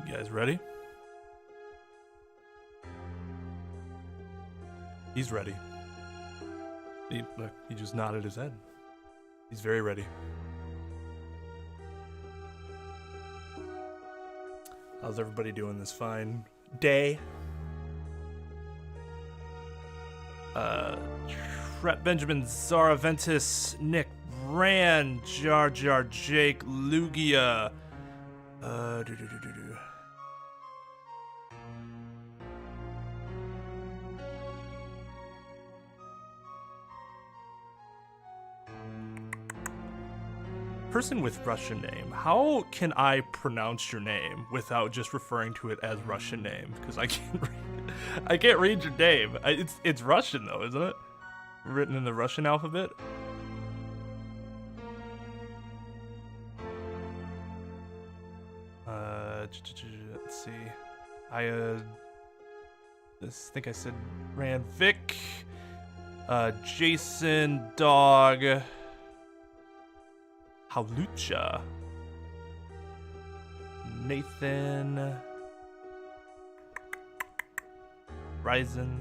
You guys ready? He's ready. Look, he just nodded his head. He's very ready. How's everybody doing this fine day? Benjamin, Zara, Ventus, Nick, Ran, Jar Jar, Jake, Lugia. Person with Russian name. How can I pronounce your name without just referring to it as Russian name? Because I can't read your name. It's Russian though, isn't it? Written in the Russian alphabet. Let's see. I think I said Ran Vic, Jason, Dog, Halucha, Nathan, Ryzen,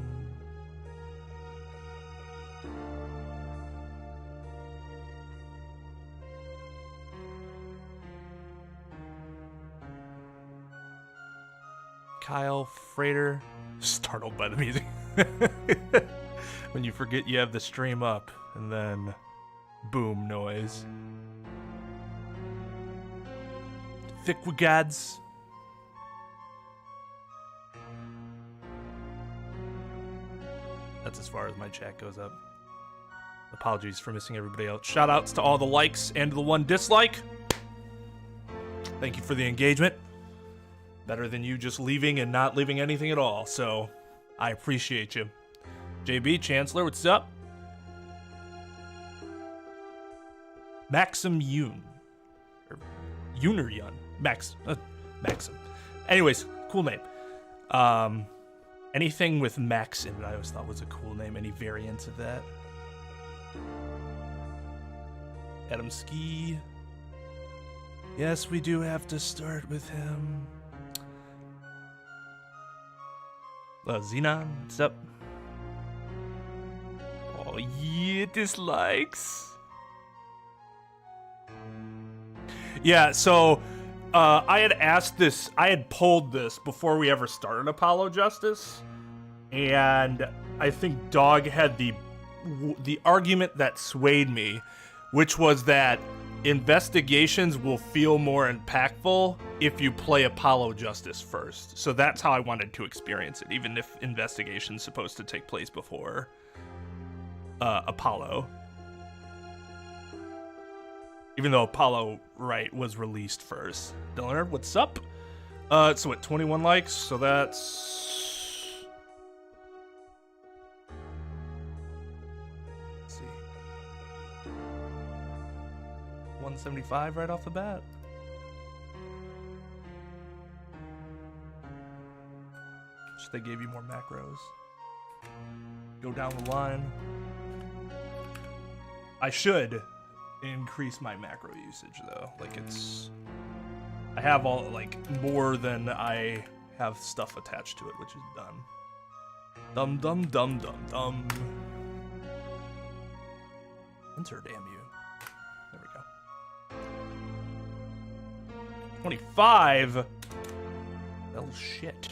Kyle, Freighter, startled by the music. When you forget you have the stream up and then boom noise. Thickwigads. That's as far as my chat goes up. Apologies for missing everybody else. Shout outs to all the likes and the one dislike. Thank you for the engagement. Better than you just leaving and not leaving anything at all, so I appreciate you. JB, Chancellor, what's up? Maxim Yoon. Or Yun or Yun. Maxim. Anyways, cool name. Anything with Max in it I always thought was a cool name. Any variants of that? Adam Ski. Yes, we do have to start with him. Xenon, what's up? Oh yeah, dislikes. Yeah, so I had polled this before we ever started Apollo Justice, and I think Dog had the argument that swayed me, which was that investigations will feel more impactful if you play Apollo Justice first. So that's how I wanted to experience it, even if investigation's supposed to take place before Apollo. Even though Apollo, right, was released first. Dylan, what's up? So what, 21 likes? So that's... Let's see. 175 right off the bat. Wish they gave you more macros. Go down the line. I should increase my macro usage though. Like I have all more than I have stuff attached to it, which is done. Dum. Enter, damn you. There we go. 25. Well, shit.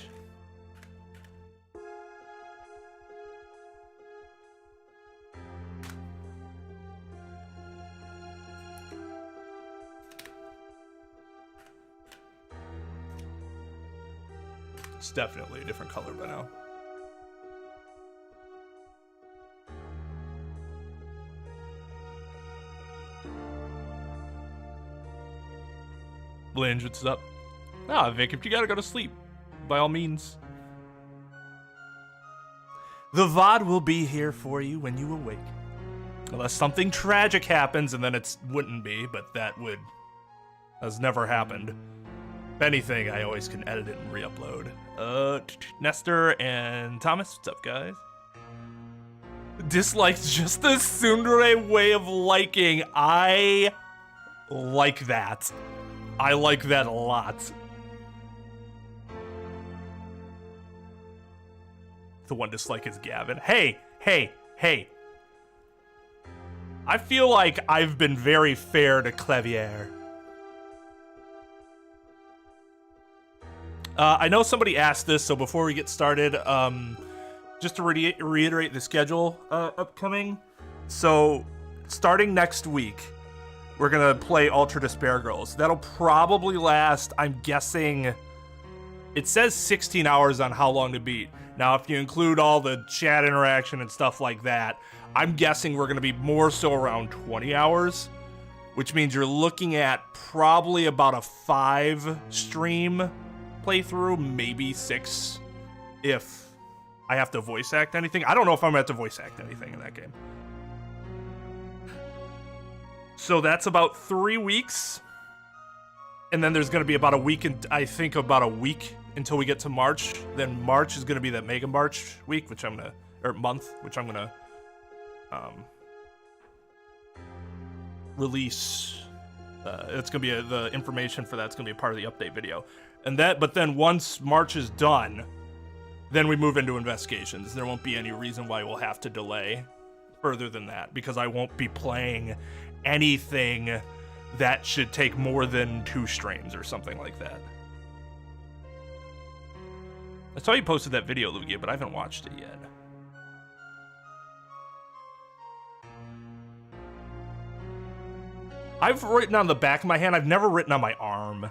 It's definitely a different color by now. Blinge, what's up? Ah, Vic, if you gotta go to sleep, by all means. The VOD will be here for you when you awake. Unless something tragic happens, and then it wouldn't be, but that has never happened. If anything, I always can edit it and re-upload. Nestor and Thomas, what's up, guys? Dislikes just the tsundere way of liking. I like that. I like that a lot. The one dislike is Gavin. Hey. I feel like I've been very fair to Clavier. I know somebody asked this, so before we get started, just to reiterate the schedule upcoming. So, starting next week, we're gonna play Ultra Despair Girls. That'll probably last, I'm guessing, it says 16 hours on how long to beat. Now, if you include all the chat interaction and stuff like that, I'm guessing we're gonna be more so around 20 hours, which means you're looking at probably about a 5 stream playthrough, maybe 6 if I have to voice act anything. I don't know if I'm gonna have to voice act anything in that game. So that's about 3 weeks. And then there's gonna be about a week, and I think about a week until we get to March. Then March is gonna be that Mega March week, which I'm gonna, or month, which I'm gonna release. It's gonna be the information for that's gonna be a part of the update video. And but then once March is done, then we move into investigations. There won't be any reason why we'll have to delay further than that, because I won't be playing anything that should take more than 2 streams or something like that. I saw you posted that video, Lugia, but I haven't watched it yet. I've written on the back of my hand. I've never written on my arm.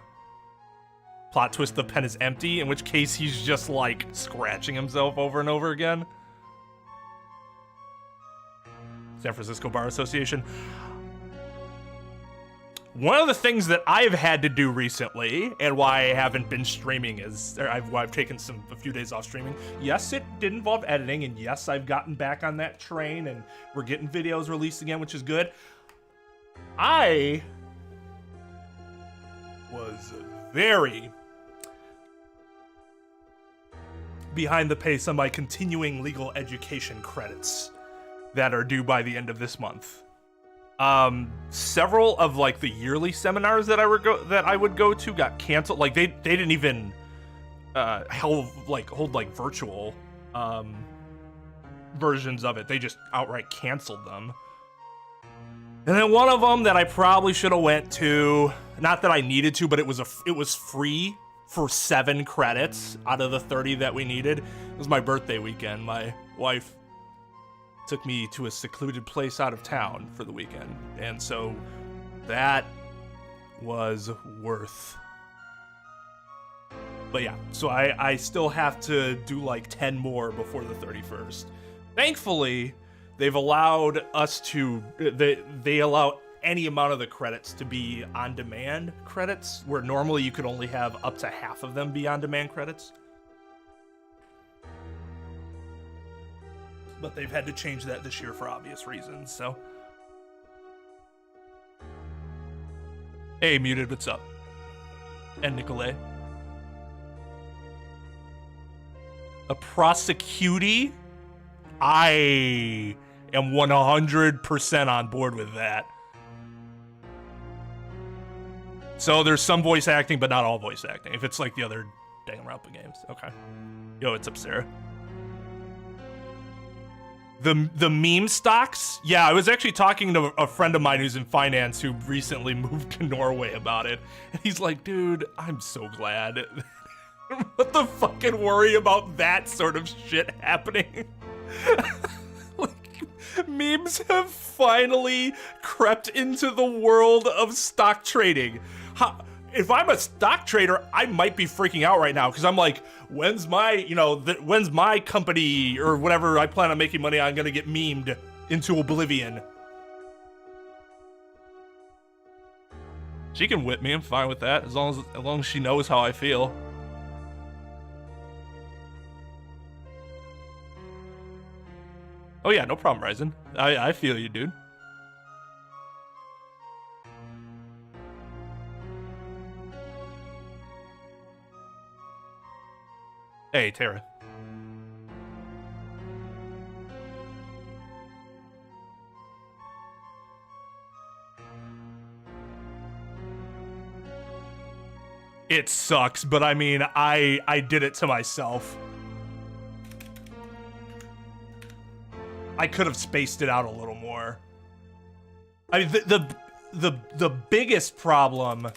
Plot twist, the pen is empty, in which case he's just, like, scratching himself over and over again. San Francisco Bar Association. One of the things that I've had to do recently, and why I haven't been streaming, is I've taken a few days off streaming. Yes, it did involve editing, and yes, I've gotten back on that train, and we're getting videos released again, which is good. I was very behind the pace on my continuing legal education credits that are due by the end of this month. Several of like the yearly seminars that I would go to got canceled. Like they didn't even hold virtual versions of it. They just outright canceled them. And then one of them that I probably should have went to, not that I needed to, but it was free for 7 credits out of the 30 that we needed. It was my birthday weekend. My wife took me to a secluded place out of town for the weekend. And so that was worth. But yeah, so I still have to do like 10 more before the 31st. Thankfully, they've allowed us to, they allow any amount of the credits to be on-demand credits, where normally you could only have up to half of them be on-demand credits. But they've had to change that this year for obvious reasons, so. Hey, Muted, what's up? And Nicolay. A prosecutee? I am 100% on board with that. So there's some voice acting, but not all voice acting. If it's like the other Danganronpa games. Okay. Yo, what's up, Sarah? The meme stocks? Yeah, I was actually talking to a friend of mine who's in finance who recently moved to Norway about it. And he's like, dude, I'm so glad. What the fucking worry about that sort of shit happening? Like, memes have finally crept into the world of stock trading. If I'm a stock trader, I might be freaking out right now because I'm like, when's my company or whatever I plan on making money on gonna get memed into oblivion? She can whip me. I'm fine with that as long as she knows how I feel. Oh yeah, no problem, Ryzen. I feel you, dude. Hey, Tara. It sucks, but I mean, I did it to myself. I could have spaced it out a little more. I mean, the biggest problem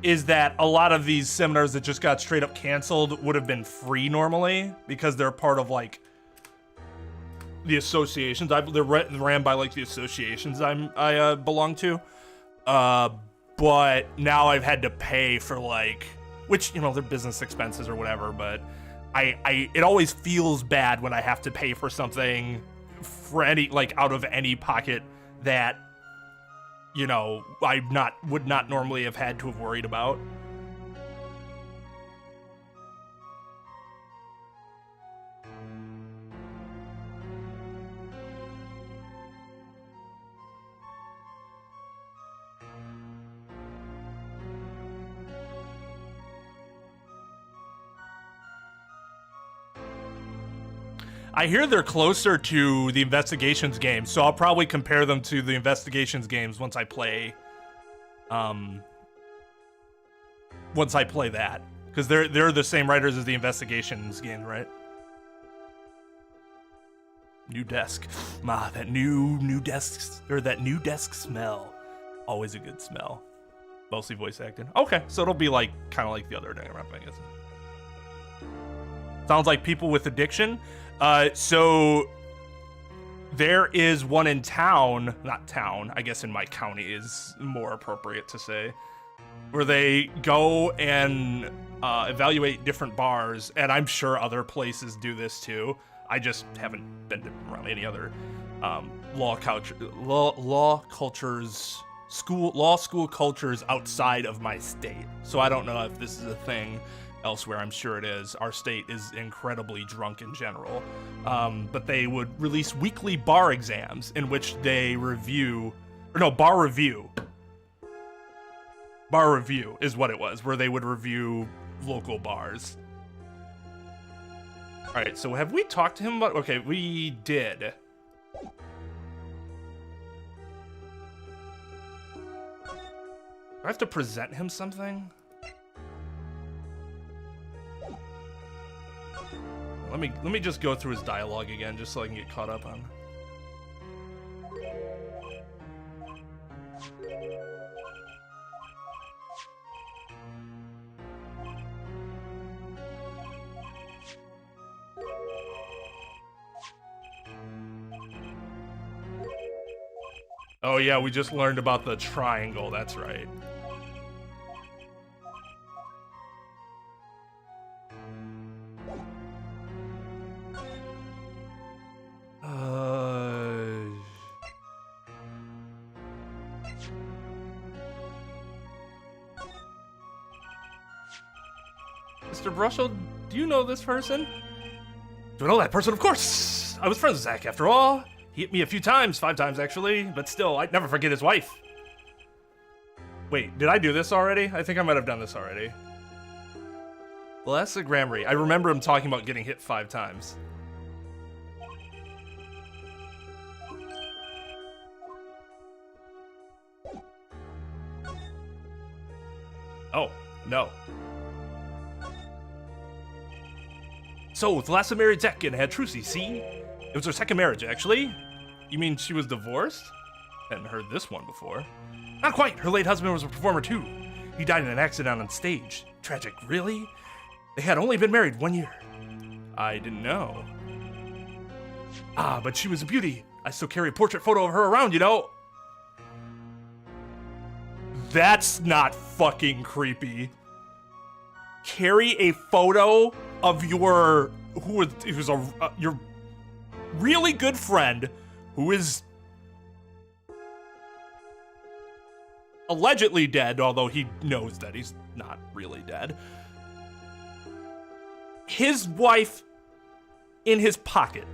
is that a lot of these seminars that just got straight up canceled would have been free normally because they're part of like the associations. They're ran by like the associations I belong to. But now I've had to pay for like, which, you know, they're business expenses or whatever, but it always feels bad when I have to pay for something for any, like, out of any pocket that, you know, I would not normally have had to have worried about. I hear they're closer to the Investigations games, so I'll probably compare them to the Investigations games once I play that, because they're the same writers as the Investigations game, right? New desk, that new desk, or that new desk smell, always a good smell. Mostly voice acting. Okay, so it'll be like kind of like the other Danganronpa, I guess. Sounds like people with addiction. So there is one in town, not town, I guess in my county is more appropriate to say, where they go and evaluate different bars, and I'm sure other places do this too. I just haven't been around any other law school cultures outside of my state. So I don't know if this is a thing elsewhere. I'm sure it is. Our state is incredibly drunk in general. But they would release weekly bar exams in which they review, or no, bar review. Bar review is what it was, where they would review local bars. All right, so have we talked to him about, okay, we did. Do I have to present him something? Let me just go through his dialogue again, just so I can get caught up on. Oh yeah, we just learned about the triangle, that's right. Mr. Brushel, do you know this person? Do I know that person? Of course! I was friends with Zach after all. He hit me a few times, 5 times actually, but still, I'd never forget his wife. Wait, did I do this already? I think I might have done this already. Well, that's the Gramarye. I remember him talking about getting hit 5 times. Oh, no. So, Thalassa married Zach and had Trucy, see? It was her second marriage, actually. You mean she was divorced? Hadn't heard this one before. Not quite. Her late husband was a performer, too. He died in an accident on stage. Tragic, really? They had only been married 1 year. I didn't know. Ah, but she was a beauty. I still carry a portrait photo of her around, you know? That's not fucking creepy. Carry a photo of your your really good friend who is allegedly dead, although he knows that he's not really dead. His wife in his pocket.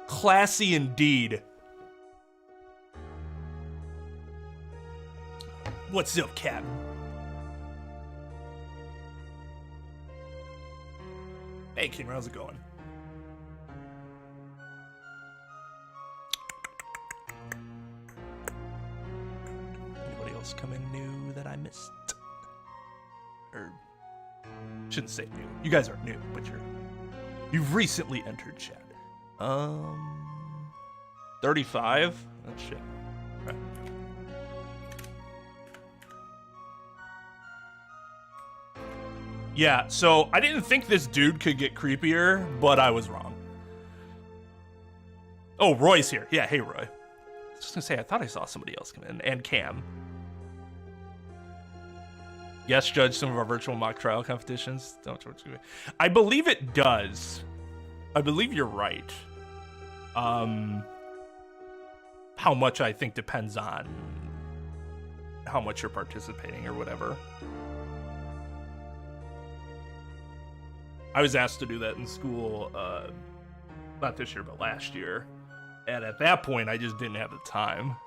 Classy indeed. What's up, Captain? Hey, King, how's it going? Anybody else come in new that I missed? Or shouldn't say new. You guys are new, but you're You've recently entered chat. 35? Oh, shit. Right. Yeah, so I didn't think this dude could get creepier, but I was wrong. Oh, Roy's here. Yeah, hey, Roy. I was just gonna say, I thought I saw somebody else come in. And Cam. Yes, judge some of our virtual mock trial competitions. Don't torture me. I believe it does. I believe you're right. How much I think depends on how much you're participating or whatever. I was asked to do that in school, not this year, but last year. And at that point, I just didn't have the time.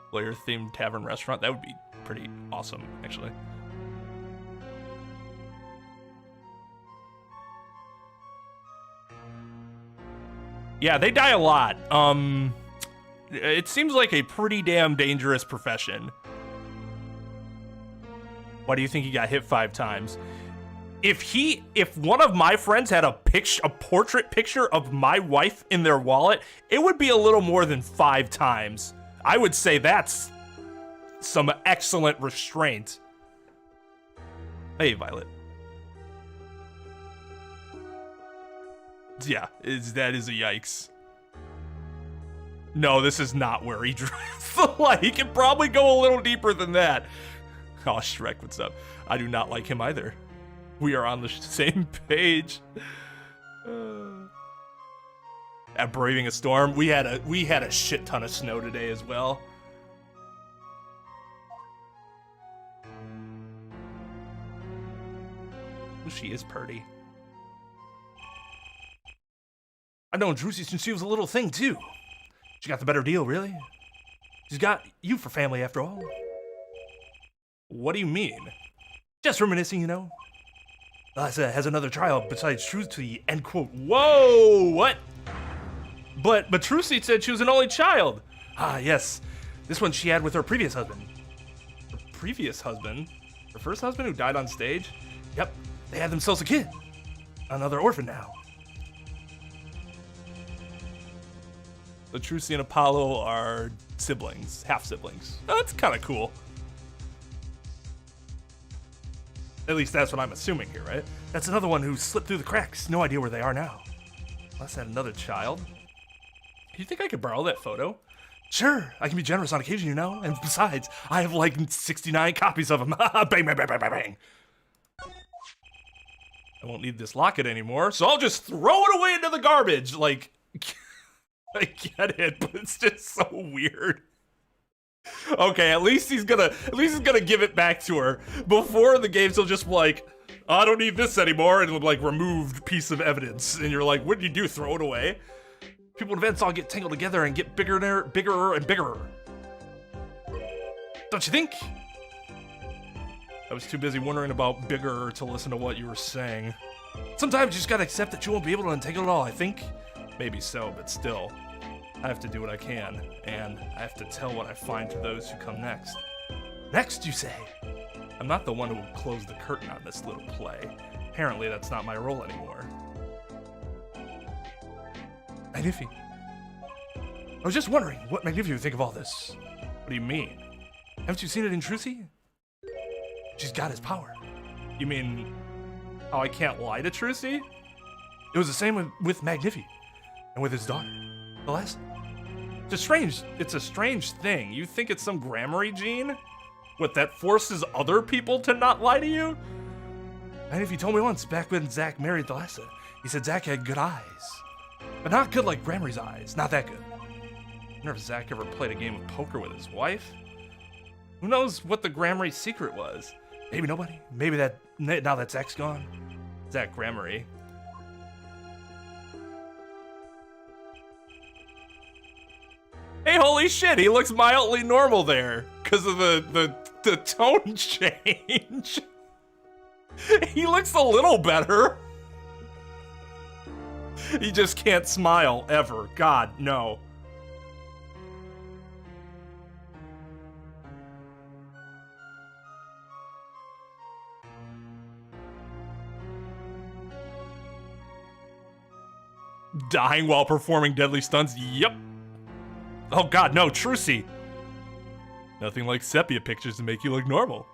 Player-themed tavern restaurant, that would be pretty awesome, actually. Yeah, they die a lot. It seems like a pretty damn dangerous profession. Why do you think he got hit 5 times? If one of my friends had a portrait picture of my wife in their wallet, it would be a little more than 5 times. I would say that's some excellent restraint. Hey, Violet. Yeah, that is a yikes. No, this is not where he dressed. Like, he could probably go a little deeper than that. Oh, Shrek, what's up? I do not like him either. We are on the same page. At Braving a Storm, we had a shit ton of snow today as well. Well, she is pretty. I've known Drusy since she was a little thing, too. She got the better deal, really. She's got you for family, after all. What do you mean? Just reminiscing, you know. Lassa has another child besides Trucy, end quote. Whoa, what? But Trucy said she was an only child. Ah, yes. This one she had with her previous husband. Her previous husband? Her first husband who died on stage? Yep, they had themselves a kid. Another orphan now. The Trucy and Apollo are siblings, half-siblings. Oh, that's kind of cool. At least that's what I'm assuming here, right? That's another one who slipped through the cracks. No idea where they are now. Unless I had another child. Do you think I could borrow that photo? Sure, I can be generous on occasion, you know. And besides, I have like 69 copies of them. Bang, bang, bang, bang, bang, bang. I won't need this locket anymore, so I'll just throw it away into the garbage. Like, I get it, but it's just so weird. Okay, at least he's gonna give it back to her. Before the games, he'll just be like, I don't need this anymore, and it'll like removed piece of evidence. And you're like, what did you do? Throw it away? People at events all get tangled together and get bigger and bigger. Don't you think? I was too busy wondering about bigger to listen to what you were saying. Sometimes you just gotta accept that you won't be able to untangle it all, I think. Maybe so, but still. I have to do what I can, and I have to tell what I find to those who come next. Next, you say? I'm not the one who will close the curtain on this little play. Apparently, that's not my role anymore. Magnifi. I was just wondering, what Magnifi would think of all this? What do you mean? Haven't you seen it in Trucy? She's got his power. You mean, how I can't lie to Trucy? It was the same with Magnifi, and with his daughter, Celeste. It's a strange thing. You think it's some Gramarye gene? What, that forces other people to not lie to you? And if you told me once, back when Zach married Thalassa, he said Zach had good eyes. But not good like Gramarye's eyes, not that good. I wonder if Zach ever played a game of poker with his wife? Who knows what the Gramarye secret was? Maybe nobody. Maybe now that Zach's gone. Zach Gramarye. Hey, holy shit, he looks mildly normal there because of the tone change. He looks a little better. He just can't smile ever. God, no. Dying while performing deadly stunts? Yep. Oh god, no, Trucy. Nothing like sepia pictures to make you look normal.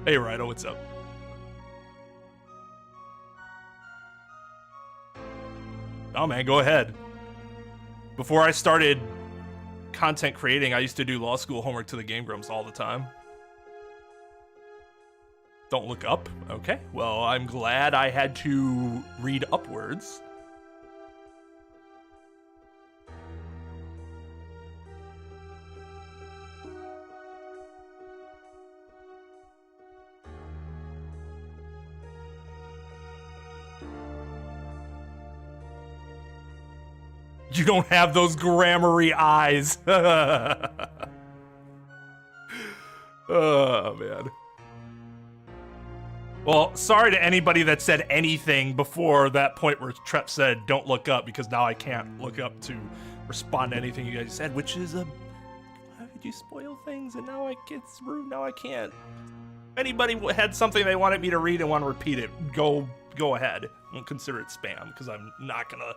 Hey, Rido, what's up? Oh man, go ahead. Before I started content creating, I used to do law school homework to the Game Grumps all the time. Don't look up? Okay, well, I'm glad I had to read upwards. You don't have those Gramarye eyes. Oh, man. Well, sorry to anybody that said anything before that point where Trep said, don't look up, because now I can't look up to respond to anything you guys said, which is a... Why would you spoil things? And now it's rude, now I can't. If anybody had something they wanted me to read and want to repeat it, go ahead. Don't consider it spam, because I'm not gonna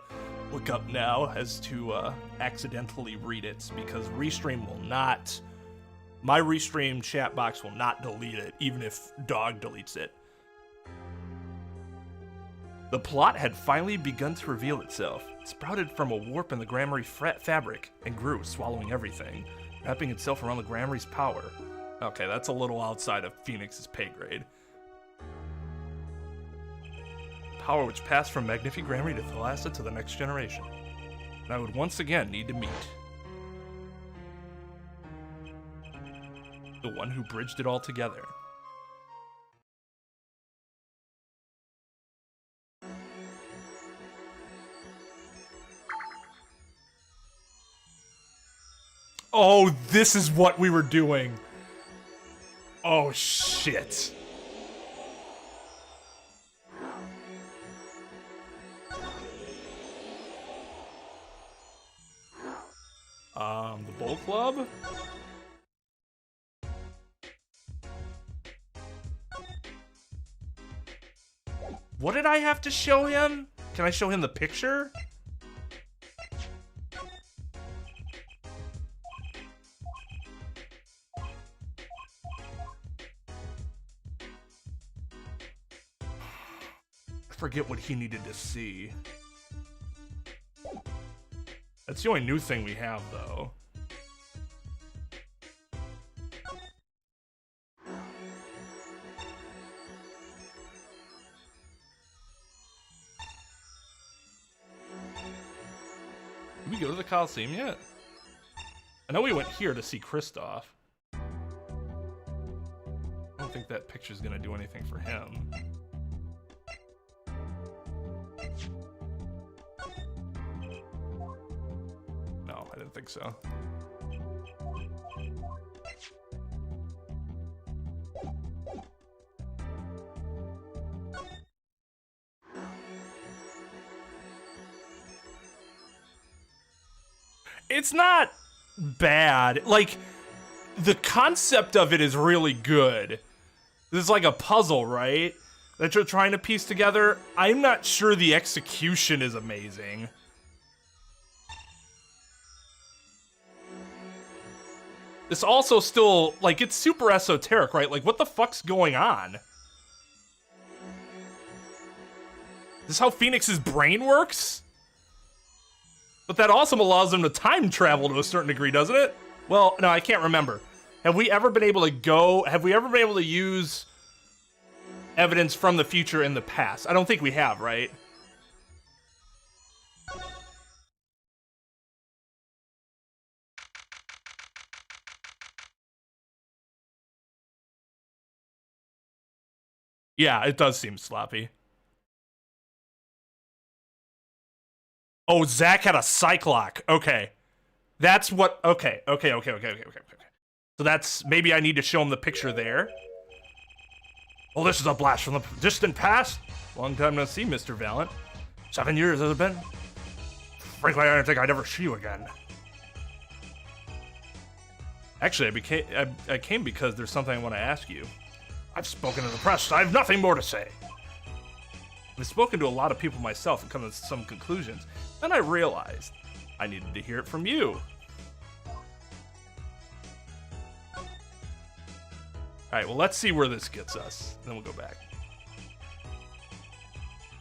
look up now as to accidentally read it, because Restream will not... My Restream chat box will not delete it, even if Dog deletes it. The plot had finally begun to reveal itself. It sprouted from a warp in the Gramarye fabric and grew, swallowing everything, wrapping itself around the Gramarye's power. Okay, that's a little outside of Phoenix's pay grade. Power which passed from Magnific Gramarye to Thalassa to the next generation. And I would once again need to meet the one who bridged it all together. Oh, this is what we were doing. Oh, shit. The Bull Club? What did I have to show him? Can I show him the picture? I forget what he needed to see. That's the only new thing we have, though. Did we go to the Coliseum yet? I know we went here to see Kristoff. I don't think that picture's gonna do anything for him. No, I didn't think so. It's not bad. Like, the concept of it is really good. This is like a puzzle, right? That you're trying to piece together. I'm not sure the execution is amazing. This also still, like, it's super esoteric, right? Like, what the fuck's going on? This is how Phoenix's brain works? But that also allows them to time travel to a certain degree, doesn't it? Well, no, I can't remember. Have we ever been able to use evidence from the future in the past? I don't think we have, right? Yeah, it does seem sloppy. Oh, Zach had a Cyclock. Okay. That's what... Okay. So that's... Maybe I need to show him the picture there. Well, this is a blast from the distant past. Long time no see, Mr. Valant. 7 years has it been? Frankly, I didn't think I'd ever see you again. Actually, I came because there's something I want to ask you. I've spoken to the press. I have nothing more to say. I've spoken to a lot of people myself and come to some conclusions. Then I realized I needed to hear it from you. Alright, well, let's see where this gets us. Then we'll go back.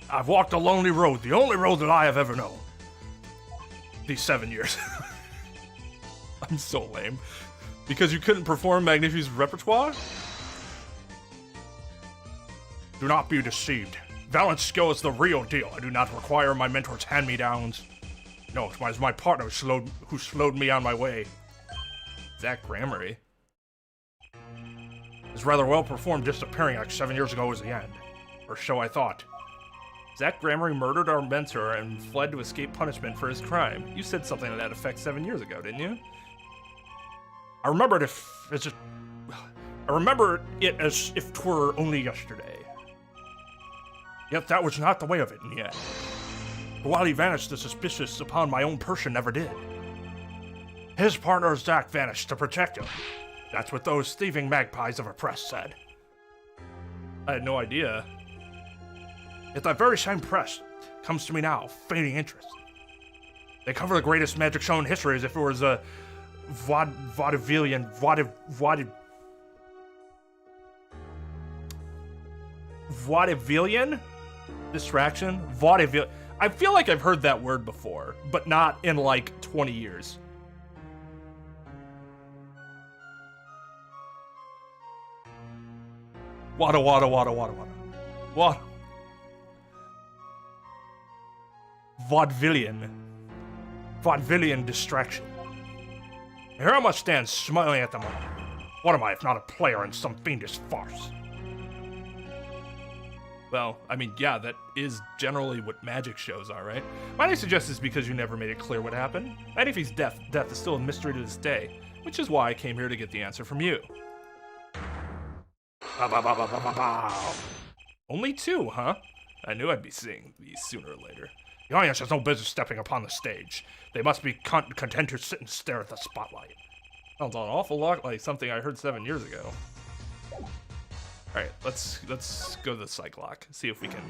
I've walked a lonely road, the only road that I have ever known. These 7 years. I'm so lame. Because you couldn't perform Magnifi's repertoire? Do not be deceived. Valant's skill is the real deal. I do not require my mentor's hand-me-downs. No, it was my partner who slowed me on my way. That Gramarye is rather well performed, disappearing like 7 years ago was the end. Or so I thought. Zach Gramarye murdered our mentor and fled to escape punishment for his crime. You said something to that effect 7 years ago, didn't you? I remember it as if 'twere only yesterday. Yet that was not the way of it in the end. But while he vanished, the suspicious upon my own person never did. His partner Zach vanished to protect him. That's what those thieving magpies of a press said. I had no idea. Yet that very same press comes to me now, feigning interest. They cover the greatest magic show in history as if it was a vaudevillian distraction? Vaudeville. I feel like I've heard that word before, but not in like 20 years. Wada. Vaudevillian distraction. Here I must stand smiling at them all. What am I if not a player in some fiendish farce? Well, I mean, yeah, that is generally what magic shows are, right? Might I suggest this because you never made it clear what happened? Magnifi's death is still a mystery to this day, which is why I came here to get the answer from you. Only 2, huh? I knew I'd be seeing these sooner or later. The audience has no business stepping upon the stage. They must be content to sit and stare at the spotlight. Sounds an awful lot like something I heard 7 years ago. Alright, let's go to the psych lock, see if we can...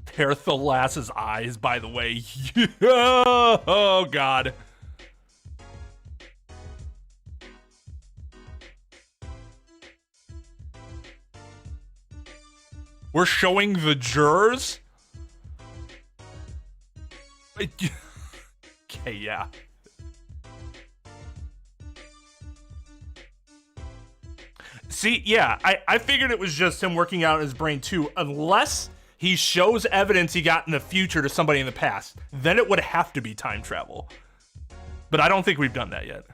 Tear Thalas's eyes, by the way. Oh, God. We're showing the jurors? Okay, yeah. See, yeah, I figured it was just him working out in his brain too, unless he shows evidence he got in the future to somebody in the past. Then it would have to be time travel. But I don't think we've done that yet.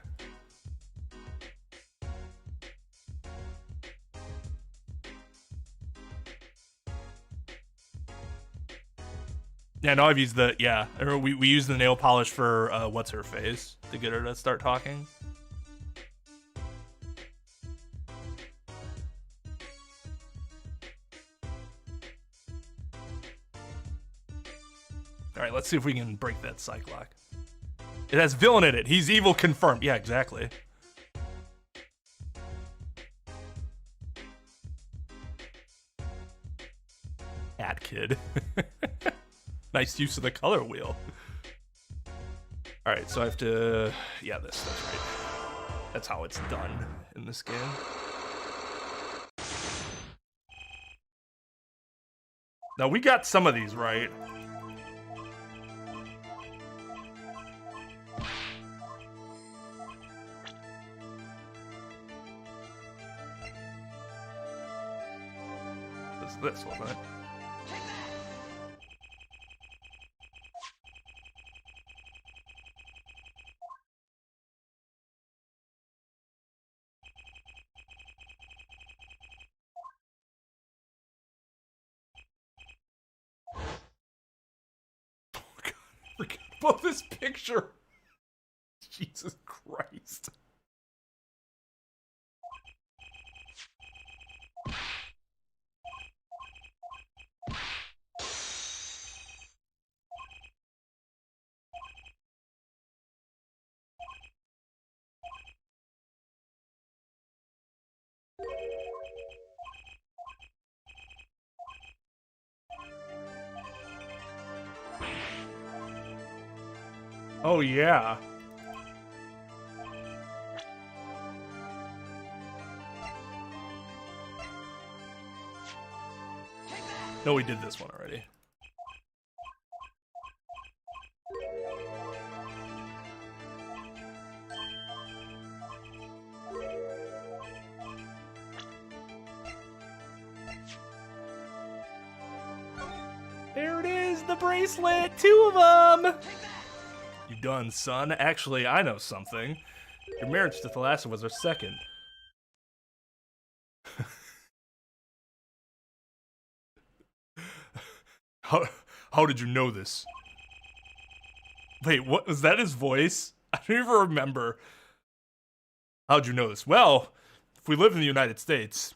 Yeah, no, I've used the, yeah. We used the nail polish for, what's her face to get her to start talking. Alright, let's see if we can break that psych lock. It has villain in it. He's evil confirmed. Yeah, exactly. Cat kid. Nice use of the color wheel. Alright, so I have to... Yeah, that's right. That's how it's done in this game. Now, we got some of these right. This, wasn't it? Oh God, I forgot about this picture. Jesus Christ. Oh, yeah. No, we did this one already. There it is, the bracelet! 2 of them! You done, son? Actually, I know something. Your marriage to Thalassa was our second. How did you know this? Wait, what was that his voice? I don't even remember. How'd you know this? Well, if we live in the United States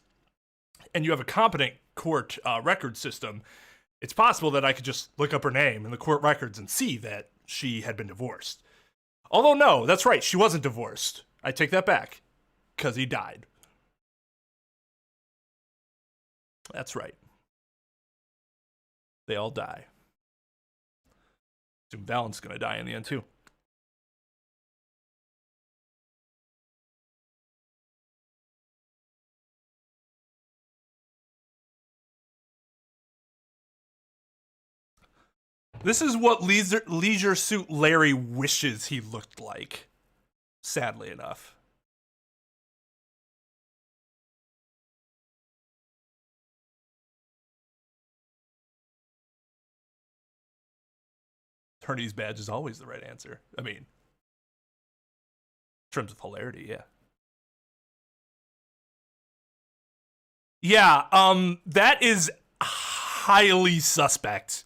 and you have a competent court record system, it's possible that I could just look up her name in the court records and see that she had been divorced. Although, no, that's right, she wasn't divorced. I take that back, because he died. That's right. They all die. Assume Valant's gonna die in the end, too. This is what Leisure Suit Larry wishes he looked like. Sadly enough. Attorney's badge is always the right answer. I mean, in terms of hilarity, yeah. Yeah, that is highly suspect.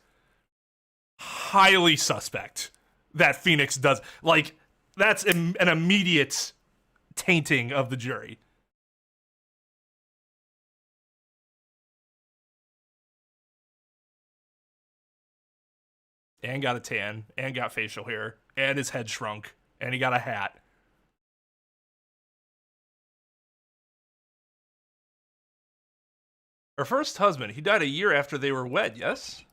Highly suspect that Phoenix does. Like, that's an immediate tainting of the jury. And got a tan, and got facial hair, and his head shrunk, and he got a hat. Her first husband, he died a year after they were wed, yes?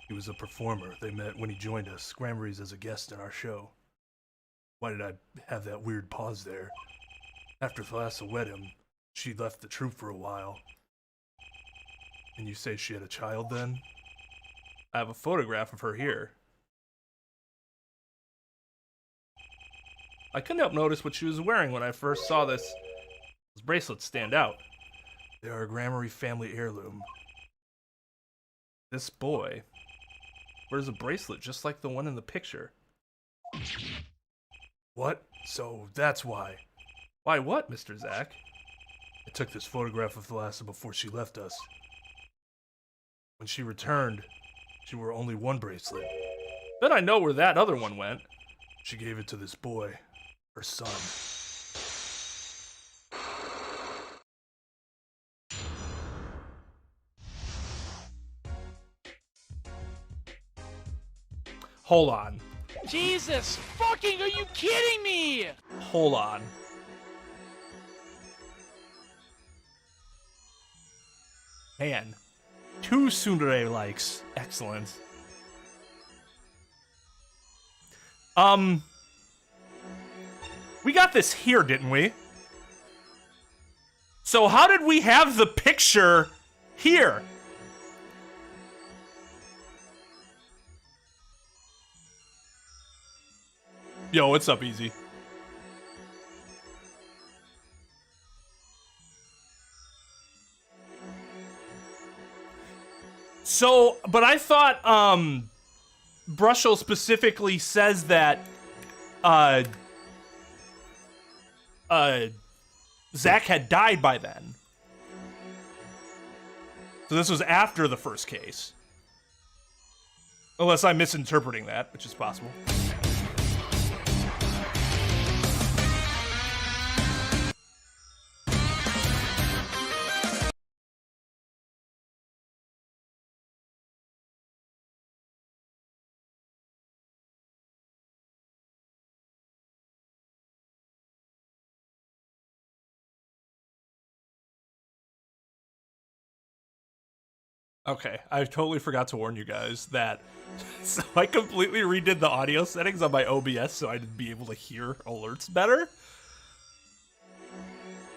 He was a performer. They met when he joined us, Gramaryes, as a guest in our show. Why did I have that weird pause there? After Thalassa wed him, she left the troupe for a while. And you say she had a child then? I have a photograph of her here. I couldn't help notice what she was wearing when I first saw this. Those bracelets stand out. They are a Gramarye family heirloom. This boy wears a bracelet just like the one in the picture. What? So that's why. Why what, Mr. Zach? I took this photograph of Thalassa before she left us. When she returned, she wore only one bracelet. Then I know where that other one went. She gave it to this boy, her son. Hold on. Jesus fucking, are you kidding me? Hold on. Man, 2 tsundere likes. Excellent. We got this here, didn't we? So how did we have the picture here? Yo, what's up, Easy? So, but I thought, Brushel specifically says that, Zach had died by then. So this was after the first case. Unless I'm misinterpreting that, which is possible. Okay, I totally forgot to warn you guys that. So I completely redid the audio settings on my OBS so I'd be able to hear alerts better.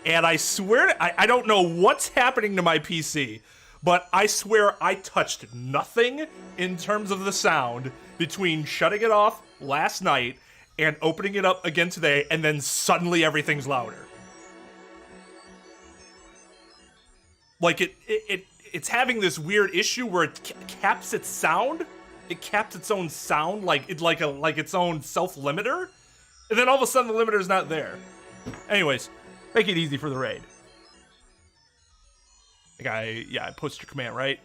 And I swear, I don't know what's happening to my PC, but I swear I touched nothing in terms of the sound between shutting it off last night and opening it up again today, and then suddenly everything's louder. Like it's having this weird issue where it caps its sound. It caps its own sound like its own self-limiter, and then all of a sudden the limiter's not there. Anyways, make it easy for the raid. I pushed your command, right?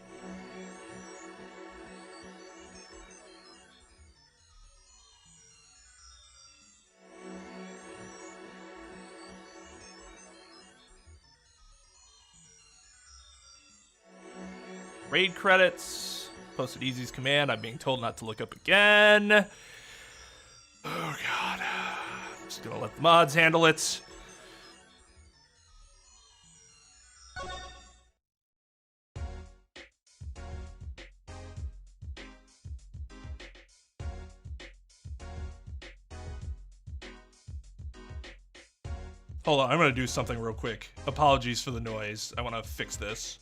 Raid credits. Posted Easy's command. I'm being told not to look up again. Oh god. I'm just gonna let the mods handle it. Hold on, I'm gonna do something real quick. Apologies for the noise. I wanna fix this.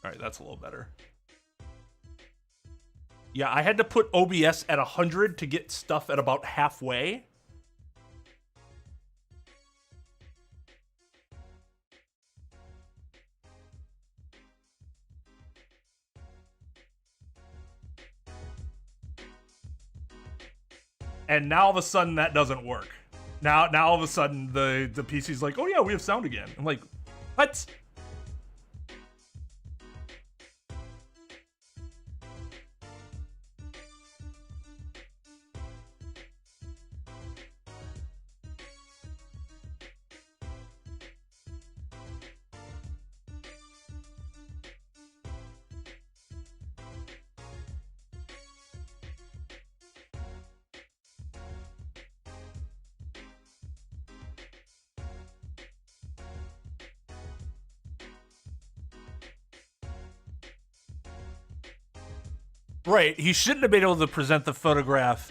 Alright, that's a little better. Yeah, I had to put OBS at 100 to get stuff at about halfway. And now all of a sudden that doesn't work. Now all of a sudden the PC's like, oh yeah, we have sound again. I'm like, what? Right, he shouldn't have been able to present the photograph.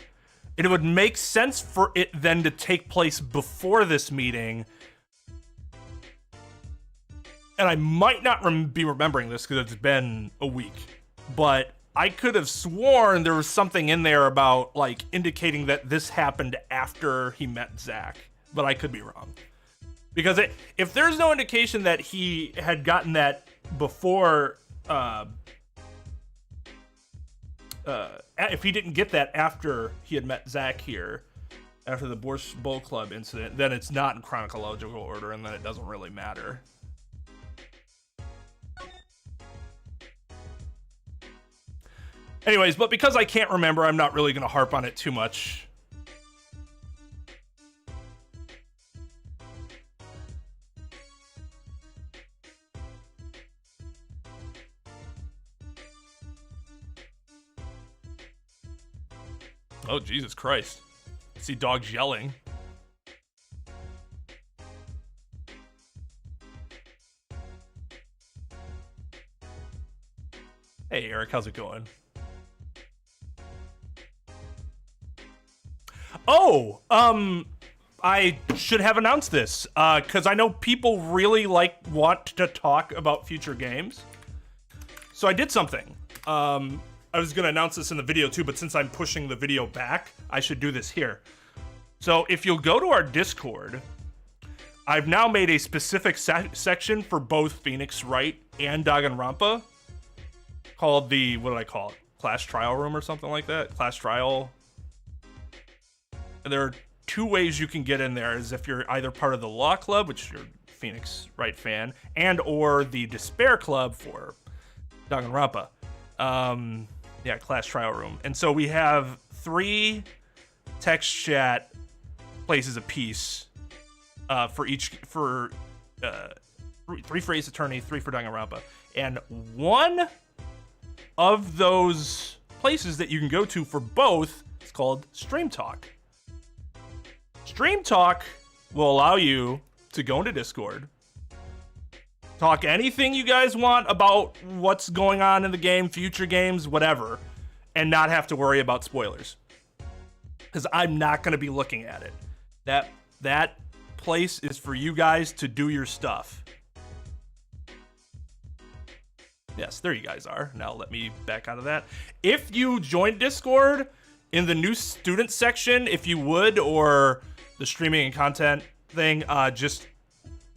It would make sense for it then to take place before this meeting. And I might not be remembering this because it's been a week, but I could have sworn there was something in there about like indicating that this happened after he met Zach, but I could be wrong. Because if there's no indication that he had gotten that before, if he didn't get that after he had met Zach here, after the Borscht Bowl Club incident, then it's not in chronological order, and then it doesn't really matter. Anyways, but because I can't remember, I'm not really going to harp on it too much. Oh, Jesus Christ. I see dogs yelling. Hey, Eric, how's it going? Oh, I should have announced this, because I know people really want to talk about future games. So I did something. I was gonna announce this in the video too, but since I'm pushing the video back, I should do this here. So if you'll go to our Discord, I've now made a specific section for both Phoenix Wright and Danganronpa called the, what did I call it? Class Trial Room or something like that? Class Trial. And there are two ways you can get in there, is if you're either part of the Law Club, which you're a Phoenix Wright fan, and or the Despair Club for Danganronpa. Yeah, Class Trial Room. And so we have 3 text chat places apiece for each, for 3 for Ace Attorney, 3 for Danganronpa. And one of those places that you can go to for both. It's called Stream Talk. Stream Talk will allow you to go into Discord, talk anything you guys want about what's going on in the game, future games, whatever, and not have to worry about spoilers. Because I'm not going to be looking at it. That place is for you guys to do your stuff. Yes, there you guys are. Now let me back out of that. If you join Discord, in the new student section, if you would, or the streaming and content thing, just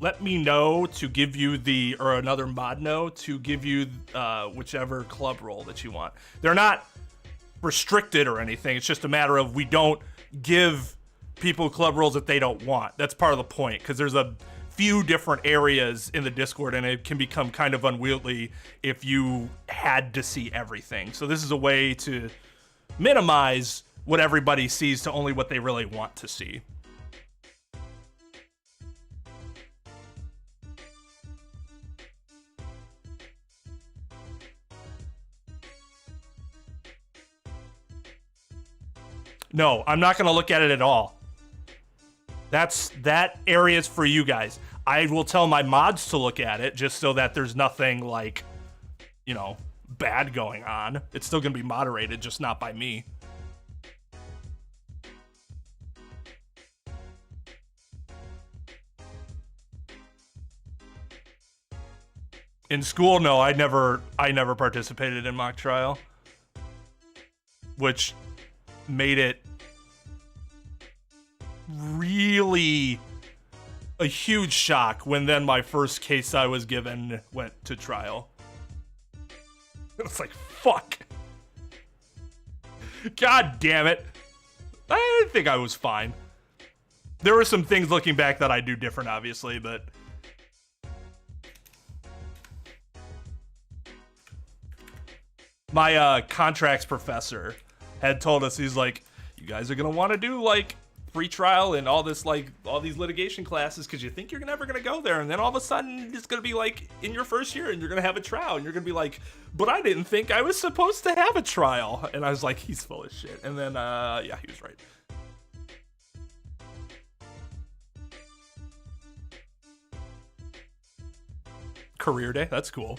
let me know to give you or another mod know to give you whichever club role that you want. They're not restricted or anything. It's just a matter of we don't give people club roles that they don't want. That's part of the point, because there's a few different areas in the Discord, and it can become kind of unwieldy if you had to see everything. So this is a way to minimize what everybody sees to only what they really want to see. No, I'm not going to look at it at all. That area is for you guys. I will tell my mods to look at it just so that there's nothing like, you know, bad going on. It's still going to be moderated, just not by me. In school, no, I never participated in mock trial, which made it really a huge shock when then my first case I was given went to trial. It's like, fuck. God damn it. I think I was fine. There were some things looking back that I do different, obviously, but my contracts professor had told us, he's like, you guys are gonna want to do like free trial and all this, like all these litigation classes, because you think you're never gonna go there, and then all of a sudden it's gonna be like in your first year and you're gonna have a trial, and you're gonna be like, but I didn't think I was supposed to have a trial. And I was like, he's full of shit. And then yeah, he was right. Career day, that's cool.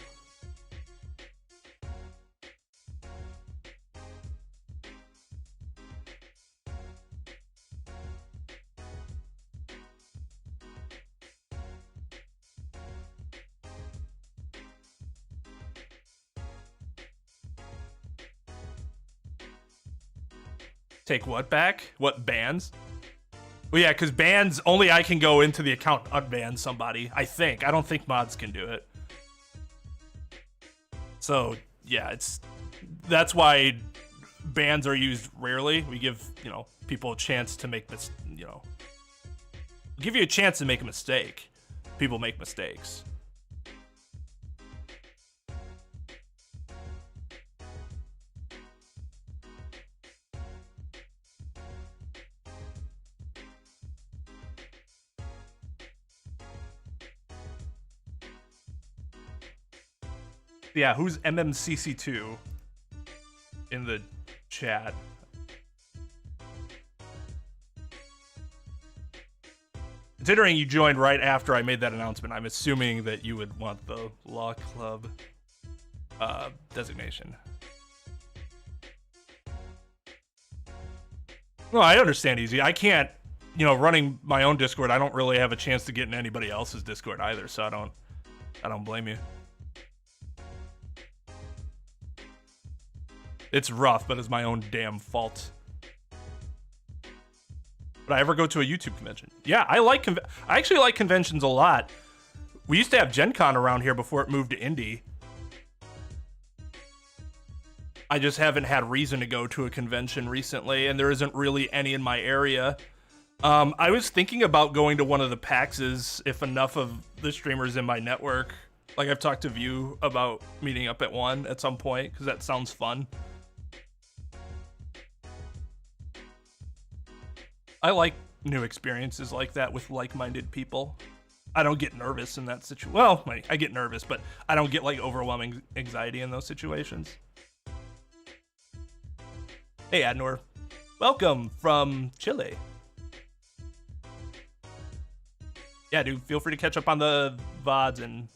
Take what back? What bans? Well, yeah, because bans, only I can go into the account and unban somebody, I think. I don't think mods can do it. So, yeah, that's why bans are used rarely. We give, you know, people a chance to make this, you know, give you a chance to make a mistake. People make mistakes. Yeah, who's MMCC2 in the chat? Considering you joined right after I made that announcement, I'm assuming that you would want the Law Club designation. No, I understand, Easy. I can't, you know, running my own Discord, I don't really have a chance to get in anybody else's Discord either, so I don't blame you. It's rough, but it's my own damn fault. Would I ever go to a YouTube convention? Yeah, I actually like conventions a lot. We used to have Gen Con around here before it moved to Indy. I just haven't had reason to go to a convention recently, and there isn't really any in my area. I was thinking about going to one of the PAXs if enough of the streamers in my network, like I've talked to View about meeting up at one at some point, because that sounds fun. I like new experiences like that with like-minded people. I don't get nervous in that situation. Well, I get nervous, but I don't get like overwhelming anxiety in those situations. Hey, Adnor. Welcome from Chile. Yeah, dude, feel free to catch up on the VODs and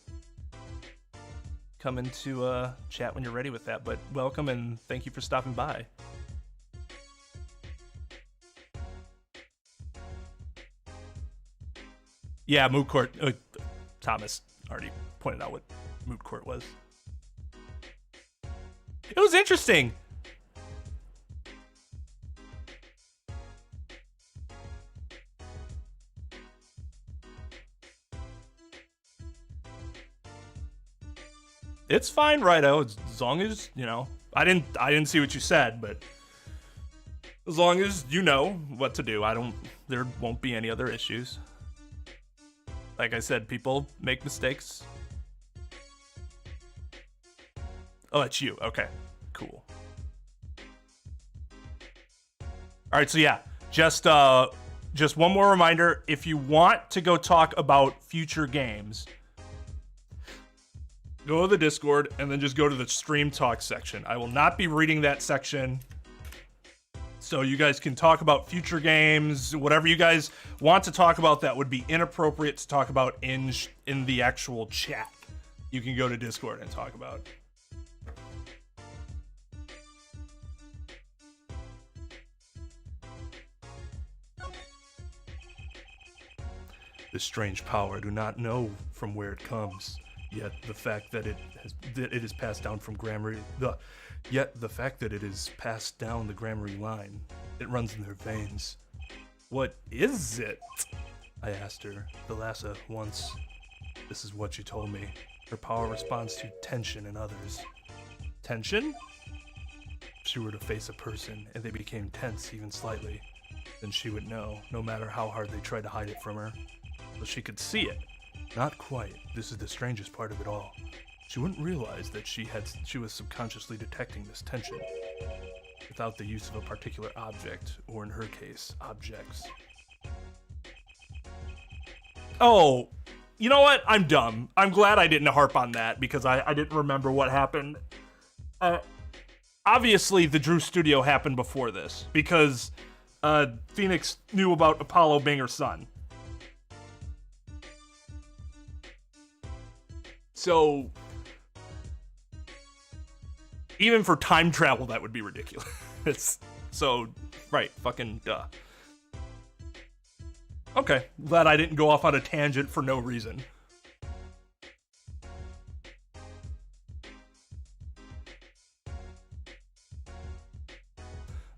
come into chat when you're ready with that. But welcome and thank you for stopping by. Yeah, moot court. Thomas already pointed out what moot court was. It was interesting. It's fine, righto. As long as, you know, I didn't see what you said, but as long as you know what to do, there won't be any other issues. Like I said, people make mistakes. Oh, that's you. Okay, cool. All right, so yeah, just one more reminder. If you want to go talk about future games, go to the Discord and then just go to the stream talk section. I will not be reading that section. So you guys can talk about future games, whatever you guys want to talk about that would be inappropriate to talk about in the actual chat. You can go to Discord and talk about. This strange power, I do not know from where it comes. Yet the fact that it is passed down from Gramarye, the fact that it is passed down the Gramarye line, it runs in their veins. What is it? I asked her, Thalassa, once. This is what she told me. Her power responds to tension in others. Tension? If she were to face a person and they became tense even slightly, then she would know, no matter how hard they tried to hide it from her. But she could see it. Not quite. This is the strangest part of it all. She wouldn't realize that she was subconsciously detecting this tension without the use of a particular object, or in her case, objects. Oh, you know what? I'm dumb. I'm glad I didn't harp on that because I didn't remember what happened. Obviously, the Drew Studio happened before this because Phoenix knew about Apollo being her son. So, even for time travel, that would be ridiculous. So, right, fucking duh. Okay, glad I didn't go off on a tangent for no reason.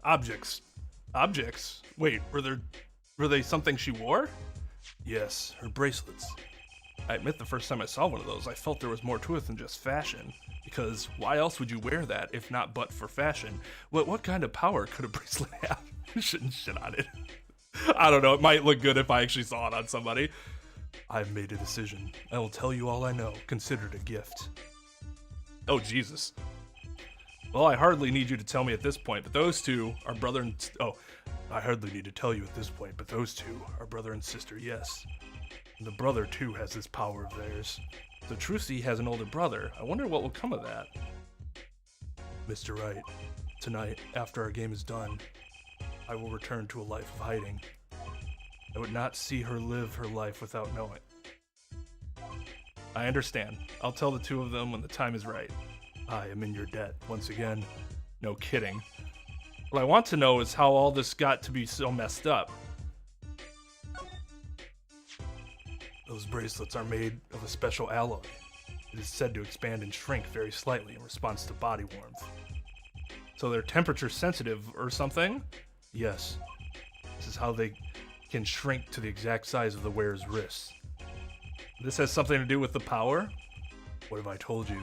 Objects. Objects? Wait, were they something she wore? Yes, her bracelets. I admit the first time I saw one of those, I felt there was more to it than just fashion. Because why else would you wear that if not but for fashion? What kind of power could a bracelet have? Shouldn't shit on it. I don't know, it might look good if I actually saw it on somebody. I've made a decision. I will tell you all I know. Consider it a gift. Oh, Jesus. Well, I hardly need you to tell me at this point, but those two are brother and... Oh, I hardly need to tell you at this point, but those two are brother and sister, yes. The brother, too, has this power of theirs. So Trucy has an older brother. I wonder what will come of that. Mr. Wright, tonight, after our game is done, I will return to a life of hiding. I would not see her live her life without knowing. I understand. I'll tell the two of them when the time is right. I am in your debt, once again. No kidding. What I want to know is how all this got to be so messed up. Those bracelets are made of a special alloy. It is said to expand and shrink very slightly in response to body warmth. So they're temperature sensitive or something? Yes. This is how they can shrink to the exact size of the wearer's wrists. This has something to do with the power? What have I told you?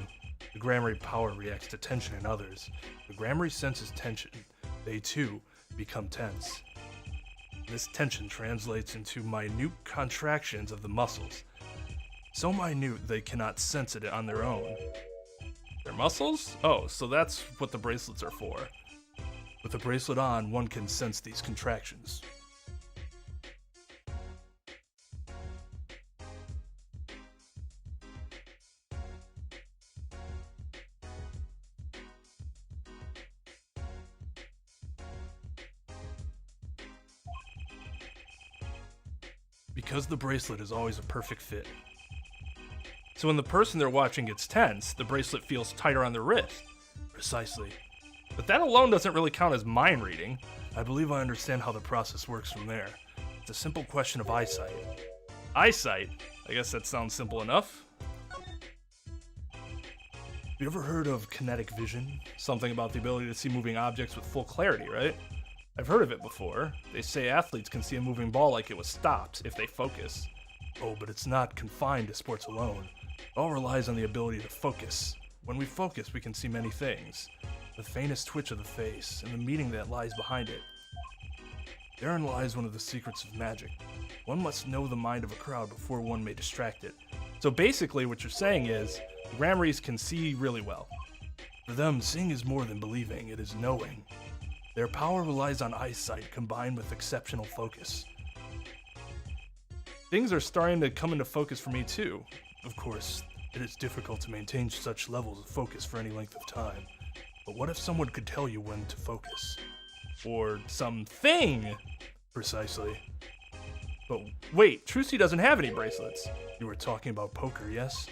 The Gramarye power reacts to tension in others. The Gramarye senses tension. They too become tense. This tension translates into minute contractions of the muscles. So minute they cannot sense it on their own. Their muscles? Oh, so that's what the bracelets are for. With the bracelet on, one can sense these contractions. Because the bracelet is always a perfect fit. So when the person they're watching gets tense, the bracelet feels tighter on their wrist. Precisely. But that alone doesn't really count as mind reading. I believe I understand how the process works from there. It's a simple question of eyesight. Eyesight? I guess that sounds simple enough. Have you ever heard of kinetic vision? Something about the ability to see moving objects with full clarity, right? I've heard of it before. They say athletes can see a moving ball like it was stopped if they focus. Oh, but it's not confined to sports alone. It all relies on the ability to focus. When we focus, we can see many things. The faintest twitch of the face, and the meaning that lies behind it. Therein lies one of the secrets of magic. One must know the mind of a crowd before one may distract it. So basically what you're saying is, the gramaryes can see really well. For them, seeing is more than believing, it is knowing. Their power relies on eyesight combined with exceptional focus. Things are starting to come into focus for me too. Of course, it is difficult to maintain such levels of focus for any length of time. But what if someone could tell you when to focus? Or something! Precisely. But wait, Trucy doesn't have any bracelets. You were talking about poker, yes?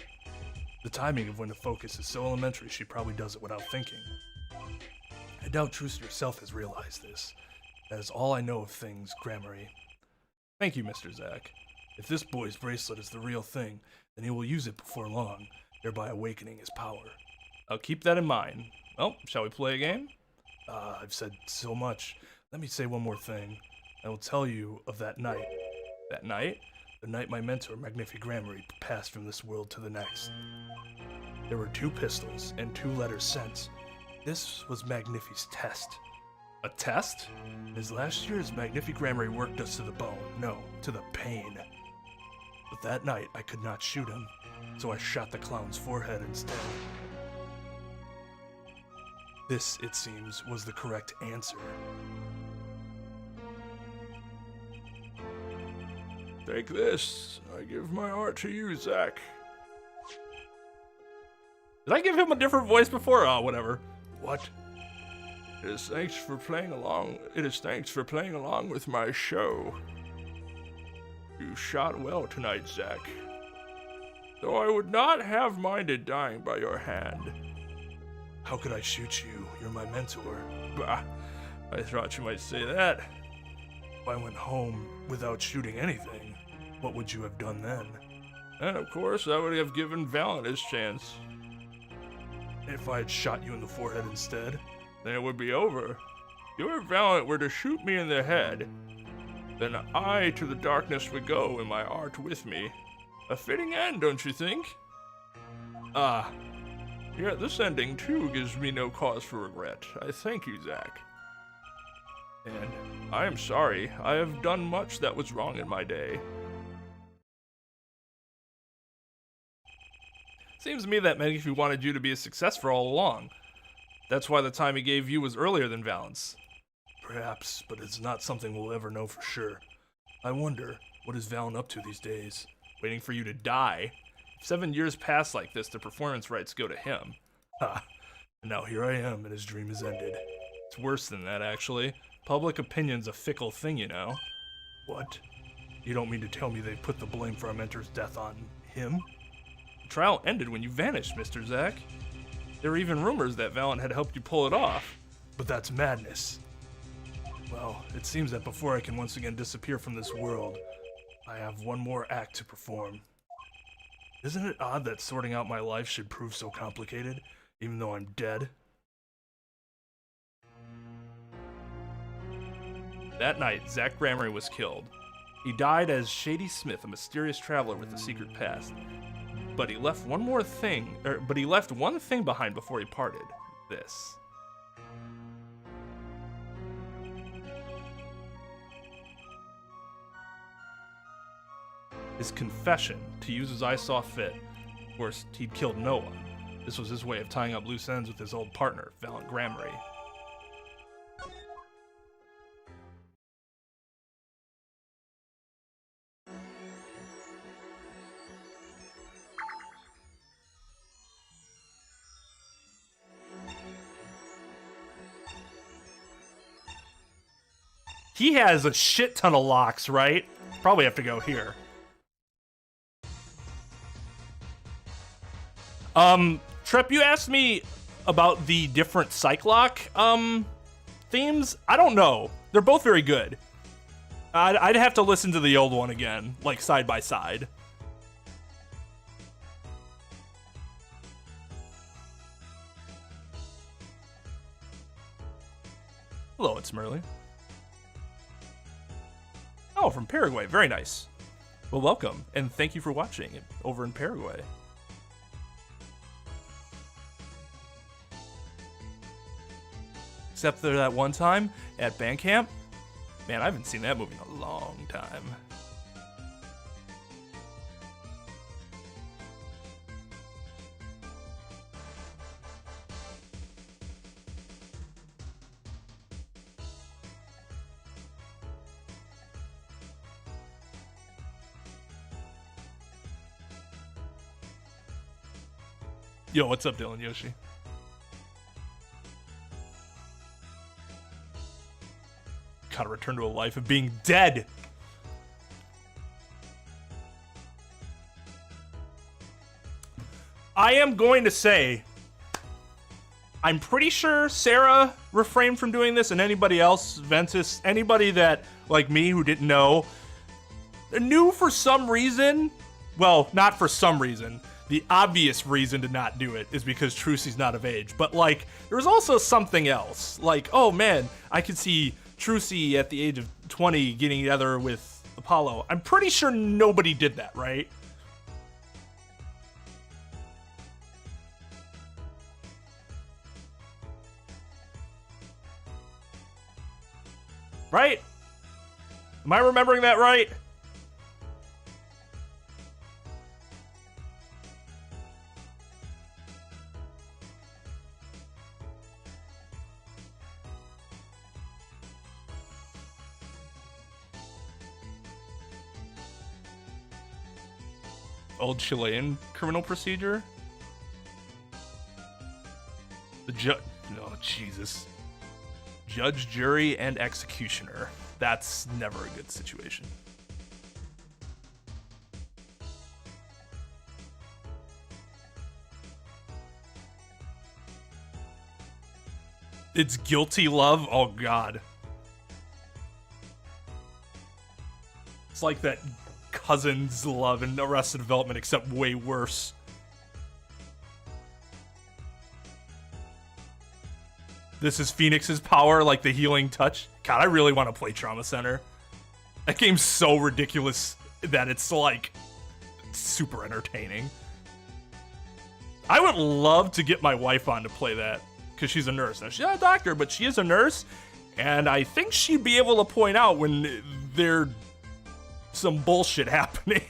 The timing of when to focus is so elementary she probably does it without thinking. I doubt Trucy herself has realized this. That is all I know of things, Gramarye. Thank you, Mr. Zack. If this boy's bracelet is the real thing, then he will use it before long, thereby awakening his power. I'll keep that in mind. Well, shall we play a game? I've said so much. Let me say one more thing. I will tell you of that night. That night? The night my mentor, Magnific Gramarye, passed from this world to the next. There were 2 pistols and 2 letters sent. This was Magnific's test. A test? His last years, Magnific Gramarye worked us to the bone. No, to the pain. But that night, I could not shoot him, so I shot the clown's forehead instead. This, it seems, was the correct answer. Take this. I give my heart to you, Zack. Did I give him a different voice before? Oh, whatever. What? It is thanks for playing along with my show. You shot well tonight, Zack. Though I would not have minded dying by your hand. How could I shoot you? You're my mentor. Bah, I thought you might say that. If I went home without shooting anything, what would you have done then? And of course, I would have given Valant his chance. If I had shot you in the forehead instead, then it would be over. If your Valant were to shoot me in the head, then I to the darkness would go and my art with me. A fitting end, don't you think? Ah, yet this ending too gives me no cause for regret. I thank you, Zack. And I am sorry, I have done much that was wrong in my day. Seems to me that Magnific wanted you to be a success for all along. That's why the time he gave you was earlier than Valant's. Perhaps, but it's not something we'll ever know for sure. I wonder, what is Valant up to these days? Waiting for you to die? If 7 years pass like this, the performance rights go to him. Ha! And now here I am, and his dream is ended. It's worse than that, actually. Public opinion's a fickle thing, you know. What? You don't mean to tell me they put the blame for our mentor's death on him? The trial ended when you vanished, Mr. Zack. There were even rumors that Valant had helped you pull it off. But that's madness. Well, it seems that before I can once again disappear from this world, I have one more act to perform. Isn't it odd that sorting out my life should prove so complicated, even though I'm dead? That night, Zack Gramarye was killed. He died as Shady Smith, a mysterious traveler with a secret past. But he left one thing behind before he parted. This. His confession, to use as I saw fit. Of course, he'd killed no one. This was his way of tying up loose ends with his old partner, Valant Gramarye. He has a shit ton of locks, right? Probably have to go here. Trep, you asked me about the different Cyclock themes. I don't know. They're both very good. I'd have to listen to the old one again, like side by side. Hello, it's Merly. Oh, from Paraguay. Very nice. Well, welcome, and thank you for watching over in Paraguay. Except for that one time at band camp. Man, I haven't seen that movie in a long time. Yo, what's up, Dylan Yoshi? Gotta return to a life of being dead. I am going to say, I'm pretty sure Sarah refrained from doing this, and anybody else, Ventus, anybody that, like me, who didn't know, knew for some reason. Well, not for some reason. The obvious reason to not do it is because Trucy's not of age. But, like, there was also something else. Like, oh, man, I could see Trucy at the age of 20 getting together with Apollo. I'm pretty sure nobody did that, right? Right? Am I remembering that right? Old Chilean criminal procedure? The judge... Oh, Jesus. Judge, jury, and executioner. That's never a good situation. It's guilty love? Oh, God. It's like that Cousins love in Arrested Development, except way worse. This is Phoenix's power, like the healing touch. God, I really want to play Trauma Center. That game's so ridiculous that it's like super entertaining. I would love to get my wife on to play that because she's a nurse. Now, she's not a doctor, but she is a nurse, and I think she'd be able to point out when there's some bullshit happening.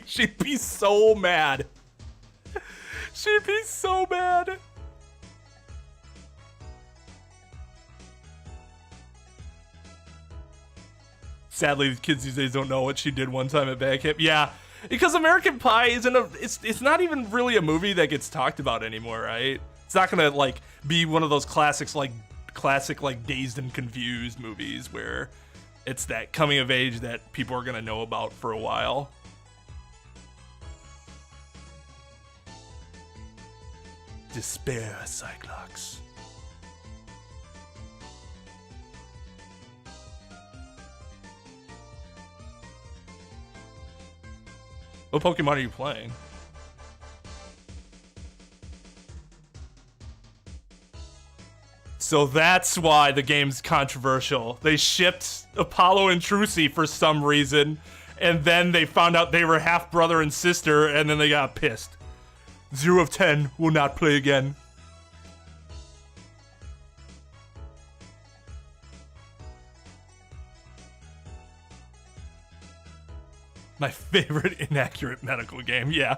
She'd be so mad. She'd be so mad. Sadly, the kids these days don't know what she did one time at band camp. Yeah, because American Pie isn't a. It's not even really a movie that gets talked about anymore, right? It's not gonna like be one of those classics like Dazed and Confused movies where it's that coming of age that people are gonna know about for a while. Despair, Cyclops. What Pokemon are you playing? So that's why the game's controversial. They shipped Apollo and Trucy for some reason, and then they found out they were half brother and sister, and then they got pissed. 0 of 10 will not play again. My favorite inaccurate medical game, yeah.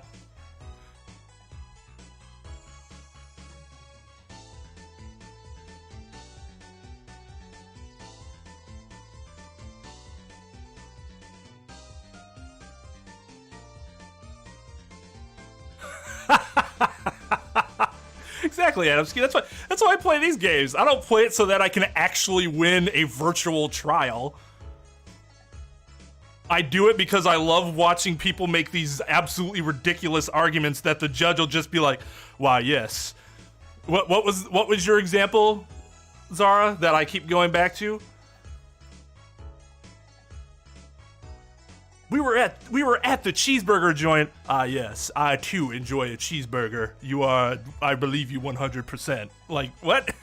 Exactly, Adamski. That's why I play these games. I don't play it so that I can actually win a virtual trial. I do it because I love watching people make these absolutely ridiculous arguments that the judge will just be like, "Why, yes." What was your example, Zara, that I keep going back to? We were at the cheeseburger joint. Ah, yes, I too enjoy a cheeseburger. You are, I believe you 100%. Like, what?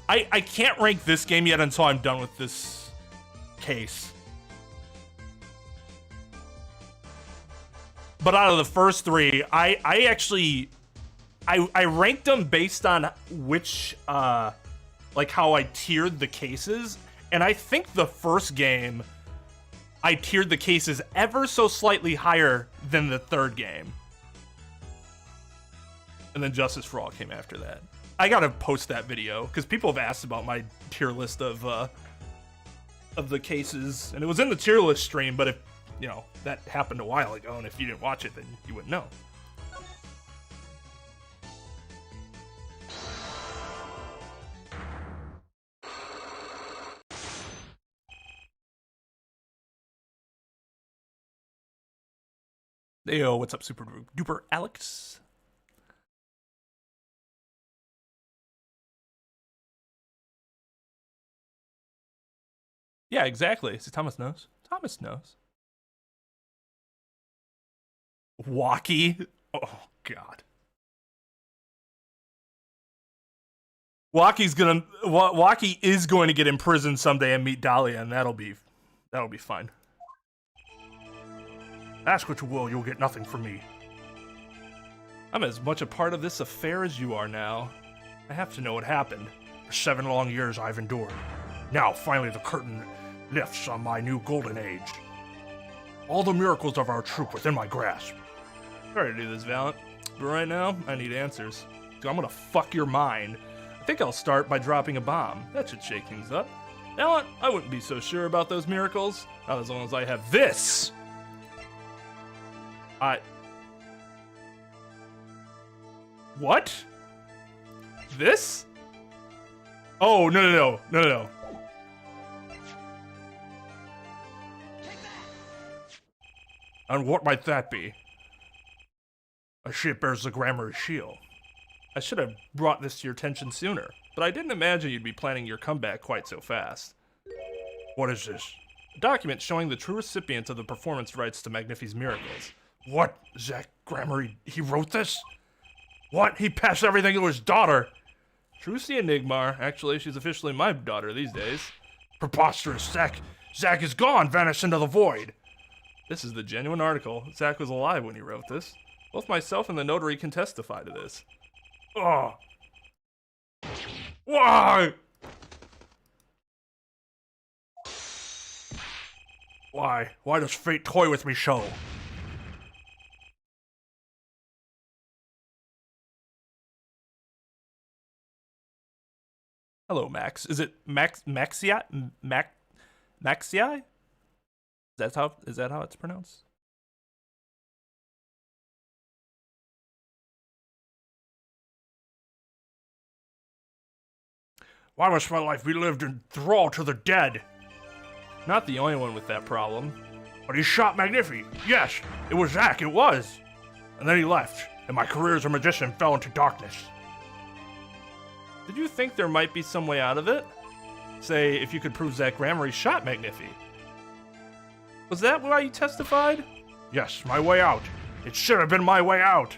I can't rank this game yet until I'm done with this case. But out of the first three, I actually ranked them based on which like how I tiered the cases, and I think the first game I tiered the cases ever so slightly higher than the third game. And then Justice for All came after that. I gotta post that video because people have asked about my tier list of the cases, and it was in the tier list stream. But if you know that happened a while ago, and if you didn't watch it, then you wouldn't know. Hey, yo, what's up, Super Duper Alex? Yeah, exactly. So Thomas knows. Thomas knows. Walkie? Oh, God. Walkie is going to get imprisoned someday and meet Dahlia, and that'll be fine. Ask what you will, you'll get nothing from me. I'm as much a part of this affair as you are now. I have to know what happened. For 7 long years I've endured. Now, finally, the curtain lifts on my new golden age. All the miracles of our troop within my grasp. Sorry to do this, Valant, but right now, I need answers. So I'm gonna fuck your mind. I think I'll start by dropping a bomb. That should shake things up. Valant, I wouldn't be so sure about those miracles. Not as long as I have this! What? This? Oh, no. And what might that be? A ship bears the Gramarye shield. I should have brought this to your attention sooner, but I didn't imagine you'd be planning your comeback quite so fast. What is this? A document showing the true recipient of the performance rights to Magnifi's miracles. What? Zach Gramarye, he wrote this? What? He passed everything to his daughter? Rosy Anigmar. Actually, she's officially my daughter these days. Preposterous, Zach. Zach is gone, vanished into the void. This is the genuine article. Zach was alive when he wrote this. Both myself and the notary can testify to this. Ugh. Why? Why? Why does fate toy with me so? Hello, Max. Is it Maxia? Maxii? Is that how it's pronounced? Why must my life be lived in thrall to the dead? Not the only one with that problem. But he shot Magnifi. Yes, it was Zach, it was. And then he left, and my career as a magician fell into darkness. Did you think there might be some way out of it? Say, if you could prove Zach Gramarye shot Magnifi. Was that why you testified? Yes, my way out. It should have been my way out.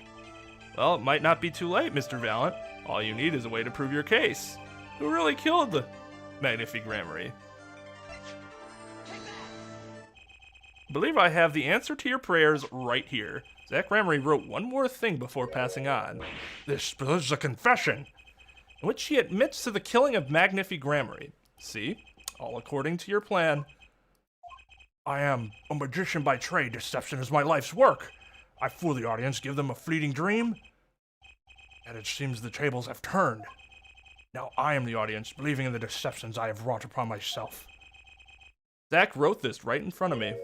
Well, it might not be too late, Mr. Valant. All you need is a way to prove your case. Who really killed the Magnifi Gramarye? I believe I have the answer to your prayers right here. Zach Gramarye wrote one more thing before passing on. This is a confession, in which he admits to the killing of Magnifi Gramarye. See? All according to your plan. I am a magician by trade. Deception is my life's work. I fool the audience, give them a fleeting dream, and it seems the tables have turned. Now I am the audience, believing in the deceptions I have wrought upon myself. Zach wrote this right in front of me,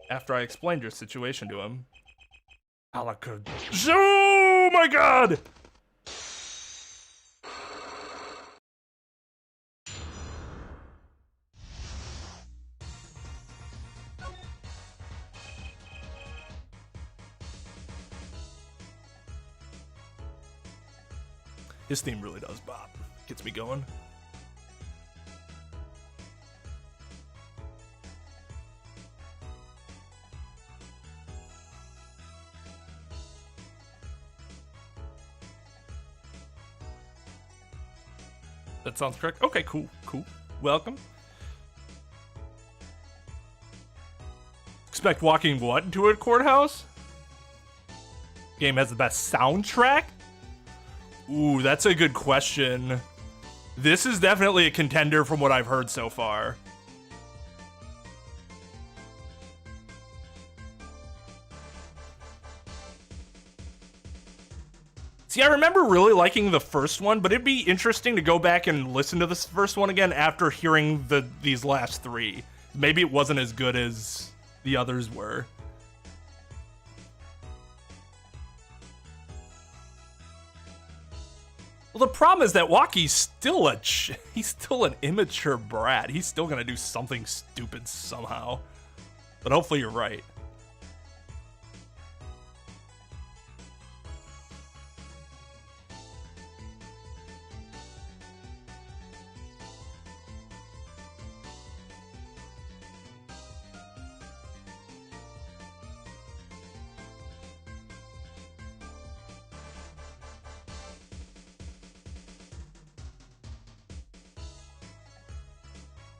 after I explained your situation to him. Oh my god! His theme really does bop. Gets me going. That sounds correct. Okay, cool, cool. Welcome. Expect walking what into a courthouse? Game has the best soundtrack? Ooh, that's a good question. This is definitely a contender from what I've heard so far. See, I remember really liking the first one, but it'd be interesting to go back and listen to this first one again after hearing these last three. Maybe it wasn't as good as the others were. Well, the problem is that Walkie's still he's still an immature brat. He's still gonna do something stupid somehow. But hopefully you're right.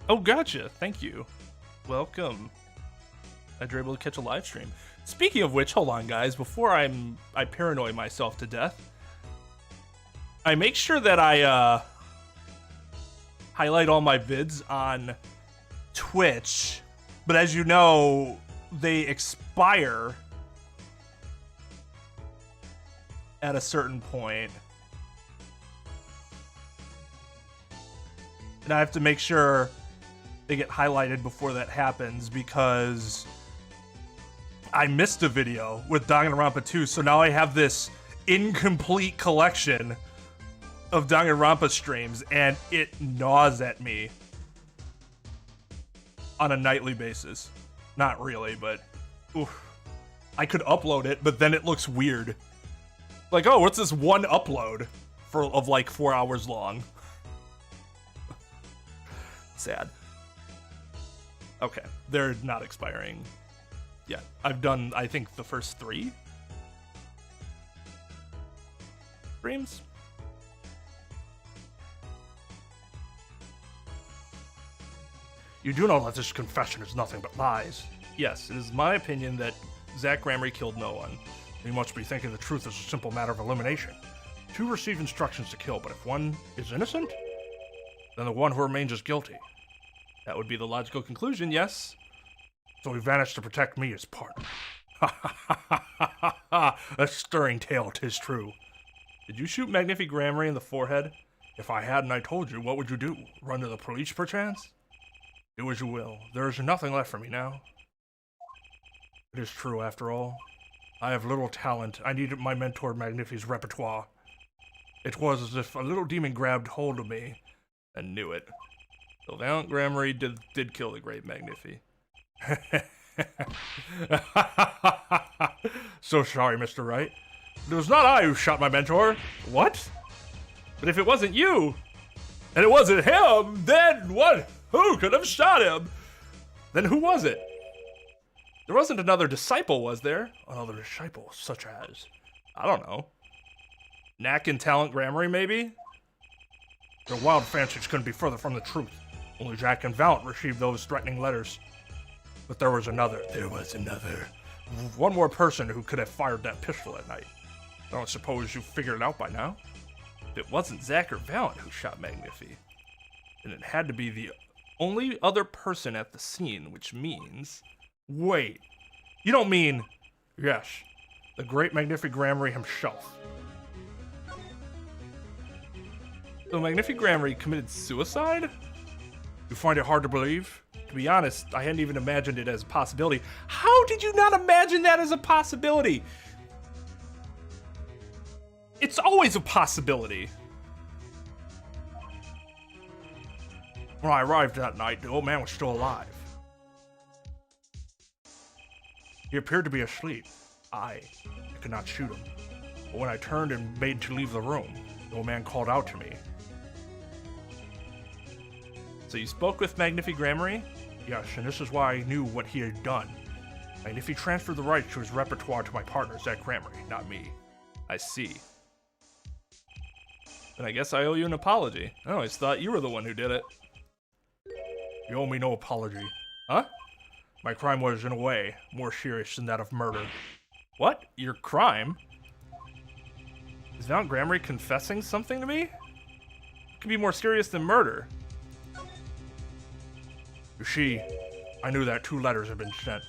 Oh, gotcha. Thank you. Welcome. Glad you're able to catch a live stream. Speaking of which, hold on, guys. Before I paranoid myself to death, I make sure that I highlight all my vids on Twitch. But as you know, they expire at a certain point. And I have to make sure they get highlighted before that happens because I missed a video with Danganronpa 2, so now I have this incomplete collection of Danganronpa streams, and it gnaws at me on a nightly basis. Not really, but oof. I could upload it, but then it looks weird. Like, oh, what's this one upload of like 4 hours long? Sad. Okay, they're not expiring yet. I've done, I think, the first 3 streams. You do know that this confession is nothing but lies. Yes, it is my opinion that Zach Gramarye killed no one. You must be thinking the truth is a simple matter of elimination. 2 receive instructions to kill, but if one is innocent, then the one who remains is guilty. That would be the logical conclusion, yes. So he vanished to protect me as partner. Ha ha ha ha ha ha! A stirring tale, 'tis true. Did you shoot Magnific Gramarye in the forehead? If I hadn't, I told you, what would you do? Run to the police, perchance? Do as you will. There is nothing left for me now. It is true, after all. I have little talent. I needed my mentor Magnific's repertoire. It was as if a little demon grabbed hold of me and knew it. So Valant Gramarye did kill the great Magnifi. So sorry, Mr. Wright. It was not I who shot my mentor. What? But if it wasn't you, and it wasn't him, then what? Who could have shot him? Then who was it? There wasn't another disciple, was there? Another disciple, such as, I don't know. Knack and talent Gramarye, maybe? Their wild fancies couldn't be further from the truth. Only Jack and Valant received those threatening letters. But there was another. There was another. One more person who could have fired that pistol at night. I don't suppose you figured it out by now? If it wasn't Zack or Valant who shot Magnifi, then it had to be the only other person at the scene, which means... Wait, you don't mean... Yes, the great Magnific Gramarye himself. So Magnific Gramarye committed suicide? You find it hard to believe? To be honest, I hadn't even imagined it as a possibility. How did you not imagine that as a possibility? It's always a possibility. When I arrived that night, the old man was still alive. He appeared to be asleep. I could not shoot him. But when I turned and made to leave the room, The old man called out to me. So you spoke with Magnifi Gramarye? Yes, and this is why I knew what he had done. Magnifi transferred the rights to his repertoire to my partners at Gramarye, not me. I see. Then I guess I owe you an apology. I always thought you were the one who did it. You owe me no apology. Huh? My crime was, in a way, more serious than that of murder. What? Your crime? Is Valant Gramarye confessing something to me? It could be more serious than murder. You see, I knew that 2 letters had been sent.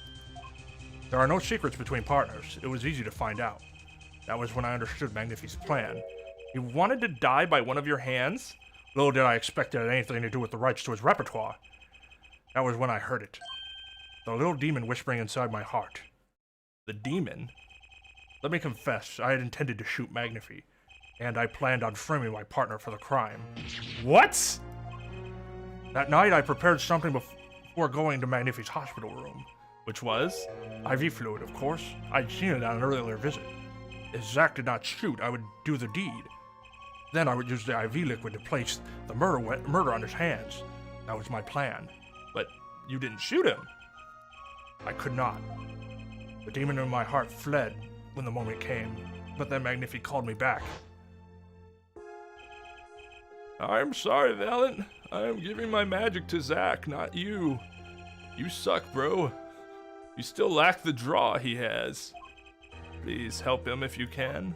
There are no secrets between partners. It was easy to find out. That was when I understood Magnifi's plan. He wanted to die by one of your hands? Little did I expect it had anything to do with the rights to his repertoire. That was when I heard it. The little demon whispering inside my heart. The demon? Let me confess, I had intended to shoot Magnifi, and I planned on framing my partner for the crime. What? That night I prepared something before going to Magnifi's hospital room, which was IV fluid, of course. I'd seen it on an earlier visit. If Zach did not shoot, I would do the deed. Then I would use the IV liquid to place the murder on his hands. That was my plan. But you didn't shoot him. I could not. The demon in my heart fled when the moment came, but then Magnifi called me back. I'm sorry, Valant. I am giving my magic to Zach, not you. You suck, bro. You still lack the draw he has. Please help him if you can.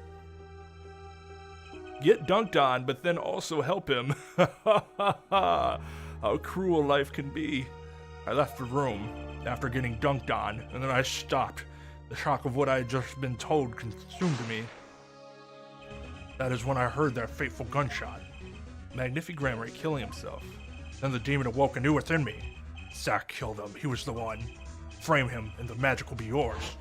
Get dunked on, but then also help him. How cruel life can be. I left the room after getting dunked on, and then I stopped. The shock of what I had just been told consumed me. That is when I heard that fateful gunshot. Magnifi Gramarye killing himself. Then the demon awoke anew within me. Zach killed him. He was the one. Frame him, and the magic will be yours.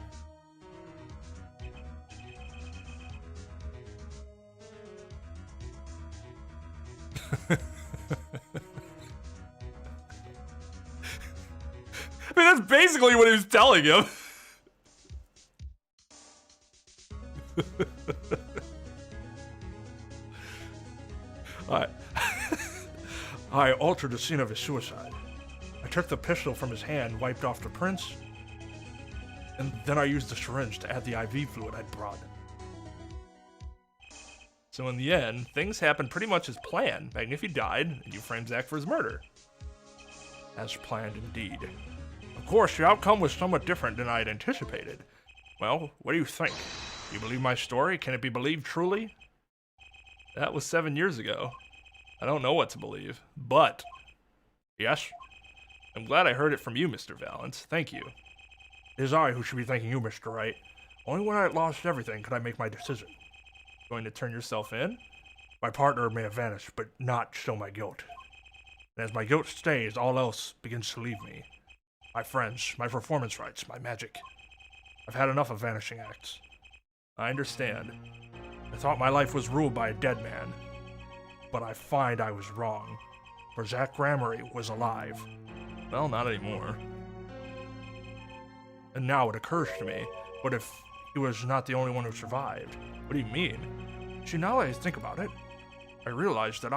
I mean, that's basically what he was telling him. I altered the scene of his suicide. I took the pistol from his hand, wiped off the prints, and then I used the syringe to add the IV fluid I'd brought. So in the end, things happened pretty much as planned. Magnifi died, and you framed Zach for his murder. As planned indeed. Of course, the outcome was somewhat different than I had anticipated. Well, what do you think? Do you believe my story? Can it be believed truly? That was 7 years ago. I don't know what to believe, but... Yes? I'm glad I heard it from you, Mr. Valant. Thank you. It is I who should be thanking you, Mr. Wright. Only when I had lost everything could I make my decision. Going to turn yourself in? My partner may have vanished, but not so my guilt. And as my guilt stays, all else begins to leave me. My friends, my performance rights, my magic. I've had enough of vanishing acts. I understand. I thought my life was ruled by a dead man. But I find I was wrong. For Zach Gramarye was alive. Well, not anymore. And now it occurs to me, what if he was not the only one who survived? What do you mean? See, now that I think about it, I realize that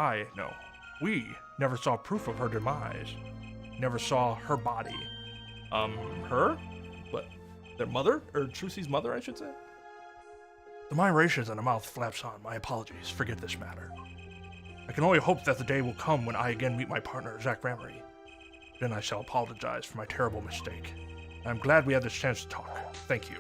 we never saw proof of her demise. Never saw her body. Her? What? Their mother? Or Trucy's mother, I should say? The mind races and the mouth flaps on. My apologies. Forget this matter. I can only hope that the day will come when I again meet my partner, Zach Gramarye. Then I shall apologize for my terrible mistake. I'm glad we had this chance to talk. Thank you.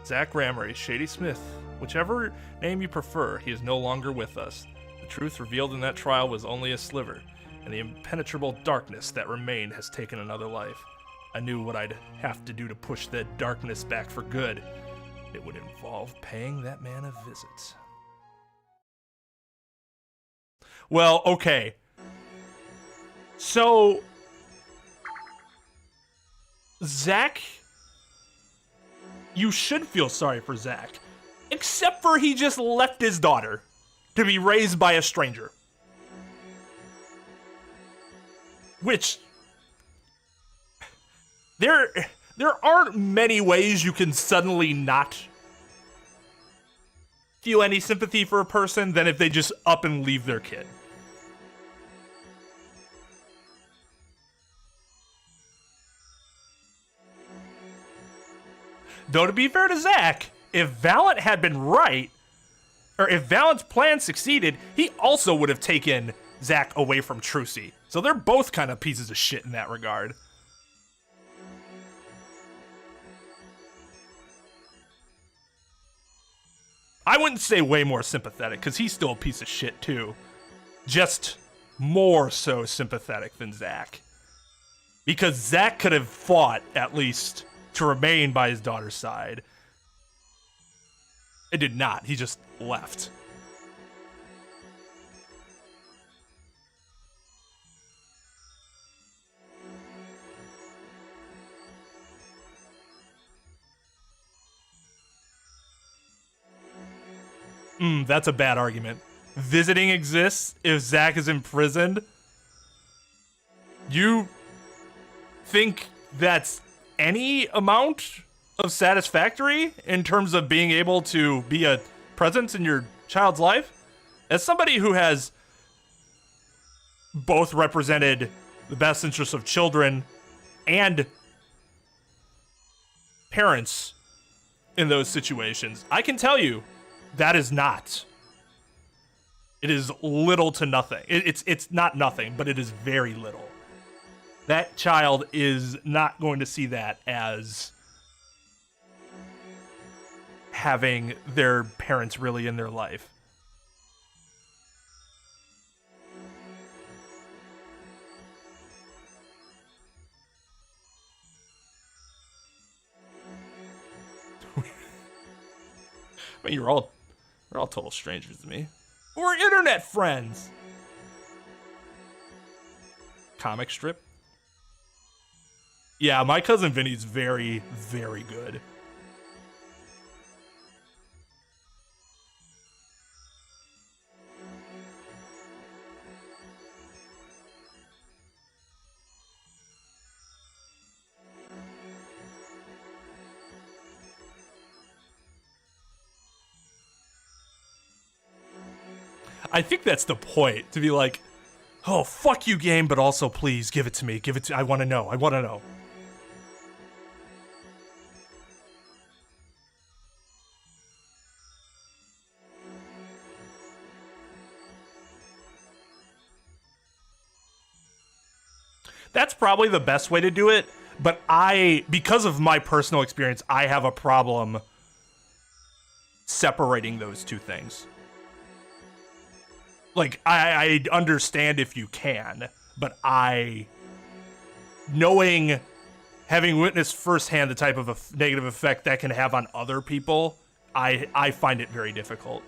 Zach Gramarye, Shady Smith, whichever name you prefer, he is no longer with us. The truth revealed in that trial was only a sliver, and the impenetrable darkness that remained has taken another life. I knew what I'd have to do to push that darkness back for good. It would involve paying that man a visit. Well, okay. So, Zach, you should feel sorry for Zach, except for he just left his daughter to be raised by a stranger. Which, there aren't many ways you can suddenly not feel any sympathy for a person than if they just up and leave their kid. Though to be fair to Zach, if Valant had been right, or if Valant's plan succeeded, he also would have taken Zach away from Trucy. So they're both kind of pieces of shit in that regard. I wouldn't say way more sympathetic, because he's still a piece of shit too. Just more so sympathetic than Zach. Because Zach could have fought, at least, to remain by his daughter's side. It did not. He just left. That's a bad argument. Visiting exists if Zach is imprisoned. You think that's any amount of satisfactory in terms of being able to be a presence in your child's life? As somebody who has both represented the best interests of children and parents in those situations, I can tell you that is not. It is little to nothing. It's not nothing, but it is very little. That child is not going to see that as having their parents really in their life. I mean, we're all total strangers to me. We're internet friends. Comic strip. Yeah, my cousin Vinny's very, very good. I think that's the point, to be like, oh, fuck you, game, but also please give it to me. Give it to I want to know. I want to know. That's probably the best way to do it, but because of my personal experience, I have a problem separating those two things. Like, I understand if you can, but having witnessed firsthand the type of a negative effect that can have on other people, I find it very difficult.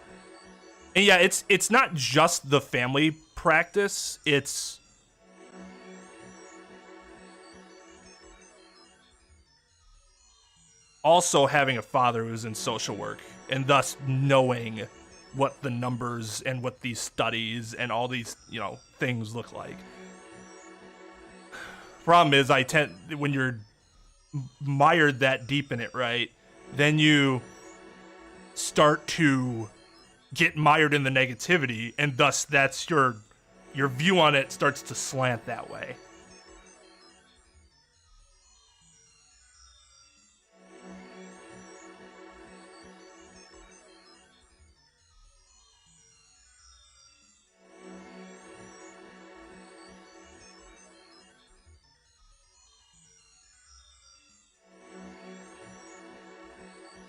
And yeah, it's not just the family practice, it's also having a father who's in social work, and thus knowing what the numbers and what these studies and all these, things look like. Problem is, when you're mired that deep in it, right, then you start to get mired in the negativity, and thus that's your view on it starts to slant that way.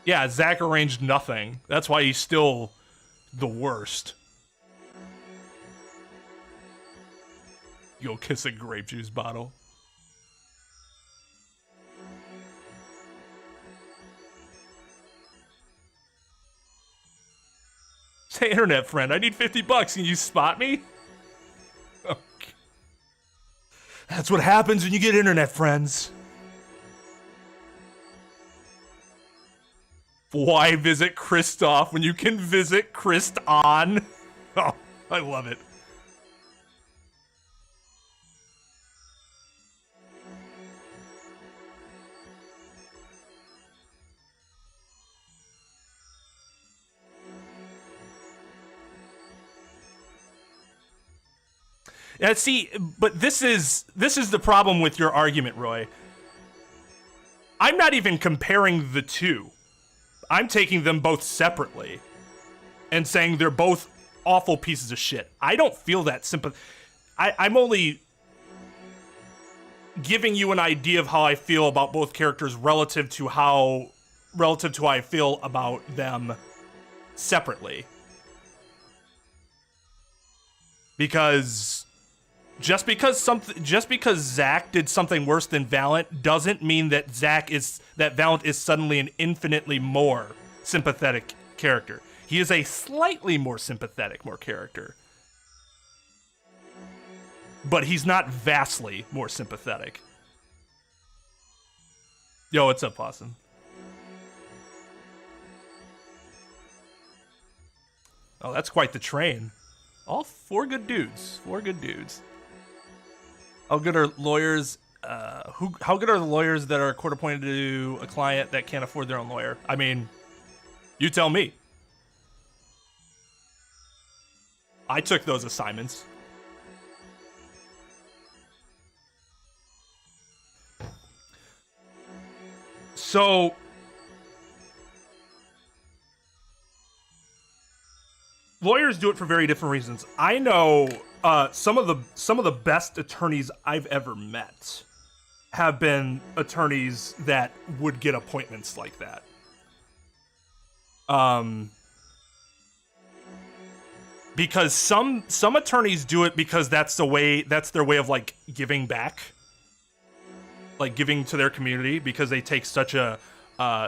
Yeah, Zach arranged nothing. That's why he's still the worst. Go kiss a grape juice bottle. Say, internet friend, I need $50. Can you spot me? Okay. That's what happens when you get internet friends. Why visit Kristoff when you can visit Kriston? Oh, I love it. See, but this is the problem with your argument, Roy. I'm not even comparing the two. I'm taking them both separately and saying they're both awful pieces of shit. I don't feel that sympathy. I'm only giving you an idea of how I feel about both characters relative to how I feel about them separately. Because just because Zach did something worse than Valant doesn't mean that Valant is suddenly an infinitely more sympathetic character. He is a slightly more sympathetic character. But he's not vastly more sympathetic. Yo, what's up, Possum? Oh, that's quite the train. All four good dudes. How good are lawyers? How good are the lawyers that are court appointed to a client that can't afford their own lawyer? I mean, you tell me. I took those assignments. So, lawyers do it for very different reasons. I know some of the best attorneys I've ever met have been attorneys that would get appointments like that. Because some attorneys do it because that's their way of like giving back, like giving to their community, because they take such a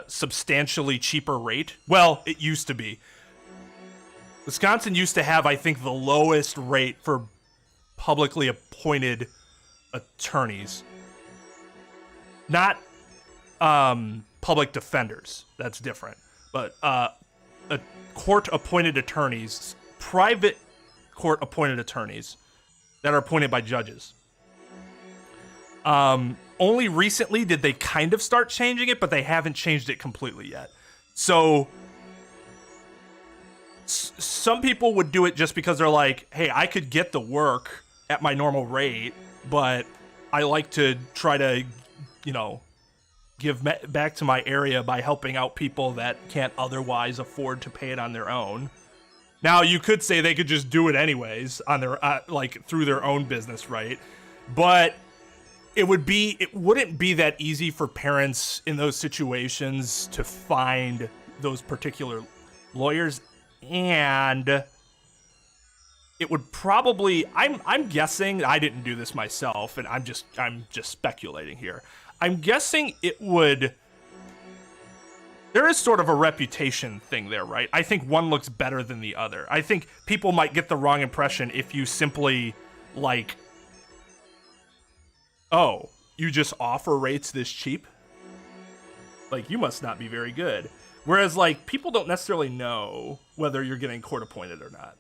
substantially cheaper rate. Well, it used to be. Wisconsin used to have, I think, the lowest rate for publicly appointed attorneys. Not public defenders. That's different. But court-appointed attorneys, private court-appointed attorneys that are appointed by judges. Only recently did they kind of start changing it, but they haven't changed it completely yet. So some people would do it just because they're like, hey, I could get the work at my normal rate, but I like to try to, give back to my area by helping out people that can't otherwise afford to pay it on their own. Now, you could say they could just do it anyways on their through their own business, right? But it wouldn't be that easy for parents in those situations to find those particular lawyers, and it would probably, I'm guessing, I didn't do this myself, and I'm just speculating here. I'm guessing it would, there is sort of a reputation thing there, right? I think one looks better than the other. I think people might get the wrong impression if you simply, oh, you just offer rates this cheap? You must not be very good. Whereas, people don't necessarily know whether you're getting court appointed or not.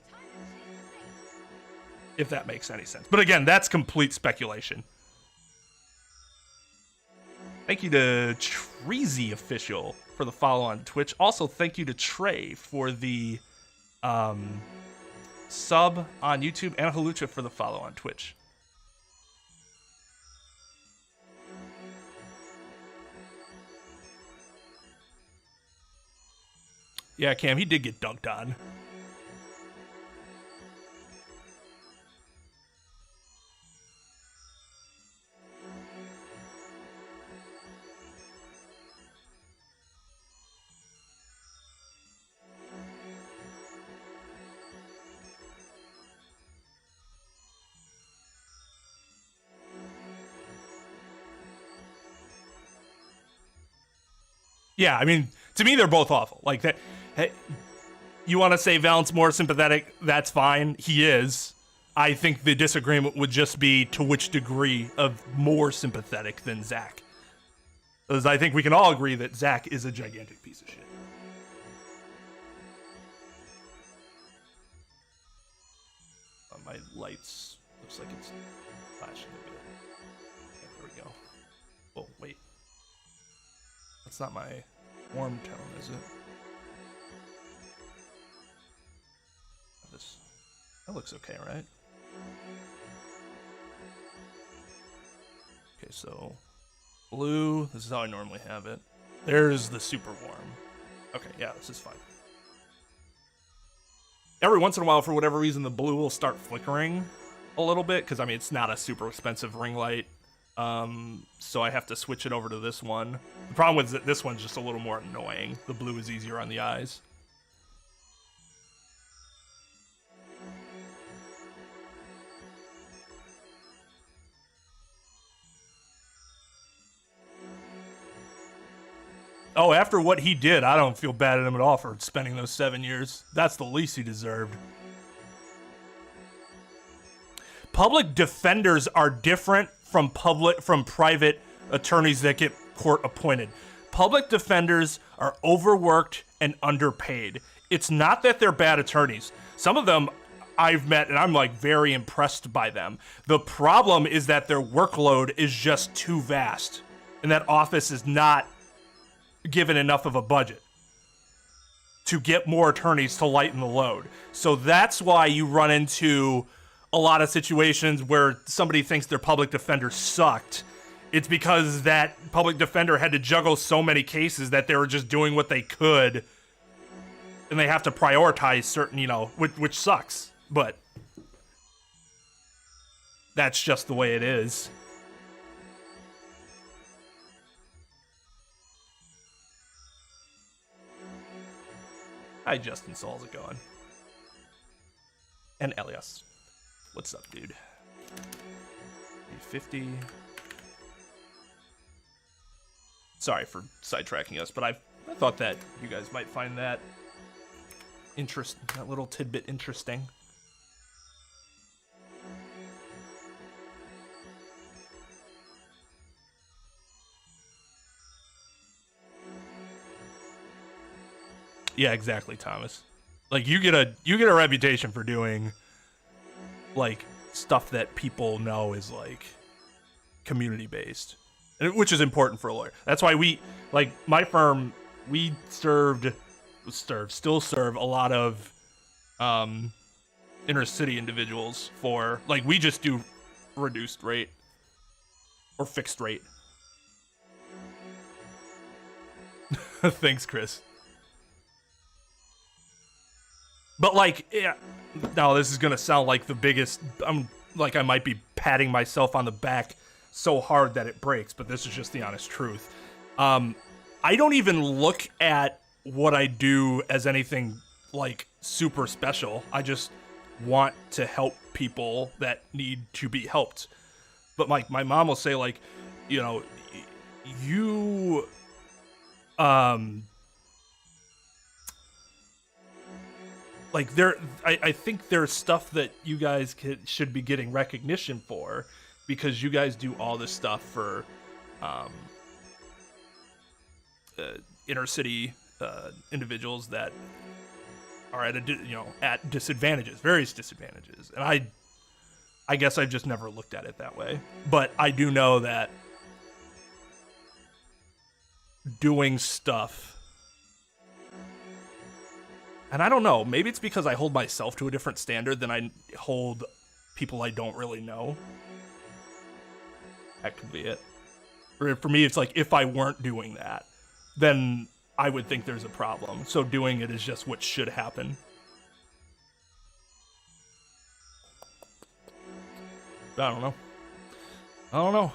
If that makes any sense. But again, that's complete speculation. Thank you to Treezy Official for the follow on Twitch. Also, thank you to Trey for the sub on YouTube, and Halucha for the follow on Twitch. Yeah, Cam, he did get dunked on. Yeah, I mean, to me, they're both awful. That. Hey, you want to say Valant's more sympathetic? That's fine. He is. I think the disagreement would just be to which degree of more sympathetic than Zach. Because I think we can all agree that Zach is a gigantic piece of shit. My lights, looks like it's flashing a bit. Yeah, there we go. Oh, wait. That's not my warm tone, is it? That looks okay, right? so blue. This is how I normally have it. There's the super warm. Okay, yeah, this is fine. Every once in a while, for whatever reason, the blue will start flickering a little bit, because, I mean, it's not a super expensive ring light, so I have to switch it over to this one. The problem with that this one's just a little more annoying. The blue is easier on the eyes. Oh, after what he did, I don't feel bad at him at all for spending those 7 years. That's the least he deserved. Public defenders are different from private attorneys that get court appointed. Public defenders are overworked and underpaid. It's not that they're bad attorneys. Some of them I've met and I'm like very impressed by them. The problem is that their workload is just too vast, and that office is not given enough of a budget to get more attorneys to lighten the load. So that's why you run into a lot of situations where somebody thinks their public defender sucked. It's because that public defender had to juggle so many cases that they were just doing what they could, and they have to prioritize certain, which sucks, but that's just the way it is. Hi, Justin Saul, how's it going? And Elias. What's up, dude? 50. Sorry for sidetracking us, but I thought that you guys might find that little tidbit interesting. Yeah, exactly, Thomas. Like you get a reputation for doing like stuff that people know is like community based, which is important for a lawyer. That's why my firm, we still serve a lot of inner city individuals for we just do reduced rate or fixed rate. Thanks, Chris. But now this is gonna sound like the biggest. I might be patting myself on the back so hard that it breaks, but this is just the honest truth. I don't even look at what I do as anything super special. I just want to help people that need to be helped. But my mom will say you I think there's stuff that you guys should be getting recognition for, because you guys do all this stuff for inner city individuals that are at disadvantages, various disadvantages. And I guess I've just never looked at it that way. But I do know that doing stuff, and I don't know, maybe it's because I hold myself to a different standard than I hold people I don't really know. That could be it. Or for me, it's if I weren't doing that, then I would think there's a problem. So doing it is just what should happen. I don't know.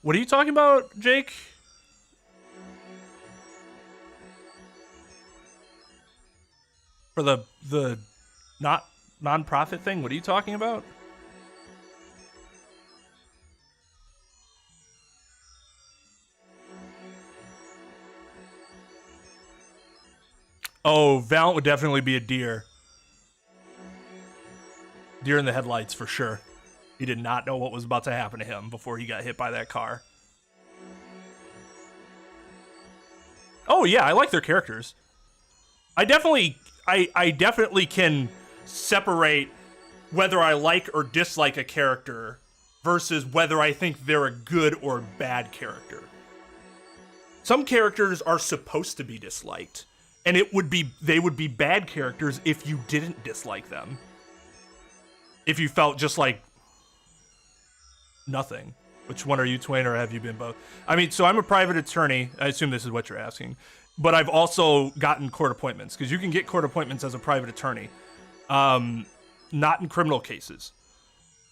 What are you talking about, Jake? For the non-profit thing? What are you talking about? Oh, Valant would definitely be a deer. Deer in the headlights for sure. He did not know what was about to happen to him before he got hit by that car. Oh yeah, I like their characters. I definitely I definitely can separate whether I like or dislike a character versus whether I think they're a good or bad character. Some characters are supposed to be disliked, and they would be bad characters if you didn't dislike them. If you felt just like nothing. Which one are you, Twain, or have you been both? I mean, so I'm a private attorney. I assume this is what you're asking. But I've also gotten court appointments, because you can get court appointments as a private attorney. Not in criminal cases.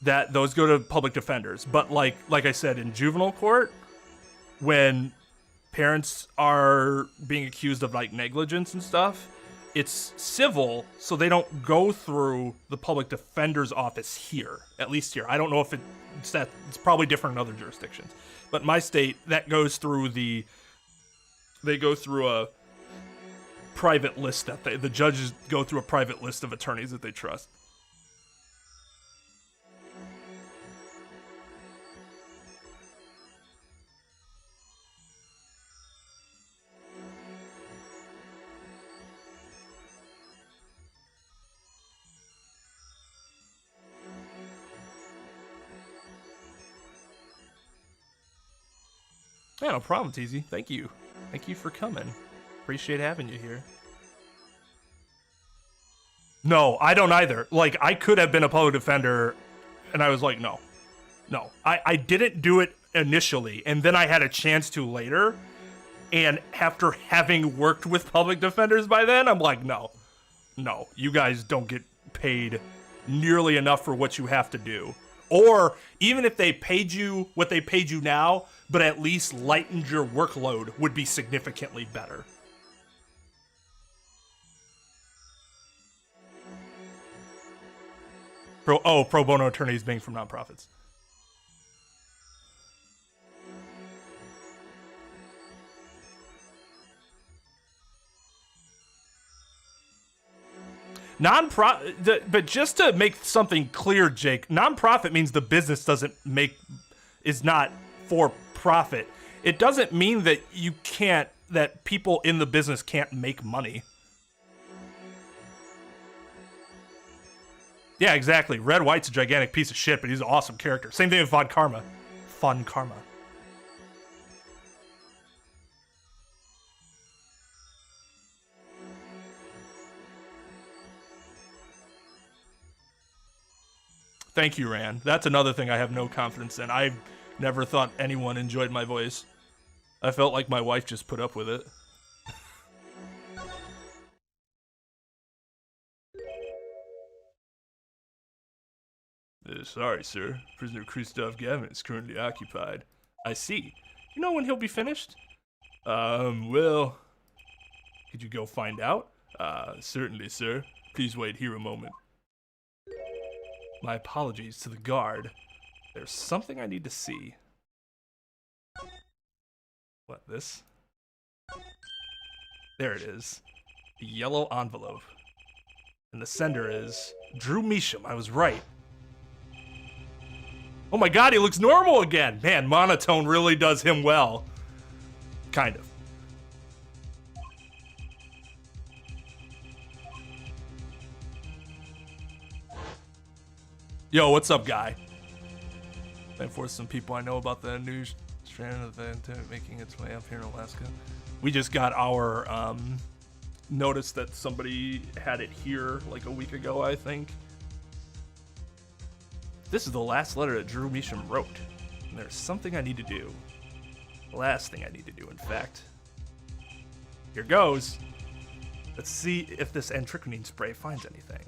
Those go to public defenders. But like I said, in juvenile court, when parents are being accused of like negligence and stuff, it's civil, so they don't go through the public defender's office here. At least here. I don't know if it's probably different in other jurisdictions. But in my state, that goes through they go through a private list the judges go through a private list of attorneys that they trust. Yeah, no problem, TZ. Thank you. Thank you for coming. Appreciate having you here. No, I don't either. Like, I could have been a public defender, and I was like, no. No. I didn't do it initially, and then I had a chance to later, and after having worked with public defenders by then, I'm like, no. No, you guys don't get paid nearly enough for what you have to do. Or, even if they paid you what they paid you now, but at least lightened your workload, would be significantly better. Pro bono attorneys being from nonprofits. But just to make something clear, Jake, nonprofit means the business is not for profit. It doesn't mean that that people in the business can't make money. Yeah, exactly. Red White's a gigantic piece of shit, but he's an awesome character. Same thing with Von Karma. Fun Karma. Thank you, Ran. That's another thing I have no confidence in. I never thought anyone enjoyed my voice. I felt like my wife just put up with it. Sorry, sir. Prisoner Kristoff Gavin is currently occupied. I see. You know when he'll be finished? Well... Could you go find out? Certainly, sir. Please wait here a moment. My apologies to the guard. There's something I need to see. What, this? There it is. The yellow envelope. And the sender is Drew Measham. I was right. Oh my god, he looks normal again! Man, monotone really does him well. Kind of. Yo, what's up, guy? And for some people I know about the new strand of the antenna making its way up here in Alaska. We just got our notice that somebody had it here like a week ago, I think. This is the last letter that Drew Measham wrote. And there's something I need to do. The last thing I need to do, in fact. Here goes. Let's see if this antiquinine spray finds anything.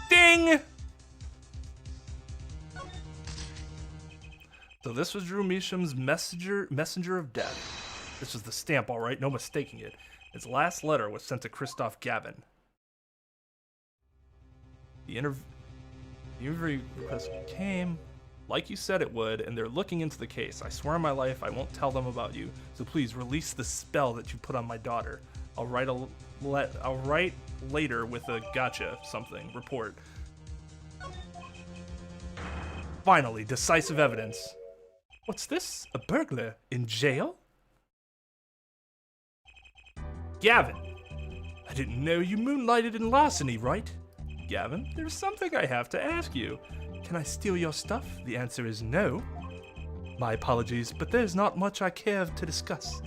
Ding! So this was Drew Measham's messenger of death. This was the stamp, all right, no mistaking it. His last letter was sent to Kristoff Gavin. The interview request came, like you said it would, and they're looking into the case. I swear on my life I won't tell them about you, so please release the spell that you put on my daughter. I'll write later with a gotcha something report. Finally, decisive evidence. What's this? A burglar in jail? Gavin, I didn't know you moonlighted in larceny, right? Gavin, there's something I have to ask you. Can I steal your stuff? The answer is no. My apologies, but there's not much I care to discuss.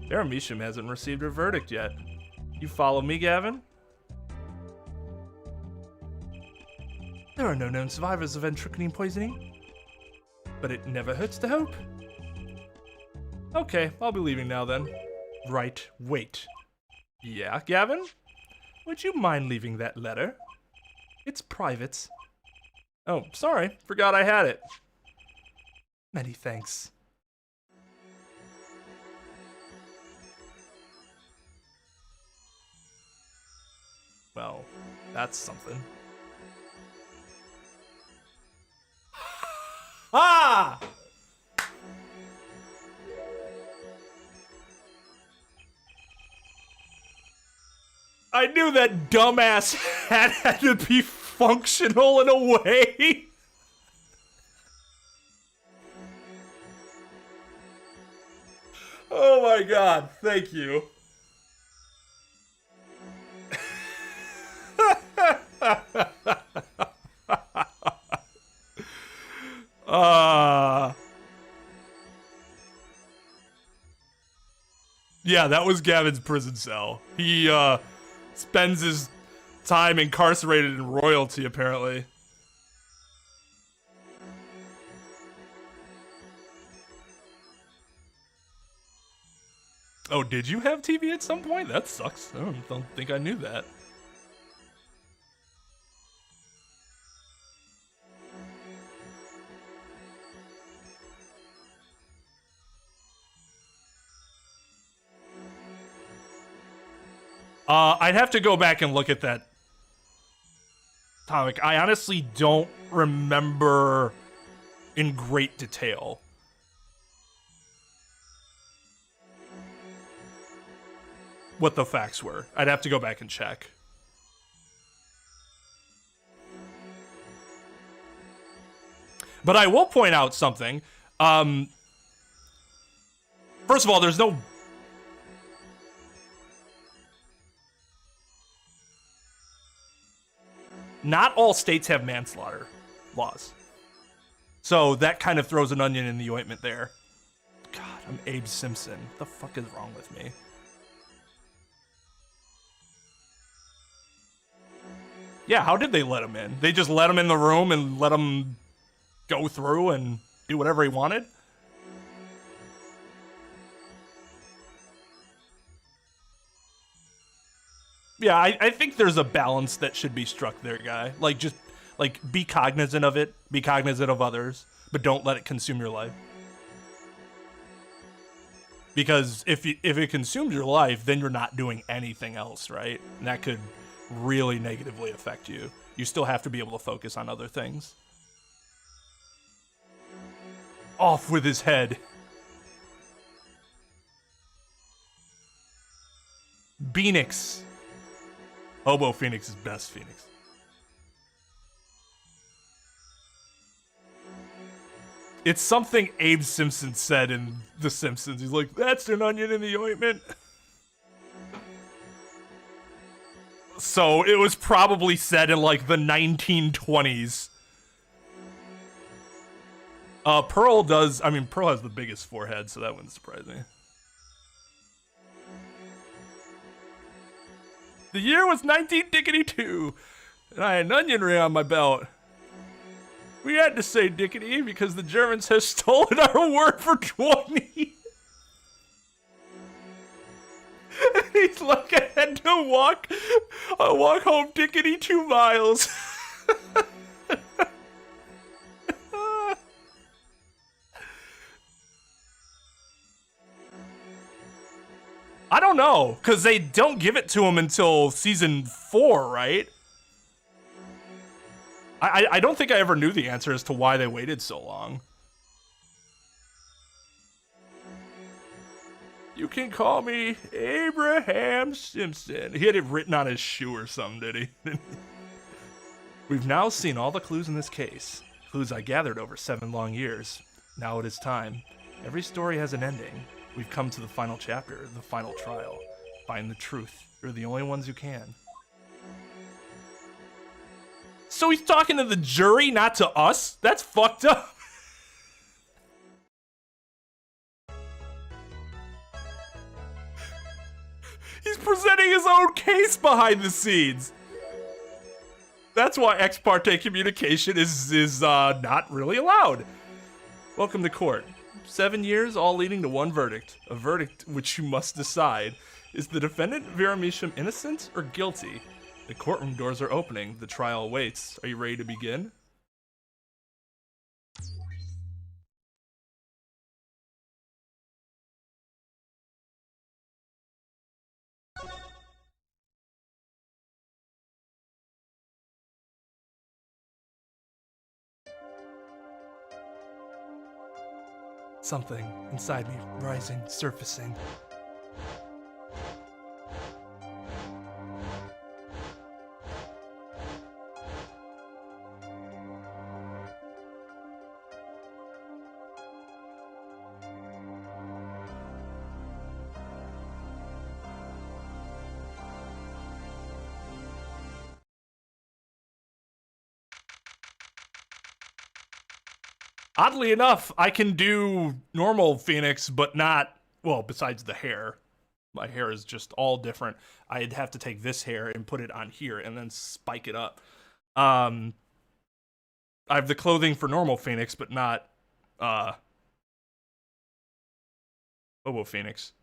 Baramisham hasn't received her verdict yet. You follow me, Gavin? There are no known survivors of entricotine poisoning, but it never hurts to hope. Okay, I'll be leaving now then. Right, wait. Yeah, Gavin? Would you mind leaving that letter? It's private. Oh, sorry, forgot I had it. Many thanks. Well, that's something. Ah! I knew that dumbass hat had to be functional in a way. Oh my god, thank you. Yeah, that was Gavin's prison cell. He spends his time incarcerated in royalty, apparently. Oh, did you have TV at some point? That sucks. I don't think I knew that. I'd have to go back and look at that comic. I honestly don't remember in great detail. What the facts were. I'd have to go back and check. But I will point out something. First of all, there's no... Not all states have manslaughter laws. So that kind of throws an onion in the ointment there. God, I'm Abe Simpson. What the fuck is wrong with me? Yeah, how did they let him in? They just let him in the room and let him go through and do whatever he wanted? Yeah, I think there's a balance that should be struck there, guy. Like, just, like, be cognizant of it, be cognizant of others, but don't let it consume your life. Because if it consumes your life, then you're not doing anything else, right? And that could really negatively affect you. You still have to be able to focus on other things. Off with his head. Phoenix. Hobo Phoenix is best Phoenix. It's something Abe Simpson said in The Simpsons. He's like, that's an onion in the ointment. So it was probably said in like the 1920s. Pearl does, I mean, Pearl has the biggest forehead, so that wouldn't surprise me. The year was 1952, and I had an onion ring on my belt. We had to say dickety because the Germans have stolen our word for 20. And he's like, I had to walk home dickety 2 miles. I don't know, because they don't give it to him until season 4, right? I don't think I ever knew the answer as to why they waited so long. You can call me Abraham Simpson. He had it written on his shoe or something, did he? We've now seen all the clues in this case. Clues I gathered over 7 long years. Now it is time. Every story has an ending. We've come to the final chapter, the final trial. Find the truth. You're the only ones who can. So he's talking to the jury, not to us? That's fucked up. He's presenting his own case behind the scenes. That's why ex parte communication is not really allowed. Welcome to court. 7 years, all leading to one verdict. A verdict which you must decide. Is the defendant Viramisham innocent or guilty? The courtroom doors are opening. The trial awaits. Are you ready to begin? Something inside me rising, surfacing. Oddly enough, I can do normal Phoenix, but not, well, besides the hair. My hair is just all different. I'd have to take this hair and put it on here and then spike it up. I have the clothing for normal Phoenix, but not, Hobo Phoenix.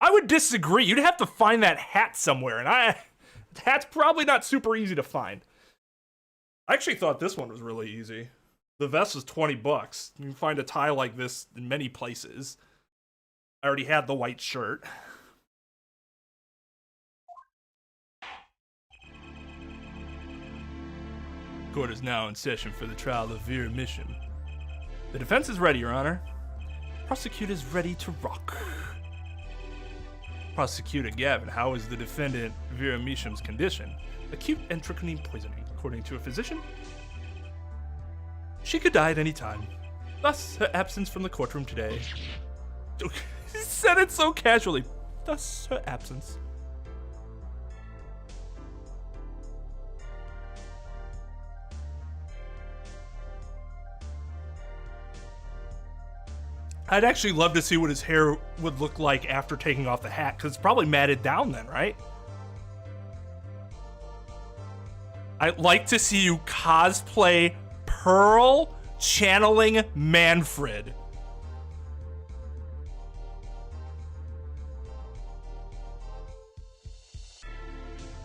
I would disagree. You'd have to find that hat somewhere, and the hat's probably not super easy to find. I actually thought this one was really easy. The vest was 20 bucks. You can find a tie like this in many places. I already had the white shirt. Court is now in session for the trial of Viramisham. The defense is ready, Your Honor. Prosecutor's ready to rock. Prosecutor Gavin, how is the defendant Viramisham's condition? Acute endocrine poisoning. According to a physician, she could die at any time. Thus, her absence from the courtroom today. He said it so casually. Thus, her absence. I'd actually love to see what his hair would look like after taking off the hat, because it's probably matted down then, right? I'd like to see you cosplay Pearl channeling Manfred.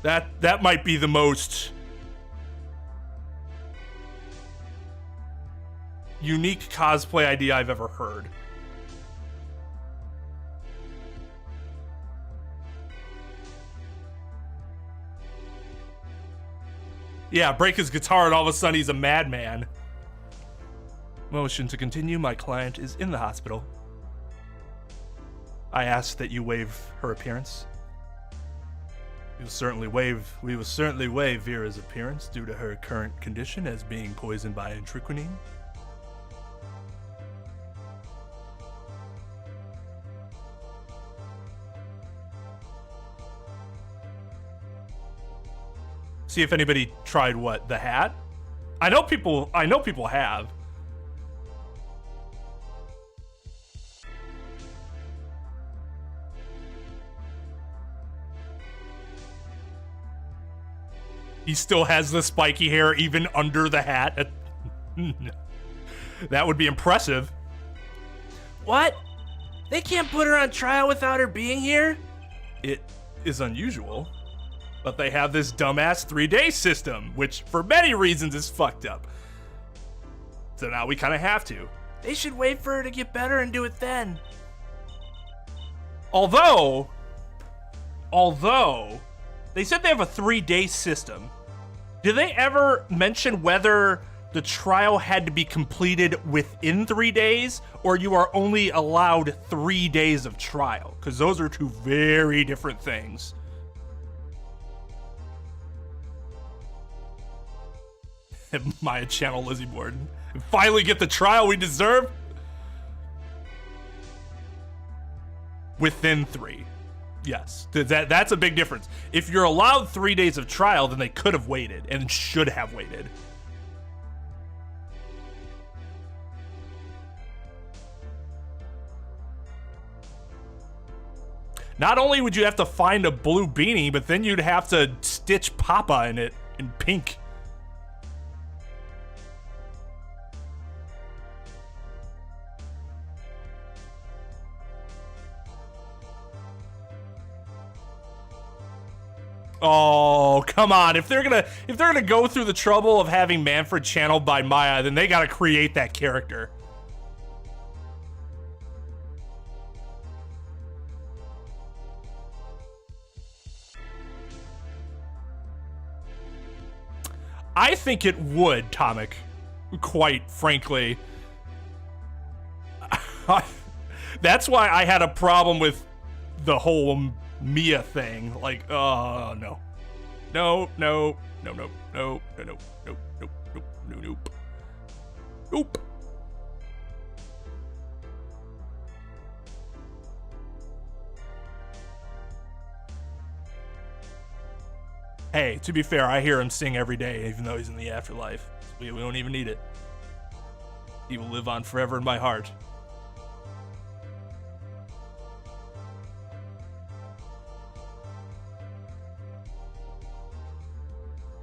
That might be the most unique cosplay idea I've ever heard. Yeah, break his guitar and all of a sudden he's a madman. Motion to continue. My client is in the hospital. I ask that you waive her appearance. We will certainly waive Vera's appearance due to her current condition as being poisoned by antriquinine. See if anybody tried what? The hat? I know people have. He still has the spiky hair even under the hat. That would be impressive. What? They can't put her on trial without her being here? It is unusual. But they have this dumbass 3-day system, which for many reasons is fucked up. So now we kind of have to. They should wait for her to get better and do it then. Although, they said they have a 3-day system. Did they ever mention whether the trial had to be completed within 3 days, or you are only allowed 3 days of trial? Because those are two very different things. Maya channel Lizzie Borden. And finally get the trial we deserve. Within 3. Yes, that's a big difference. If you're allowed 3 days of trial, then they could have waited and should have waited. Not only would you have to find a blue beanie, but then you'd have to stitch Papa in it in pink. Oh, come on. If they're gonna go through the trouble of having Manfred channeled by Maya, then they gotta create that character. I think it would, Tomic, quite frankly. That's why I had a problem with the whole Mia thing. Like, oh, no. No, no, no, no, no, no, no, no, no, no, no, nope. Nope. Hey, to be fair, I hear him sing every day, even though he's in the afterlife. We don't even need it. He will live on forever in my heart.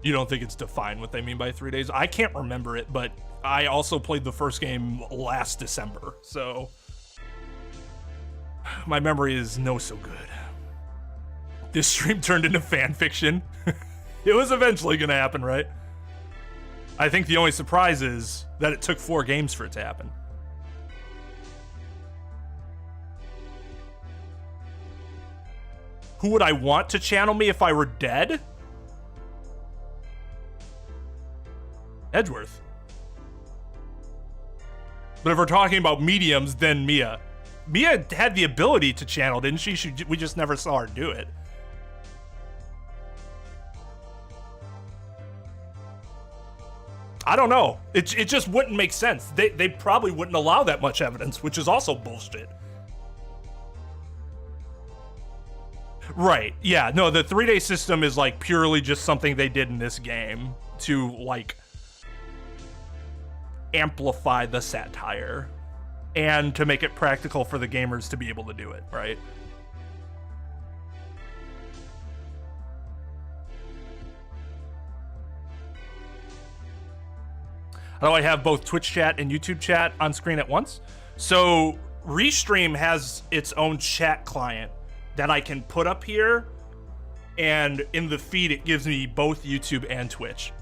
You don't think it's defined what they mean by 3 days? I can't remember it, but I also played the first game last December, so my memory is no so good. This stream turned into fan fiction. It was eventually gonna happen, right? I think the only surprise is that it took 4 games for it to happen. Who would I want to channel me if I were dead? Edgeworth. But if we're talking about mediums, then Mia. Mia had the ability to channel, didn't she? We just never saw her do it. I don't know. It just wouldn't make sense. They probably wouldn't allow that much evidence, which is also bullshit. Right. Yeah. No, the 3-day system is like purely just something they did in this game to like amplify the satire and to make it practical for the gamers to be able to do it, right? How do I have both Twitch chat and YouTube chat on screen at once? So Restream has its own chat client that I can put up here, and in the feed it gives me both YouTube and Twitch.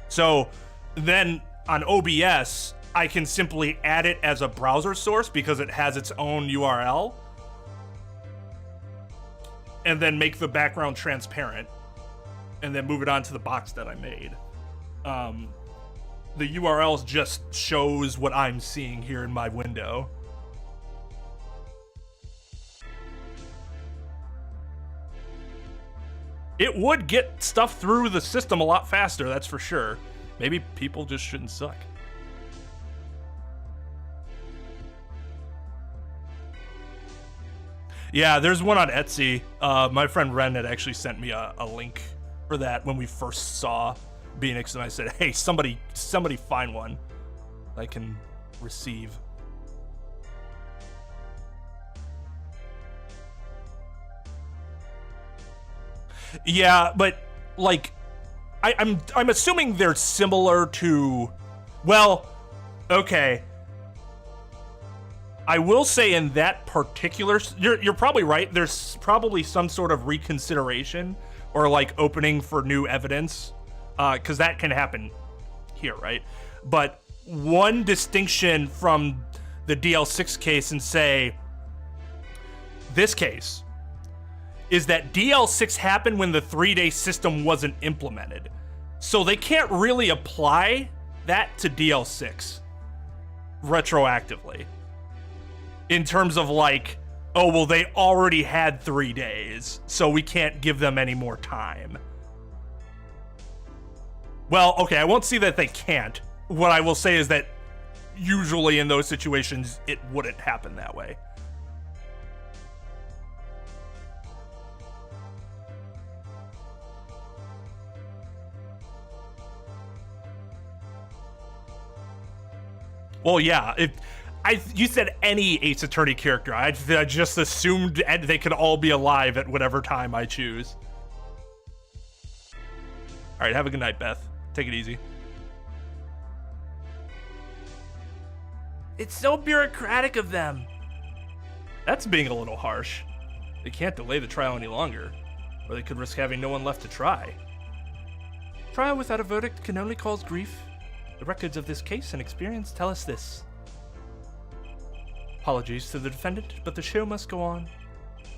So then on OBS, I can simply add it as a browser source because it has its own URL, and then make the background transparent, and then move it onto the box that I made. The URL just shows what I'm seeing here in my window. It would get stuff through the system a lot faster, that's for sure. Maybe people just shouldn't suck. Yeah, there's one on Etsy. My friend Ren had actually sent me a link for that when we first saw Phoenix, and I said, hey, somebody find one I can receive. Yeah, but like I'm assuming they're similar to, well, okay. I will say in that particular, you're probably right. There's probably some sort of reconsideration or like opening for new evidence, because that can happen here, right? But one distinction from the DL6 case and say this case is that DL6 happened when the 3-day system wasn't implemented. So they can't really apply that to DL6 retroactively. In terms of like, oh, well, they already had 3 days, so we can't give them any more time. Well, okay, I won't say that they can't. What I will say is that usually in those situations, it wouldn't happen that way. Well, yeah, you said any Ace Attorney character. I just assumed they could all be alive at whatever time I choose. All right, have a good night, Beth. Take it easy. It's so bureaucratic of them. That's being a little harsh. They can't delay the trial any longer, or they could risk having no one left to try. Trial without a verdict can only cause grief. The records of this case and experience tell us this. Apologies to the defendant, but the show must go on.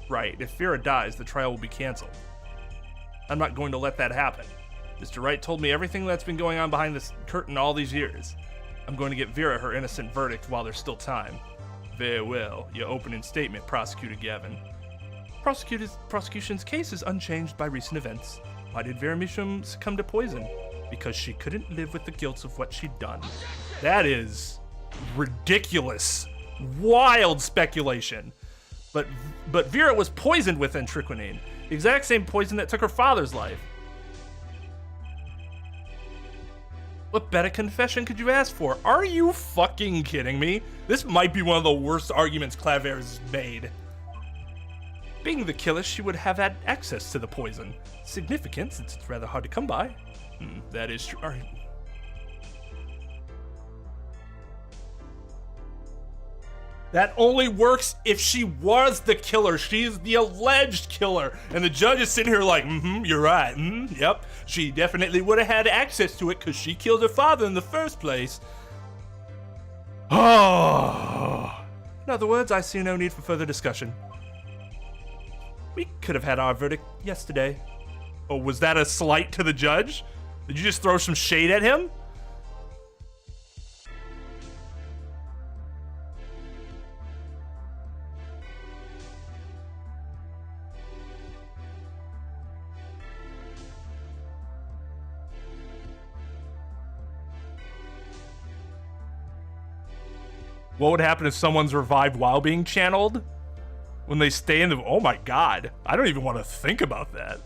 Right, if Vera dies, the trial will be canceled. I'm not going to let that happen. Mr. Wright told me everything that's been going on behind this curtain all these years. I'm going to get Vera her innocent verdict while there's still time. Very well. Your opening statement, Prosecutor Gavin. Prosecution's case is unchanged by recent events. Why did Vera Misham succumb to poison? Because she couldn't live with the guilt of what she'd done. That is ridiculous, wild speculation. But Vera was poisoned with antriquinine, the exact same poison that took her father's life. What better confession could you ask for? Are you fucking kidding me? This might be one of the worst arguments Claver's made. Being the killer, she would have had access to the poison. Significant, since it's rather hard to come by. That is true. Right. That only works if she was the killer. She's the alleged killer. And the judge is sitting here like, you're right. Yep. She definitely would have had access to it because she killed her father in the first place. Oh. In other words, I see no need for further discussion. We could have had our verdict yesterday. Oh, was that a slight to the judge? Did you just throw some shade at him? What would happen if someone's revived while being channeled? When they stay in the... Oh my god. I don't even want to think about that.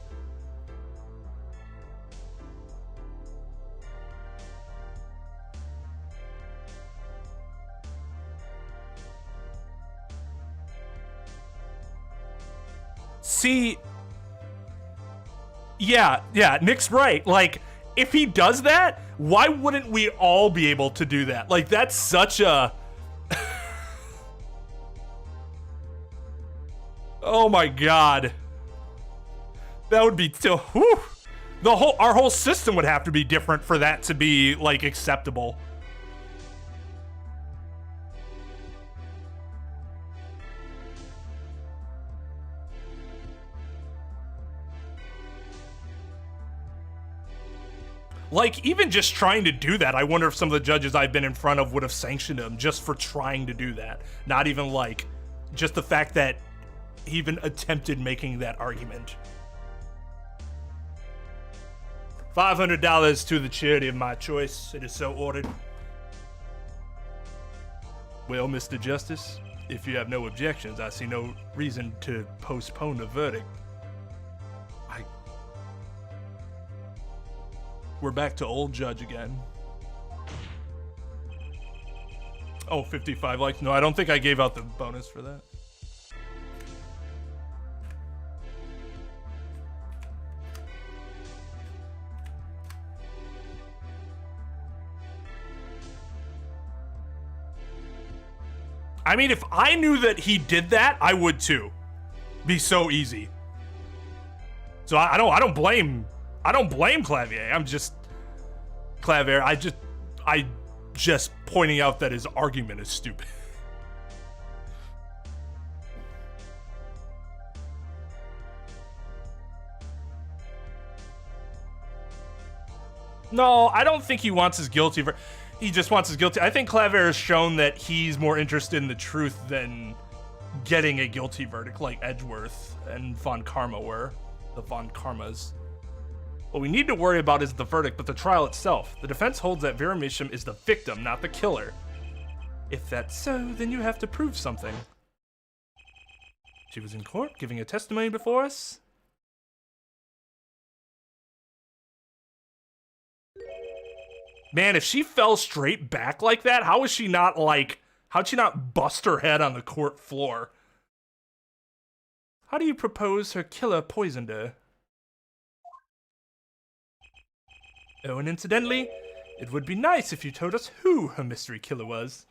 See... Yeah, Nick's right. Like, if he does that, why wouldn't we all be able to do that? Like, that's such a... Oh my god. That would be still, whew. Our whole system would have to be different for that to be like acceptable. Like, even just trying to do that, I wonder if some of the judges I've been in front of would have sanctioned him just for trying to do that. Not even like, just the fact that he even attempted making that argument. $500 to the charity of my choice. It is so ordered. Well, Mr. Justice, if you have no objections, I see no reason to postpone the verdict. We're back to old judge again. Oh, 55 likes. No, I don't think I gave out the bonus for that. I mean, if I knew that he did that, I would too. Be so easy. So I don't blame Clavier. I'm just Clavier. I just pointing out that his argument is stupid. No, I don't think he wants his guilty. He just wants his guilty. I think Clavier has shown that he's more interested in the truth than getting a guilty verdict like Edgeworth and Von Karma were. The Von Karmas. What we need to worry about is the verdict, but the trial itself. The defense holds that Vera Misham is the victim, not the killer. If that's so, then you have to prove something. She was in court, giving a testimony before us. Man, if she fell straight back like that, how is she not how'd she not bust her head on the court floor? How do you propose her killer poisoned her? Oh, and incidentally, it would be nice if you told us who her mystery killer was.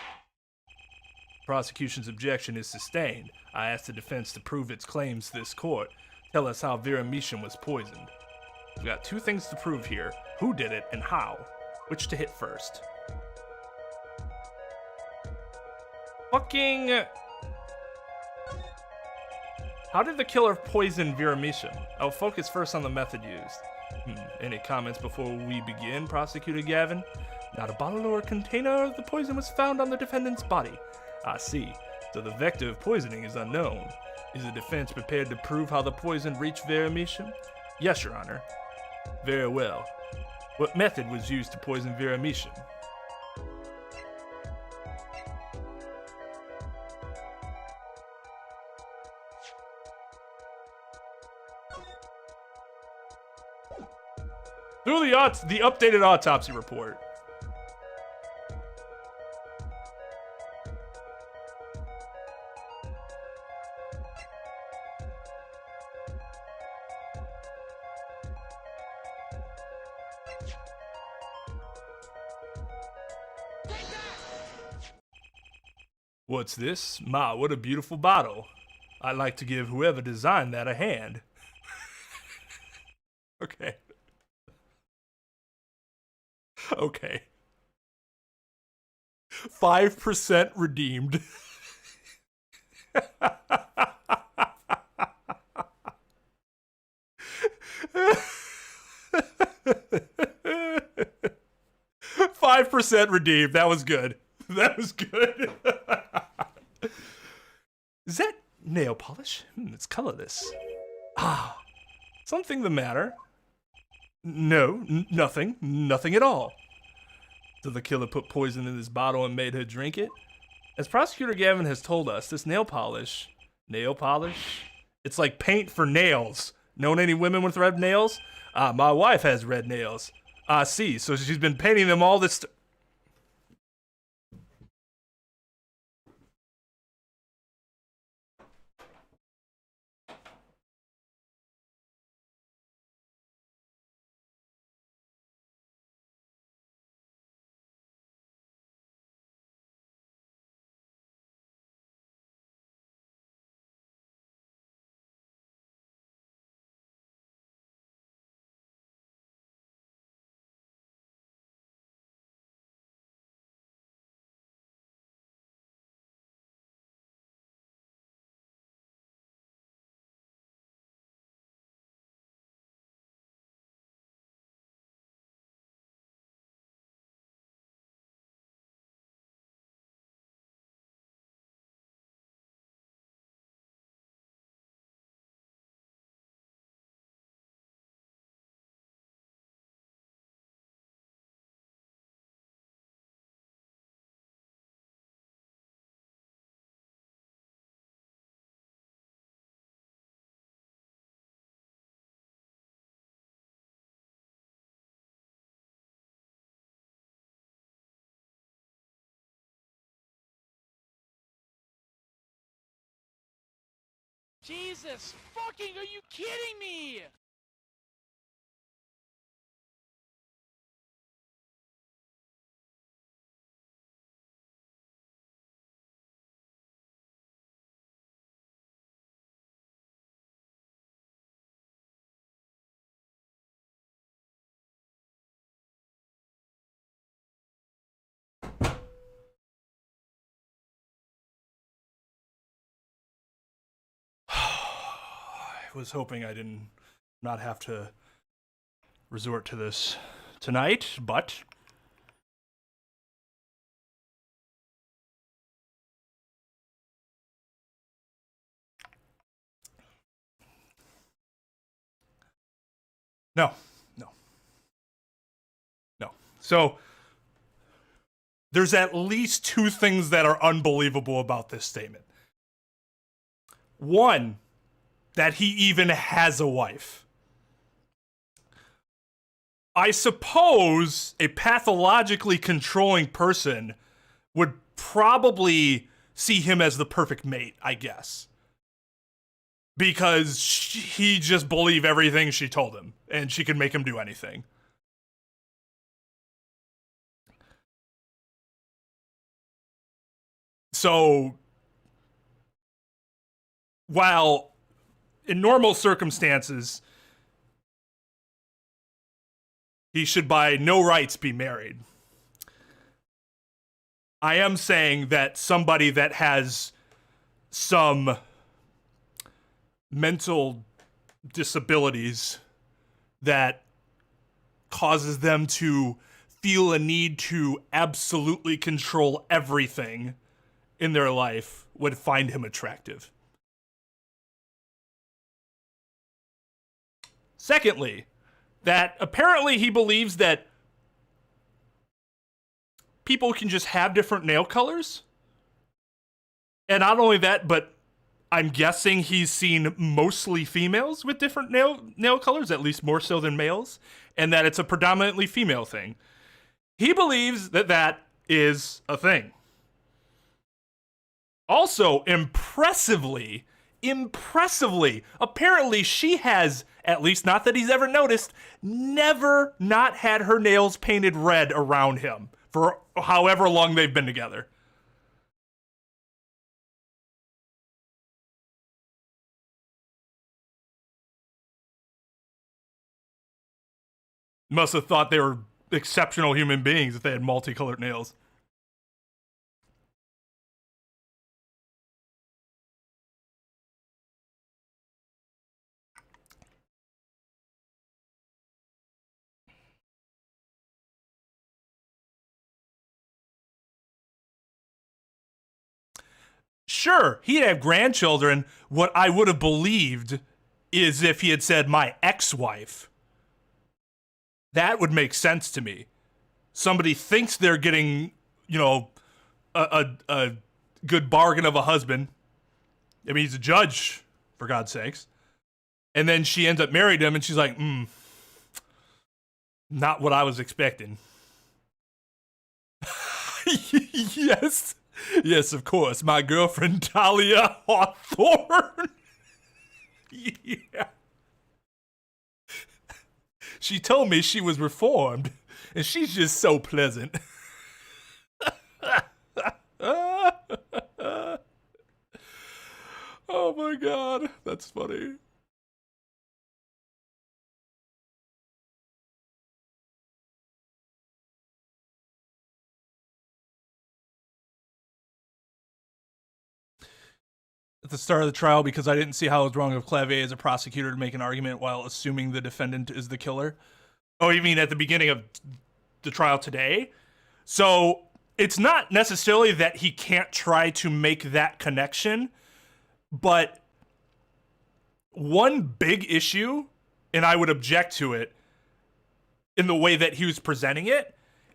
Prosecution's objection is sustained. I ask the defense to prove its claims to this court. Tell us how Vera Misham was poisoned. We've got two things to prove here. Who did it and how? Which to hit first? Fucking... How did the killer poison Vera Misham? I'll focus first on the method used. Any comments before we begin, Prosecutor Gavin? Not a bottle or container of the poison was found on the defendant's body. I see. So the vector of poisoning is unknown. Is the defense prepared to prove how the poison reached Vera Misham? Yes, Your Honor. Very well. What method was used to poison Vera Misham? Through the updated autopsy report. What's this? Ma, what a beautiful bottle. I'd like to give whoever designed that a hand. Okay. Okay. 5% redeemed. Five percent redeemed. That was good. That was good. Is that nail polish? It's colorless. Ah, something the matter? No, nothing. Nothing at all. So the killer put poison in this bottle and made her drink it? As Prosecutor Gavin has told us, this nail polish, it's like paint for nails. Known any women with red nails? My wife has red nails. I see, so she's been painting them all this Jesus fucking, are you kidding me? I was hoping I didn't not have to resort to this tonight, but no. So there's at least two things that are unbelievable about this statement. One, that he even has a wife. I suppose a pathologically controlling person would probably see him as the perfect mate, I guess. Because he just believed everything she told him, and she could make him do anything. So, while in normal circumstances, he should by no rights be married, I am saying that somebody that has some mental disabilities that causes them to feel a need to absolutely control everything in their life would find him attractive. Secondly, that apparently he believes that people can just have different nail colors. And not only that, but I'm guessing he's seen mostly females with different nail colors, at least more so than males, and that it's a predominantly female thing. He believes that that is a thing. Also, impressively, apparently she has, at least not that he's ever noticed, never not had her nails painted red around him for however long they've been together. Must have thought they were exceptional human beings if they had multicolored nails. Sure, he'd have grandchildren. What I would have believed is if he had said my ex-wife. That would make sense to me. Somebody thinks they're getting, a good bargain of a husband. I mean, he's a judge, for God's sakes. And then she ends up marrying him, and she's like, not what I was expecting. Yes. Yes, of course. My girlfriend, Talia Hawthorne. Yeah. She told me she was reformed, and she's just so pleasant. Oh my God, that's funny. At the start of the trial, because I didn't see how it was wrong of Clavier as a prosecutor to make an argument while assuming the defendant is the killer. Oh, you mean at the beginning of the trial today? So it's not necessarily that he can't try to make that connection, but one big issue, and I would object to it in the way that he was presenting it,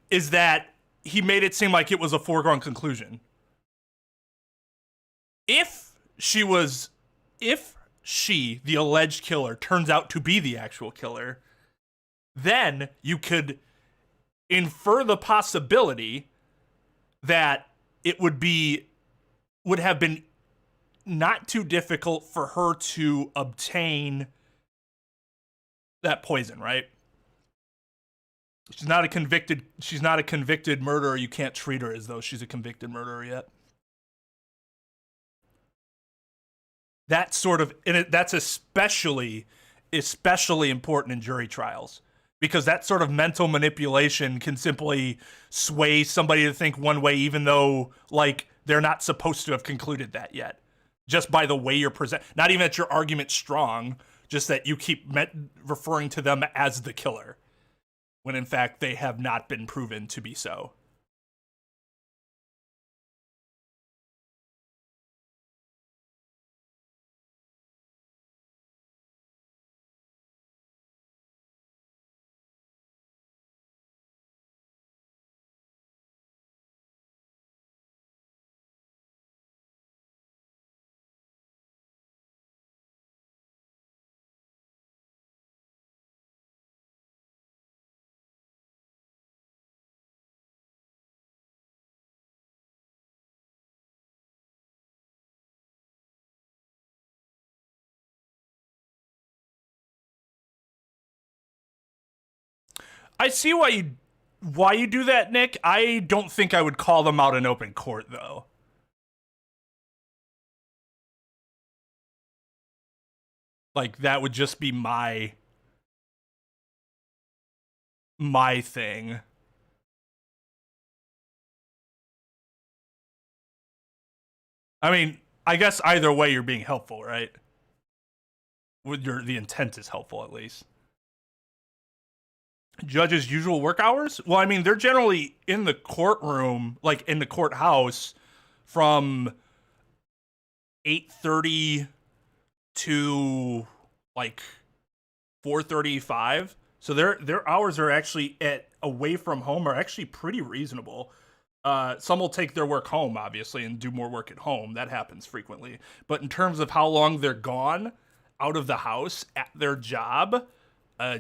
is that he made it seem like it was a foregone conclusion. If she, the alleged killer, turns out to be the actual killer, then you could infer the possibility that it would have been not too difficult for her to obtain that poison, right? She's not a convicted murderer. You can't treat her as though she's a convicted murderer yet. That sort of, and that's especially important in jury trials, because that sort of mental manipulation can simply sway somebody to think one way, even though like they're not supposed to have concluded that yet, just by the way you're present. Not even that your argument's strong, just that you keep referring to them as the killer, when in fact they have not been proven to be so. I see why you do that, Nick. I don't think I would call them out in open court, though. Like, that would just be my thing. I mean, I guess either way you're being helpful, right? The intent is helpful, at least. Judges' usual work hours? Well, I mean, they're generally in the courtroom, like in the courthouse, from 8:30 to like 4:35. So their hours are actually away from home are actually pretty reasonable. Some will take their work home, obviously, and do more work at home. That happens frequently. But in terms of how long they're gone out of the house at their job,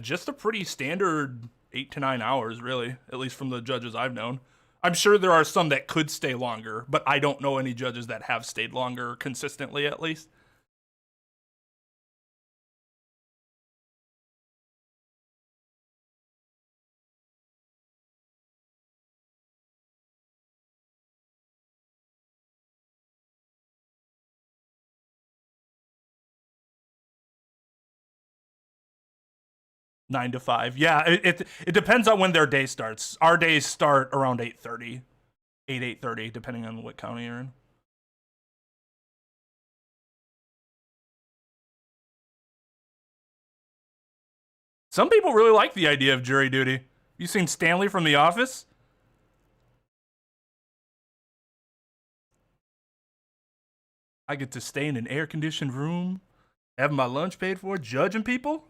just a pretty standard 8 to 9 hours, really, at least from the judges I've known. I'm sure there are some that could stay longer, but I don't know any judges that have stayed longer consistently, at least. Nine to 5. Yeah, it depends on when their day starts. Our days start around 8:30, 8:30, depending on what county you're in. Some people really like the idea of jury duty. You seen Stanley from The Office? I get to stay in an air-conditioned room, having my lunch paid for, judging people.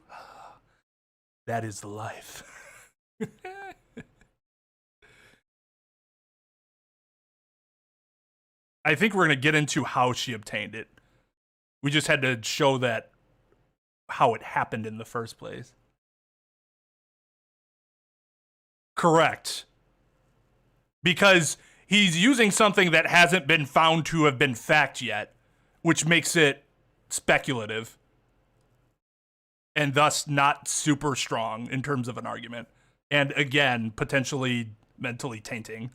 That is the life. I think we're going to get into how she obtained it. We just had to show that how it happened in the first place. Correct. Because he's using something that hasn't been found to have been fact yet, which makes it speculative. And thus not super strong in terms of an argument. And again, potentially mentally tainting.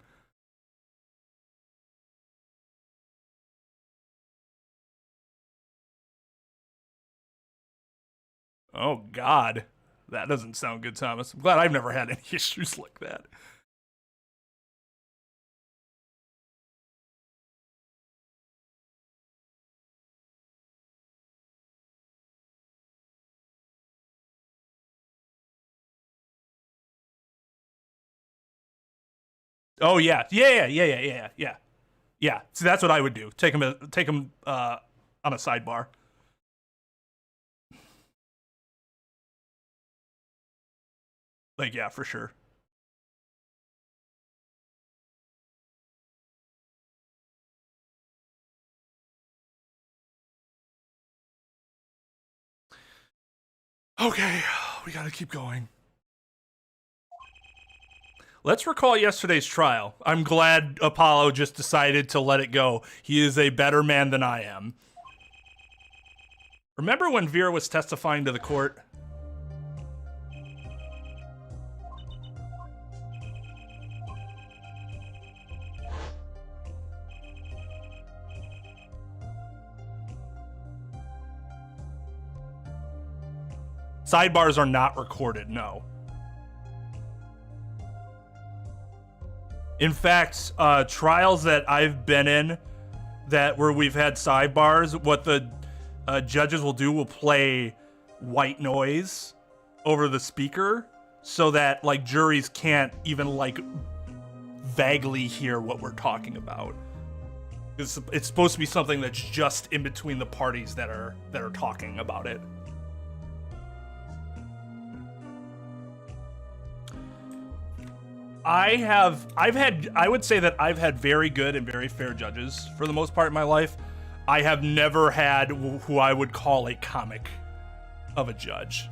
Oh, God. That doesn't sound good, Thomas. I'm glad I've never had any issues like that. Oh yeah, yeah. So that's what I would do. Take him on a sidebar. Like, yeah, for sure. Okay, we gotta keep going. Let's recall yesterday's trial. I'm glad Apollo just decided to let it go. He is a better man than I am. Remember when Vera was testifying to the court? Sidebars are not recorded, no. In fact, trials that I've been in where we've had sidebars, what the judges will play white noise over the speaker so that like juries can't even like vaguely hear what we're talking about. It's supposed to be something that's just in between the parties that are talking about it. I would say that I've had very good and very fair judges for the most part in my life. I have never had who I would call a comic of a judge.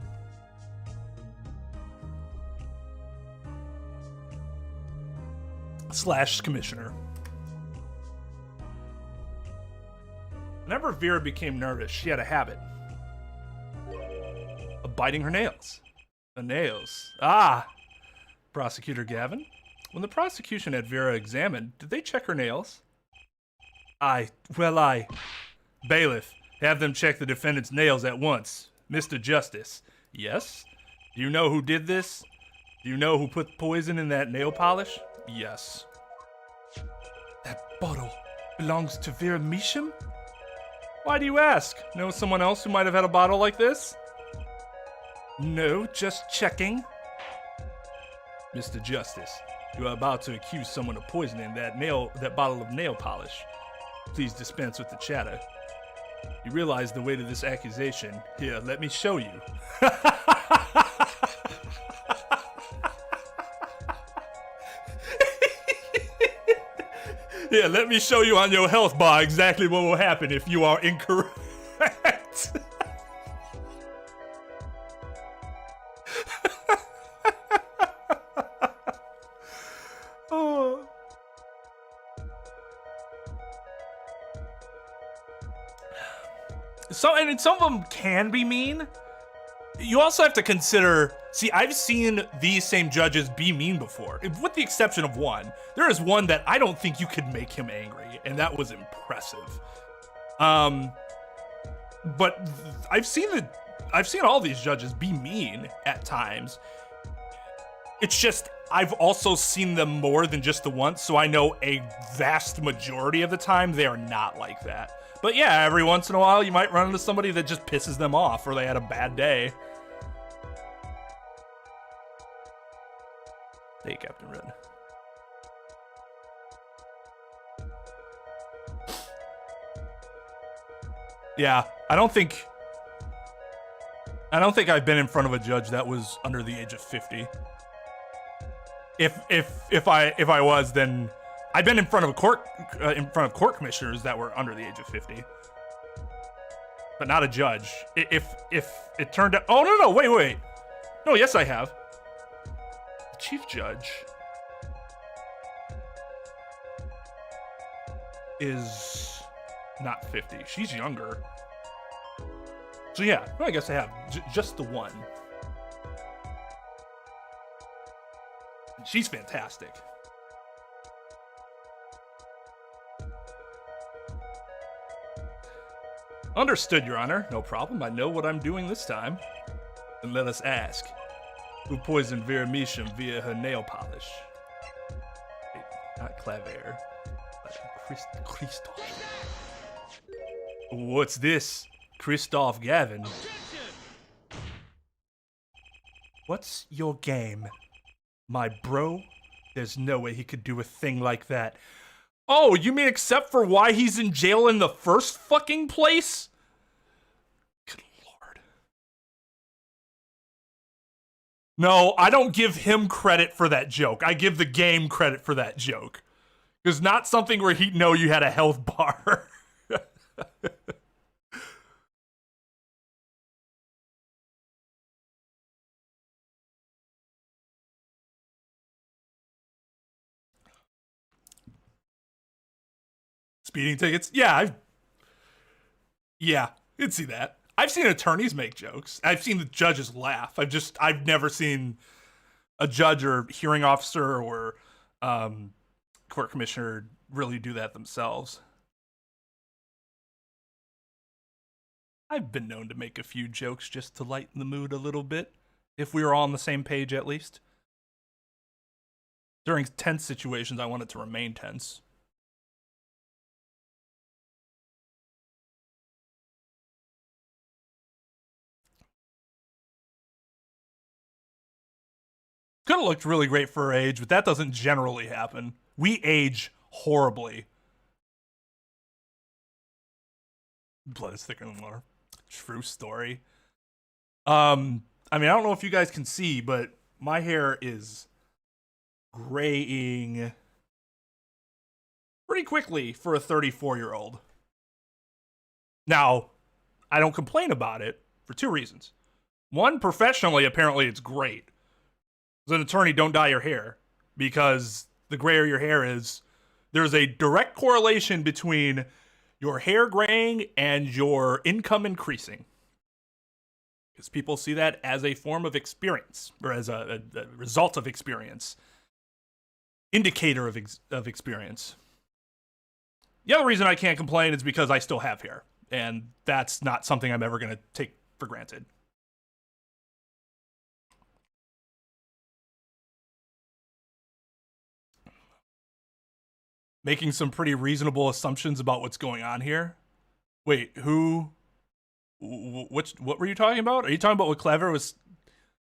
/ commissioner. Whenever Vera became nervous, she had a habit of biting her nails. The nails. Ah! Prosecutor Gavin, when the prosecution had Vera examined, did they check her nails? Aye. Bailiff, have them check the defendant's nails at once. Mr. Justice. Yes? Do you know who did this? Do you know who put poison in that nail polish? Yes. That bottle belongs to Vera Measham? Why do you ask? Know someone else who might have had a bottle like this? No, just checking. Mr. Justice, you are about to accuse someone of poisoning that bottle of nail polish. Please dispense with the chatter. You realize the weight of this accusation. Here, let me show you. Yeah, let me show you on your health bar exactly what will happen if you are incorrect. Oh. And some of them can be mean. You also have to consider, see, I've seen these same judges be mean before, with the exception of one. There is one that I don't think you could make him angry, and that was impressive. But I've seen all these judges be mean at times. It's just, I've also seen them more than just the once, so I know a vast majority of the time they are not like that. But yeah, every once in a while you might run into somebody that just pisses them off or they had a bad day. Hey, Captain Red. Yeah, I don't think I've been in front of a judge that was under the age of 50. If I was, then I've been in front of court commissioners that were under the age of 50, but not a judge. If it turned out, oh no, wait, no, yes I have. The chief judge is not 50. She's younger. So yeah, I guess I have just the one. She's fantastic. Understood, Your Honor. No problem. I know what I'm doing this time. And let us ask, who poisoned Vera Measham via her nail polish? Wait, not Claver. Kristoff. What's this? Kristoff Gavin. What's your game? My bro? There's no way he could do a thing like that. Oh, you mean except for why he's in jail in the first fucking place? Good lord. No, I don't give him credit for that joke. I give the game credit for that joke. It's not something where he'd know you had a health bar. Speeding tickets? Yeah, you'd see that. I've seen attorneys make jokes. I've seen the judges laugh. I've never seen a judge or hearing officer or court commissioner really do that themselves. I've been known to make a few jokes just to lighten the mood a little bit, if we were all on the same page at least. During tense situations, I wanted to remain tense. Could have looked really great for her age, but that doesn't generally happen. We age horribly. Blood is thicker than water. True story. I mean, I don't know if you guys can see, but my hair is graying pretty quickly for a 34-year-old. Now, I don't complain about it for two reasons. One, professionally, apparently it's great. As an attorney, don't dye your hair, because the grayer your hair is, there's a direct correlation between your hair graying and your income increasing. because people see that as a form of experience, or as a result of experience, indicator of experience. The other reason I can't complain is because I still have hair, and that's not something I'm ever going to take for granted. Making some pretty reasonable assumptions about what's going on here. Wait, who? What were you talking about? Are you talking about what Clever was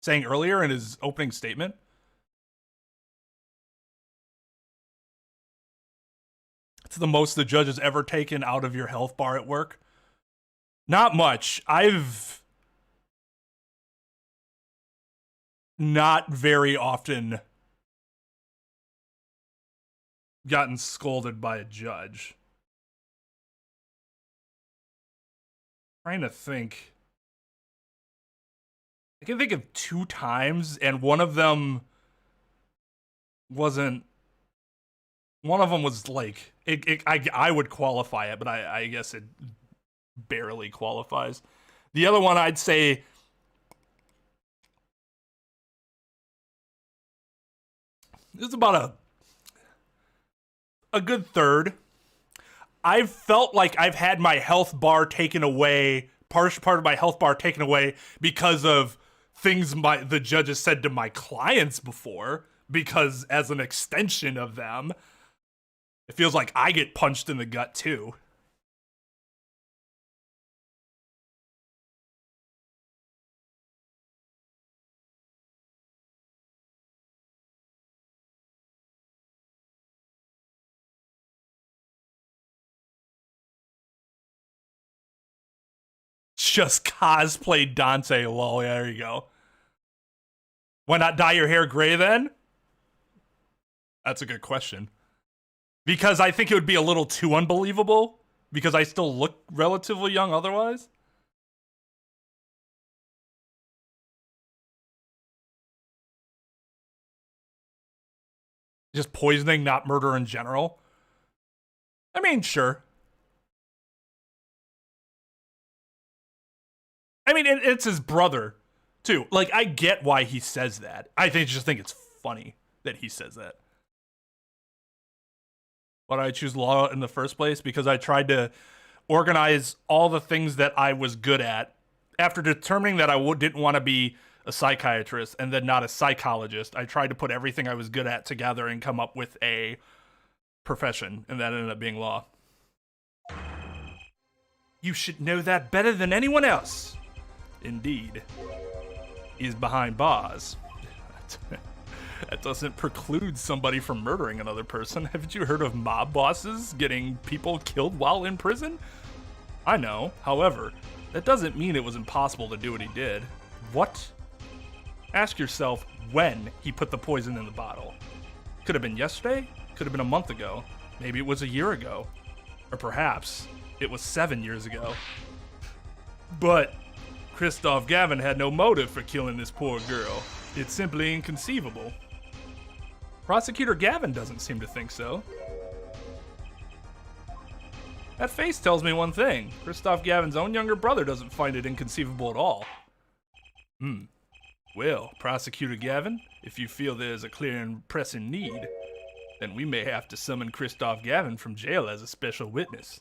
saying earlier in his opening statement? It's the most the judge has ever taken out of your health bar at work. Not much. I've not very often gotten scolded by a judge. Trying to think. I can think of 2 times, and one of them wasn't. One of them was like I would qualify it, but I guess it barely qualifies. The other one, I'd say, is about a good third. I've felt like I've had my health bar taken away, part of my health bar taken away because of things the judges said to my clients before, because as an extension of them, it feels like I get punched in the gut too. Just cosplay Dante, lol. Yeah, there you go. Why not dye your hair gray then? That's a good question. Because I think it would be a little too unbelievable, because I still look relatively young otherwise. Just poisoning, not murder in general. I mean, sure. I mean, it's his brother, too. Like, I get why he says that. I just think it's funny that he says that. Why did I choose law in the first place? Because I tried to organize all the things that I was good at after determining that I didn't want to be a psychiatrist and then not a psychologist. I tried to put everything I was good at together and come up with a profession, and that ended up being law. You should know that better than anyone else. Indeed. He's behind bars. That doesn't preclude somebody from murdering another person. Haven't you heard of mob bosses getting people killed while in prison? I know. However, that doesn't mean it was impossible to do what he did. What? Ask yourself when he put the poison in the bottle. Could have been yesterday. Could have been a month ago. Maybe it was a year ago. Or perhaps it was 7 years ago. But Kristoff Gavin had no motive for killing this poor girl. It's simply inconceivable. Prosecutor Gavin doesn't seem to think so. That face tells me one thing. Kristoff Gavin's own younger brother doesn't find it inconceivable at all. Well, Prosecutor Gavin, if you feel there's a clear and pressing need, then we may have to summon Kristoff Gavin from jail as a special witness.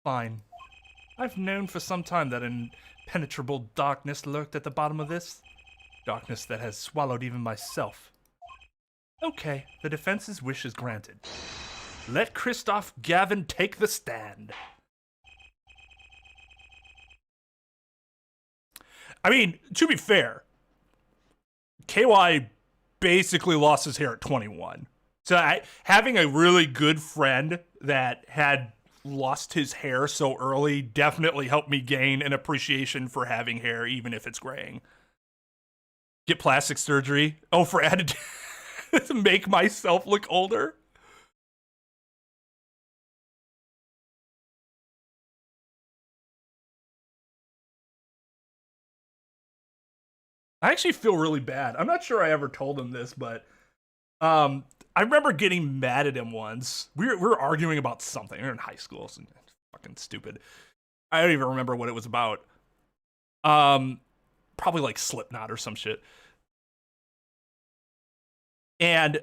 Fine. I've known for some time that an impenetrable darkness lurked at the bottom of this. Darkness that has swallowed even myself. Okay, the defense's wish is granted. Let Kristoff Gavin take the stand. I mean, to be fair, KY basically lost his hair at 21. So having a really good friend that had lost his hair so early definitely helped me gain an appreciation for having hair, even if it's graying. Get plastic surgery. Oh, for added to make myself look older. I actually feel really bad. I'm not sure I ever told him this, but I remember getting mad at him once. We were arguing about something. We were in high school. So fucking stupid. I don't even remember what it was about. Probably like Slipknot or some shit. And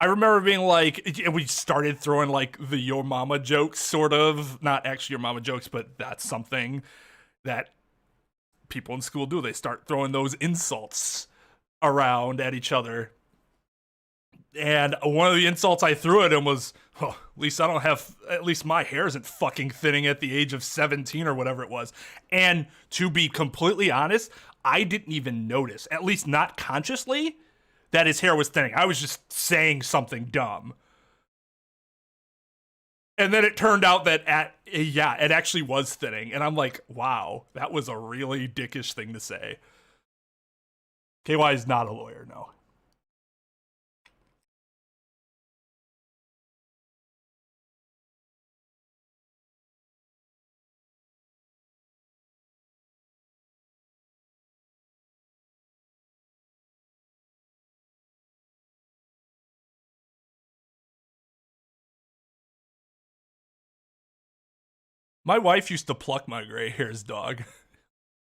I remember being like, we started throwing like the your mama jokes, sort of. Not actually your mama jokes, but that's something that people in school do. They start throwing those insults around at each other. And one of the insults I threw at him was, oh, at least my hair isn't fucking thinning at the age of 17 or whatever it was. And to be completely honest, I didn't even notice, at least not consciously, that his hair was thinning. I was just saying something dumb. And then it turned out that it actually was thinning. And I'm like, wow, that was a really dickish thing to say. KY is not a lawyer, no. My wife used to pluck my gray hairs, dog.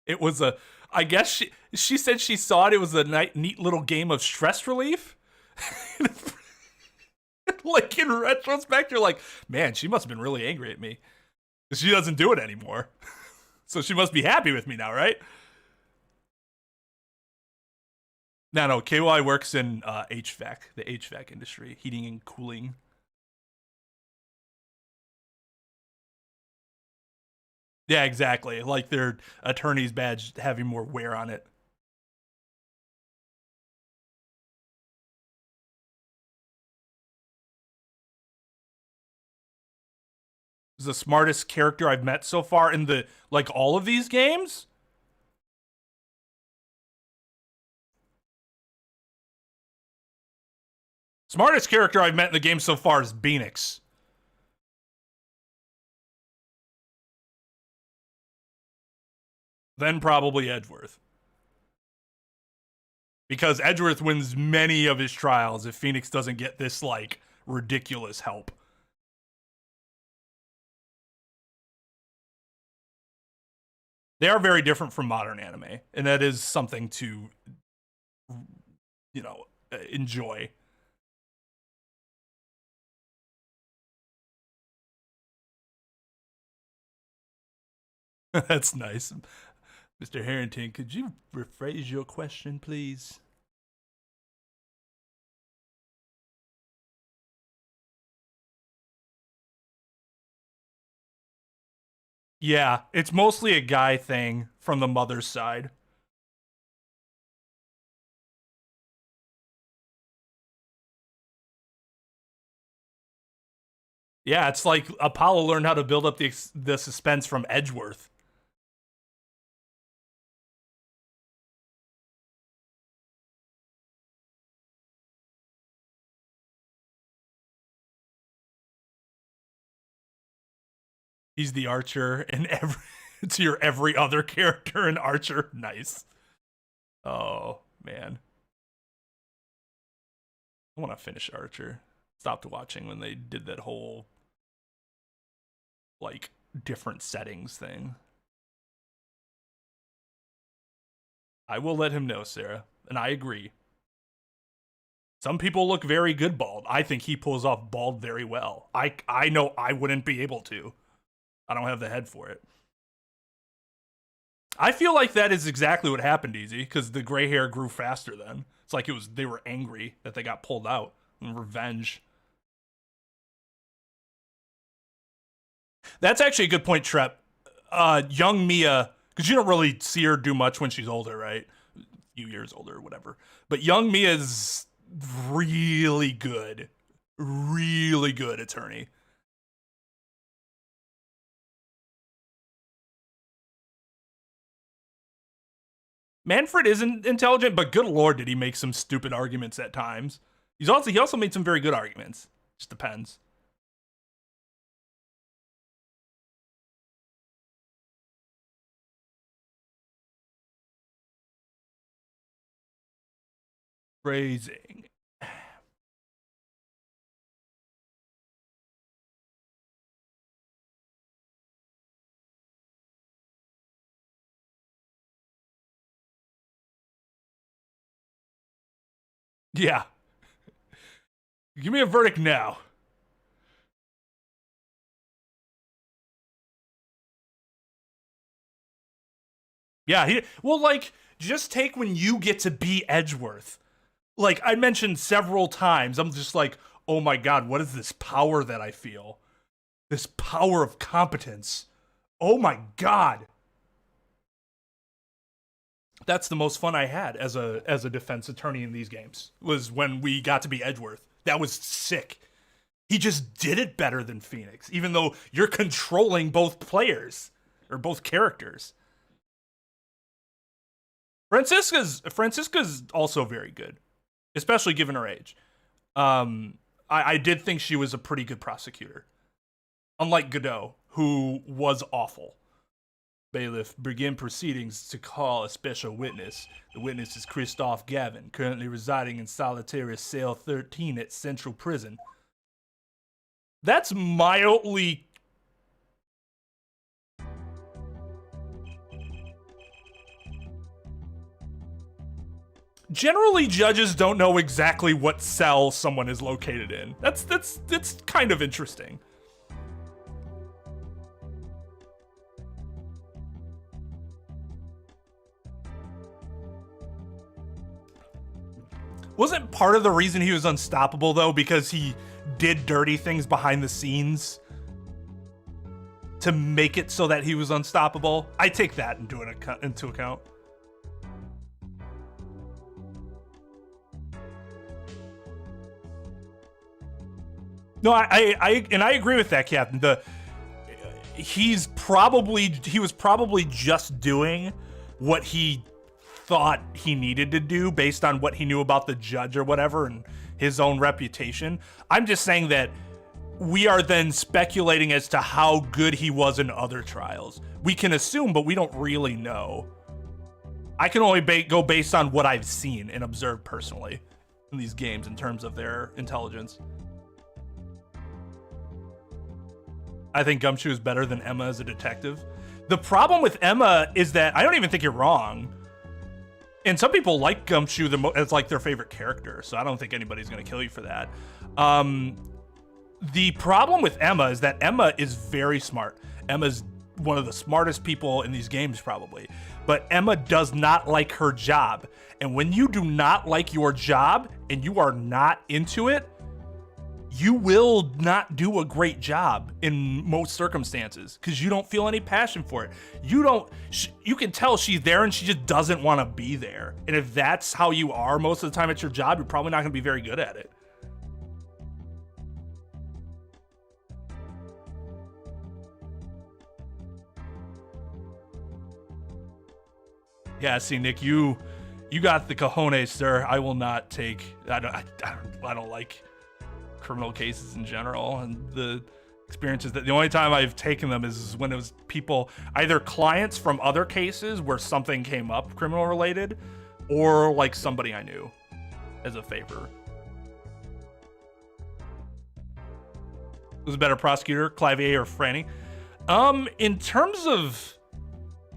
It was I guess she said she saw it. It was a neat little game of stress relief. Like in retrospect, you're like, man, she must have been really angry at me. She doesn't do it anymore. So she must be happy with me now, right? No, KY works in HVAC, the HVAC industry, heating and cooling. Yeah, exactly. Like their attorney's badge having more wear on it. Is the smartest character I've met so far in the like all of these games. Smartest character I've met in the game so far is Beanix. Then probably Edgeworth. Because Edgeworth wins many of his trials if Phoenix doesn't get this like ridiculous help. They are very different from modern anime, and that is something to, enjoy. That's nice. Mr. Harrington, could you rephrase your question, please? Yeah, it's mostly a guy thing from the mother's side. Yeah, it's like Apollo learned how to build up the suspense from Edgeworth. He's the Archer, and it's your every other character in Archer. Nice. Oh man, I want to finish Archer. Stopped watching when they did that whole like different settings thing. I will let him know, Sarah, and I agree. Some people look very good bald. I think he pulls off bald very well. I know I wouldn't be able to. I don't have the head for it. I feel like that is exactly what happened, Easy, because the gray hair grew faster then. It's like they were angry that they got pulled out. And revenge. That's actually a good point, Trep. Young Mia, because you don't really see her do much when she's older, right? A few years older or whatever. But young Mia's really good. Really good attorney. Manfred isn't intelligent, but good lord, did he make some stupid arguments at times. He also made some very good arguments. Just depends. Phrasing. Yeah. Give me a verdict now. Yeah, well, like, just take when you get to be Edgeworth. Like, I mentioned several times, I'm just like, oh my god, what is this power that I feel? This power of competence. Oh my god. That's the most fun I had as a defense attorney in these games, was when we got to be Edgeworth. That was sick. He just did it better than Phoenix, even though you're controlling both players or both characters. Francisca's also very good, especially given her age. I did think she was a pretty good prosecutor, unlike Godot, who was awful. Bailiff, begin proceedings to call a special witness. The witness is Kristoff Gavin, currently residing in solitary cell 13 at Central Prison. That's mildly... Generally, judges don't know exactly what cell someone is located in. That's kind of interesting. Wasn't part of the reason he was unstoppable, though, because he did dirty things behind the scenes to make it so that he was unstoppable? I take that into account. No, I agree with that, Captain. He was probably just doing what he thought he needed to do based on what he knew about the judge or whatever and his own reputation. I'm just saying that we are then speculating as to how good he was in other trials. We can assume, but we don't really know. I can only go based on what I've seen and observed personally in these games in terms of their intelligence. I think Gumshoe is better than Emma as a detective. The problem with Emma is that I don't even think you're wrong. And some people like Gumshoe as like their favorite character, so I don't think anybody's gonna kill you for that. The problem with Emma is that Emma is very smart. Emma's one of the smartest people in these games, probably. But Emma does not like her job. And when you do not like your job and you are not into it, you will not do a great job in most circumstances because you don't feel any passion for it. You can tell she's there and she just doesn't want to be there. And if that's how you are most of the time at your job, you're probably not going to be very good at it. Yeah, see, Nick, you got the cojones, sir. I will not take. I don't like criminal cases in general, and the experiences that the only time I've taken them is when it was people, either clients from other cases where something came up criminal related, or like somebody I knew as a favor. Who's a better prosecutor, Clavier or Franny? In terms of,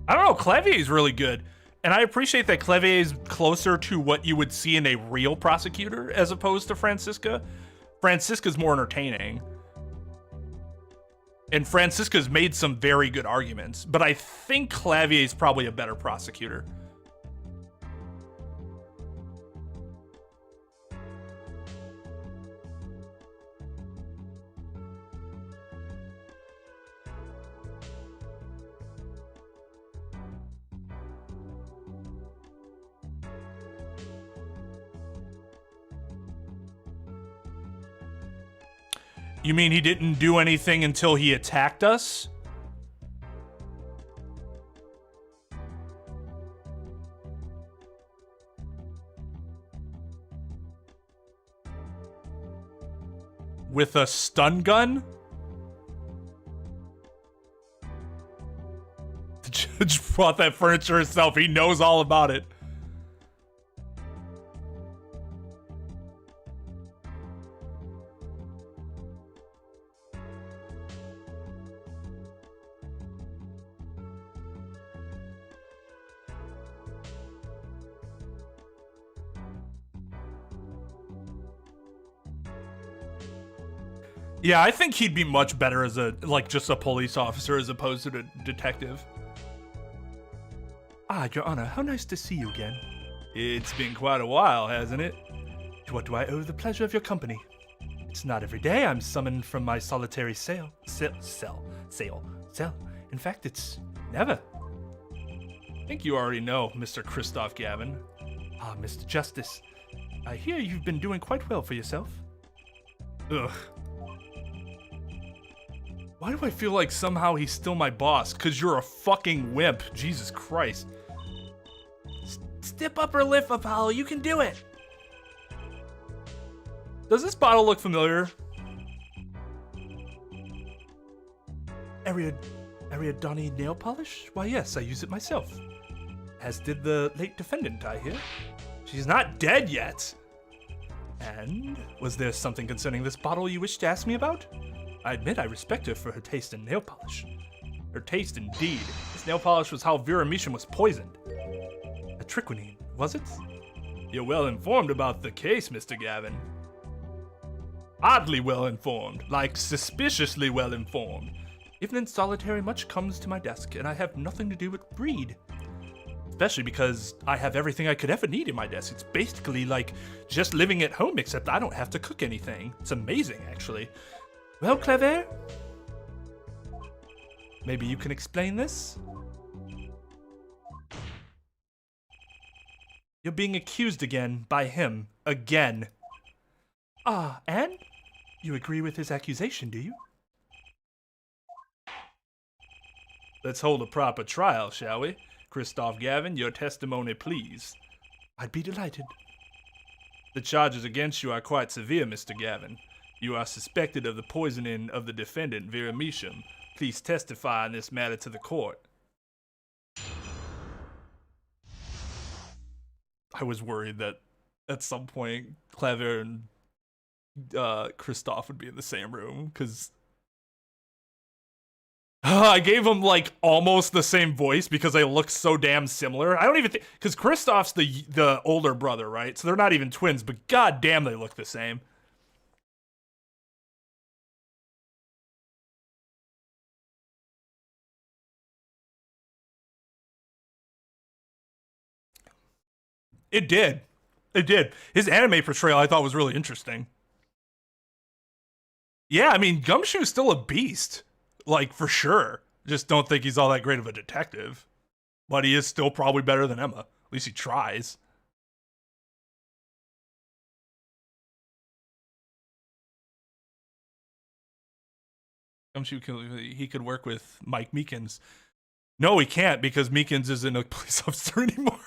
I don't know, Clavier is really good. And I appreciate that Clavier is closer to what you would see in a real prosecutor as opposed to Francisca. Francisca's more entertaining. And Francisca's made some very good arguments, but I think Clavier is probably a better prosecutor. You mean he didn't do anything until he attacked us? With a stun gun? The judge brought that furniture himself. He knows all about it. Yeah, I think he'd be much better as just a police officer as opposed to a detective. Ah, Your Honor, how nice to see you again. It's been quite a while, hasn't it? To what do I owe the pleasure of your company? It's not every day I'm summoned from my solitary cell. In fact, it's never. I think you already know, Mr. Kristoff, Gavin. Ah, Mr. Justice, I hear you've been doing quite well for yourself. Ugh. Why do I feel like somehow he's still my boss? Cause you're a fucking wimp. Jesus Christ. Step upper lip, Apollo. You can do it. Does this bottle look familiar? Ariadne nail polish? Why, yes, I use it myself. As did the late defendant, I hear. She's not dead yet. And was there something concerning this bottle you wish to ask me about? I admit I respect her for her taste in nail polish. Her taste, indeed. This nail polish was how Vera Misham was poisoned. A triquinine, was it? You're well informed about the case, Mr. Gavin. Oddly well informed, like suspiciously well informed. Even in solitary, much comes to my desk, and I have nothing to do but read. Especially because I have everything I could ever need in my desk. It's basically like just living at home, except I don't have to cook anything. It's amazing, actually. Well, Claver? Maybe you can explain this? You're being accused again by him. Again. Ah, and? You agree with his accusation, do you? Let's hold a proper trial, shall we? Kristoff, Gavin, your testimony, please. I'd be delighted. The charges against you are quite severe, Mr. Gavin. You are suspected of the poisoning of the defendant, Vera Misham. Please testify on this matter to the court. I was worried that at some point Claver and Kristoff would be in the same room, because I gave them like almost the same voice because they look so damn similar. I don't even think, because Kristoff's the older brother, right? So they're not even twins, but god damn they look the same. It did. It did. His anime portrayal I thought was really interesting. Yeah, I mean, Gumshoe's still a beast. Like, for sure. Just don't think he's all that great of a detective. But he is still probably better than Emma. At least he tries. Gumshoe, he could work with Mike Meekins. No, he can't, because Meekins isn't a police officer anymore.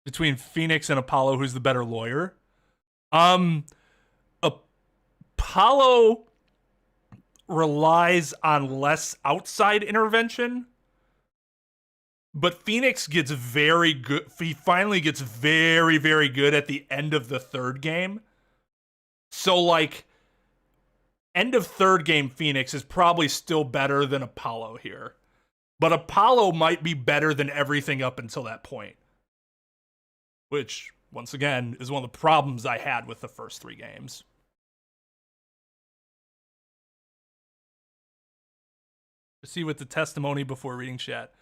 Between Phoenix and Apollo, who's the better lawyer? Apollo relies on less outside intervention, but Phoenix gets very good. He finally gets very, very good at the end of the third game. So, like, end of third game Phoenix is probably still better than Apollo here. But Apollo might be better than everything up until that point. Which, once again, is one of the problems I had with the first three games. See with the testimony before reading chat.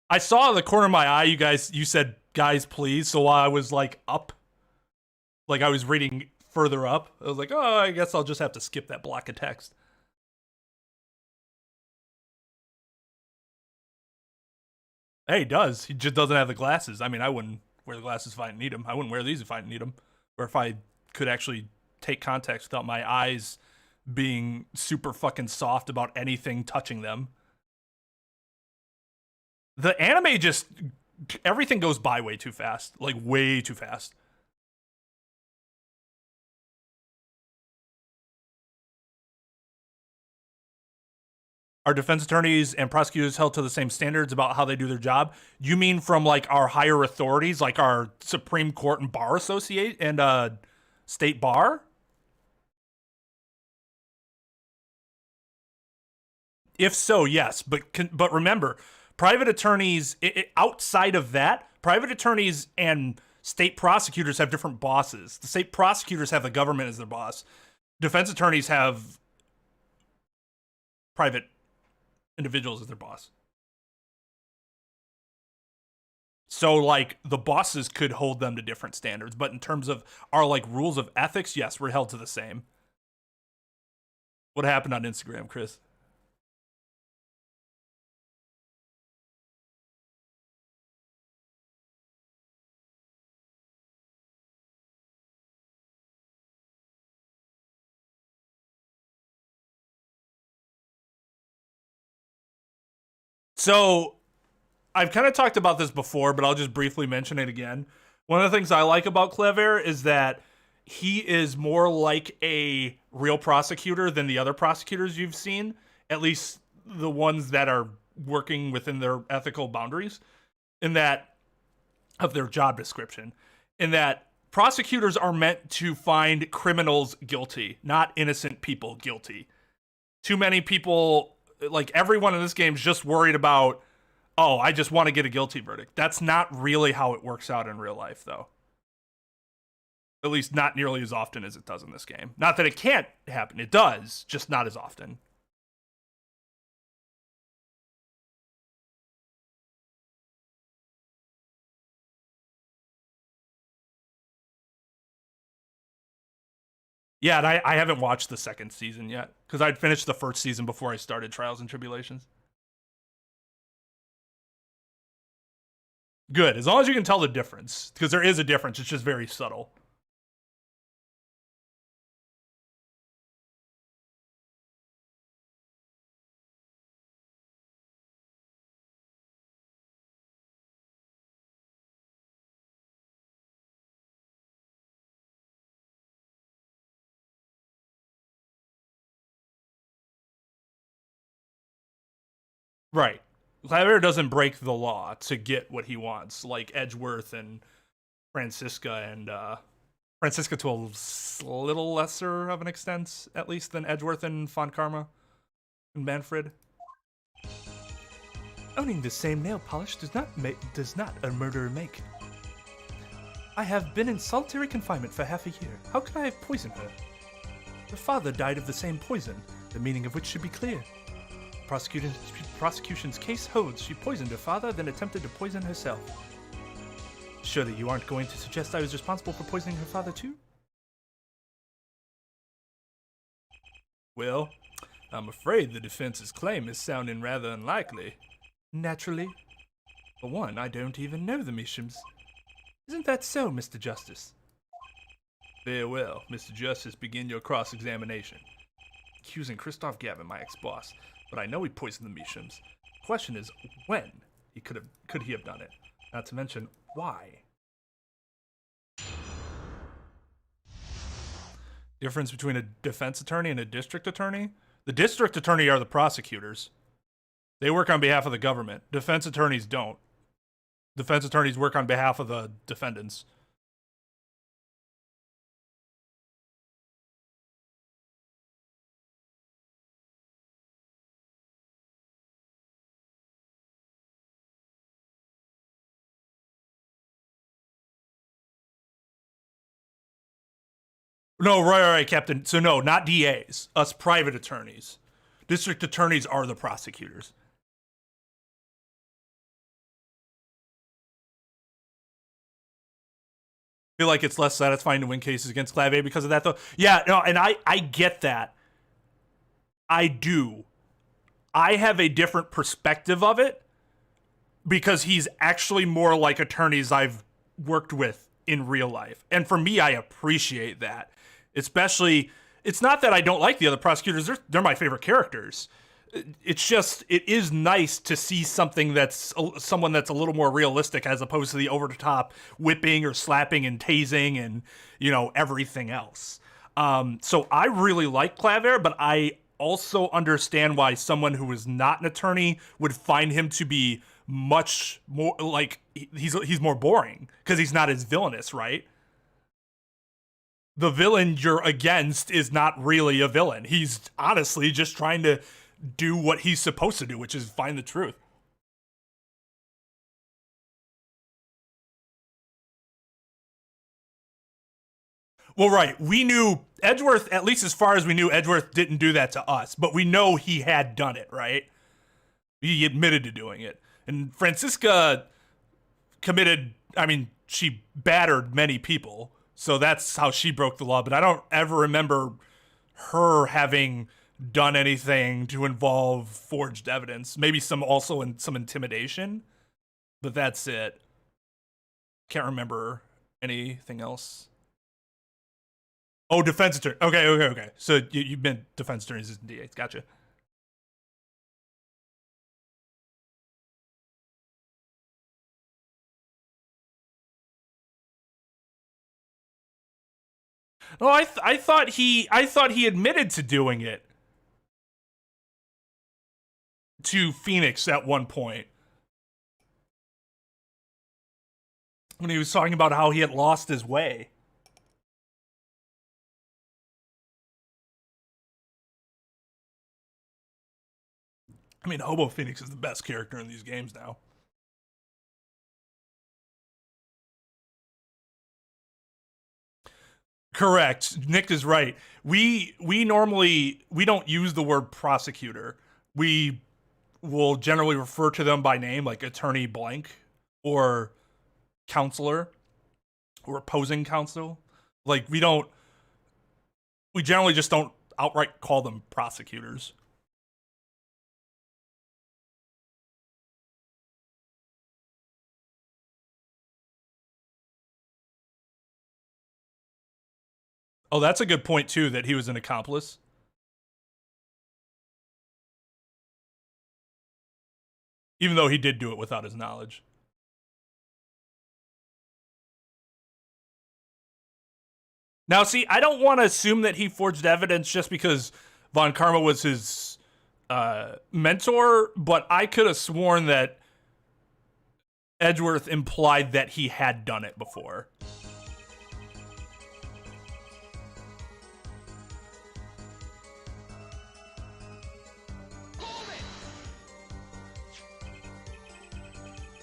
I saw in the corner of my eye, you said, guys, please. So while I was like up, like I was reading further up, I was like, oh, I guess I'll just have to skip that block of text. Hey, he does. He just doesn't have the glasses. I mean, I wouldn't wear the glasses if I didn't need them. I wouldn't wear these if I didn't need them. Or if I could actually take context without my eyes being super fucking soft about anything touching them. The anime just, everything goes by way too fast. Like, way too fast. Are defense attorneys and prosecutors held to the same standards about how they do their job? You mean from like our higher authorities, like our Supreme Court and Bar Associate and State Bar? If so, yes. But remember, Private attorneys, outside of that, private attorneys and state prosecutors have different bosses. The state prosecutors have the government as their boss. Defense attorneys have private individuals as their boss. So, like, the bosses could hold them to different standards, but in terms of our, like, rules of ethics, yes, we're held to the same. What happened on Instagram, Chris? So, I've kind of talked about this before, but I'll just briefly mention it again. One of the things I like about Claver is that he is more like a real prosecutor than the other prosecutors you've seen, at least the ones that are working within their ethical boundaries, in that of their job description, in that prosecutors are meant to find criminals guilty, not innocent people guilty. Too many people, like everyone in this game, is just worried about, oh, I just want to get a guilty verdict. That's not really how it works out in real life, though. At least not nearly as often as it does in this game. Not that it can't happen. It does, just not as often. Yeah, and I haven't watched the second season yet, because I'd finished the first season before I started Trials and Tribulations. Good, as long as you can tell the difference, because there is a difference, it's just very subtle. Right. Claver doesn't break the law to get what he wants, like Edgeworth and Francisca, and Francisca to a little lesser of an extent, at least, than Edgeworth and Font Karma and Manfred. Owning the same nail polish does not a murderer make. I have been in solitary confinement for half a year. How could I have poisoned her? Her father died of the same poison, the meaning of which should be clear. Prosecution's case holds she poisoned her father, then attempted to poison herself. Surely you aren't going to suggest I was responsible for poisoning her father too? Well, I'm afraid the defense's claim is sounding rather unlikely. Naturally. For one, I don't even know the Mishams. Isn't that so, Mr. Justice? Very well, Mr. Justice, begin your cross-examination. Accusing Kristoff Gavin, my ex-boss, but I know he poisoned the Mishams. The question is, when could he have done it? Not to mention, why? Difference between a defense attorney and a district attorney? The district attorney are the prosecutors. They work on behalf of the government. Defense attorneys don't. Defense attorneys work on behalf of the defendants. No, right, Captain. So no, not DAs. Us private attorneys. District attorneys are the prosecutors. I feel like it's less satisfying to win cases against Clave because of that, though. Yeah, no, and I get that. I do. I have a different perspective of it because he's actually more like attorneys I've worked with in real life. And for me, I appreciate that. Especially, it's not that I don't like the other prosecutors. They're my favorite characters. It's just, it is nice to see something that's someone that's a little more realistic as opposed to the over-the-top whipping or slapping and tasing and, you know, everything else. So I really like Claver, but I also understand why someone who is not an attorney would find him to be much more, like, he's more boring because he's not as villainous, right? The villain you're against is not really a villain. He's honestly just trying to do what he's supposed to do, which is find the truth. Well, right. We knew Edgeworth, at least as far as we knew, Edgeworth didn't do that to us, but we know he had done it, right? He admitted to doing it. And Franziska she battered many people, so that's how she broke the law, but I don't ever remember her having done anything to involve forged evidence. Maybe some intimidation, but that's it. Can't remember anything else. Oh, defense attorney. Okay. So you meant defense attorneys and DAs. Gotcha. Oh, I thought he admitted to doing it to Phoenix at one point when he was talking about how he had lost his way. I mean, Hobo Phoenix is the best character in these games now. Correct. Nick is right. We don't use the word prosecutor. We will generally refer to them by name, like attorney blank or counselor or opposing counsel. Like we generally just don't outright call them prosecutors. Oh, that's a good point too, that he was an accomplice. Even though he did do it without his knowledge. Now, see, I don't want to assume that he forged evidence just because Von Karma was his mentor, but I could have sworn that Edgeworth implied that he had done it before.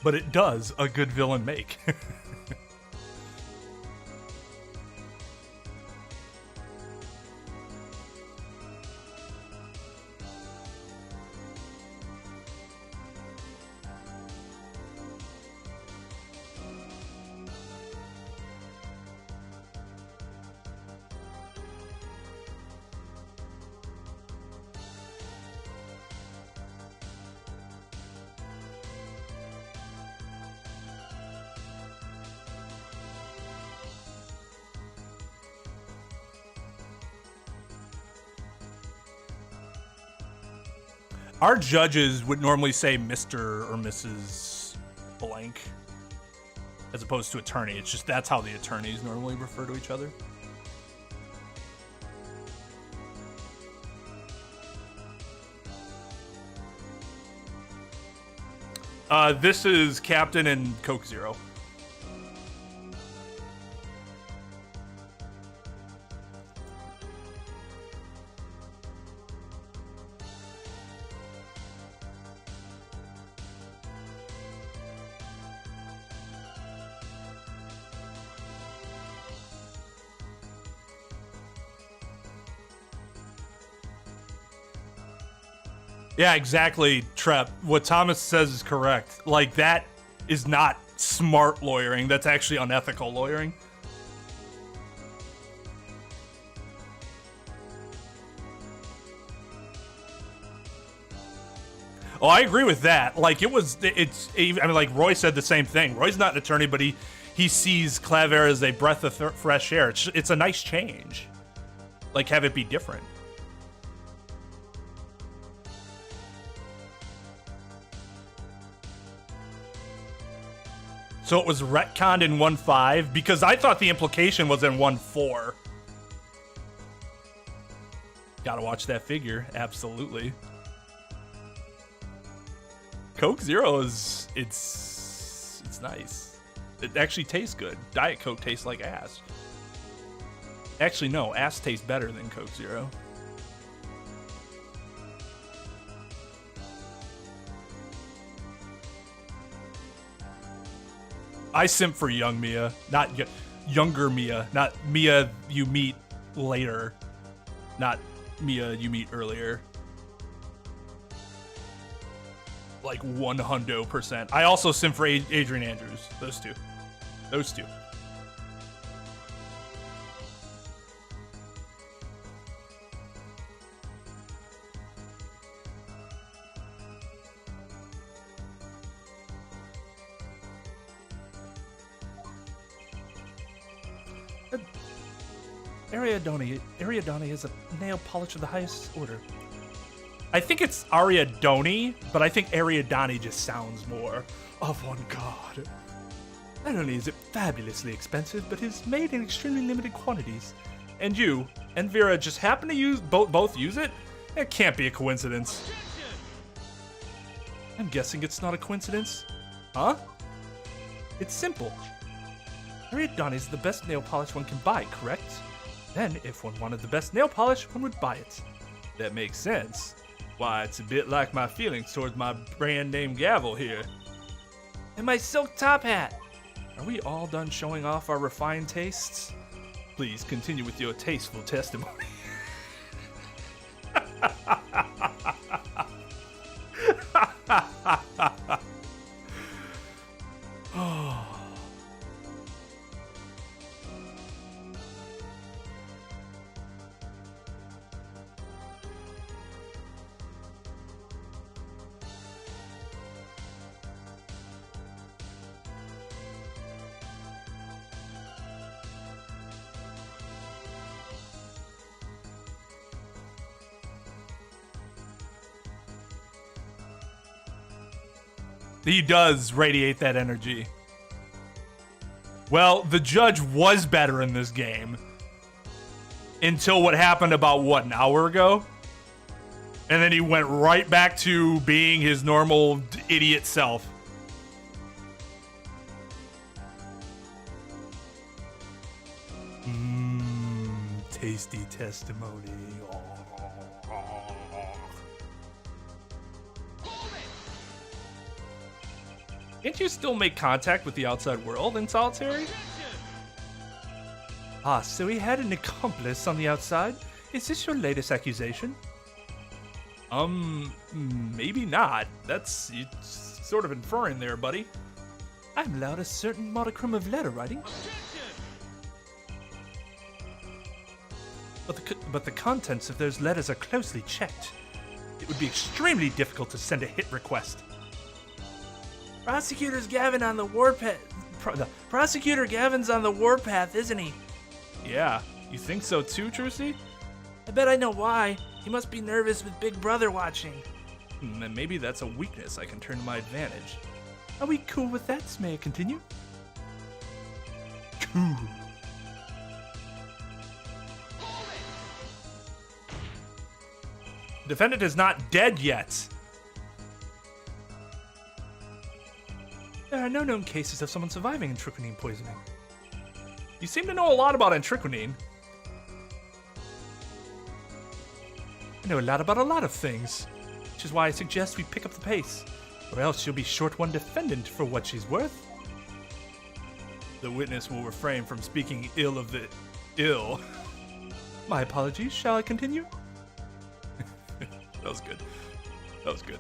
But it does a good villain make. Our judges would normally say Mr. or Mrs. blank as opposed to attorney. It's just that's how the attorneys normally refer to each other. This is Captain and Coke Zero. Yeah, exactly, Trep. What Thomas says is correct. Like, that is not smart lawyering. That's actually unethical lawyering. Oh, I agree with that. Like, like Roy said the same thing. Roy's not an attorney, but he sees Claver as a breath of fresh air. It's a nice change. Like, have it be different. So it was retconned in 1.5 because I thought the implication was in 1.4. Gotta watch that figure, absolutely. Coke Zero is it's nice. It actually tastes good. Diet Coke tastes like ass. Actually, no, ass tastes better than Coke Zero. I simp for young Mia, not younger Mia, not Mia you meet later, not Mia you meet earlier. Like 100%. I also sim for Adrian Andrews. Those two. Those two. Ariadne is a nail polish of the highest order. I think it's Ariadne, but I think Ariadne just sounds more avant-garde. Not only is it fabulously expensive, but is made in extremely limited quantities. And you and Vera just happen to use both use it? It can't be a coincidence. I'm guessing it's not a coincidence. Huh? It's simple. Ariadne is the best nail polish one can buy, correct? Then, if one wanted the best nail polish, one would buy it. That makes sense. Why, it's a bit like my feelings towards my brand name gavel here. And my silk top hat! Are we all done showing off our refined tastes? Please continue with your tasteful testimony. Oh. He does radiate that energy. Well, the judge was better in this game. Until what happened about, what, an hour ago? And then he went right back to being his normal idiot self. Tasty testimony. Can't you still make contact with the outside world in solitary? Ah, so he had an accomplice on the outside? Is this your latest accusation? Maybe not. That's sort of inferring there, buddy. I'm allowed a certain modicum of letter writing. But the contents of those letters are closely checked. It would be extremely difficult to send a hit request. Prosecutor Gavin's on the warpath, isn't he? Yeah, you think so too, Trucy? I bet I know why. He must be nervous with Big Brother watching. Then maybe that's a weakness I can turn to my advantage. Are we cool with that? May I continue? Cool. The defendant is not dead yet. There are no known cases of someone surviving antriquinine poisoning. You seem to know a lot about antriquinine. I know a lot about a lot of things, which is why I suggest we pick up the pace, or else you'll be short one defendant for what she's worth. The witness will refrain from speaking ill of the ill. My apologies, shall I continue? That was good. That was good.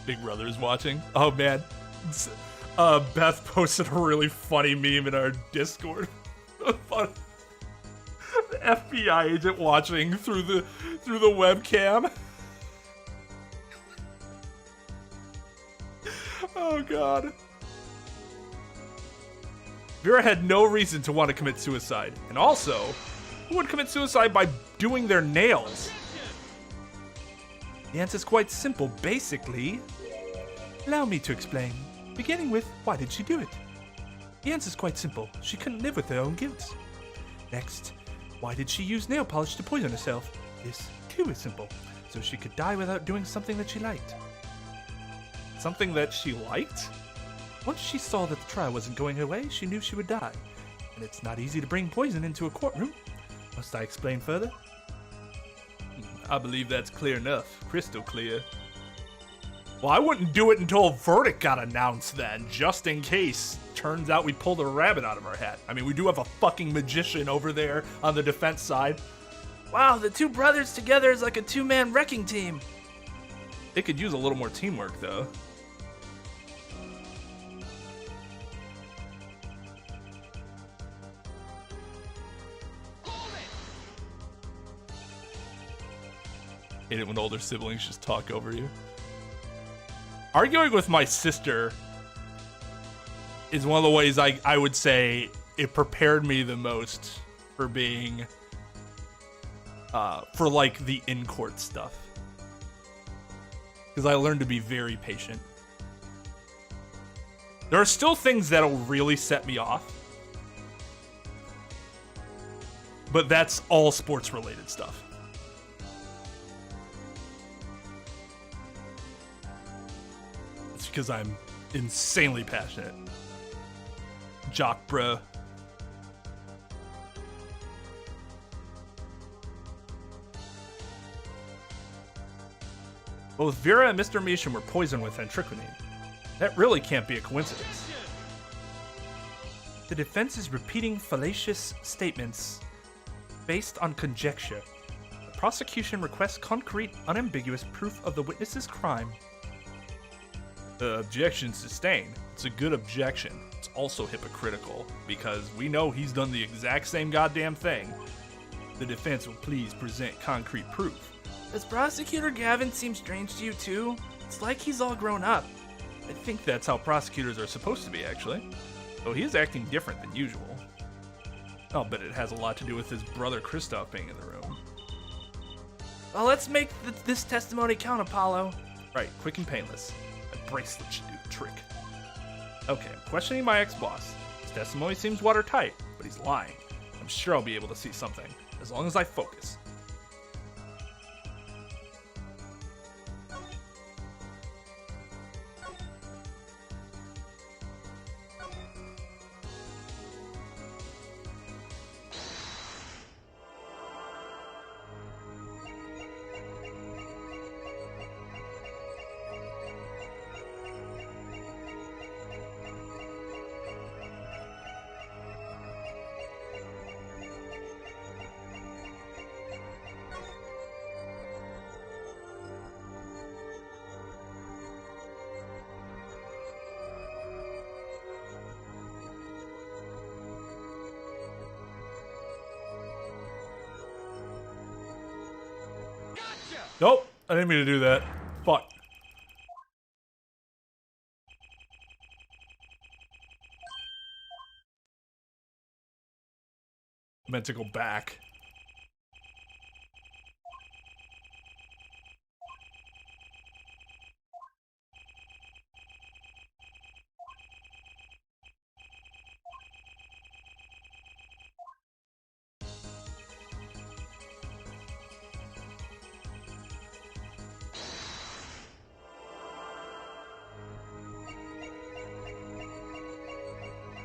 Big Brother is watching. Oh man, Beth posted a really funny meme in our Discord. The FBI agent watching through the webcam. Oh god. Vera had no reason to want to commit suicide, and also, who would commit suicide by doing their nails? The answer's quite simple, basically. Allow me to explain, beginning with, why did she do it? The answer's quite simple. She couldn't live with her own guilt. Next, why did she use nail polish to poison herself? This, too, is simple. So she could die without doing something that she liked. Something that she liked? Once she saw that the trial wasn't going her way, she knew she would die. And it's not easy to bring poison into a courtroom. Must I explain further? I believe that's clear enough. Crystal clear. Well, I wouldn't do it until a verdict got announced then, just in case. Turns out we pulled a rabbit out of our hat. I mean, we do have a fucking magician over there on the defense side. Wow, the two brothers together is like a two-man wrecking team. They could use a little more teamwork, though. Hate it when older siblings just talk over you. Arguing with my sister is one of the ways I would say it prepared me the most for being, for like the in-court stuff. Because I learned to be very patient. There are still things that'll really set me off. But that's all sports-related stuff. It's because I'm insanely passionate. Jock bro. Both Vera and Mr. Measham were poisoned with antriquinine. That really can't be a coincidence. The defense is repeating fallacious statements based on conjecture. The prosecution requests concrete, unambiguous proof of the witness's crime. The objection sustained. It's a good objection. It's also hypocritical, because we know he's done the exact same goddamn thing. The defense will please present concrete proof. Does Prosecutor Gavin seem strange to you too? It's like he's all grown up. I think that's how prosecutors are supposed to be, actually. Though he is acting different than usual. I'll bet it has a lot to do with his brother Kristoff being in the room. Well, let's make this testimony count, Apollo. Right, quick and painless. A bracelet should do the trick. Okay, I'm questioning my ex-boss. His testimony seems watertight, but he's lying. I'm sure I'll be able to see something, as long as I focus. Nope, I didn't mean to do that. Fuck. I meant to go back.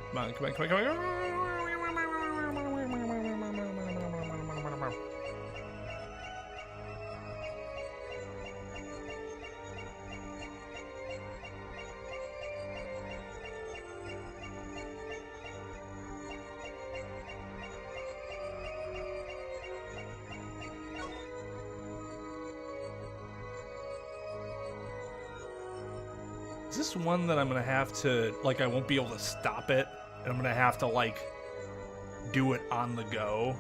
Come on, come on, come on, come on. Is this one that I'm gonna have to, like, I won't be able to stop it, and I'm gonna have to, like, do it on the go?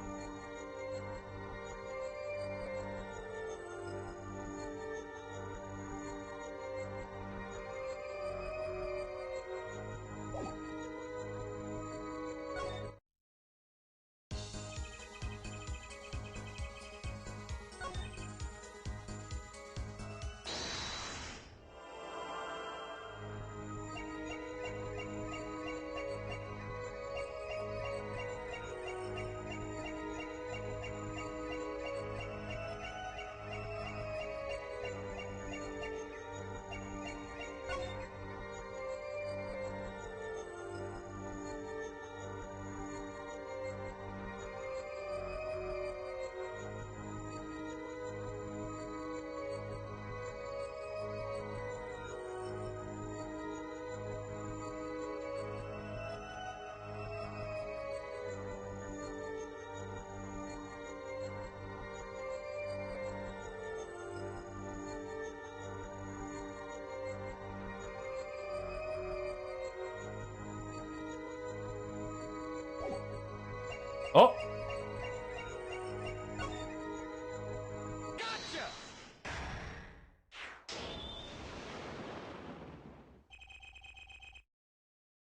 Oh.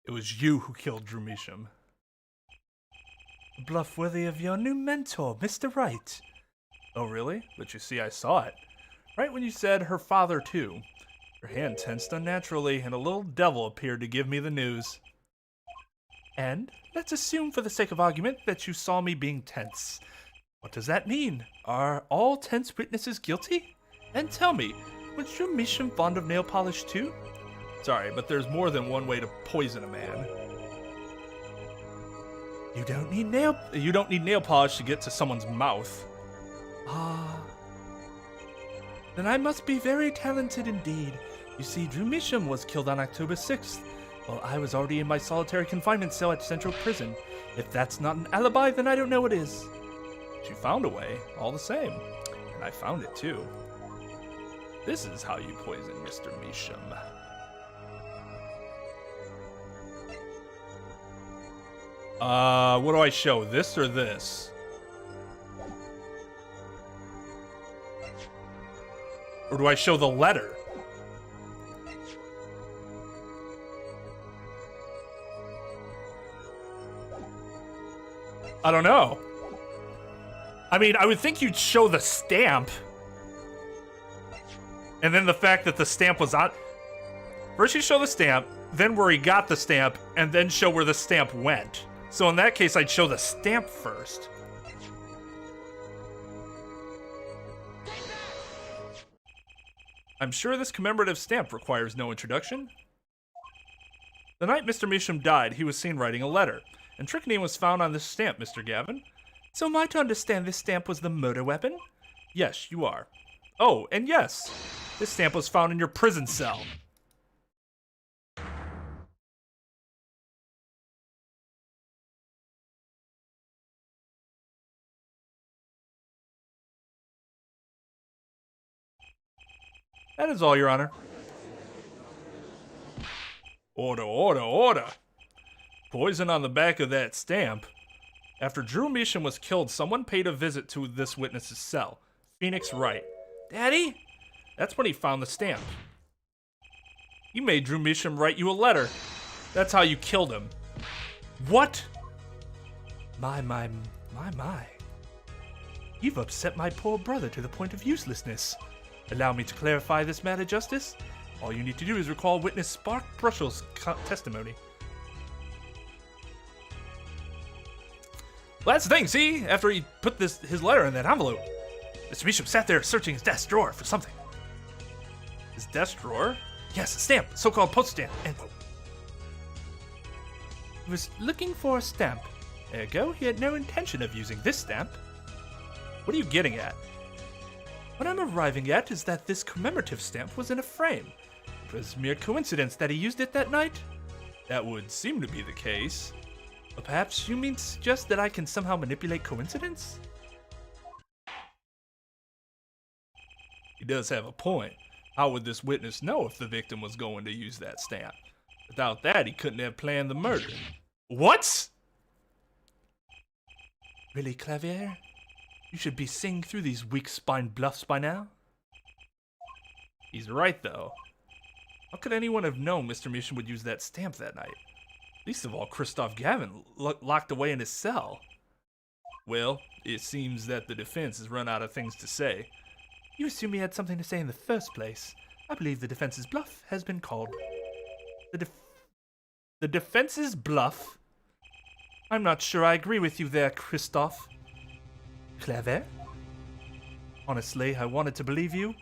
It was you who killed Drew Measham. A bluff worthy of your new mentor, Mr. Wright. Oh, really? But you see, I saw it. Right when you said her father, too. Her hand tensed unnaturally, and a little devil appeared to give me the news. And let's assume, for the sake of argument, that you saw me being tense. What does that mean? Are all tense witnesses guilty? And tell me, was Drew Measham fond of nail polish, too? Sorry, but there's more than one way to poison a man. You don't need nail polish to get to someone's mouth. Ah. Then I must be very talented indeed. You see, Drew Measham was killed on October 6th, while I was already in my solitary confinement cell at Central Prison. If that's not an alibi, then I don't know what is. But you found a way, all the same. And I found it too. This is how you poison Mr. Measham. What do I show? This or this? Or do I show the letter? I don't know. I mean, I would think you'd show the stamp. And then the fact that the stamp was on... First you show the stamp, then where he got the stamp, and then show where the stamp went. So in that case, I'd show the stamp first. I'm sure this commemorative stamp requires no introduction. The night Mr. Measham died, he was seen writing a letter, and strychnine was found on this stamp, Mr. Gavin. So am I to understand this stamp was the murder weapon? Yes, you are. Oh, and yes, this stamp was found in your prison cell. That is all, Your Honor. Order, order, order. Poison on the back of that stamp. After Drew Measham was killed, someone paid a visit to this witness's cell. Phoenix Wright. Daddy? That's when he found the stamp. You made Drew Measham write you a letter. That's how you killed him. What? My. You've upset my poor brother to the point of uselessness. Allow me to clarify this matter, Justice. All you need to do is recall witness Spark Brushell's testimony. Well, that's the thing, see? After he put his letter in that envelope, Mr. Measham sat there searching his desk drawer for something. His desk drawer? Yes, a stamp, so-called post stamp. End quote. He was looking for a stamp. Ergo, he had no intention of using this stamp. What are you getting at? What I'm arriving at is that this commemorative stamp was in a frame. It was mere coincidence that he used it that night? That would seem to be the case. Or perhaps you mean to suggest that I can somehow manipulate coincidence? He does have a point. How would this witness know if the victim was going to use that stamp? Without that, he couldn't have planned the murder. What? Really, Clavier? You should be seeing through these weak-spined bluffs by now. He's right, though. How could anyone have known Mr. Measham would use that stamp that night? Least of all, Kristoff Gavin, locked away in his cell. Well, it seems that the defense has run out of things to say. You assume he had something to say in the first place. I believe the defense's bluff has been called. The defense's bluff? I'm not sure I agree with you there, Kristoff. Clever? Honestly, I wanted to believe you,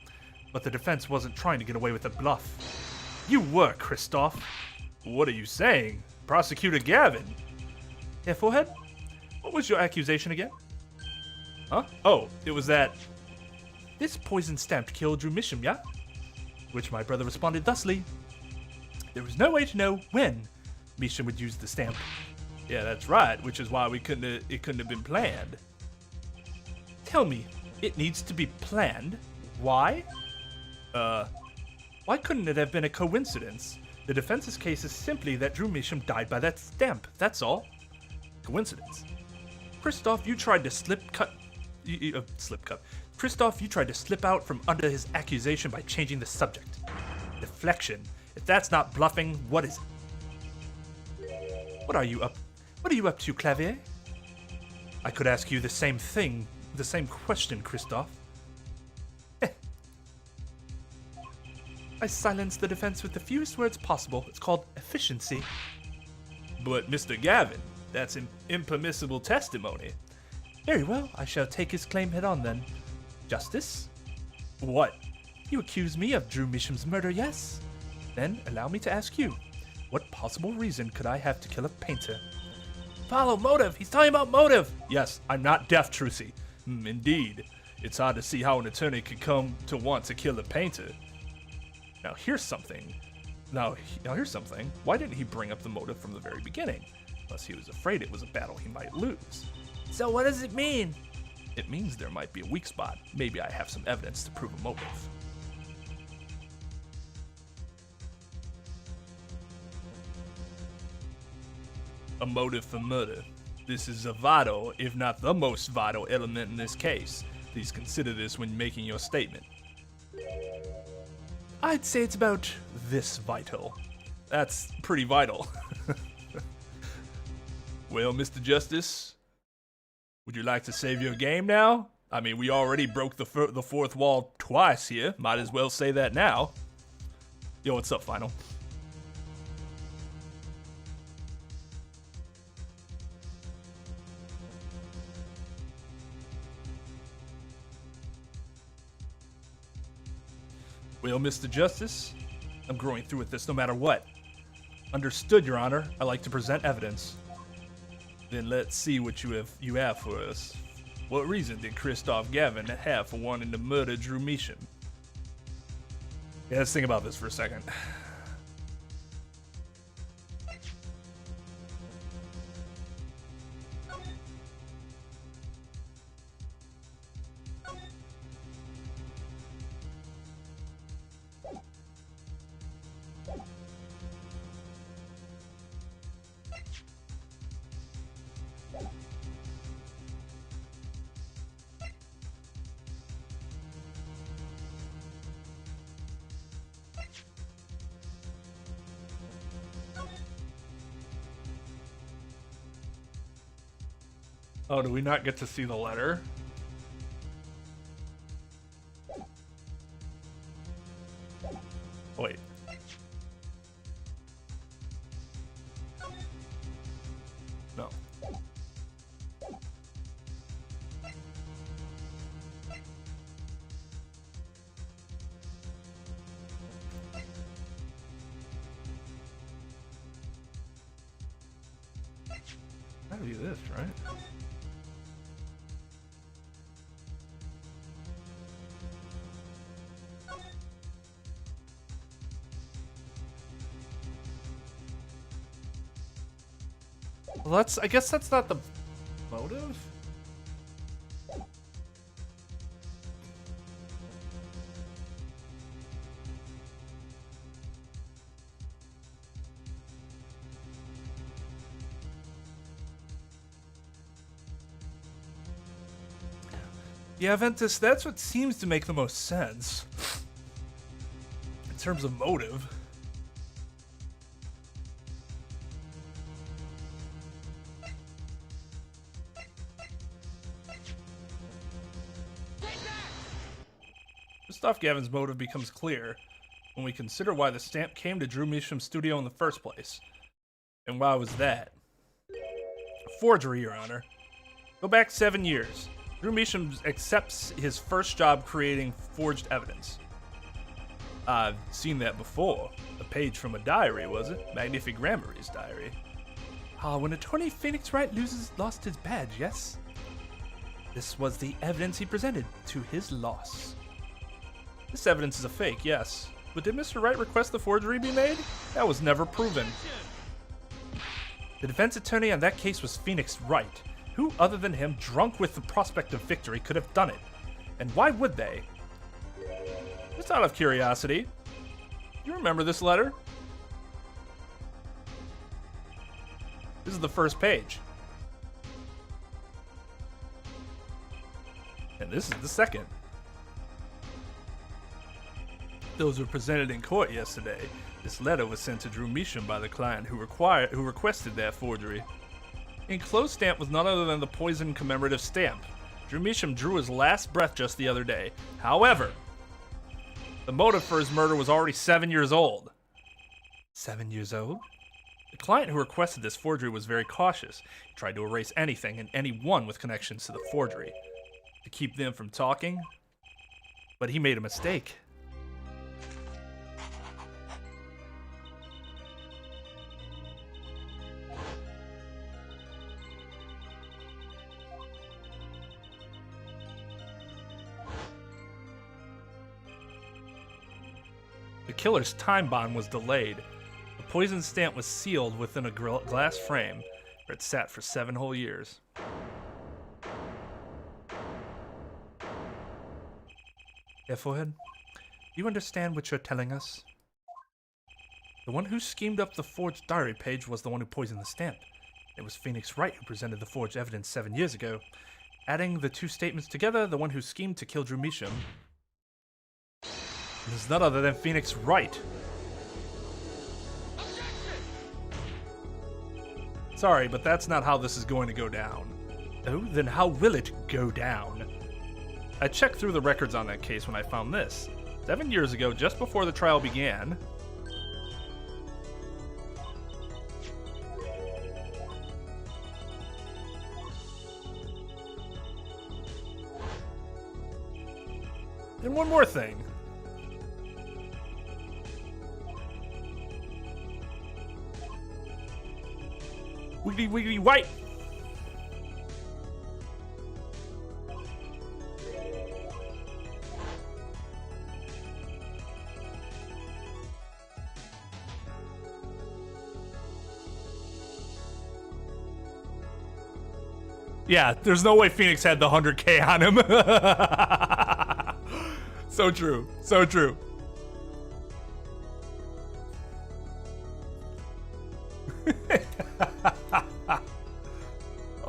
but the defense wasn't trying to get away with a bluff. You were, Kristoff. What are you saying? Prosecutor Gavin? Yeah, forehead? What was your accusation again? Huh? Oh, it was that... This poison stamp killed Drew Measham, yeah? Which my brother responded thusly. There was no way to know when Measham would use the stamp. Yeah, that's right, which is why it couldn't have been planned. Tell me, it needs to be planned? Why? Why couldn't it have been a coincidence? The defense's case is simply that Drew Measham died by that stamp, that's all. Coincidence. Kristoff, you tried to slip cut. Kristoff, you tried to slip out from under his accusation by changing the subject. Deflection. If that's not bluffing, what is it? What are you up to, Clavier? I could ask you the same question, Kristoff. I silenced the defense with the fewest words possible. It's called efficiency. But Mr. Gavin, that's an impermissible testimony. Very well, I shall take his claim head on then. Justice? What? You accuse me of Drew Misham's murder, yes? Then allow me to ask you, what possible reason could I have to kill a painter? Follow motive. He's talking about motive. Yes, I'm not deaf, Trucy. Indeed. It's hard to see how an attorney could come to want to kill a painter. Now here's something. Why didn't he bring up the motive from the very beginning? Unless he was afraid it was a battle he might lose. So what does it mean? It means there might be a weak spot. Maybe I have some evidence to prove a motive. A motive for murder. This is a vital, if not the most vital element in this case. Please consider this when making your statement. I'd say it's about this vital. That's pretty vital. Well, Mr. Justice, would you like to save your game now? I mean, we already broke the fourth wall twice here. Might as well say that now. Yo, what's up, Final? Well, Mr. Justice, I'm growing through with this no matter what. Understood, Your Honor. I like to present evidence. Then let's see what you have for us. What reason did Kristoff Gavin have for wanting to murder Drew Misham? Yeah, let's think about this for a second. Oh, do we not get to see the letter? Wait. No. Gotta be this, right? Well, I guess that's not the motive? Yeah, Ventus, that's what seems to make the most sense. In terms of motive. Kristoff Gavin's motive becomes clear when we consider why the stamp came to Drew Misham's studio in the first place. And why was that? Forgery, Your Honor. Go back 7 years. Drew Misham accepts his first job creating forged evidence. I've seen that before. A page from a diary, was it? Magnific Gramarye's diary. When attorney Phoenix Wright lost his badge, yes? This was the evidence he presented to his loss. This evidence is a fake, yes. But did Mr. Wright request the forgery be made? That was never proven. The defense attorney on that case was Phoenix Wright. Who other than him, drunk with the prospect of victory, could have done it? And why would they? Just out of curiosity, you remember this letter? This is the first page. And this is the second. Those were presented in court yesterday. This letter was sent to Drew Measham by the client who requested that forgery. The enclosed stamp was none other than the poison commemorative stamp. Drew Measham drew his last breath just the other day. However, the motive for his murder was already 7 years old. 7 years old? The client who requested this forgery was very cautious. He tried to erase anything and anyone with connections to the forgery to keep them from talking. But he made a mistake. The killer's time bomb was delayed. The poison stamp was sealed within a glass frame, where it sat for 7 whole years. Yeah, forehead? Do you understand what you're telling us? The one who schemed up the forged diary page was the one who poisoned the stamp. It was Phoenix Wright who presented the forged evidence 7 years ago. Adding the two statements together, the one who schemed to kill Drew Measham is none other than Phoenix Wright. Sorry, but that's not how this is going to go down. Oh, then how will it go down? I checked through the records on that case when I found this. 7 years ago, just before the trial began, and one more thing. Wiggly wiggly white. Yeah, there's no way Phoenix had the 100K on him. So true. So true.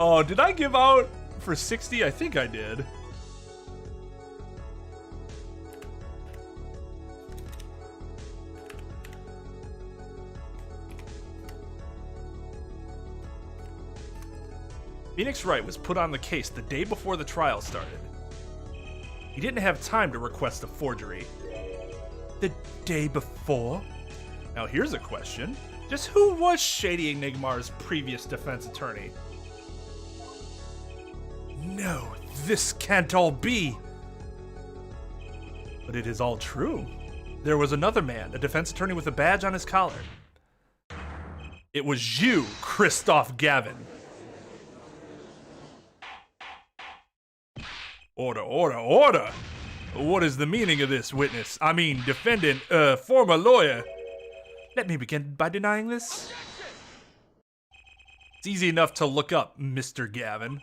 Oh, did I give out for 60? I think I did. Phoenix Wright was put on the case the day before the trial started. He didn't have time to request a forgery. The day before? Now here's a question. Just who was Shady Enigmar's previous defense attorney? No, this can't all be. But it is all true. There was another man, a defense attorney with a badge on his collar. It was you, Kristoff Gavin. Order, order, order! What is the meaning of this, witness? I mean, defendant, former lawyer. Let me begin by denying this. It's easy enough to look up, Mr. Gavin.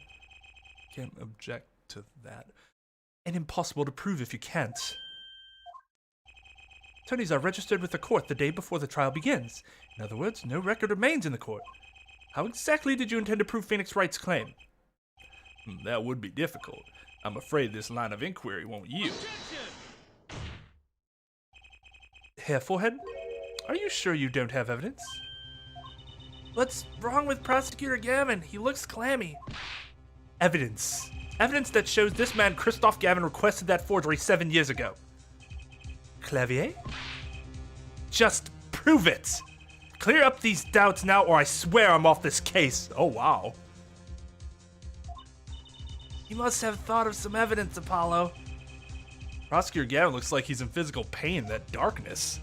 Can't object to that. And impossible to prove if you can't. Attorneys are registered with the court the day before the trial begins. In other words, no record remains in the court. How exactly did you intend to prove Phoenix Wright's claim? That would be difficult. I'm afraid this line of inquiry won't yield. Herr Forehead, are you sure you don't have evidence? What's wrong with Prosecutor Gavin? He looks clammy. Evidence. Evidence that shows this man, Kristoff Gavin, requested that forgery 7 years ago. Clavier? Just prove it. Clear up these doubts now or I swear I'm off this case. Oh, wow. You must have thought of some evidence, Apollo. Prosecutor Gavin looks like he's in physical pain, that darkness.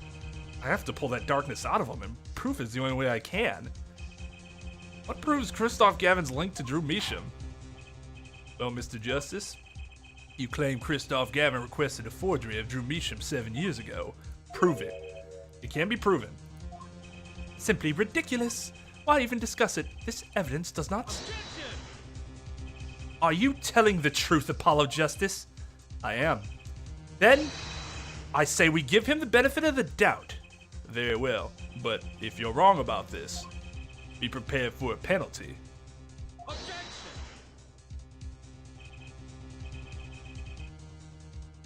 I have to pull that darkness out of him, and proof is the only way I can. What proves Kristoff Gavin's link to Drew Measham? Well, Mr. Justice, you claim Kristoff Gavin requested a forgery of Drew Measham 7 years ago. Prove it. It can be proven. Simply ridiculous. Why even discuss it? This evidence does not... Are you telling the truth, Apollo Justice? I am. Then, I say we give him the benefit of the doubt. Very well, but if you're wrong about this, be prepared for a penalty.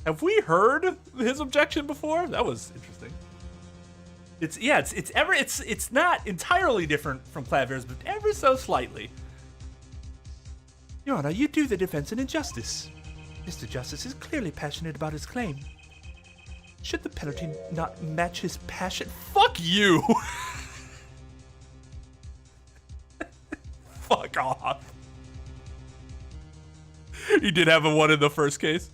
Have we heard his objection before? That was interesting. It's not entirely different from Claver's, but ever so slightly. Your Honor, you do the defense an injustice. Mr. Justice is clearly passionate about his claim. Should the penalty not match his passion? Fuck you! Fuck off. He did have a 1 in the first case.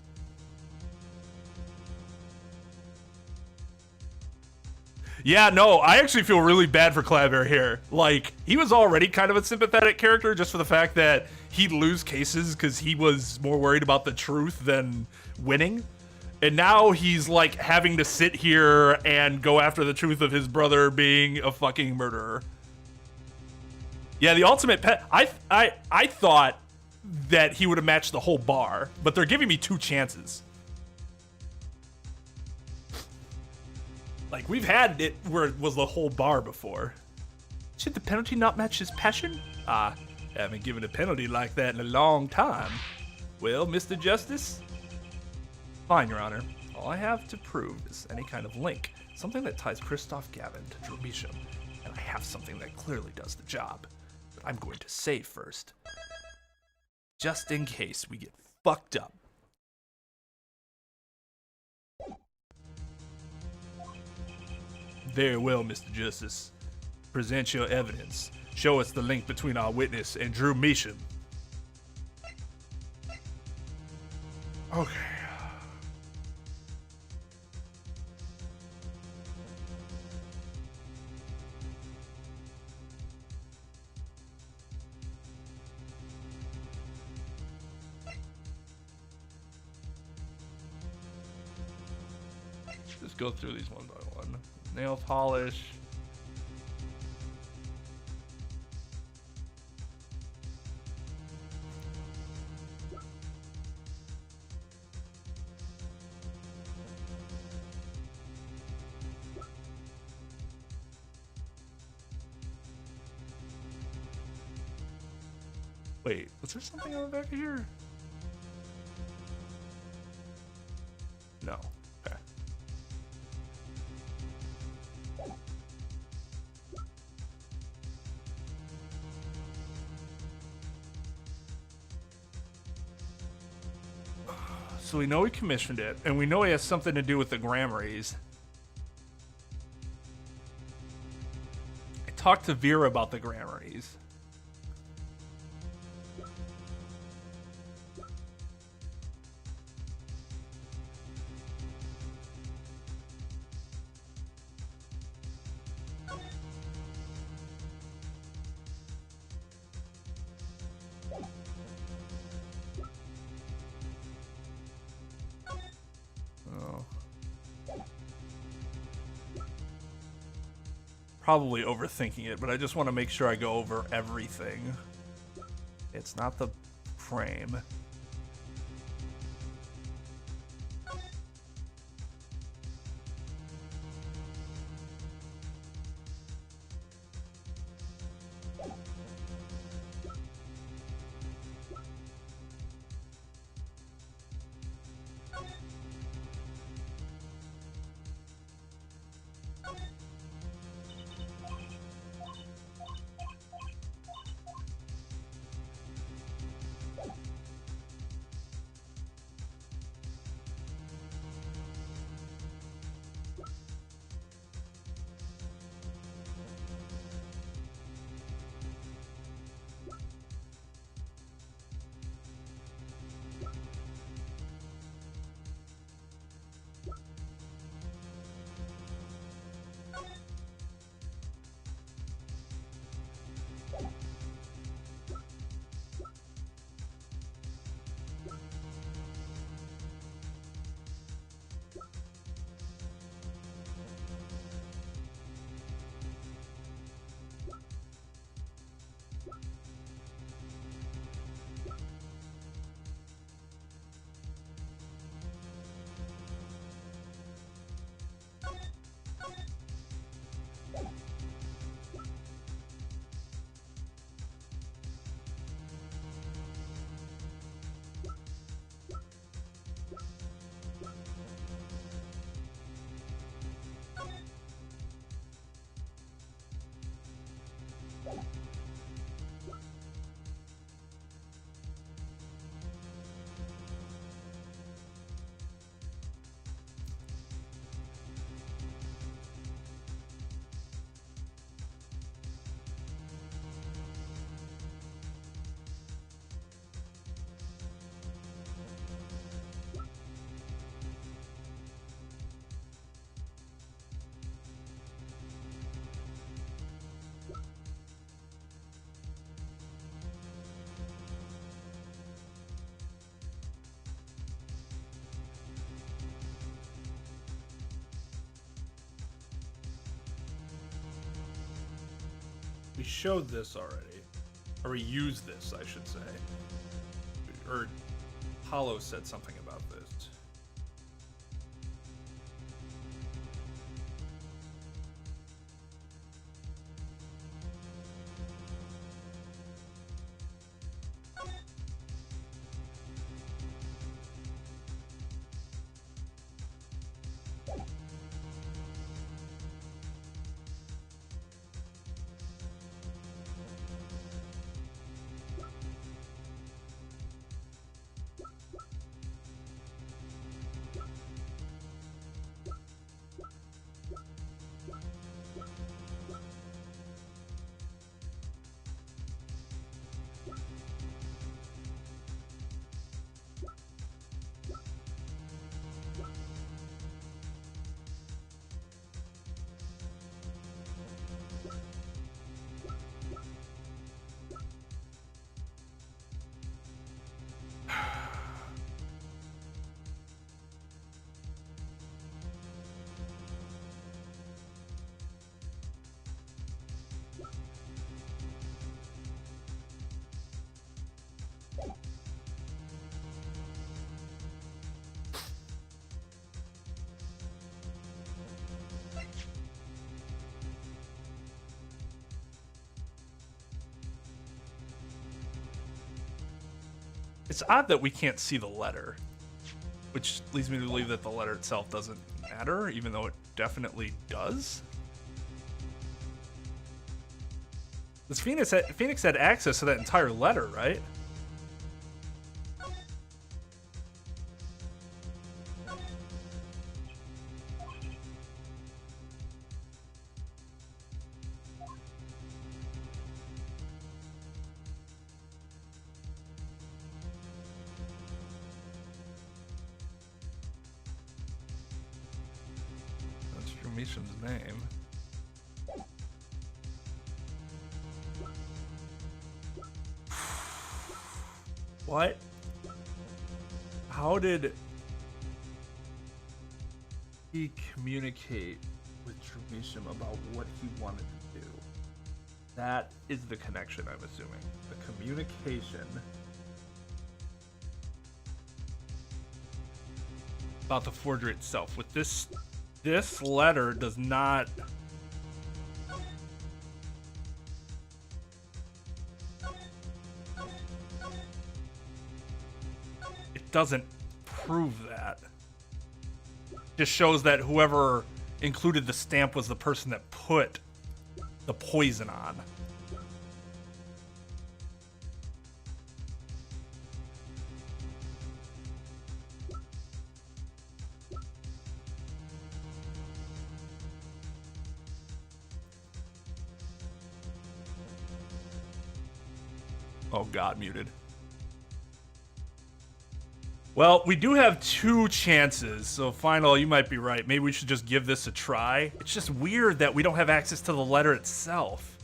Yeah, no, I actually feel really bad for Claver here. Like, he was already kind of a sympathetic character just for the fact that he'd lose cases because he was more worried about the truth than winning. And now he's like having to sit here and go after the truth of his brother being a fucking murderer. Yeah, the ultimate pet. I thought that he would have matched the whole bar, but they're giving me 2 chances. Like, we've had it where it was the whole bar before. Should the penalty not match his passion? Haven't given a penalty like that in a long time. Well, Mr. Justice? Fine, Your Honor. All I have to prove is any kind of link. Something that ties Kristoff Gavin to Dromisham. And I have something that clearly does the job. But I'm going to say first. Just in case we get fucked up. Very well, Mr. Justice. Present your evidence. Show us the link between our witness and Dromisham. Okay. Just go through these one by one. Nail polish. Wait, was there something on the back of here? No. Okay. So we know he commissioned it, and we know he has something to do with the Gramaryes. I talked to Vera about the Gramaryes. Probably overthinking it, but I just want to make sure I go over everything. It's not the frame. We showed this already. Or we used this, I should say. Or Hollow said something about this. It's odd that we can't see the letter, which leads me to believe that the letter itself doesn't matter, even though it definitely does. This Phoenix had access to that entire letter, right? Mission's name. What? How did he communicate with Trepomine about what he wanted to do? That is the connection, I'm assuming. The communication about the forgery itself. With this letter does not... It doesn't prove that. Just shows that whoever included the stamp was the person that put the poison on. Oh God, muted. Well, we do have 2 chances, so Final, you might be right. Maybe we should just give this a try. It's just weird that we don't have access to the letter itself.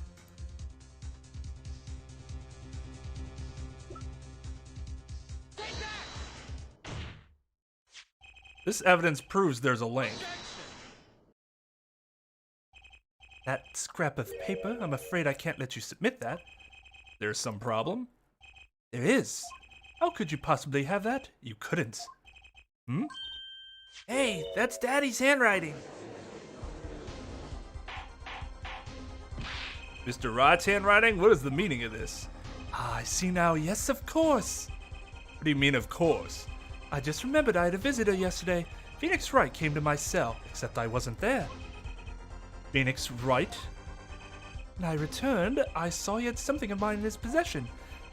This evidence proves there's a link. That scrap of paper, I'm afraid I can't let you submit that. There's some problem? There is. How could you possibly have that? You couldn't. Hmm? Hey, that's Daddy's handwriting. Mr. Wright's handwriting? What is the meaning of this? Ah, I see now. Yes, of course. What do you mean, of course? I just remembered I had a visitor yesterday. Phoenix Wright came to my cell, except I wasn't there. Phoenix Wright? When I returned, I saw he had something of mine in his possession.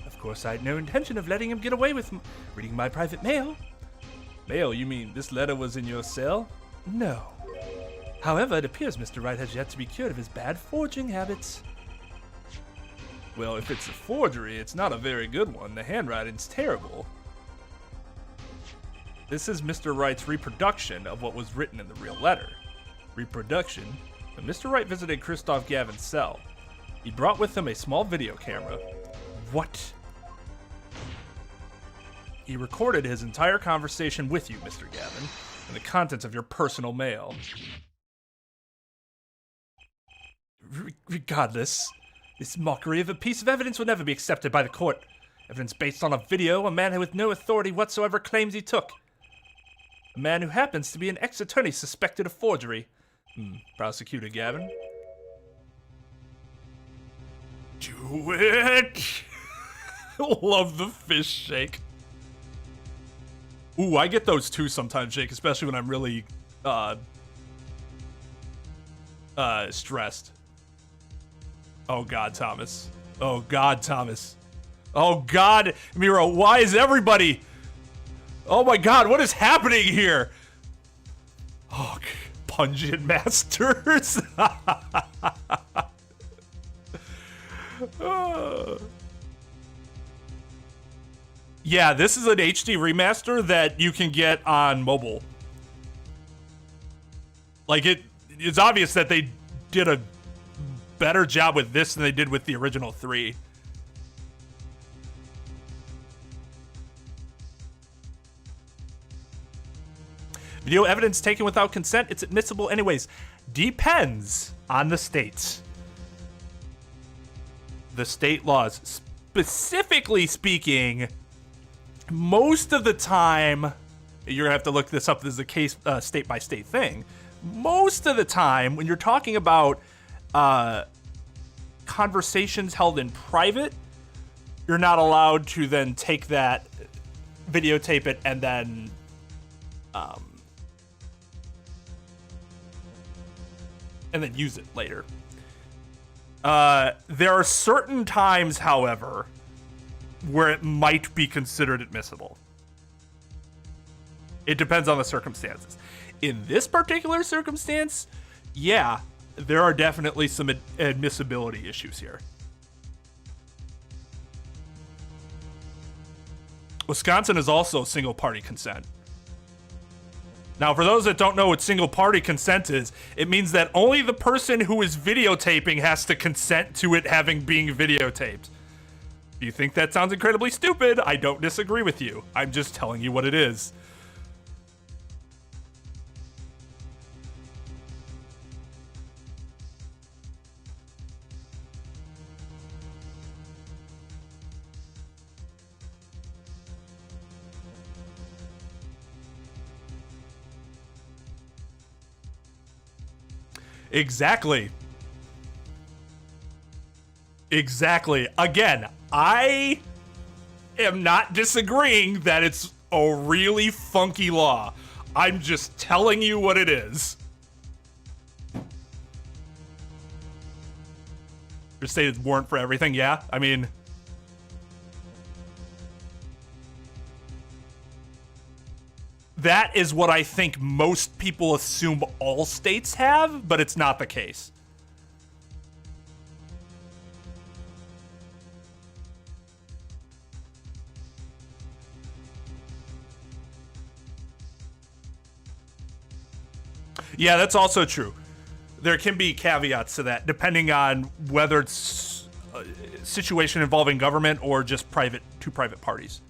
Of course, I had no intention of letting him get away with reading my private mail. Mail? You mean this letter was in your cell? No. However, it appears Mr. Wright has yet to be cured of his bad forging habits. Well, if it's a forgery, it's not a very good one. The handwriting's terrible. This is Mr. Wright's reproduction of what was written in the real letter. Reproduction? When Mr. Wright visited Kristoff Gavin's cell, he brought with him a small video camera. What? He recorded his entire conversation with you, Mr. Gavin, and the contents of your personal mail. Regardless, This mockery of a piece of evidence will never be accepted by the court. Evidence based on a video a man with no authority whatsoever claims he took. A man who happens to be an ex-attorney suspected of forgery. Prosecutor Gavin. Do it! Love the fish shake. Ooh, I get those too sometimes, Jake, especially when I'm really stressed. Oh God, Thomas. Oh God, Thomas. Oh God, Miro, why is everybody... Oh my God, what is happening here? Oh, pungent masters. Yeah, this is an HD remaster that you can get on mobile. Like, it's obvious that they did a better job with this than they did with the original 3. Video evidence taken without consent, it's admissible anyways. Depends on the states. The state laws. Specifically speaking, most of the time, you're gonna have to look this up, this is a case state by state thing. Most of the time, when you're talking about conversations held in private, you're not allowed to then take that, videotape it, and then use it later. There are certain times, however, where it might be considered admissible. It depends on the circumstances. In this particular circumstance, yeah, there are definitely some admissibility issues here. Wisconsin is also single-party consent. Now, for those that don't know what single-party consent is, it means that only the person who is videotaping has to consent to it being videotaped. If you think that sounds incredibly stupid, I don't disagree with you. I'm just telling you what it is. Exactly. Exactly. Again, I am not disagreeing that it's a really funky law. I'm just telling you what it is. Your stated warrant for everything, yeah? I mean... that is what I think most people assume all states have, but it's not the case. Yeah, that's also true. There can be caveats to that, depending on whether it's a situation involving government or just two private parties.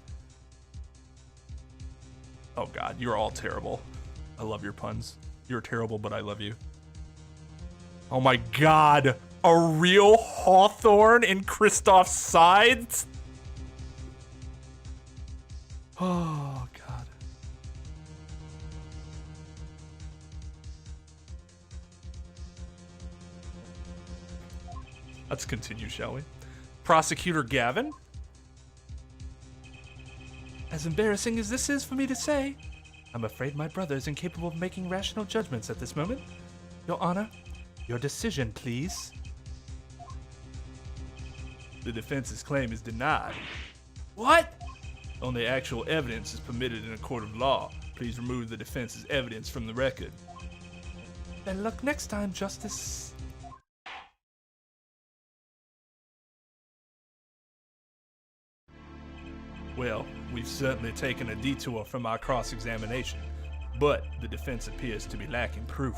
Oh God, you're all terrible. I love your puns. You're terrible, but I love you. Oh my God, a real Hawthorne in Kristoff's sides? Oh God. Let's continue, shall we? Prosecutor Gavin? As embarrassing as this is for me to say, I'm afraid my brother is incapable of making rational judgments at this moment. Your Honor, your decision, please. The defense's claim is denied. What? Only actual evidence is permitted in a court of law. Please remove the defense's evidence from the record. Better luck next time, Justice. Well, we've certainly taken a detour from our cross-examination, but the defense appears to be lacking proof.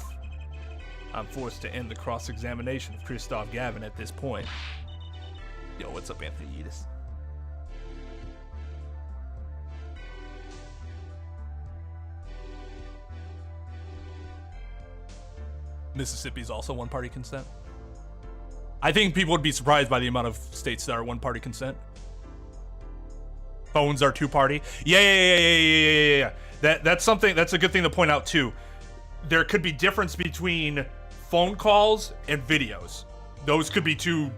I'm forced to end the cross-examination of Kristoff Gavin at this point. Yo, what's up, Anthony Yedis? Mississippi's also one-party consent. I think people would be surprised by the amount of states that are one-party consent. Phones are two-party. Yeah. That's something. That's a good thing to point out too. There could be difference between phone calls and videos. Those could be two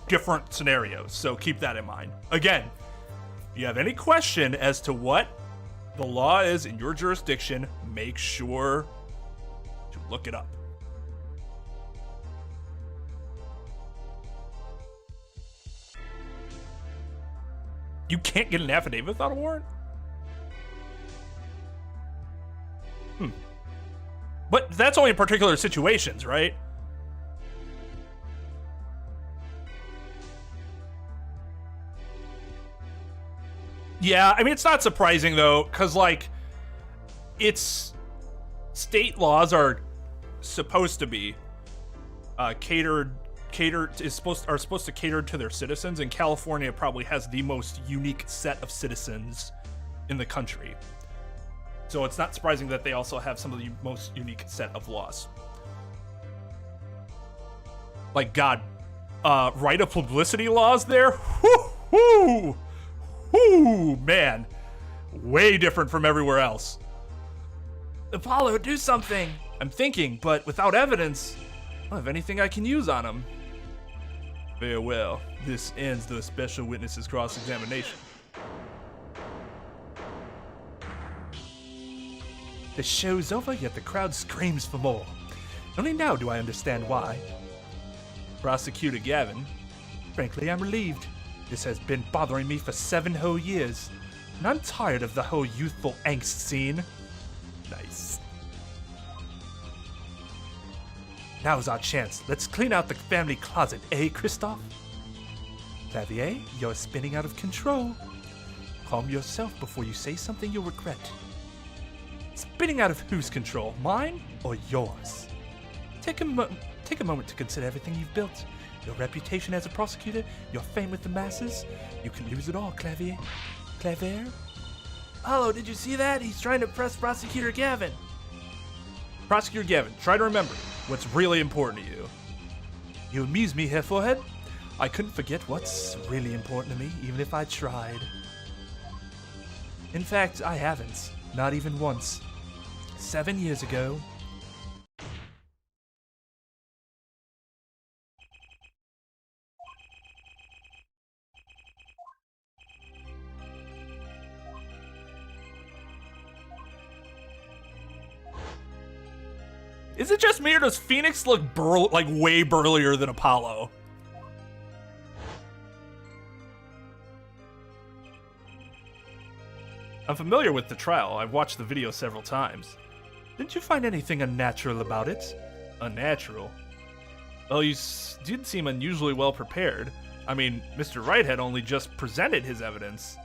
different scenarios. So keep that in mind. Again, if you have any question as to what the law is in your jurisdiction, make sure to look it up. You can't get an affidavit without a warrant? But that's only in particular situations, right? Yeah, I mean, it's not surprising, though, because, like, state laws are supposed to be are supposed to cater to their citizens, and California probably has the most unique set of citizens in the country. So it's not surprising that they also have some of the most unique set of laws. Like, God, right of publicity laws there? Whoo, man. Way different from everywhere else. Apollo, do something. I'm thinking, but without evidence, I don't have anything I can use on him. Very well. This ends the special witness's cross-examination. The show's over, yet the crowd screams for more. Only now do I understand why. Prosecutor Gavin. Frankly, I'm relieved. This has been bothering me for 7 whole years, and I'm tired of the whole youthful angst scene. Nice. Now's our chance. Let's clean out the family closet, eh, Kristoff? Clavier, you're spinning out of control. Calm yourself before you say something you'll regret. Spinning out of whose control? Mine or yours? Take a moment to consider everything you've built. Your reputation as a prosecutor, your fame with the masses. You can lose it all, Clavier. Clavier? Apollo, did you see that? He's trying to press Prosecutor Gavin. Prosecutor Gavin, try to remember what's really important to you. You amuse me, Hair Forehead. I couldn't forget what's really important to me, even if I tried. In fact, I haven't. Not even once. 7 years ago. Is it just me, or does Phoenix look like way burlier than Apollo? I'm familiar with the trial. I've watched the video several times. Didn't you find anything unnatural about it? Unnatural? Well, you did seem unusually well prepared. I mean, Mr. Wright had only just presented his evidence.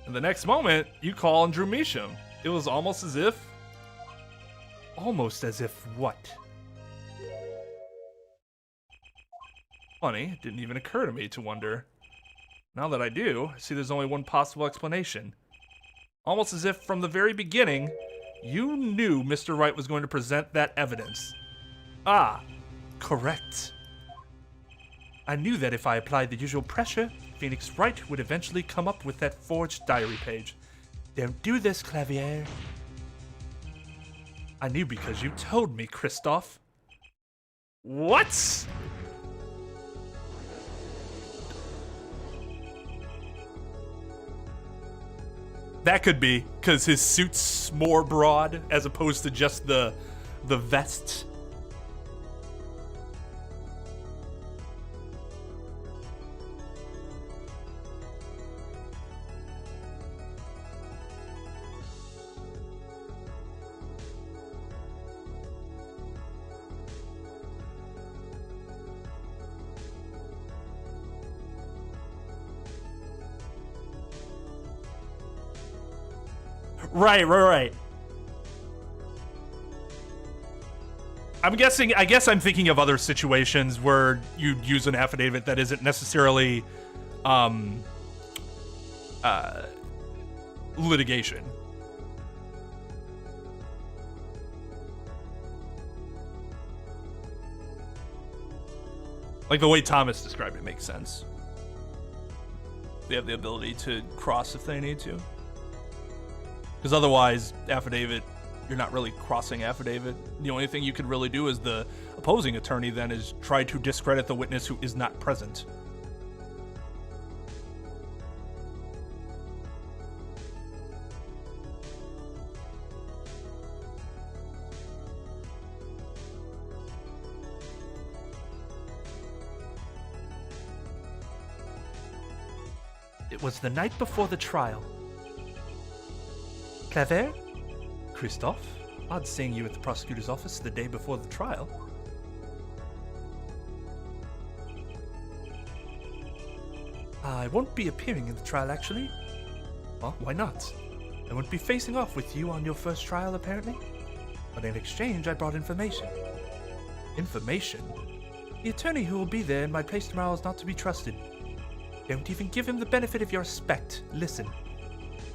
And the next moment, you call and drew Misham. It was almost as if... Almost as if what? Funny, it didn't even occur to me to wonder. Now that I do, I see there's only one possible explanation. Almost as if from the very beginning, you knew Mr. Wright was going to present that evidence. Ah, correct. I knew that if I applied the usual pressure, Phoenix Wright would eventually come up with that forged diary page. Don't do this, Clavier. I knew because you told me, Kristoff. What? That could be, because his suit's more broad as opposed to just the vest. Right. I guess I'm thinking of other situations where you'd use an affidavit that isn't necessarily litigation. Like, the way Thomas described it makes sense. They have the ability to cross if they need to. Because otherwise, affidavit, you're not really crossing affidavit. The only thing you could really do as the opposing attorney then is try to discredit the witness who is not present. It was the night before the trial. Clever? Kristoff? Odd seeing you at the prosecutor's office the day before the trial. I won't be appearing in the trial, actually. Well, why not? I won't be facing off with you on your first trial, apparently. But in exchange, I brought information. Information? The attorney who will be there in my place tomorrow is not to be trusted. Don't even give him the benefit of your respect. Listen,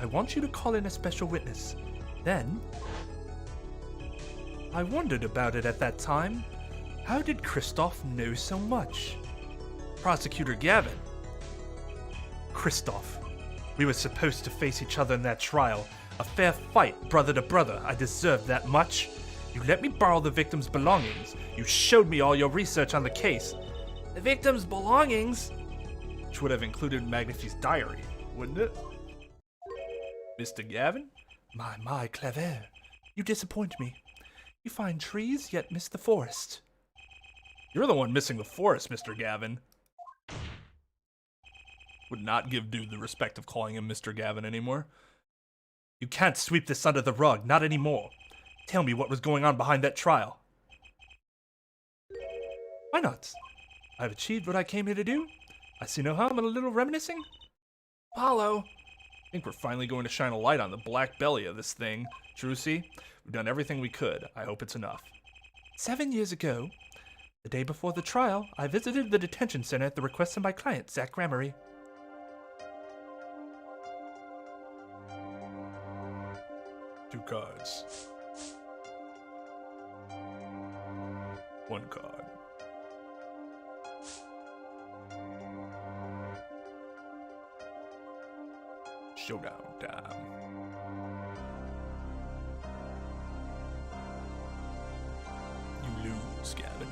I want you to call in a special witness. Then, I wondered about it at that time. How did Kristoff know so much? Prosecutor Gavin. Kristoff. We were supposed to face each other in that trial. A fair fight, brother to brother. I deserved that much. You let me borrow the victim's belongings. You showed me all your research on the case. The victim's belongings? Which would have included Magnifi's diary, wouldn't it? Mr. Gavin? My, Clever. You disappoint me. You find trees, yet miss the forest. You're the one missing the forest, Mr. Gavin. Would not give dude the respect of calling him Mr. Gavin anymore. You can't sweep this under the rug, not anymore. Tell me what was going on behind that trial. Why not? I've achieved what I came here to do. I see no harm in a little reminiscing. Apollo. I think we're finally going to shine a light on the black belly of this thing. Drusy, we've done everything we could. I hope it's enough. 7 years ago, the day before the trial, I visited the detention center at the request of my client, Zach Gramarye. Two cards. One card. Showdown time. You lose, Gavin.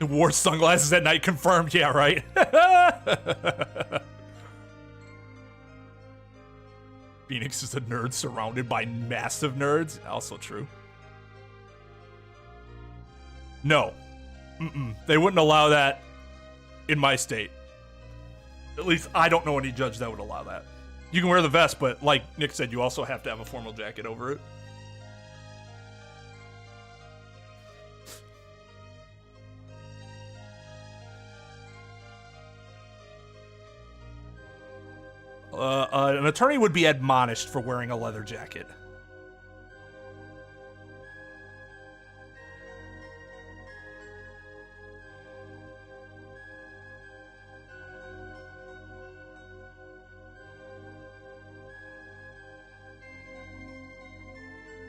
Wore sunglasses at night confirmed, yeah, right? Phoenix is a nerd surrounded by massive nerds. Also true. No. They wouldn't allow that in my state. At least I don't know any judge that would allow that. You can wear the vest, but like Nick said, you also have to have a formal jacket over it. An attorney would be admonished for wearing a leather jacket.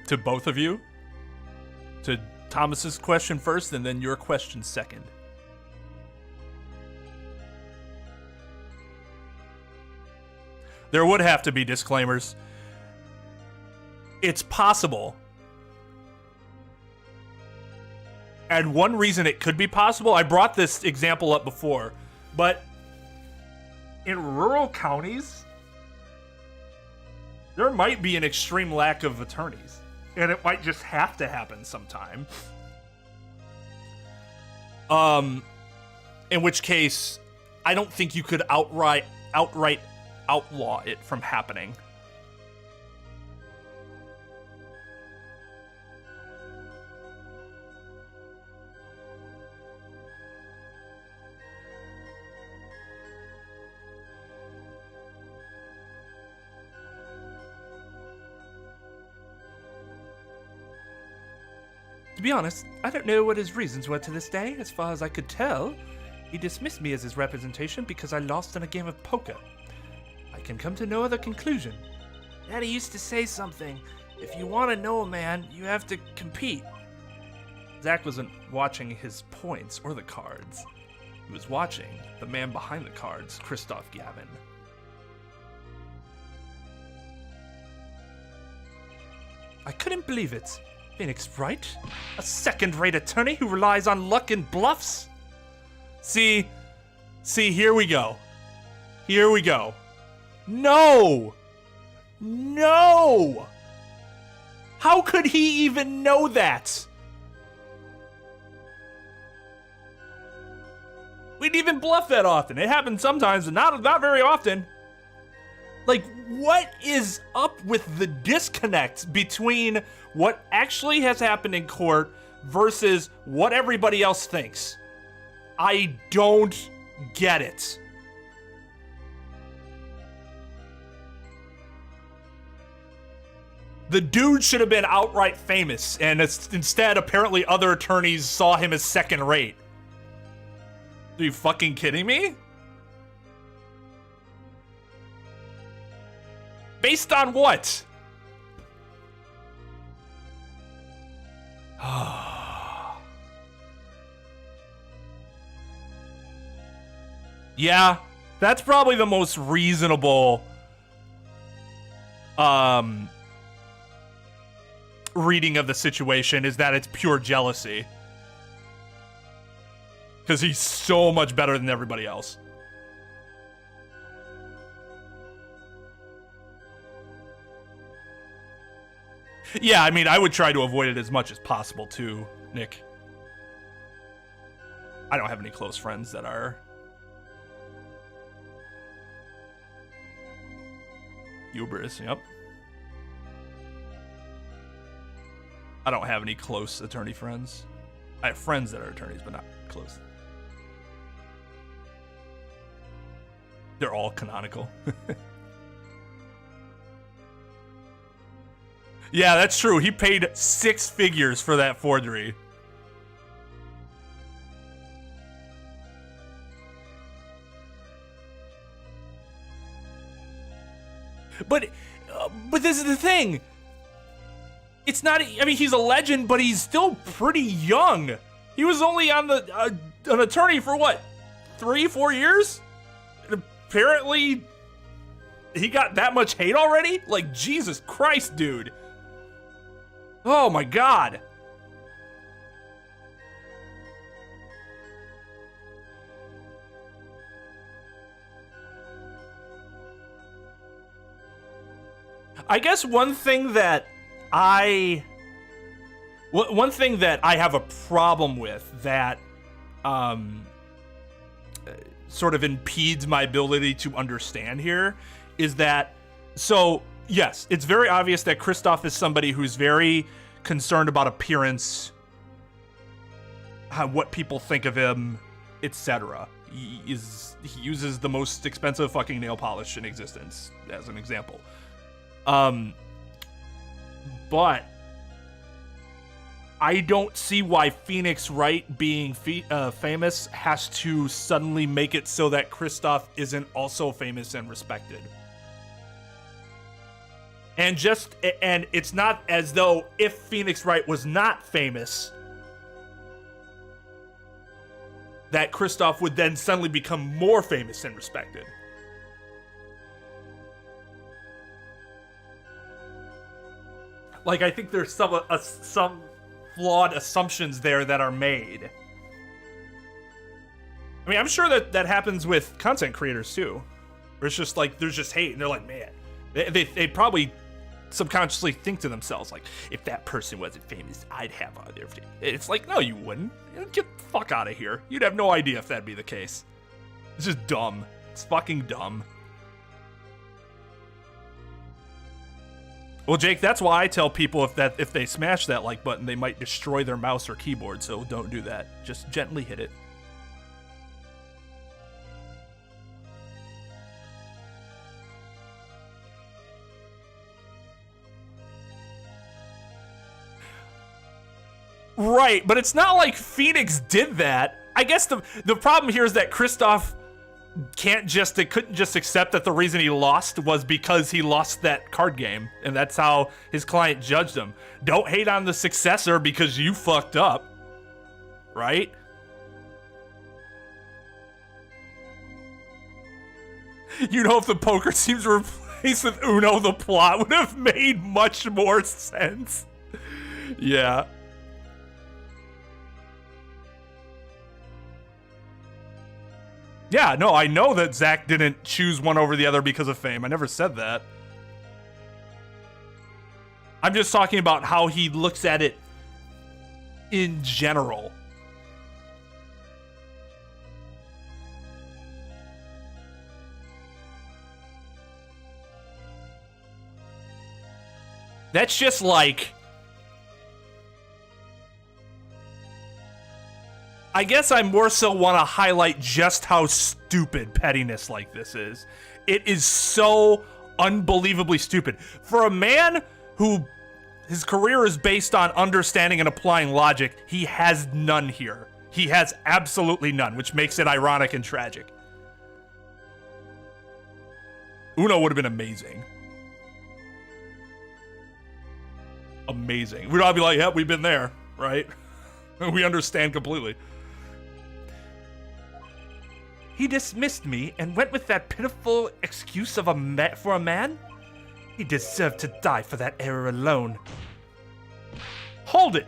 To both of you? To Thomas's question first, and then your question second. There would have to be disclaimers. It's possible. And one reason it could be possible, I brought this example up before, but in rural counties, there might be an extreme lack of attorneys. And it might just have to happen sometime. In which case, I don't think you could outright outlaw it from happening. To be honest, I don't know what his reasons were to this day. As far as I could tell, He dismissed me as his representation because I lost in a game of poker. I can come to no other conclusion. Daddy used to say something. If you want to know a man, you have to compete. Zach wasn't watching his points or the cards. He was watching the man behind the cards, Kristoff Gavin. I couldn't believe it. Phoenix Wright? A second-rate attorney who relies on luck and bluffs? See, here we go. Here we go. No! No! How could he even know that? We didn't even bluff that often. It happens sometimes, but not very often. Like, what is up with the disconnect between what actually has happened in court versus what everybody else thinks? I don't get it. The dude should have been outright famous, and instead, apparently, other attorneys saw him as second rate. Are you fucking kidding me? Based on what? Yeah, that's probably the most reasonable reading of the situation, is that it's pure jealousy. Because he's so much better than everybody else. Yeah, I mean, I would try to avoid it as much as possible too, Nick. I don't have any close friends that are hubris, yep. I don't have any close attorney friends. I have friends that are attorneys, but not close. They're all canonical. Yeah, that's true. He paid 6 figures for that forgery. But this is the thing. It's not, I mean, he's a legend, but he's still pretty young. He was only on the an attorney for what, 3-4 years? And apparently, he got that much hate already? Like, Jesus Christ, dude. Oh my God. I guess one thing that I have a problem with that sort of impedes my ability to understand here is that, so yes, it's very obvious that Kristoff is somebody who's very concerned about appearance, what people think of him, etc. He uses the most expensive fucking nail polish in existence as an example. But I don't see why Phoenix Wright being famous has to suddenly make it so that Kristoff isn't also famous and respected. And it's not as though if Phoenix Wright was not famous, that Kristoff would then suddenly become more famous and respected. Like, I think there's some flawed assumptions there that are made. I mean, I'm sure that happens with content creators too. Where it's just like, there's just hate, and they're like, man, they probably subconsciously think to themselves, like, if that person wasn't famous, I'd have other. It's like, no, you wouldn't. Get the fuck out of here. You'd have no idea if that'd be the case. It's just dumb. It's fucking dumb. Well, Jake, that's why I tell people if they smash that like button, they might destroy their mouse or keyboard, so don't do that. Just gently hit it. Right, but it's not like Phoenix did that. I guess the problem here is that Kristoff couldn't just accept that the reason he lost was because he lost that card game, and that's how his client judged him. Don't hate on the successor because you fucked up, right? You know, if the poker teams were replaced with Uno, the plot would have made much more sense. Yeah. Yeah, no, I know that Zach didn't choose one over the other because of fame. I never said that. I'm just talking about how he looks at it in general. That's just like... I guess I more so want to highlight just how stupid pettiness like this is. It is so unbelievably stupid. For a man who his career is based on understanding and applying logic, he has none here. He has absolutely none, which makes it ironic and tragic. Uno would have been amazing. Amazing. We'd all be like, yep, we've been there, right? We understand completely. He dismissed me and went with that pitiful excuse of for a man? He deserved to die for that error alone. Hold it!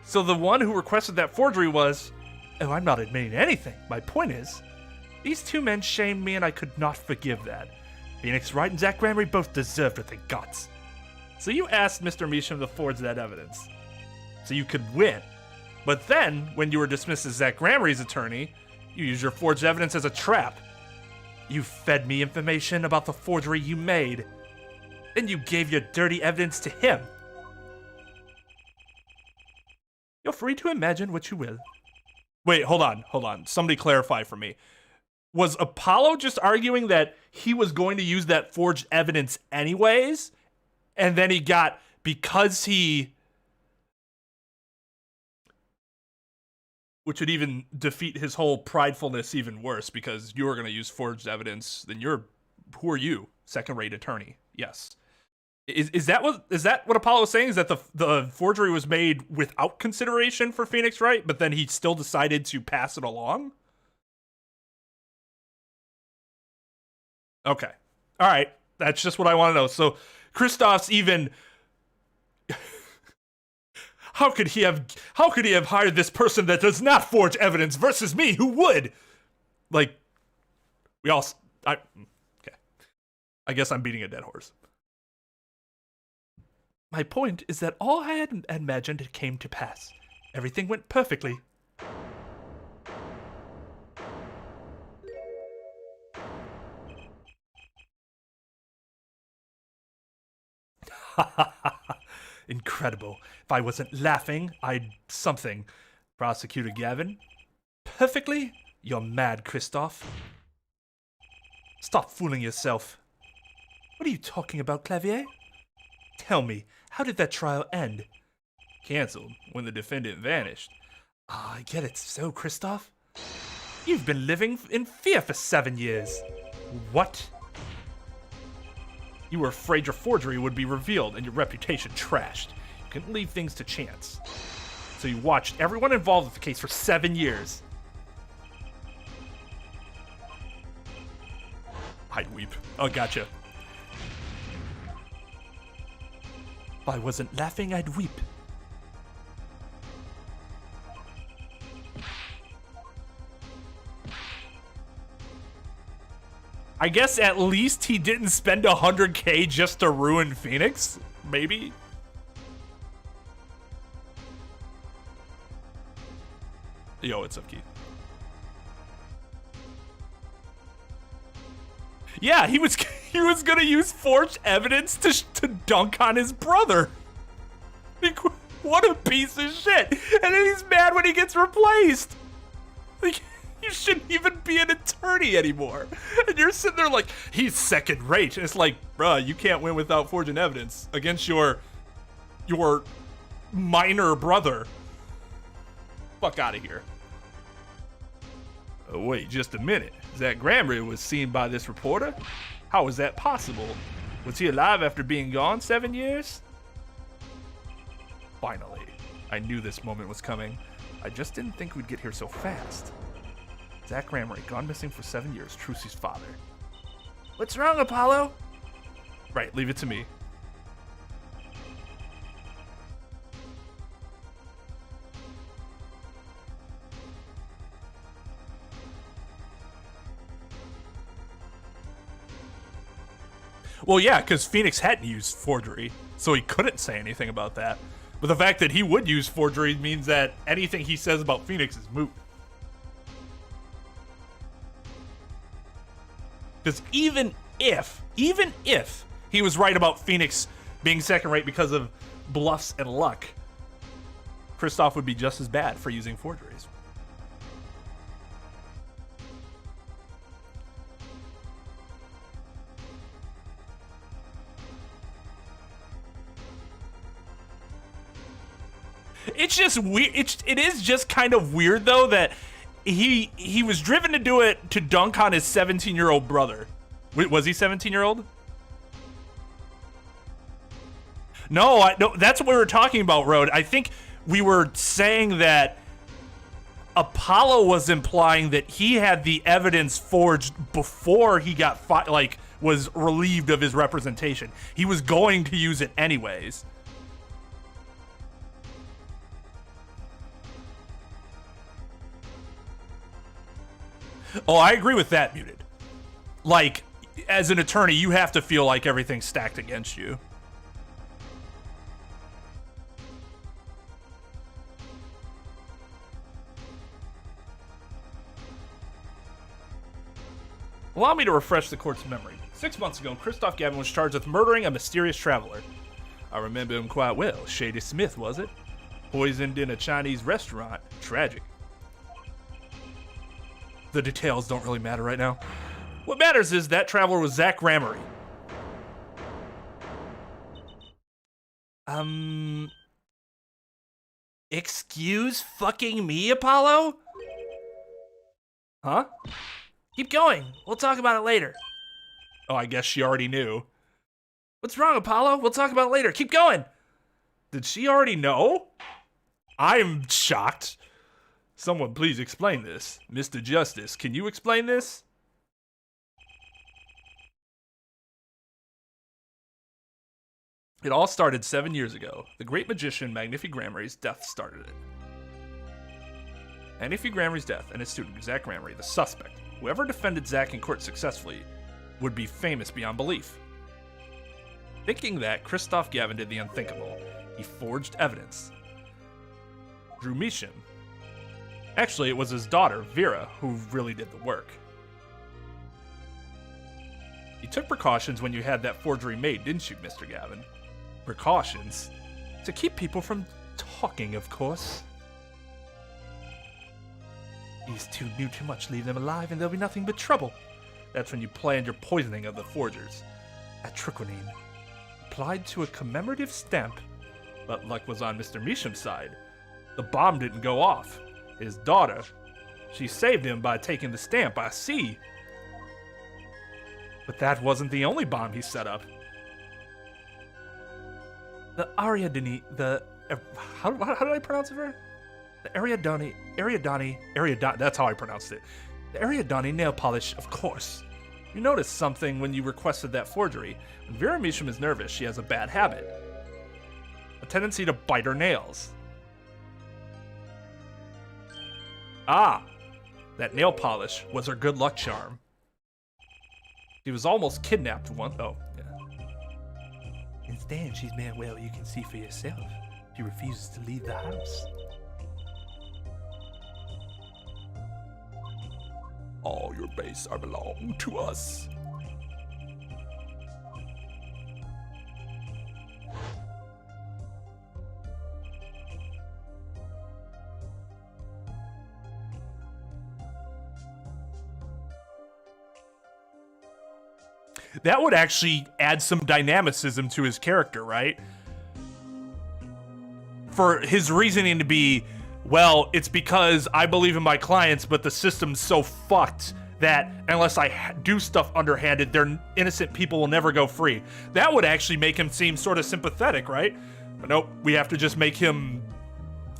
So the one who requested that forgery was... Oh, I'm not admitting anything. My point is, these two men shamed me and I could not forgive that. Phoenix Wright and Zach Gramarye both deserved what they got. So you asked Mr. Measham to forge that evidence, so you could win. But then, when you were dismissed as Zach Gramarye's attorney, you used your forged evidence as a trap. You fed me information about the forgery you made. Then you gave your dirty evidence to him. You're free to imagine what you will. Wait, hold on. Somebody clarify for me. Was Apollo just arguing that he was going to use that forged evidence anyways? And then he got, because he... Which would even defeat his whole pridefulness even worse, because you're going to use forged evidence, then who are you? Second-rate attorney. Yes. Is that what Apollo was saying? Is that the forgery was made without consideration for Phoenix Wright, but then he still decided to pass it along? Okay. All right. That's just what I want to know. So Kristoff's even... How could he have hired this person that does not forge evidence versus me who would? Like, okay. I guess I'm beating a dead horse. My point is that all I had imagined came to pass. Everything went perfectly. Incredible. If I wasn't laughing, I'd something. Prosecutor Gavin. Perfectly? You're mad, Kristoff. Stop fooling yourself. What are you talking about, Clavier? Tell me, how did that trial end? Cancelled when the defendant vanished. Ah, I get it so, Kristoff. You've been living in fear for 7 years. What? You were afraid your forgery would be revealed and your reputation trashed. You couldn't leave things to chance. So you watched everyone involved with the case for 7 years. I'd weep. Oh, gotcha. If I wasn't laughing, I'd weep. I guess at least he didn't spend $100K just to ruin Phoenix? Maybe? Yo, what's up, Keith? Yeah, he was gonna use forged evidence to dunk on his brother. Like, what a piece of shit. And then he's mad when he gets replaced. Like, you shouldn't even be an attorney anymore. And you're sitting there like, he's second rate. And it's like, bruh, you can't win without forging evidence against your minor brother. Fuck out of here. Wait just a minute. Zach Gramarye was seen by this reporter? How was that possible? Was he alive after being gone 7 years? Finally, I knew this moment was coming. I just didn't think we'd get here so fast. Zach Gramarye, gone missing for 7 years, Trucy's father. What's wrong, Apollo? Right, leave it to me. Well, yeah, because Phoenix hadn't used forgery, so he couldn't say anything about that. But the fact that he would use forgery means that anything he says about Phoenix is moot. Because even if he was right about Phoenix being second rate because of bluffs and luck, Kristoff would be just as bad for using forgeries. It's just weird. It is just kind of weird though that he was driven to do it to dunk on his 17-year-old brother. Wait, was he 17-year-old? No, that's what we were talking about, Rode. I think we were saying that Apollo was implying that he had the evidence forged before he got was relieved of his representation. He was going to use it anyways. Oh, I agree with that, Muted. Like, as an attorney, you have to feel like everything's stacked against you. Allow me to refresh the court's memory. 6 months ago, Kristoff Gavin was charged with murdering a mysterious traveler. I remember him quite well. Shady Smith, was it? Poisoned in a Chinese restaurant. Tragic. The details don't really matter right now. What matters is that traveler was Zach Gramarye. Excuse fucking me, Apollo? Huh? Keep going. We'll talk about it later. Oh, I guess she already knew. What's wrong, Apollo? We'll talk about it later. Keep going. Did she already know? I'm shocked. Someone please explain this. Mr. Justice, can you explain this? It all started 7 years ago. The great magician Magnifique Gramarye's death started it. Magnifique Gramarye's death and his student, Zach Gramarye, the suspect, whoever defended Zach in court successfully, would be famous beyond belief. Thinking that, Kristoff Gavin did the unthinkable. He forged evidence. Drew Measham. Actually, it was his daughter, Vera, who really did the work. You took precautions when you had that forgery made, didn't you, Mr. Gavin? Precautions? To keep people from talking, of course. These two knew too much. Leave them alive and there'll be nothing but trouble. That's when you planned your poisoning of the forgers. At Trepomine. Applied to a commemorative stamp. But luck was on Mr. Measham's side. The bomb didn't go off. His daughter, she saved him by taking the stamp, I see. But that wasn't the only bomb he set up. The Ariadne, how did I pronounce it for her? The Ariadne, that's how I pronounced it. The Ariadne nail polish, of course. You noticed something when you requested that forgery. When Vera Measham is nervous, she has a bad habit. A tendency to bite her nails. Ah, that nail polish was her good luck charm. She was almost kidnapped once. Oh, yeah. Instead, she's made well, you can see for yourself. She refuses to leave the house. All your base are belong to us. That would actually add some dynamicism to his character, right? For his reasoning to be, well, it's because I believe in my clients, but the system's so fucked that unless I do stuff underhanded, their innocent people will never go free. That would actually make him seem sort of sympathetic, right? But nope, we have to just make him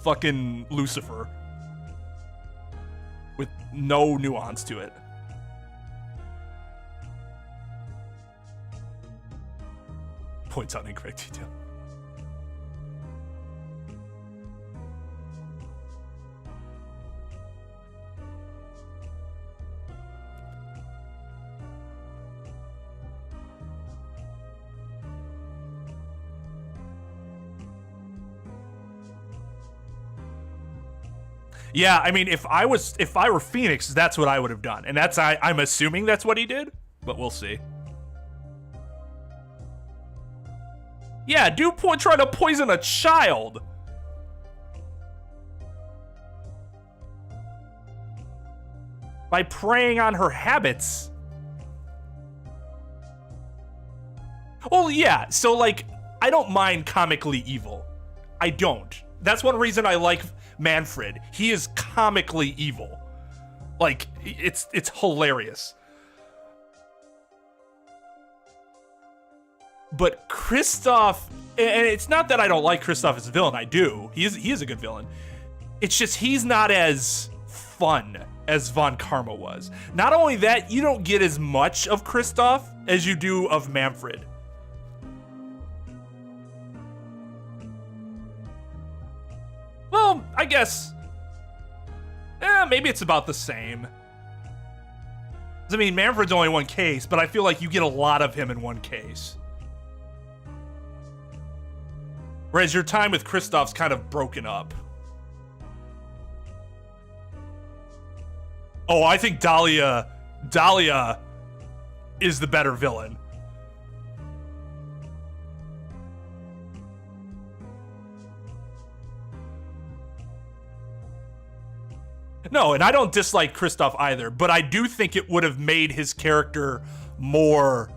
fucking Lucifer with no nuance to it. Points out incorrect detail. Yeah, I mean, if I were Phoenix, that's what I would have done, and I'm assuming that's what he did, but we'll see. Yeah, dude, trying to poison a child. By preying on her habits. Well, yeah, so like, I don't mind comically evil. I don't. That's one reason I like Manfred. He is comically evil. Like, it's hilarious. But Kristoff, and it's not that I don't like Kristoff as a villain, I do. He is a good villain. It's just he's not as fun as Von Karma was. Not only that, you don't get as much of Kristoff as you do of Manfred. Well, I guess, maybe it's about the same. I mean, Manfred's only one case, but I feel like you get a lot of him in one case. Whereas your time with Kristoff's kind of broken up. Oh, I think Dahlia is the better villain. No, and I don't dislike Kristoff either, but I do think it would have made his character more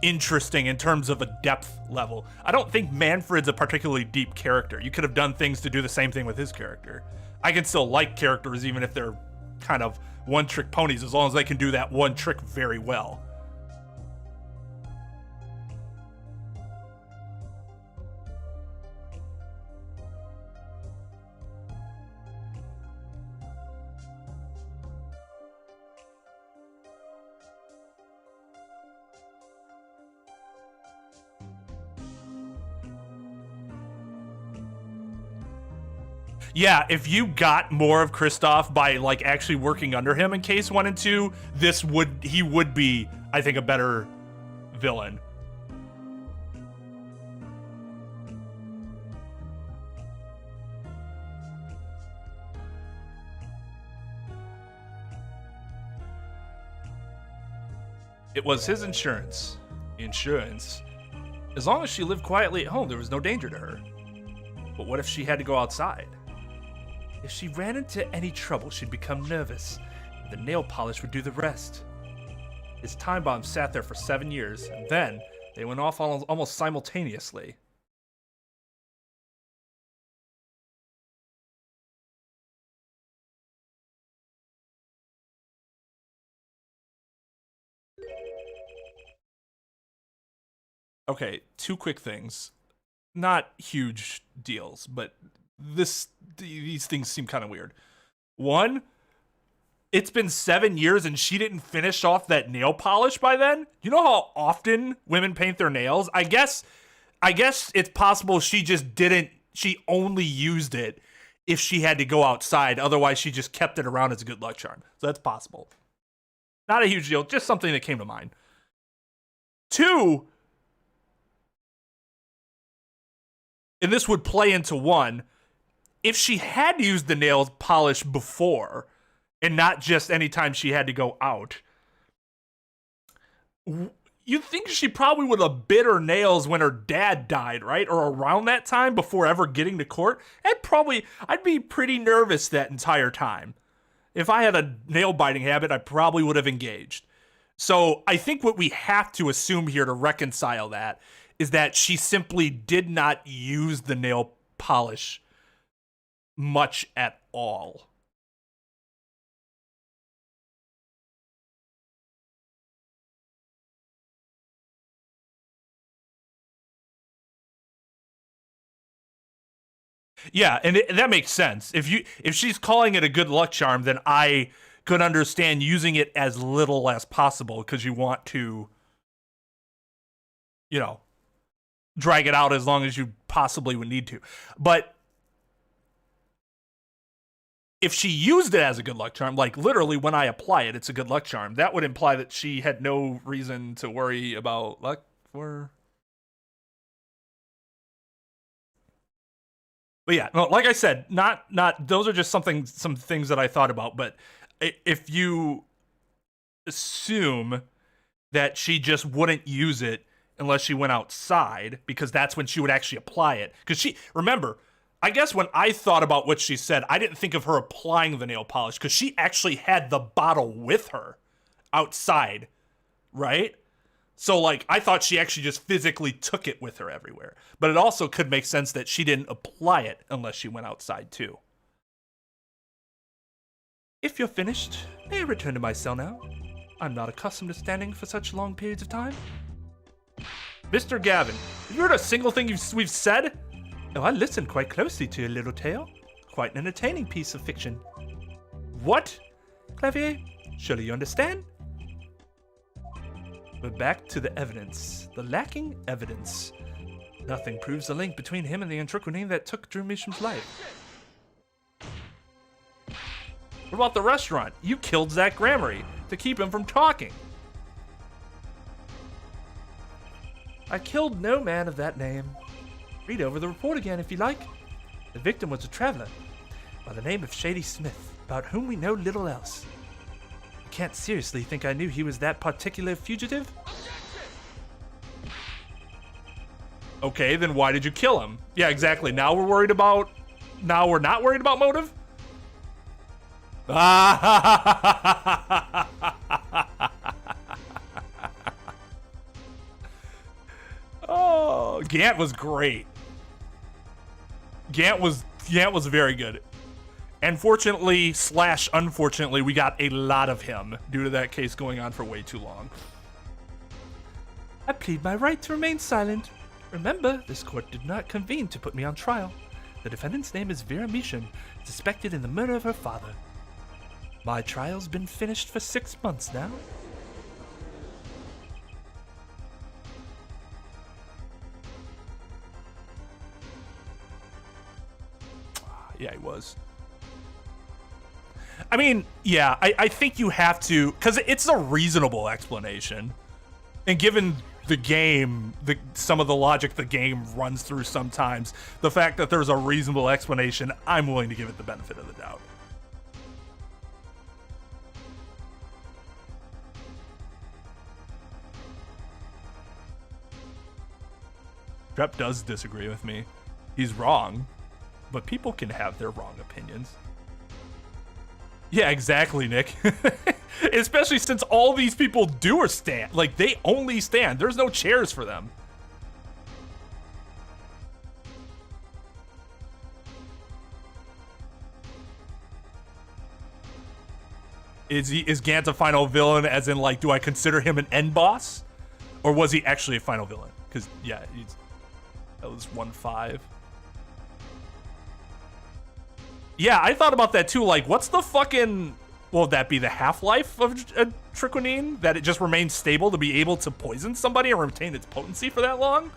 interesting in terms of a depth level. I don't think Manfred's a particularly deep character. You could have done things to do the same thing with his character. I can still like characters even if they're kind of one-trick ponies, as long as they can do that one trick very well. Yeah, if you got more of Kristoff by like actually working under him in case 1 and 2, he would be, I think, a better villain. It was his insurance. Insurance. As long as she lived quietly at home, there was no danger to her. But what if she had to go outside? If she ran into any trouble, she'd become nervous. The nail polish would do the rest. His time bomb sat there for 7 years, and then they went off almost simultaneously. Okay, 2 quick things. Not huge deals, but these things seem kind of weird. 1, it's been 7 years and she didn't finish off that nail polish by then. You know how often women paint their nails? I guess it's possible she just didn't. She only used it if she had to go outside. Otherwise, she just kept it around as a good luck charm. So that's possible. Not a huge deal. Just something that came to mind. 2, and this would play into 1. If she had used the nail polish before, and not just anytime she had to go out, you'd think she probably would have bit her nails when her dad died, right? Or around that time before ever getting to court. I'd be pretty nervous that entire time. If I had a nail biting habit, I probably would have engaged. So I think what we have to assume here to reconcile that is that she simply did not use the nail polish much at all. Yeah, and that makes sense. If she's calling it a good luck charm, then I could understand using it as little as possible because you want to, you know, drag it out as long as you possibly would need to. But if she used it as a good luck charm, like literally when I apply it, it's a good luck charm, that would imply that she had no reason to worry about luck for... But yeah, no, like I said, not those are just some things that I thought about. But if you assume that she just wouldn't use it unless she went outside, because that's when she would actually apply it. Because remember, I guess when I thought about what she said, I didn't think of her applying the nail polish because she actually had the bottle with her outside, right? So, like, I thought she actually just physically took it with her everywhere. But it also could make sense that she didn't apply it unless she went outside, too. If you're finished, may I return to my cell now? I'm not accustomed to standing for such long periods of time. Mr. Gavin, have you heard a single thing we've said? Oh, I listened quite closely to your little tale. Quite an entertaining piece of fiction. What? Clavier, surely you understand? We're back to the evidence. The lacking evidence. Nothing proves the link between him and the antiquity that took Drew Misham's life. What about the restaurant? You killed Zach Gramarye to keep him from talking. I killed no man of that name. Read over the report again if you like. The victim was a traveler by the name of Shady Smith, about whom we know little else. You can't seriously think I knew he was that particular fugitive? Okay, then why did you kill him? Yeah, exactly. Now we're not worried about motive? Oh, Gant was great. Gant was very good. And fortunately / unfortunately, we got a lot of him due to that case going on for way too long. I plead my right to remain silent. Remember, this court did not convene to put me on trial. The defendant's name is Vera Misham, suspected in the murder of her father. My trial's been finished for 6 months now. Yeah, he was. I mean, yeah, I think you have to, because it's a reasonable explanation. And given the game, some of the logic the game runs through sometimes, the fact that there's a reasonable explanation, I'm willing to give it the benefit of the doubt. Trep does disagree with me. He's wrong, but people can have their wrong opinions. Yeah, exactly, Nick. Especially since all these people do stand. Like, they only stand. There's no chairs for them. Is Gant a final villain, as in, like, do I consider him an end boss? Or was he actually a final villain? Because, yeah, that was 1-5. Yeah, I thought about that too. Like, what's the fucking... Will that be the half-life of Trepomine? That it just remains stable to be able to poison somebody and retain its potency for that long?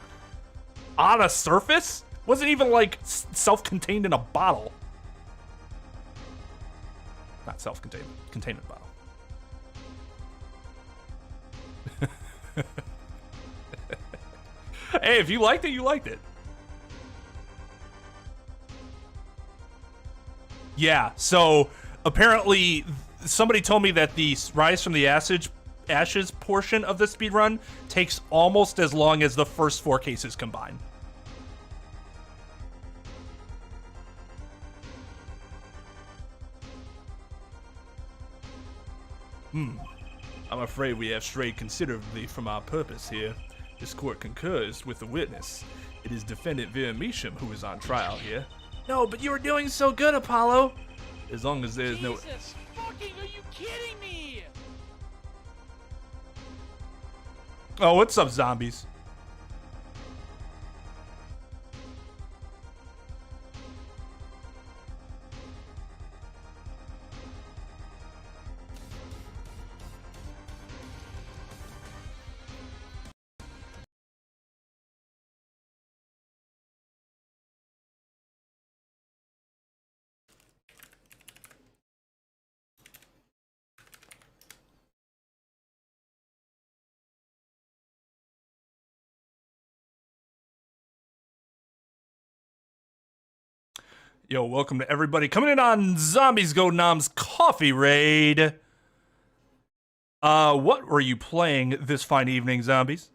On a surface? Wasn't even, like, self-contained in a bottle. Not self-contained. Contained in a bottle. Hey, if you liked it, you liked it. Yeah, so apparently somebody told me that the Rise from the Ashes portion of the speedrun takes almost as long as the first 4 cases combined. I'm afraid we have strayed considerably from our purpose here. This court concurs with the witness. It is defendant Vera Misham who is on trial here. No, but you were doing so good, Apollo. As long as there's no... Jesus fucking, are you kidding me? Oh, what's up, zombies? Yo, welcome to everybody coming in on Zombies Go Nom's Coffee Raid. What were you playing this fine evening, zombies?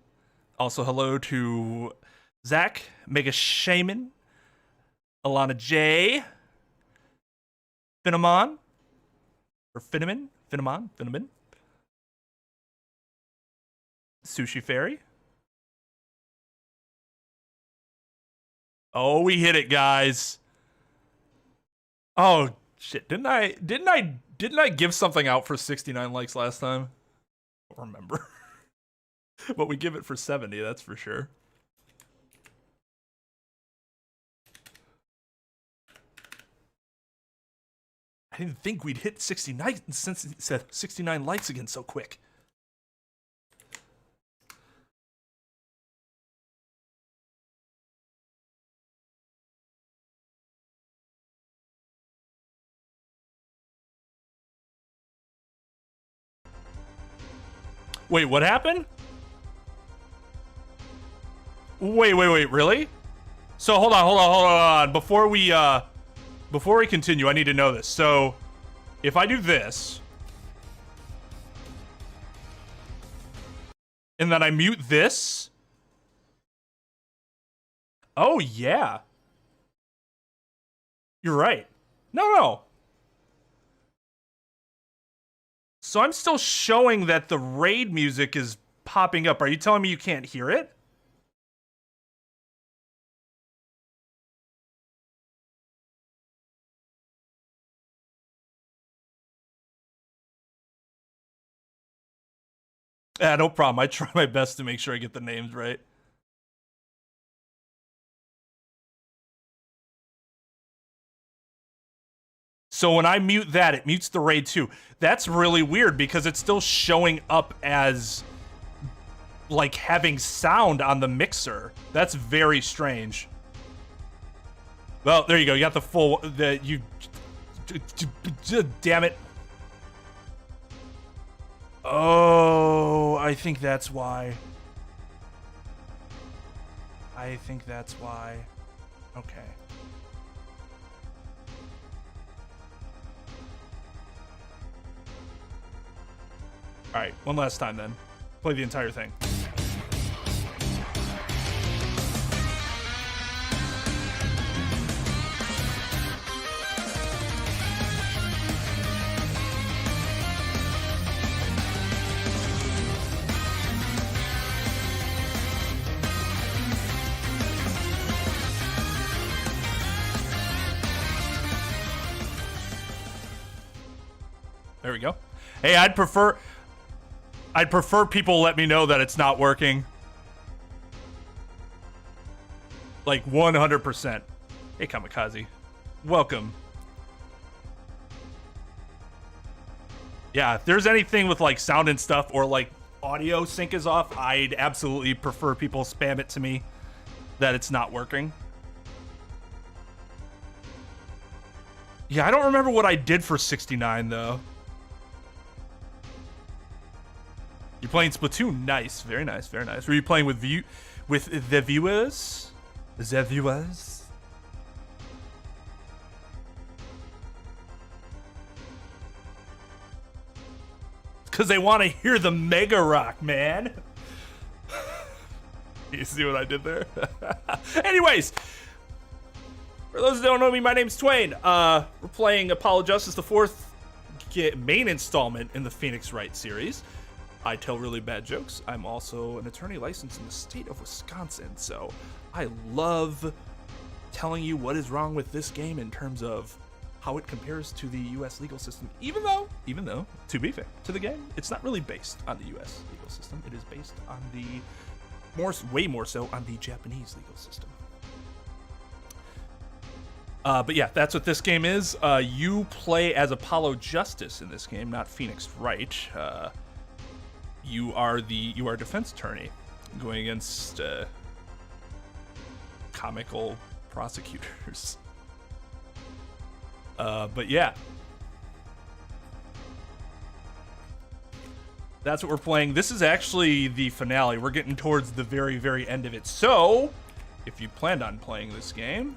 Also, hello to Zach, Mega Shaman, Alana J, Finamon, or Finamon, Sushi Fairy. Oh, we hit it, guys. Oh shit! Didn't I give something out for 69 likes last time? I don't remember. But we give it for 70, that's for sure. I didn't think we'd hit 69 since it said 69 likes again so quick. Wait, what happened? Wait, really? So hold on. Before we continue, I need to know this. So, if I do this, and then I mute this, oh yeah, you're right. No. So I'm still showing that the raid music is popping up. Are you telling me you can't hear it? No problem. I try my best to make sure I get the names right. So when I mute that, it mutes the raid too. That's really weird because it's still showing up as like having sound on the mixer. That's very strange. Well, there you go. You got the full, damn it. Oh, I think that's why. Okay. All right, one last time then. Play the entire thing. There we go. Hey, I'd prefer people let me know that it's not working. Like 100%. Hey, Kamikaze. Welcome. Yeah, if there's anything with like sound and stuff or like audio sync is off, I'd absolutely prefer people spam it to me that it's not working. Yeah, I don't remember what I did for 69 though. You're playing Splatoon. Nice. Very nice. Very nice. Were you playing with the viewers? The viewers? Because they want to hear the Mega Rock, man. You see what I did there? Anyways, for those that don't know me, my name's Twain. We're playing Apollo Justice, the fourth main installment in the Phoenix Wright series. I tell really bad jokes. I'm also an attorney licensed in the state of Wisconsin, so I love telling you what is wrong with this game in terms of how it compares to the U.S. legal system, even though, to be fair to the game, it's not really based on the U.S. legal system. It is based on way more so on the Japanese legal system. But yeah, that's what this game is. You play as Apollo Justice in this game, not Phoenix Wright. You are a defense attorney going against comical prosecutors. But yeah, that's what we're playing. This is actually the finale. We're getting towards the very, very end of it. So, if you planned on playing this game,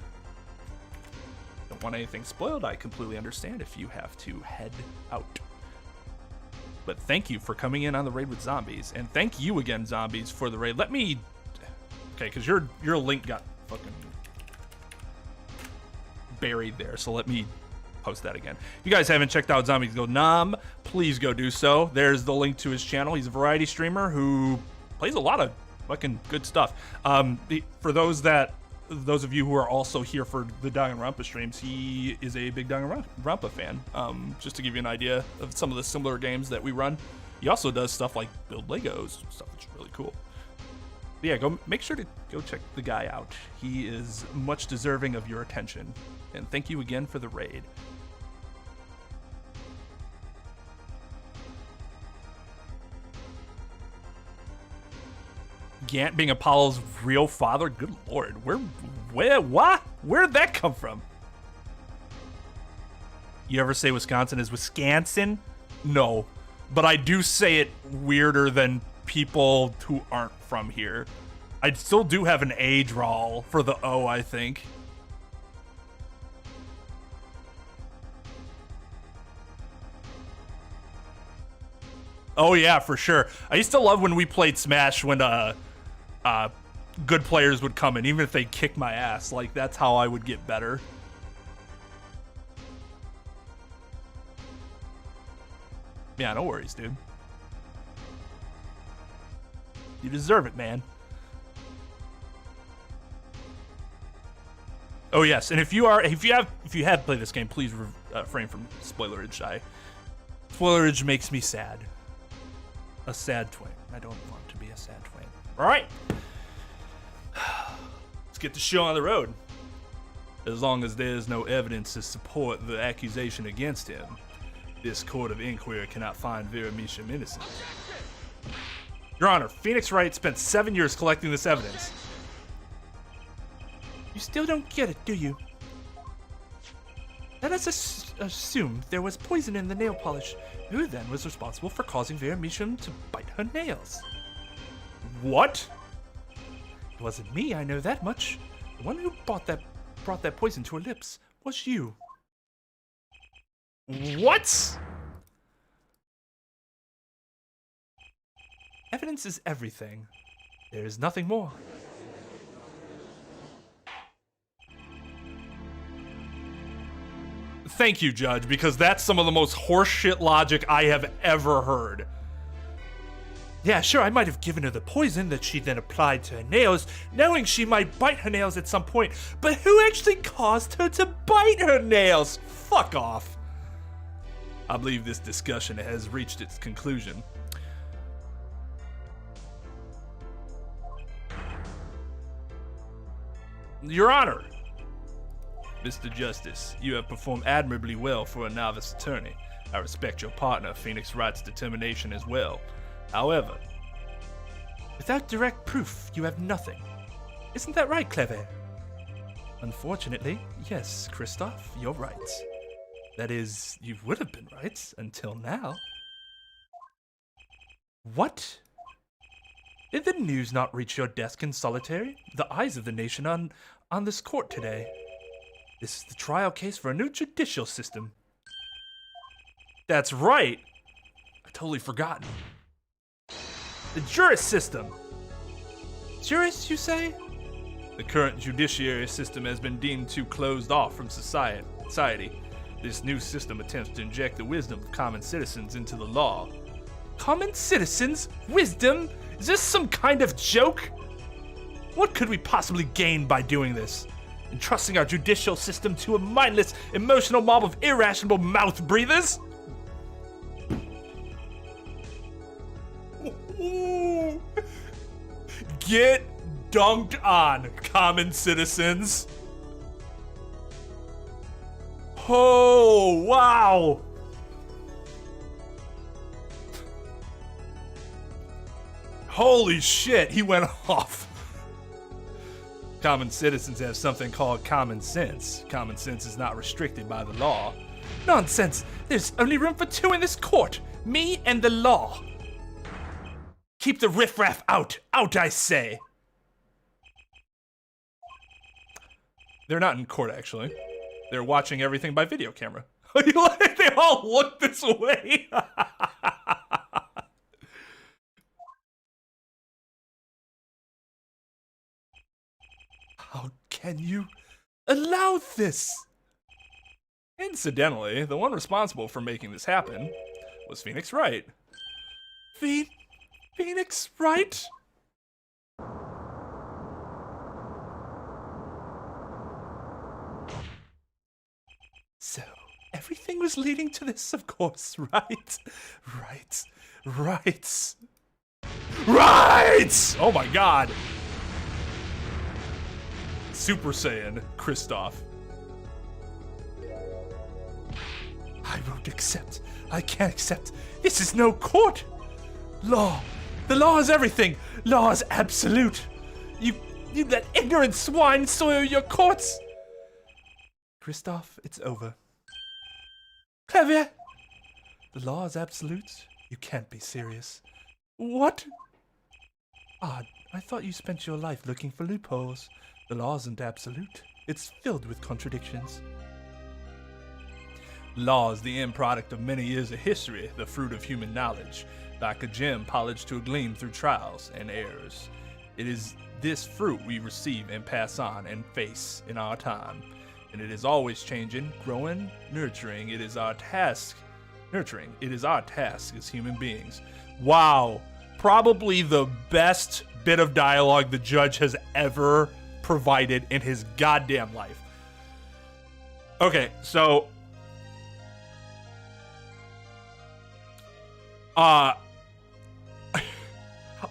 don't want anything spoiled, I completely understand if you have to head out. But thank you for coming in on the raid with zombies, and thank you again, zombies, for the raid. Okay, because your link got fucking buried there, so let me post that again. If you guys haven't checked out Zombies Go Nom, please go do so. There's the link to his channel. He's a variety streamer who plays a lot of fucking good stuff. For those of you who are also here for the Danganronpa streams, he is a big Danganronpa fan. Just to give you an idea of some of the similar games that we run. He also does stuff like build Legos, stuff that's really cool. But yeah, make sure to go check the guy out. He is much deserving of your attention. And thank you again for the raid. Gant being Apollo's real father? Good lord. Where'd that come from? You ever say Wisconsin is Wisconsin? No. But I do say it weirder than people who aren't from here. I still do have an A drawl for the O, I think. Oh yeah, for sure. I used to love when we played Smash when good players would come in, even if they kick my ass. Like, that's how I would get better. Yeah, no worries, dude. You deserve it, man. Oh yes, and if you have played this game, please refrain from spoilerage. Spoilerage makes me sad. A sad twin. I don't want to be a sad twin. All right. Let's get the show on the road. As long as there's no evidence to support the accusation against him, this court of inquiry cannot find Vera Misham innocent. Your Honor, Phoenix Wright spent 7 years collecting this evidence. You still don't get it, do you? Let us assume there was poison in the nail polish. Who then was responsible for causing Vera Misham to bite her nails? What? It wasn't me, I know that much. The one who brought that poison to her lips was you. What? Evidence is everything. There is nothing more. Thank you, Judge, because that's some of the most horseshit logic I have ever heard. Yeah, sure, I might have given her the poison that she then applied to her nails, knowing she might bite her nails at some point, but who actually caused her to bite her nails? Fuck off. I believe this discussion has reached its conclusion. Your Honor, Mr. Justice, you have performed admirably well for a novice attorney. I respect your partner, Phoenix Wright's determination as well. However, without direct proof, you have nothing. Isn't that right, Clever? Unfortunately, yes, Kristoff, you're right. That is, you would have been right until now. What? Did the news not reach your desk in solitary? The eyes of the nation on this court today. This is the trial case for a new judicial system. That's right. I totally forgotten. The juris system. Juris, you say? The current judiciary system has been deemed too closed off from society. This new system attempts to inject the wisdom of common citizens into the law. Common citizens? Wisdom? Is this some kind of joke? What could we possibly gain by doing this? entrusting our judicial system to a mindless, emotional mob of irrational mouth breathers? Ooh. Get dunked on, common citizens. Oh, wow. Holy shit, he went off. Common citizens have something called common sense. Common sense is not restricted by the law. Nonsense. There's only room for two in this court. Me and the law. Keep the riffraff out. Out, I say. They're not in court, actually. They're watching everything by video camera. They all look this way. How can you allow this? Incidentally, the one responsible for making this happen was Phoenix Wright. Phoenix Wright? So, everything was leading to this, of course, right? Right! Oh my god! Super Saiyan Kristoff. I won't accept. I can't accept. This is no court. Law. The law is everything. Law is absolute. You let ignorant swine soil your courts. Kristoff, it's over. Clavier. The law is absolute. You can't be serious. What? Odd. I thought you spent your life looking for loopholes. The law isn't absolute. It's filled with contradictions. Law is the end product of many years of history, the fruit of human knowledge, like a gem polished to a gleam through trials and errors. It is this fruit we receive and pass on and face in our time. And it is always changing, growing, nurturing. It is our task. Nurturing. It is our task as human beings. Wow. Probably the best bit of dialogue the judge has ever provided in his goddamn life. Okay, so I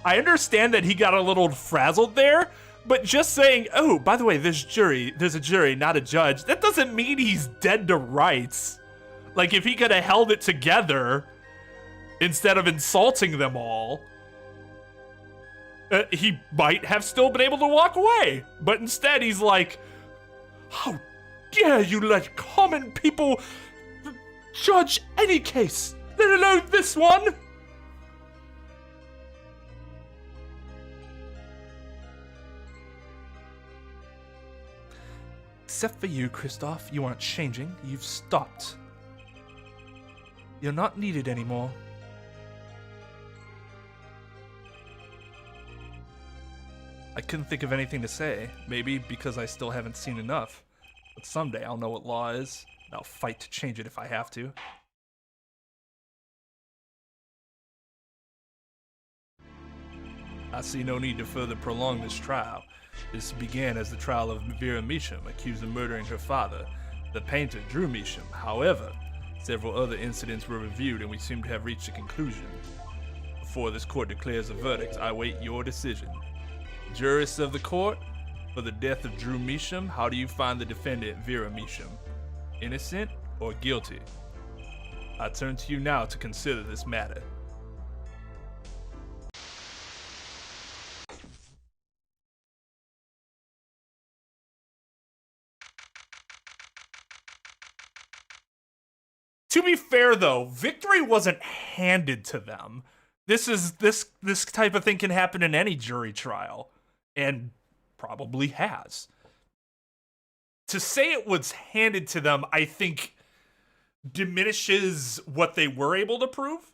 understand that he got a little frazzled there, but just saying, oh, by the way, there's a jury, not a judge, that doesn't mean he's dead to rights. Like, if he could have held it together instead of insulting them all, he might have still been able to walk away. But instead, he's like, how dare you let common people judge any case, let alone this one? Except for you, Kristoff, you aren't changing. You've stopped. You're not needed anymore. I couldn't think of anything to say. Maybe because I still haven't seen enough. But someday I'll know what law is, and I'll fight to change it if I have to. I see no need to further prolong this trial. This began as the trial of Vera Measham, accused of murdering her father, the painter Drew Measham. However, several other incidents were reviewed and we seem to have reached a conclusion. Before this court declares a verdict, I await your decision. Jurists of the court, for the death of Drew Measham, how do you find the defendant Vera Measham? Innocent or guilty? I turn to you now to consider this matter. To be fair, though, victory wasn't handed to them. This type of thing can happen in any jury trial, and probably has. To say it was handed to them, I think, diminishes what they were able to prove.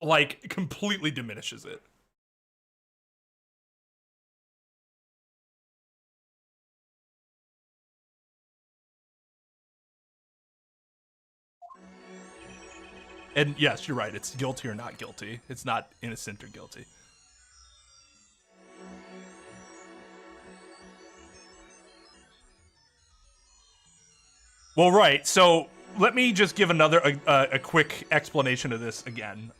Like, completely diminishes it. And yes, you're right. It's guilty or not guilty. It's not innocent or guilty. Well, right. So let me just give another a quick explanation of this again,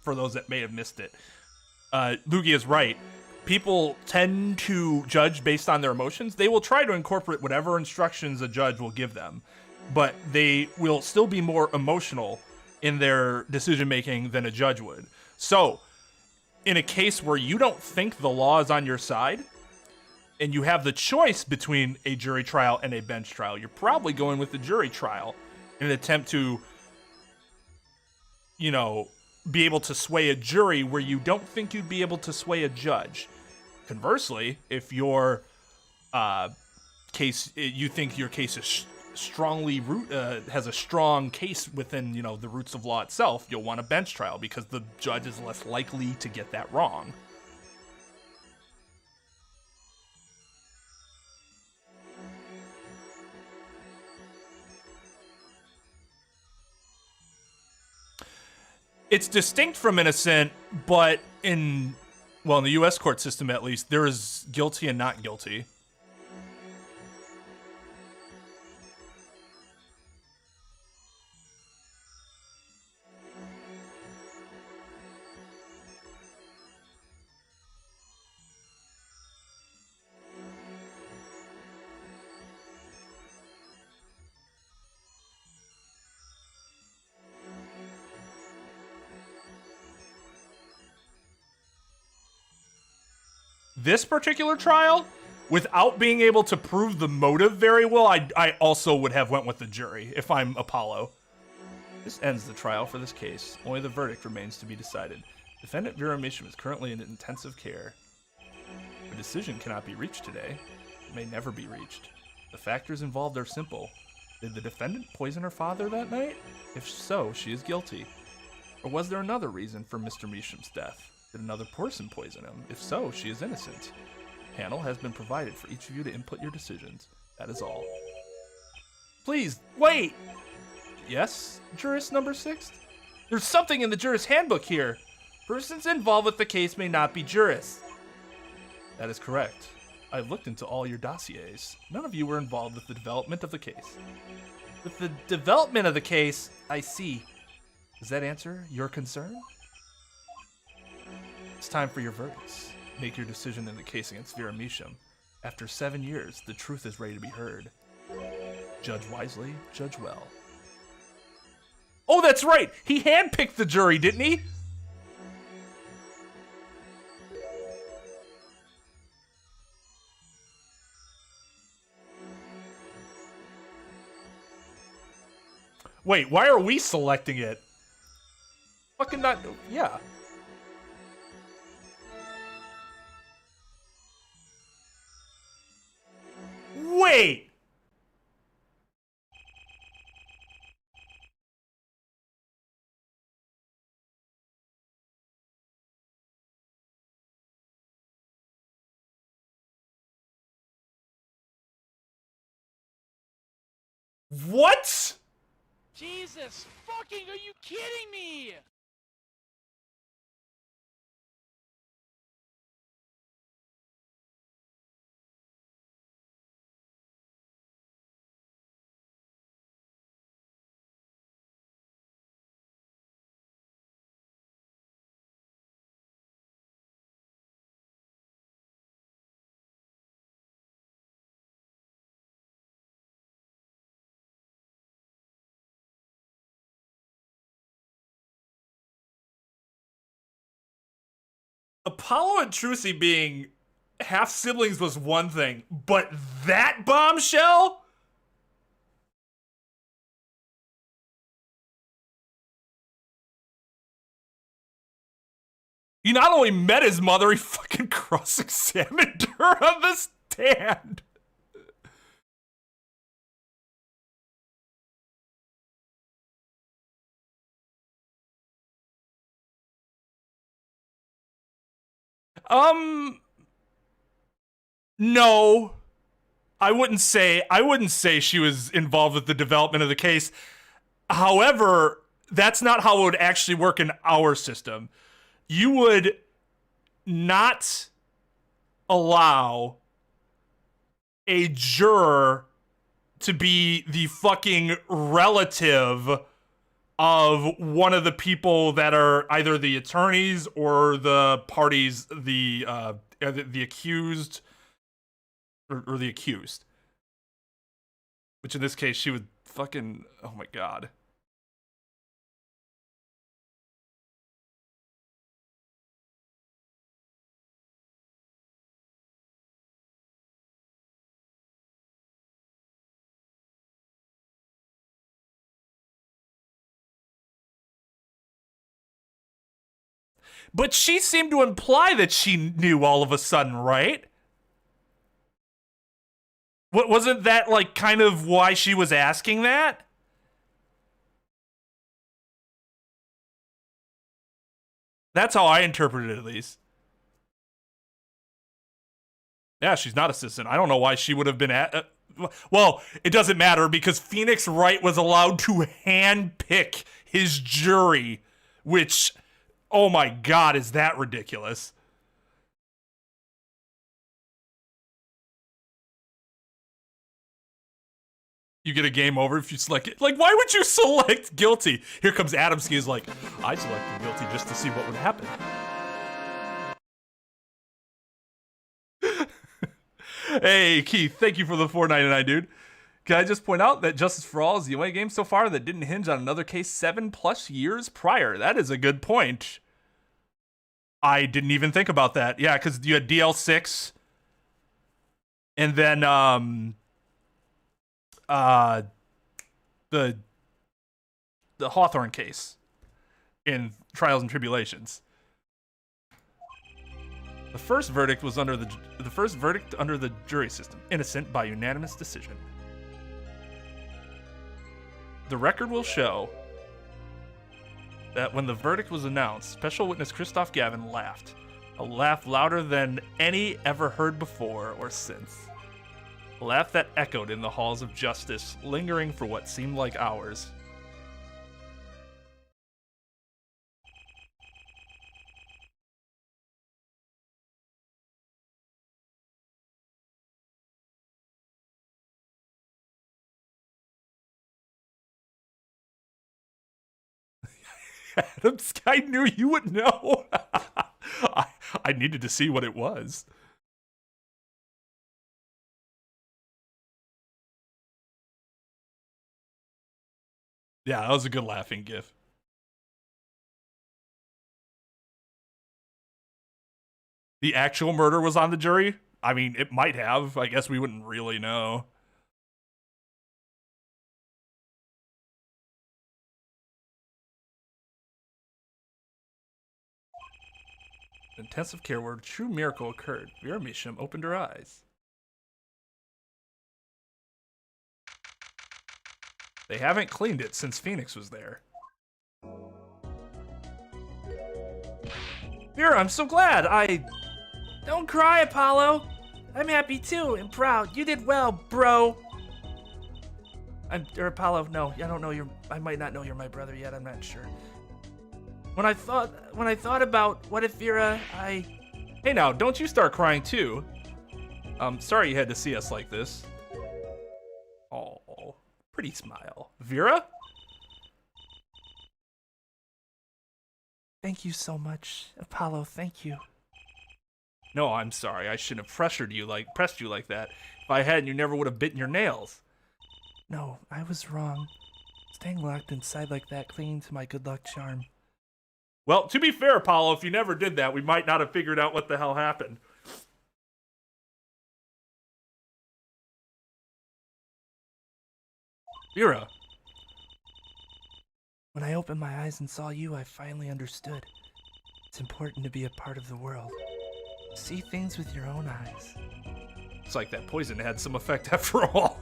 for those that may have missed it. Lugia is right. People tend to judge based on their emotions. They will try to incorporate whatever instructions a judge will give them, but they will still be more emotional in their decision making than a judge would. So, in a case where you don't think the law is on your side, and you have the choice between a jury trial and a bench trial, you're probably going with the jury trial in an attempt to, you know, be able to sway a jury where you don't think you'd be able to sway a judge. Conversely, if your case, you think your case is strongly has a strong case within, you know, the roots of law itself, you'll want a bench trial because the judge is less likely to get that wrong. It's distinct from innocent, but in the U.S. court system at least, there is guilty and not guilty. This particular trial, without being able to prove the motive very well, I also would have went with the jury if I'm Apollo. This ends the trial for this case. Only the verdict remains to be decided. Defendant Vera Misham is currently in intensive care. A decision cannot be reached today. It may never be reached. The factors involved are simple. Did the defendant poison her father that night? If so, she is guilty. Or was there another reason for Mr. Misham's death? Did another person poison him? If so, she is innocent. A panel has been provided for each of you to input your decisions. That is all. Please, wait! Yes, jurist number 6? There's something in the jurist handbook here. Persons involved with the case may not be jurists. That is correct. I've looked into all your dossiers. None of you were involved with the development of the case. With the development of the case, I see. Does that answer your concern? It's time for your verdicts. Make your decision in the case against Vera Misham. After 7 years, the truth is ready to be heard. Judge wisely, judge well. Oh, that's right! He handpicked the jury, didn't he? Wait, why are we selecting it? Fucking not... Yeah. Wait! What? Jesus fucking, are you kidding me? Apollo and Trucy being half siblings was one thing, but that bombshell? He not only met his mother, he fucking cross-examined her on the stand. No. I wouldn't say she was involved with the development of the case. However, that's not how it would actually work in our system. You would not allow a juror to be the fucking relative of one of the people that are either the attorneys or the parties, the accused or the accused. Which in this case, she would fucking, oh my god. But she seemed to imply that she knew all of a sudden, right? What, wasn't that like kind of why she was asking that? That's how I interpreted it, at least. Yeah, she's not assistant. I don't know why she would have been at. Well, it doesn't matter because Phoenix Wright was allowed to handpick his jury, which, oh my god, is that ridiculous? You get a game over if you select it. Like, why would you select guilty? Here comes Adamski is like, I selected guilty just to see what would happen. Hey, Keith, thank you for the $4.99, dude. Can I just point out that Justice for All is the only game so far that didn't hinge on another case 7+ years prior? That is a good point. I didn't even think about that. Yeah, because you had DL6, and then the Hawthorne case in Trials and Tribulations. The first verdict was under the jury system, innocent by unanimous decision. The record will show that when the verdict was announced, special witness Kristoff Gavin laughed, a laugh louder than any ever heard before or since. A laugh that echoed in the halls of justice, lingering for what seemed like hours. Adam Sky knew you would know. I needed to see what it was. Yeah, that was a good laughing gif. The actual murder was on the jury? I mean, it might have. I guess we wouldn't really know. Intensive care where a true miracle occurred. Vera Misham opened her eyes. They haven't cleaned it since Phoenix was there. Vera, I'm so glad. Don't cry, Apollo. I'm happy too and proud. You did well, bro. Apollo, no, I don't know I might not know you're my brother yet, I'm not sure. When I thought about what if Vera, Hey now, don't you start crying too. Sorry you had to see us like this. Oh, pretty smile. Vera? Thank you so much, Apollo, thank you. No, I'm sorry. I shouldn't have pressed you like that. If I hadn't, you never would have bitten your nails. No, I was wrong. Staying locked inside like that, clinging to my good luck charm. Well, to be fair, Apollo, if you never did that, we might not have figured out what the hell happened. Vera. When I opened my eyes and saw you, I finally understood. It's important to be a part of the world. See things with your own eyes. It's like that poison had some effect after all.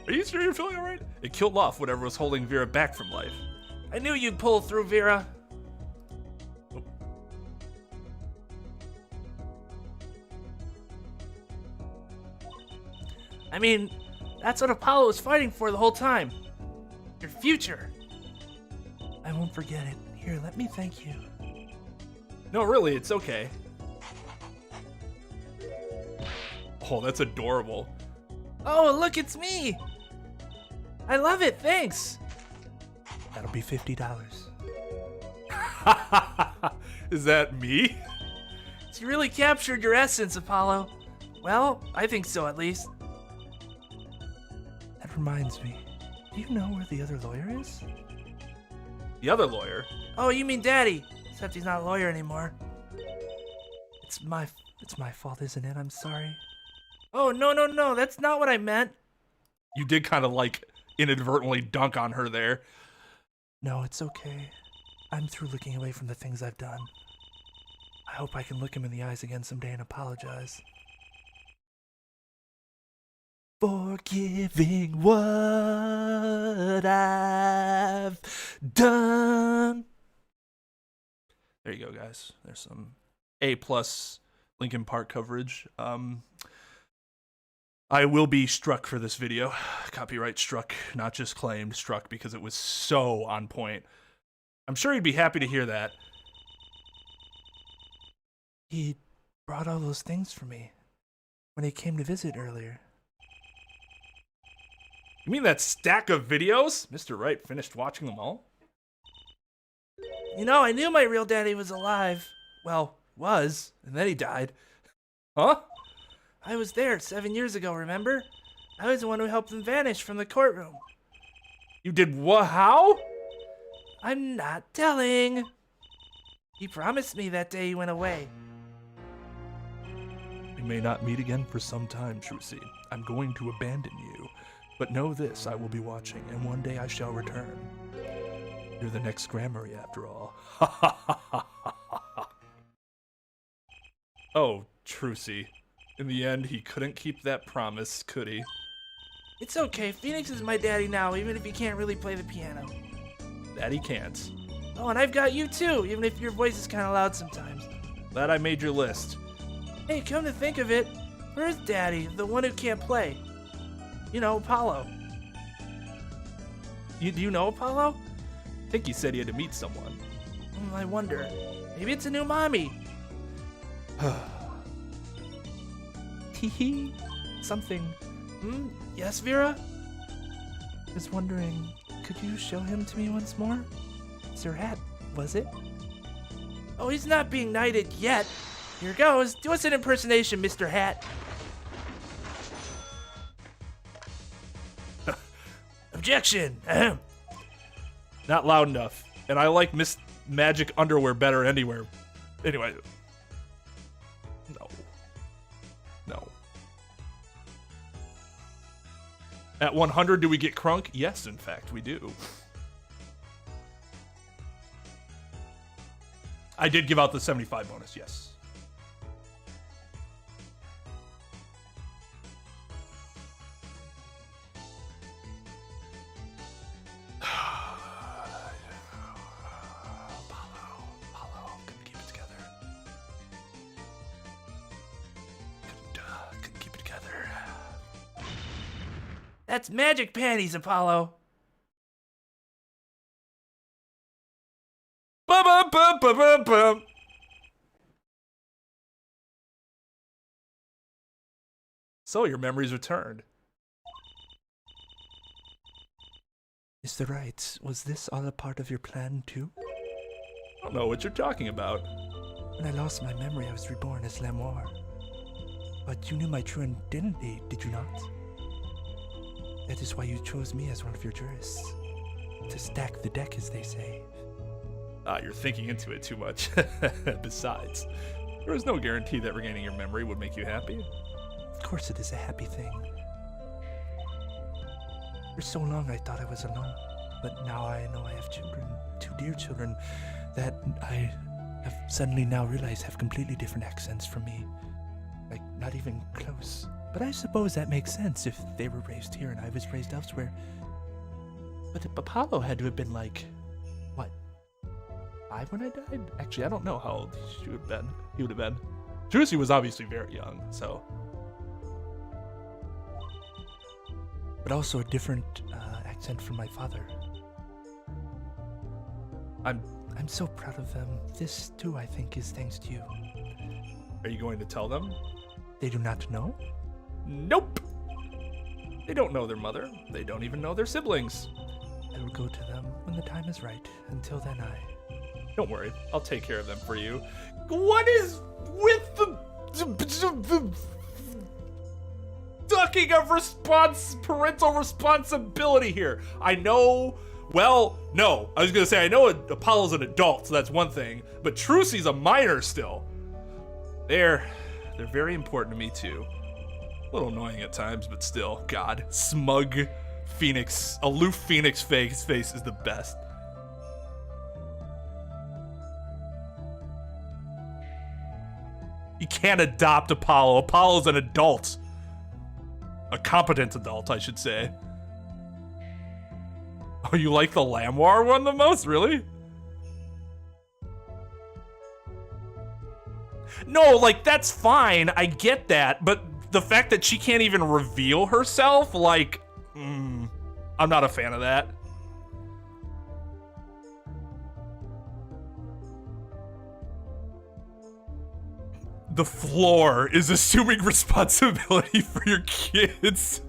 Are you sure you're feeling alright? It killed off whatever was holding Vera back from life. I knew you'd pull through, Vera. Oh. I mean, that's what Apollo was fighting for the whole time. Your future. I won't forget it. Here, let me thank you. No, really, it's okay. Oh, that's adorable. Oh, look, it's me. I love it, thanks. That'll be $50. Is that me? You really captured your essence, Apollo. Well, I think so, at least. That reminds me. Do you know where the other lawyer is? The other lawyer? Oh, you mean Daddy. Except he's not a lawyer anymore. It's my fault, isn't it? I'm sorry. Oh, no, that's not what I meant. You did kind of like inadvertently dunk on her there. No, it's okay. I'm through looking away from the things I've done. I hope I can look him in the eyes again someday and apologize. Forgiving what I've done. There you go, guys. There's some A+ Linkin Park coverage. I will be struck for this video. Copyright struck, not just claimed, struck because it was so on point. I'm sure he'd be happy to hear that. He brought all those things for me when he came to visit earlier. You mean that stack of videos? Mr. Wright finished watching them all? You know, I knew my real daddy was alive. Well, was, and then he died. Huh? I was there 7 years ago, remember? I was the one who helped him vanish from the courtroom. You did what? How? I'm not telling. He promised me that day he went away. We may not meet again for some time, Trucy. I'm going to abandon you. But know this, I will be watching, and one day I shall return. You're the next Gramarye, after all. Oh, Trucy. In the end, he couldn't keep that promise, could he? It's okay, Phoenix is my daddy now, even if he can't really play the piano. That he can't. Oh, and I've got you too, even if your voice is kind of loud sometimes. Glad I made your list. Hey, come to think of it, where's Daddy, the one who can't play? You know, Apollo. Do you know Apollo? I think he said he had to meet someone. I wonder. Maybe it's a new mommy. Teehee. Something. Yes, Vera? I was wondering, could you show him to me once more? Sir Hat, was it? Oh, he's not being knighted yet. Here goes. Do us an impersonation, Mr. Hat. Objection. Ahem. Not loud enough. And I like Miss Magic underwear better anywhere. Anyway. No. At 100, do we get crunk? Yes, in fact, we do. I did give out the 75 bonus, yes. Apollo, couldn't keep it together. Couldn't keep it together. That's magic panties, Apollo. Bum. So your memories returned. Mr. Wright, was this all a part of your plan too? I don't know what you're talking about. When I lost my memory, I was reborn as L'amour. But you knew my true identity, did you not? That is why you chose me as one of your jurists. To stack the deck, as they say. You're thinking into it too much. Besides, there is no guarantee that regaining your memory would make you happy. Of course it is a happy thing. For so long I thought I was alone, but now I know I have children, 2 dear children, that I have suddenly now realized have completely different accents from me. Like, not even close. But I suppose that makes sense if they were raised here and I was raised elsewhere. But Apollo had to have been like, what, 5 when I died? Actually, I don't know how old he would have been. Trucy was obviously very young, so. But also a different accent from my father. I'm so proud of them. This too, I think, is thanks to you. Are you going to tell them? They do not know? Nope. They don't know their mother. They don't even know their siblings. I will go to them when the time is right. Until then, Don't worry, I'll take care of them for you. What is with the ducking of parental responsibility here? I know, well, no, I was gonna say I know Apollo's an adult, so that's one thing, but Trucy's a minor still. They're very important to me too. A little annoying at times, but still, God, smug Phoenix, aloof Phoenix face is the best. You can't adopt Apollo. Apollo's an adult. A competent adult, I should say. Oh, you like the Lamwar one the most? Really? No, like, that's fine. I get that. But the fact that she can't even reveal herself, like, I'm not a fan of that. The floor is assuming responsibility for your kids.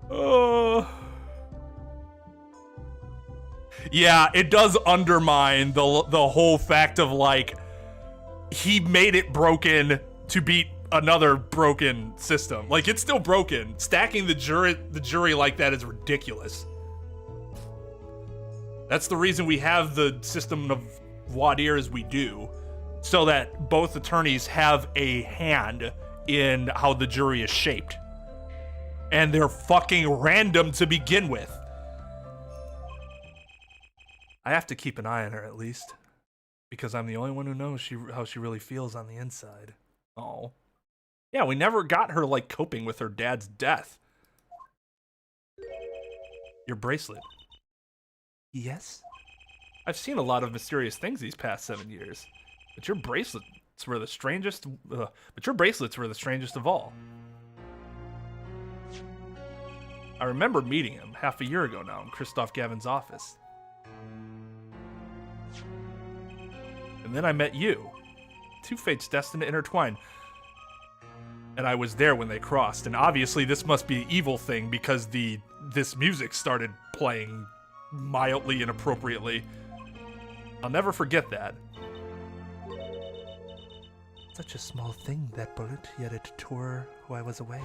Oh. Yeah, it does undermine the whole fact of, like, he made it broken to beat another broken system. Like, it's still broken. Stacking the jury like that is ridiculous. That's the reason we have the system of voir dire as we do, so that both attorneys have a hand in how the jury is shaped. And they're fucking random to begin with. I have to keep an eye on her at least, because I'm the only one who knows how she really feels on the inside. Oh. Yeah, we never got her, like, coping with her dad's death. Your bracelet. Yes? I've seen a lot of mysterious things these past 7 years, but your bracelets were the strangest. Of all. I remember meeting him half a year ago now in Kristoff Gavin's office, and then I met you. Two fates destined to intertwine, and I was there when they crossed. And obviously, this must be an evil thing because this music started playing mildly inappropriately. I'll never forget that. Such a small thing, that bullet, yet it tore while I was away.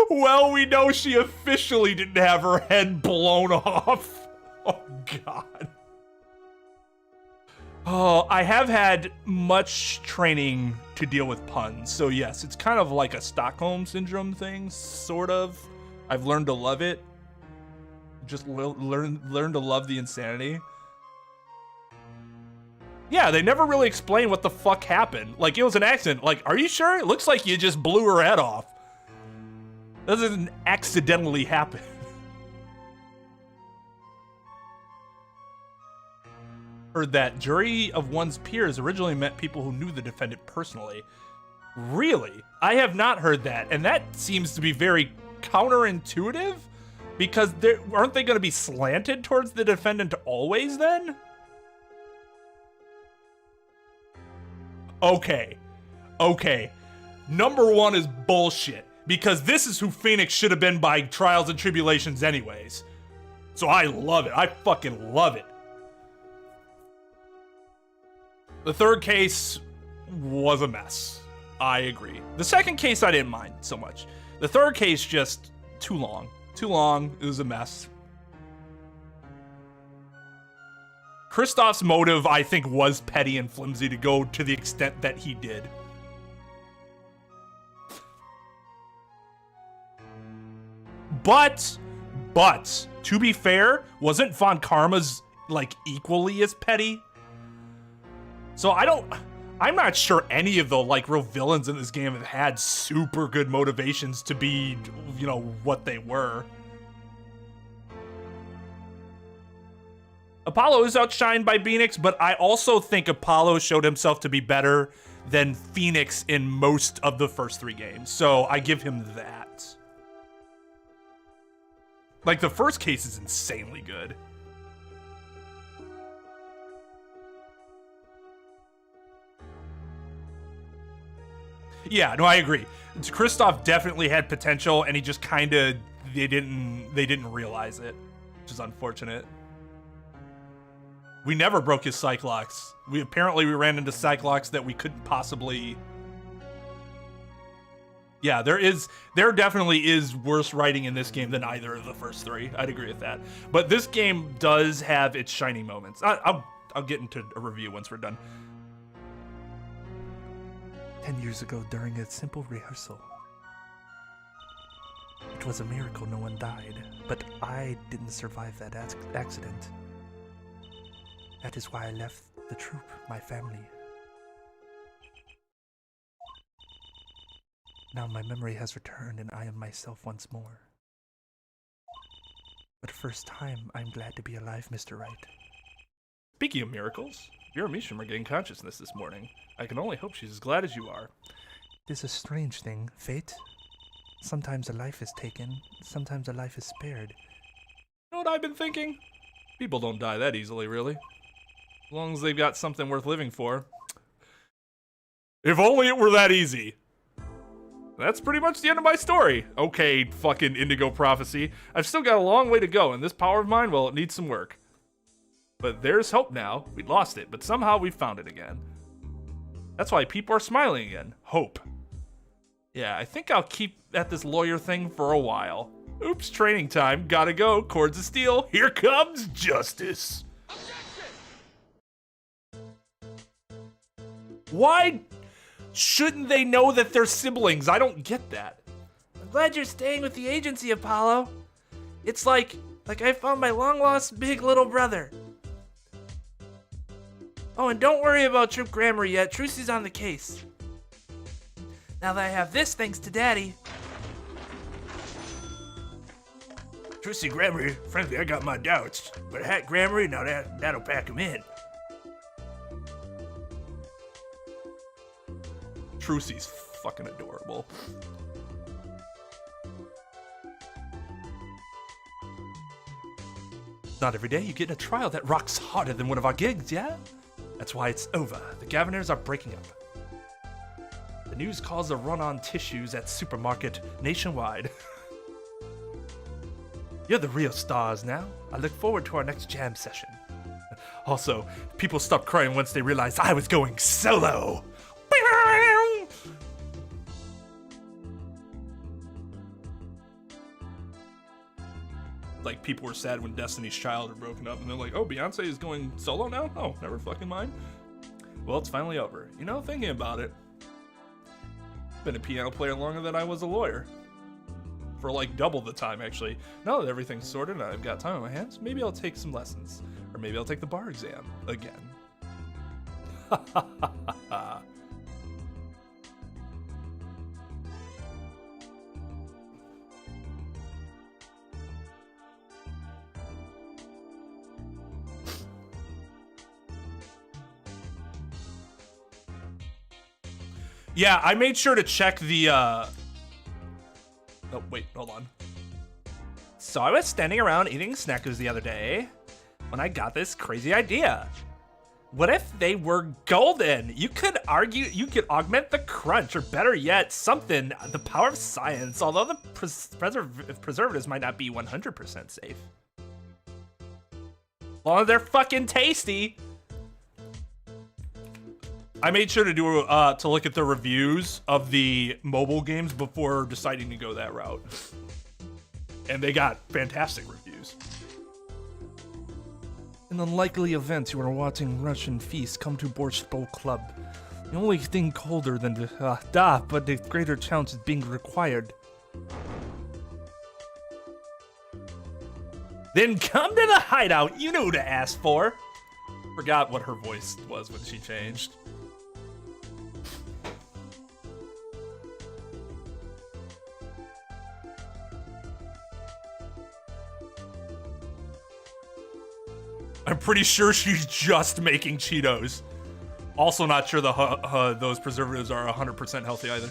Well, we know she officially didn't have her head blown off. Oh, God. Oh, I have had much training to deal with puns, so yes, it's kind of like a Stockholm Syndrome thing, sort of. I've learned to love it. Just learn to love the insanity. Yeah, they never really explain what the fuck happened. Like, it was an accident. Like, are you sure? It looks like you just blew her head off. That doesn't accidentally happen. Heard that jury of one's peers originally meant people who knew the defendant personally. Really? I have not heard that, and that seems to be very counterintuitive, because aren't they going to be slanted towards the defendant always then? Okay. Number one is bullshit, because this is who Phoenix should have been by trials and tribulations anyways. So I love it. I fucking love it. The third case was a mess. I agree. The second case I didn't mind so much. The third case just too long. Too long. It was a mess. Kristoff's motive, I think, was petty and flimsy to go to the extent that he did. But, to be fair, wasn't Von Karma's, like, equally as petty? So I'm not sure any of the, like, real villains in this game have had super good motivations to be, you know, what they were. Apollo is outshined by Phoenix, but I also think Apollo showed himself to be better than Phoenix in most of the first 3 games. So I give him that. Like, the first case is insanely good. Yeah, no, I agree. Kristoff definitely had potential, and he just kind of they didn't realize it, which is unfortunate. We never broke his Cyclops. We ran into Cyclops that we couldn't possibly. Yeah, there definitely is worse writing in this game than either of the first three. I'd agree with that. But this game does have its shining moments. I'll get into a review once we're done. 10 years ago, during a simple rehearsal, it was a miracle no one died, but I didn't survive that accident. That is why I left the troupe, my family. Now my memory has returned and I am myself once more. For the first time, I'm glad to be alive, Mr. Wright. Speaking of miracles, Vera Misham regained consciousness this morning. I can only hope she's as glad as you are. It is a strange thing, fate. Sometimes a life is taken, sometimes a life is spared. You know what I've been thinking? People don't die that easily, really. As long as they've got something worth living for. If only it were that easy. That's pretty much the end of my story. Okay, fucking Indigo Prophecy. I've still got a long way to go, and this power of mine, well, it needs some work. But there's hope now. We lost it, but somehow we found it again. That's why people are smiling again. Hope. Yeah, I think I'll keep at this lawyer thing for a while. Oops, training time. Gotta go. Cords of steel. Here comes justice. Why shouldn't they know that they're siblings? I don't get that. I'm glad you're staying with the agency, Apollo. It's like I found my long-lost big little brother. Oh, and don't worry about Troop Gramarye yet. Trucy's on the case. Now that I have this, thanks to Daddy. Trucy Gramarye, frankly, I got my doubts. But Hat Gramarye, now that'll pack him in. Trucy's fucking adorable. Not every day you get in a trial that rocks harder than one of our gigs, yeah? That's why it's over. The Gaviners are breaking up. The news caused a run on tissues at supermarket nationwide. You're the real stars now. I look forward to our next jam session. Also, people stopped crying once they realized I was going solo. Like, people were sad when Destiny's Child had broken up, and they're like, oh, Beyonce is going solo now? Oh, never fucking mind. Well, it's finally over. You know, thinking about it, been a piano player longer than I was a lawyer. For like double the time, actually. Now that everything's sorted and I've got time on my hands, maybe I'll take some lessons. Or maybe I'll take the bar exam again. Ha ha ha ha ha. Yeah, I made sure to check the, Oh, wait, hold on. So I was standing around eating Snackos the other day when I got this crazy idea. What if they were golden? You could argue, you could augment the crunch, or better yet, something, the power of science, although the preservatives might not be 100% safe. As long as they're fucking tasty. I made sure to do to look at the reviews of the mobile games before deciding to go that route, and they got fantastic reviews. In unlikely event you are watching Russian feast, come to Borscht Bowl Club. The only thing colder than the but the greater challenge is being required. Then come to the hideout. You know who to ask for. Forgot what her voice was when she changed. I'm pretty sure she's just making Cheetos. Also not sure those preservatives are 100% healthy either.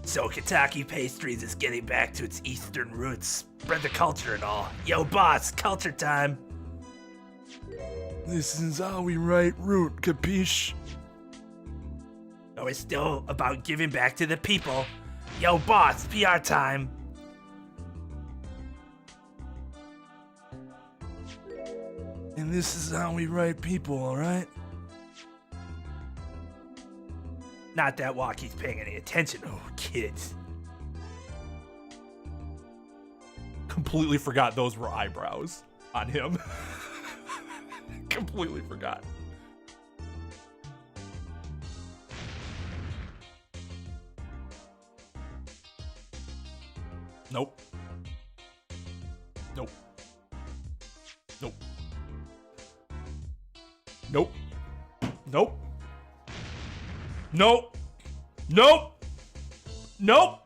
So Kentucky Pastries is getting back to its Eastern roots. Spread the culture and all. Yo, boss, culture time. This is how we write root, capiche? we're still about giving back to the people. Yo, boss, PR time. And this is how we write people, alright? Not that Walkie's paying any attention. Oh, kids. Completely forgot those were eyebrows on him. Completely forgot. Nope. Nope. Nope. Nope. Nope. Nope. Nope. Nope.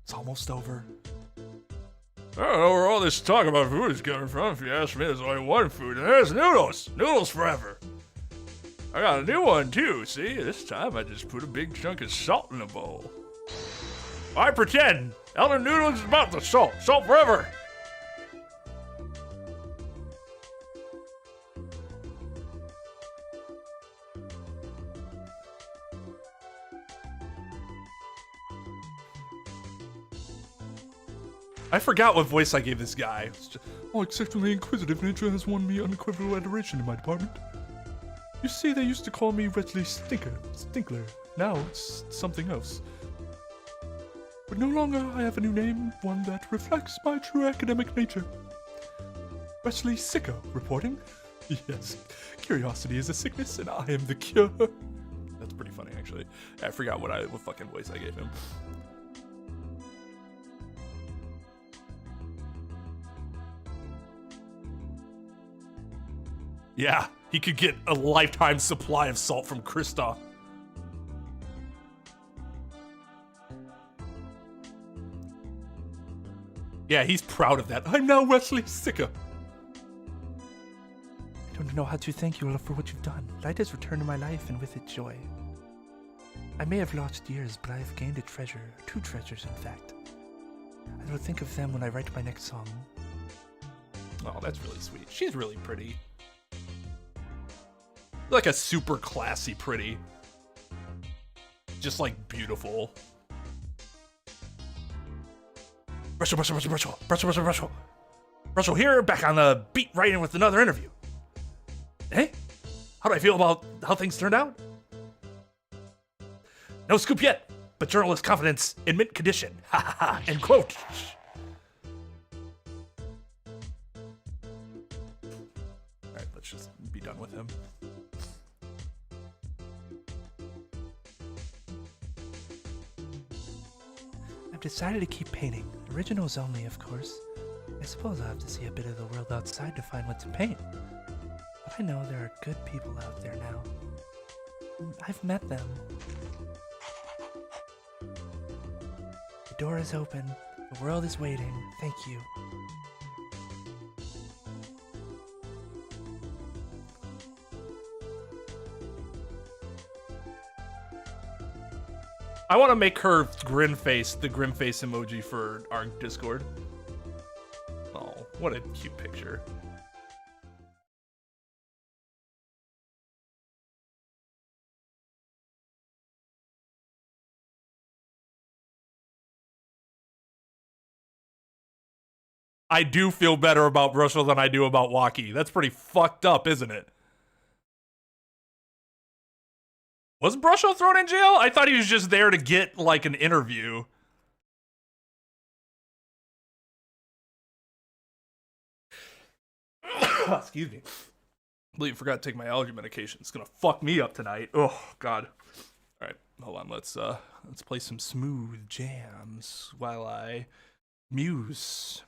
It's almost over. I don't know where all this talk about food is coming from. If you ask me, there's only one food, and that's noodles. Noodles forever. I got a new one, too. See, this time I just put a big chunk of salt in a bowl. I pretend. Elder Noodles is about the salt. Salt forever. I forgot what voice I gave this guy. Oh, exceptionally inquisitive nature has won me unequivocal adoration in my department. You see, they used to call me Wesley Stinkler. Now it's something else. But no longer I have a new name, one that reflects my true academic nature. Wesley Sicko reporting. Yes, curiosity is a sickness, and I am the cure. That's pretty funny, actually. I forgot what fucking voice I gave him. Yeah, he could get a lifetime supply of salt from Kristoff. Yeah, he's proud of that. I'm now Wesley Sicko. I don't know how to thank you all for what you've done. Light has returned to my life, and with it joy. I may have lost years, but I have gained a treasure. 2 treasures, in fact. I will think of them when I write my next song. Oh, that's really sweet. She's really pretty. Like a super classy pretty. Just like beautiful. Brushel here, back on the beat writing with another interview. Hey, how do I feel about how things turned out? No scoop yet, but journalist confidence in mint condition. Ha ha ha, end quote. Alright, let's just be done with him. I've decided to keep painting. Originals only, of course. I suppose I'll have to see a bit of the world outside to find what to paint. But I know there are good people out there now. I've met them. The door is open. The world is waiting. Thank you. I want to make her grin face, the grin face emoji for our Discord. Oh, what a cute picture. I do feel better about Brushel than I do about Walkie. That's pretty fucked up, isn't it? Was Brushel thrown in jail? I thought he was just there to get, like, an interview. Excuse me. I believe I forgot to take my allergy medication. It's gonna fuck me up tonight. Oh, God. All right, hold on. Let's play some smooth jams while I muse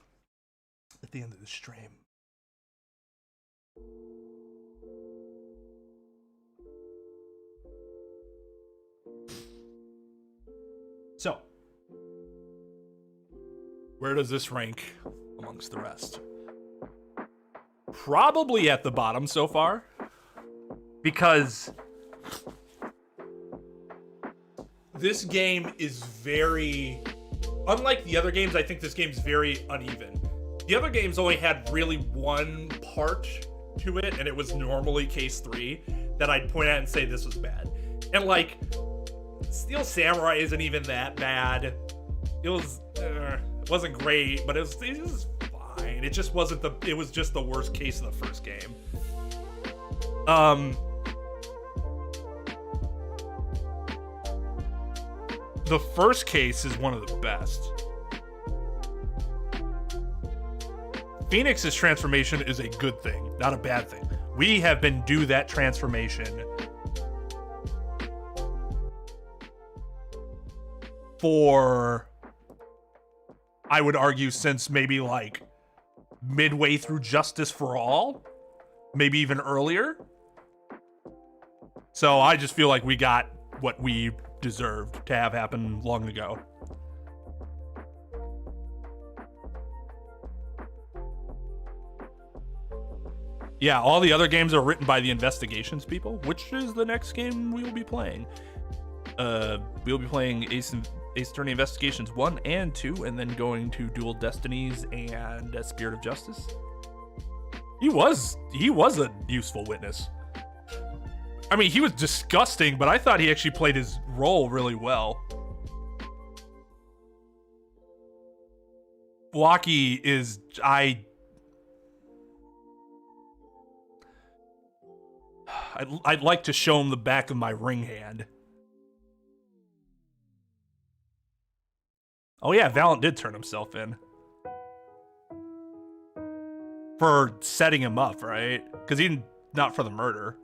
at the end of the stream. So, where does this rank amongst the rest? Probably at the bottom so far, because this game is very unlike the other games, I think this game's very uneven. The other games only had really one part to it, and it was normally case 3 that I'd point at and say this was bad. And like, Steel Samurai isn't even that bad. It wasn't great, but it was fine. It just wasn't it was just the worst case of the first game. The first case is one of the best. Phoenix's transformation is a good thing, not a bad thing. We have been due that transformation for, I would argue, since maybe like midway through Justice for All, maybe even earlier. So I just feel like we got what we deserved to have happen long ago. Yeah, all the other games are written by the Investigations people, which is the next game we will be playing. We'll be playing Ace Attorney Investigations 1 and 2, and then going to Dual Destinies and Spirit of Justice. He was a useful witness. I mean, he was disgusting, but I thought he actually played his role really well. Fusky is... I'd like to show him the back of my ring hand. Oh yeah, Valant did turn himself in. For setting him up, right? Because he not for the murder.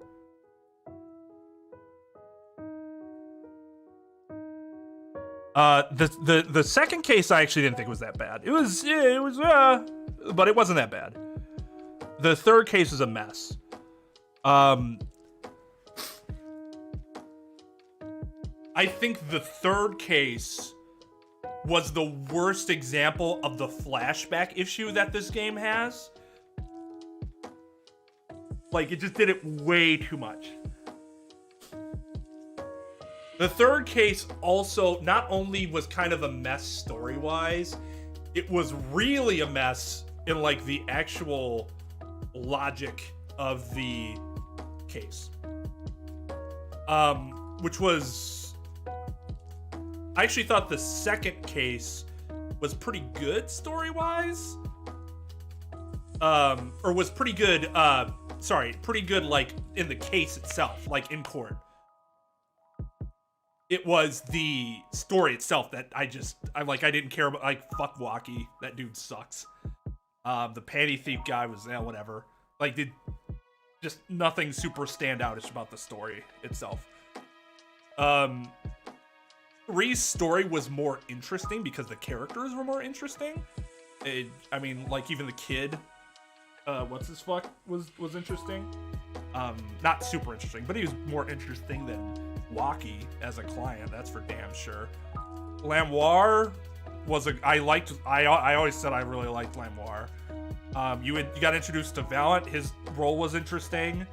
The second case I actually didn't think was that bad. It was, but it wasn't that bad. The third case is a mess. I think the third case was the worst example of the flashback issue that this game has. Like, it just did it way too much. The third case also not only was kind of a mess story-wise, it was really a mess in, like, the actual logic of the case. Which was... I actually thought the second case was pretty good story-wise. Or was pretty good, pretty good, like, in the case itself, like, in court. It was the story itself that I didn't care about. Like, fuck Fusky. That dude sucks. The panty thief guy was, whatever. Like, just nothing super standoutish about the story itself. Ree's story was more interesting because the characters were more interesting. I mean, like, even the kid, what's his fuck was interesting. Not super interesting, but he was more interesting than Fusky as a client, that's for damn sure. Lamoire was I always said I really liked Lamoire. You got introduced to Valant. His role was interesting.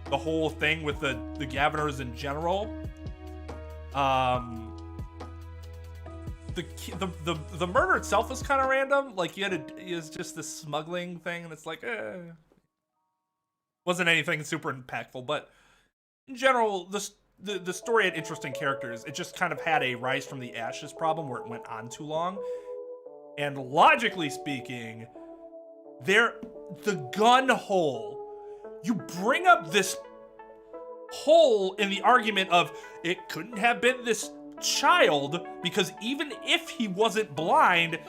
The whole thing with the Gaviners in general. The murder itself was kind of random. Like, it was just this smuggling thing, and it's like, wasn't anything super impactful. But in general, the story had interesting characters. It just kind of had a rise from the ashes problem where it went on too long. And logically speaking, the gun hole. You bring up this hole in the argument of it couldn't have been this child, because even if he wasn't blind,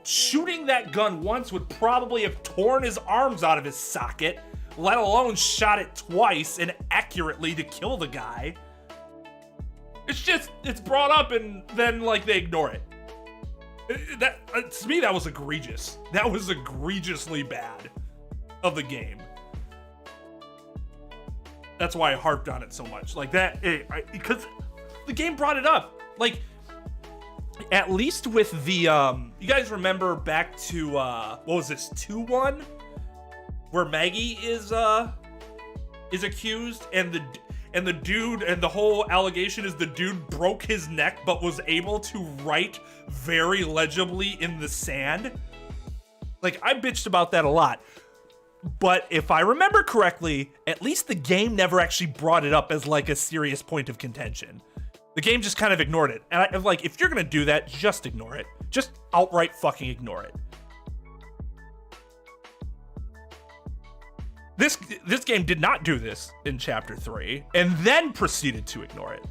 shooting that gun once would probably have torn his arms out of his socket, let alone shot it twice and accurately to kill the guy. It's brought up and then, like, they ignore it. To me, that was egregious. That was egregiously bad of the game. That's why I harped on it so much. Like, because the game brought it up. Like, at least with the, you guys remember back to, what was this, 2-1? Where Maggie is accused, and and the whole allegation is the dude broke his neck but was able to write very legibly in the sand. Like, I bitched about that a lot. But if I remember correctly, at least the game never actually brought it up as like a serious point of contention. The game just kind of ignored it. And I'm like, if you're gonna do that, just ignore it. Just outright fucking ignore it. This game did not do this in Chapter 3, and then proceeded to ignore it.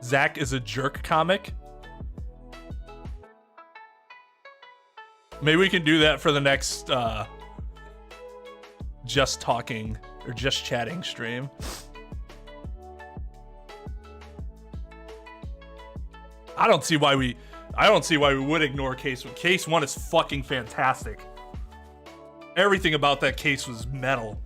Zach is a jerk comic. Maybe we can do that for the next just talking or just chatting stream. I don't see why we would ignore case 1. Case 1 is fucking fantastic. Everything about that case was metal.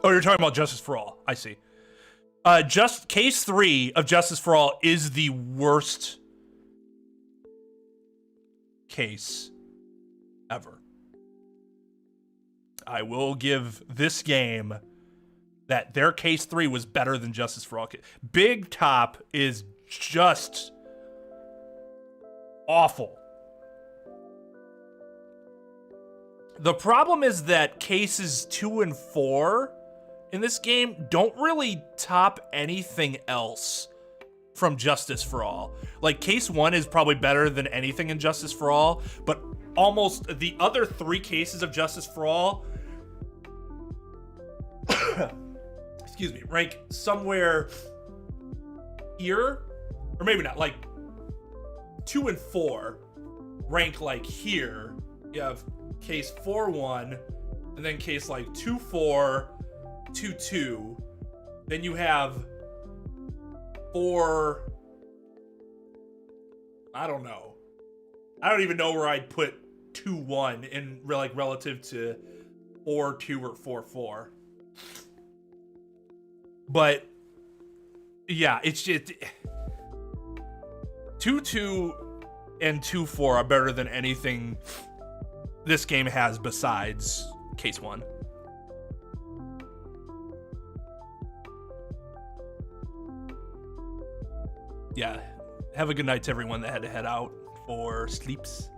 Oh, you're talking about Justice for All. I see. Case 3 of Justice for All is the worst case ever. I will give this game that their case 3 was better than Justice for All. Big Top is just awful. The problem is that cases 2 and 4 in this game don't really top anything else from Justice for All. Like, case 1 is probably better than anything in Justice for All, but almost the other 3 cases of Justice for All excuse me, rank somewhere here, or maybe not, like 2 and 4 rank like here. You have case 4-1, and then case like 2-4, 2-2. Then you have 4. I don't know. I don't even know where I'd put 2-1 in like relative to 4-2 or 4-4. But yeah, it's just 2-2 and 2-4 are better than anything this game has besides case 1. Yeah, have a good night to everyone that had to head out for sleeps.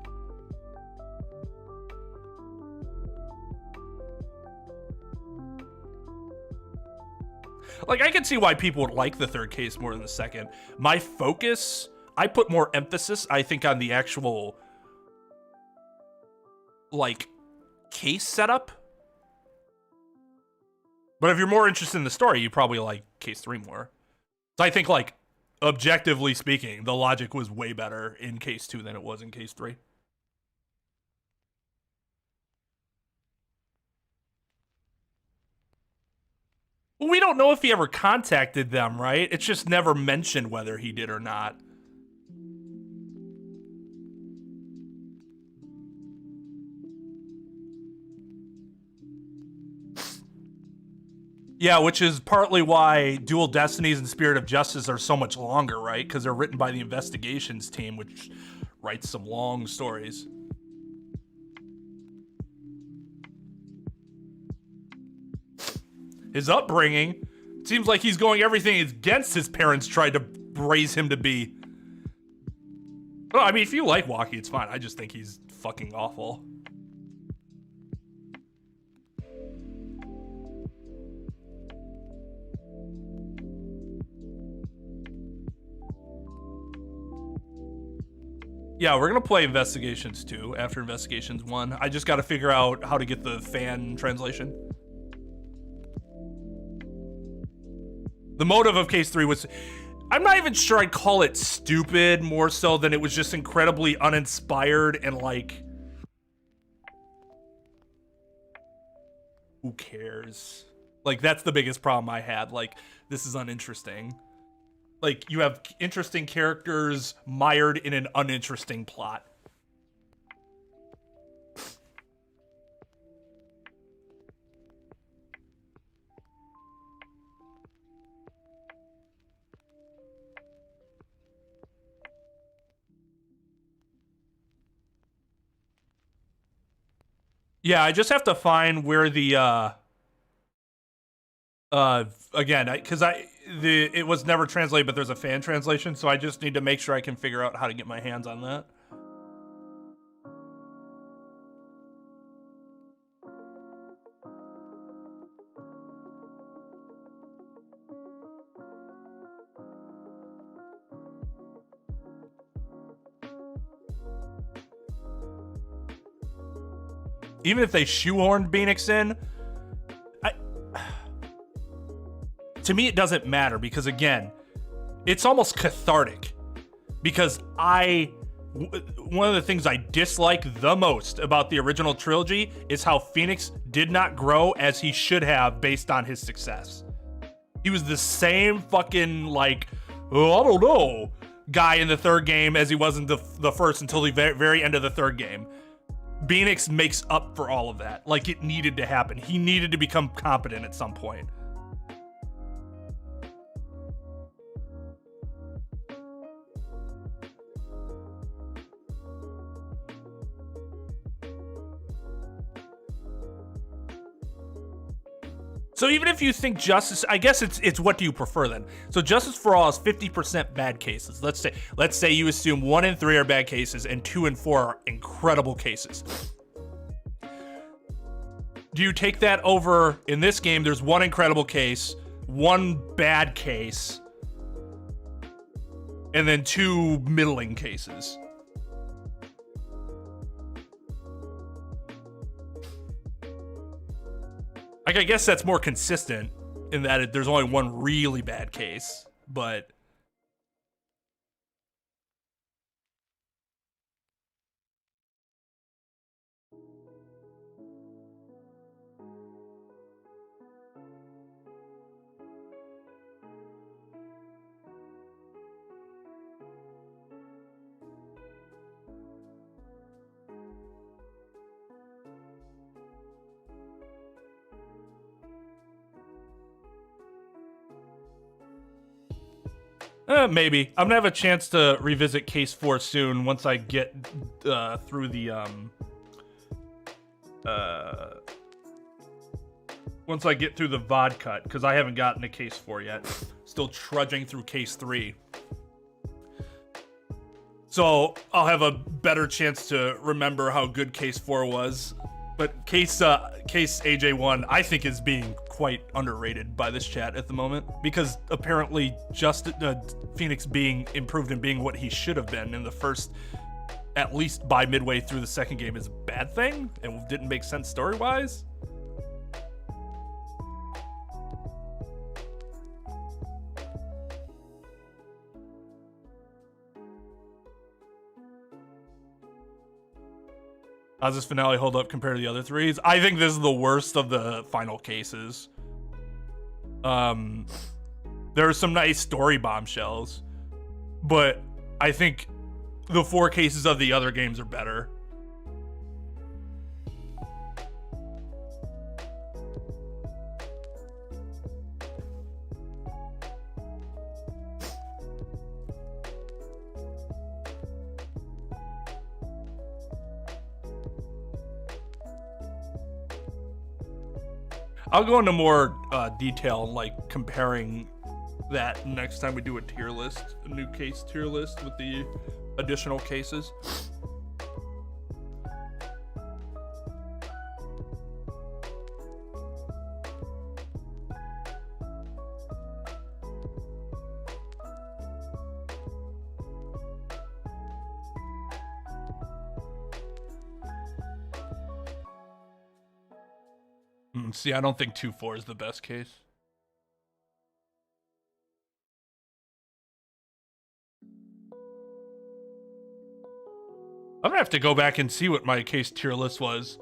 Like, I can see why people would like the third case more than the second. My focus, I put more emphasis, I think, on the actual, like, case setup. But if you're more interested in the story, you probably like case 3 more. So I think, like, objectively speaking, the logic was way better in case 2 than it was in case 3. Well, we don't know if he ever contacted them, right? It's just never mentioned whether he did or not. Yeah, which is partly why Dual Destinies and Spirit of Justice are so much longer, right? Because they're written by the Investigations team, which writes some long stories. His upbringing, seems like he's going everything against his parents tried to raise him to be. Well, I mean, if you like Walkie, it's fine. I just think he's fucking awful. Yeah, we're gonna play Investigations 2 after Investigations 1. I just gotta figure out how to get the fan translation. The motive of case 3 was, I'm not even sure I'd call it stupid, more so than it was just incredibly uninspired and like, who cares? Like, that's the biggest problem I had. Like, this is uninteresting. like you have interesting characters mired in an uninteresting plot. Yeah, I just have to find where the again, because it was never translated, but there's a fan translation, so I just need to make sure I can figure out how to get my hands on that. Even if they shoehorned Phoenix in, to me it doesn't matter because again, it's almost cathartic. Because one of the things I dislike the most about the original trilogy is how Phoenix did not grow as he should have based on his success. He was the same fucking like, oh, I don't know, guy in the third game as he was in the first until the very end of the third game. Phoenix makes up for all of that. Like, it needed to happen. He needed to become competent at some point. So even if you think Justice, I guess it's what do you prefer then? So Justice for All is 50% bad cases. Let's say you assume 1 and 3 are bad cases and 2 and 4 are incredible cases. Do you take that over in this game? There's 1 incredible case, 1 bad case, and then 2 middling cases. Like, I guess that's more consistent in that there's only 1 really bad case, but... Maybe. I'm gonna have a chance to revisit Case 4 soon once I get through the once I get through the VOD cut, because I haven't gotten to Case 4 yet. Still trudging through Case 3. So I'll have a better chance to remember how good Case 4 was. But Case AJ1, I think, is being quite underrated by this chat at the moment, because apparently just Phoenix being improved and being what he should have been in the first, at least by midway through the second game, is a bad thing and didn't make sense story-wise. How's this finale hold up compared to the other 3s? I think this is the worst of the final cases. There are some nice story bombshells, but I think the 4 cases of the other games are better. I'll go into more detail, like comparing that next time we do a tier list, a new case tier list with the additional cases. See, I don't think 2-4 is the best case. I'm gonna have to go back and see what my case tier list was.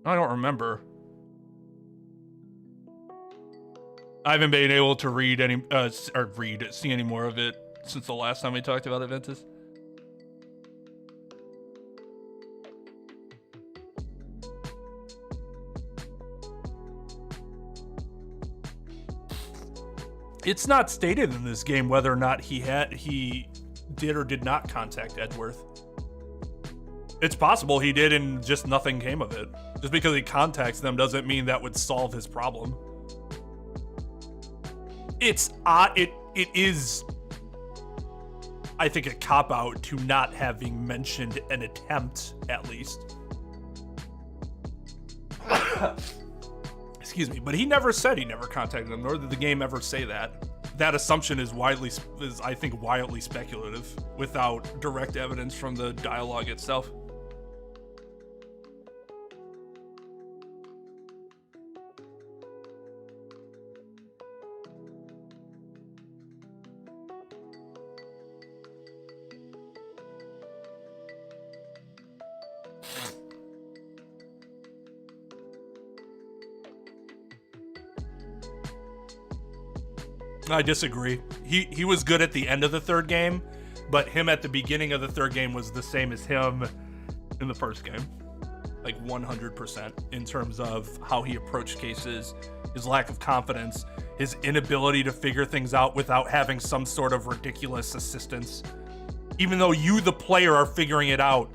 I don't remember. I haven't been able to read any see any more of it since the last time we talked about it, Ventus. It's not stated in this game whether or not he did or did not contact Edgeworth. It's possible he did and just nothing came of it. Just because he contacts them doesn't mean that would solve his problem. It's it is, I think, a cop-out to not having mentioned an attempt, at least. Excuse me, but he never said he never contacted them, nor did the game ever say that. That assumption is I think, wildly speculative, without direct evidence from the dialogue itself. I disagree. He was good at the end of the third game, but him at the beginning of the third game was the same as him in the first game. Like 100% in terms of how he approached cases, his lack of confidence, his inability to figure things out without having some sort of ridiculous assistance. Even though you, the player, are figuring it out.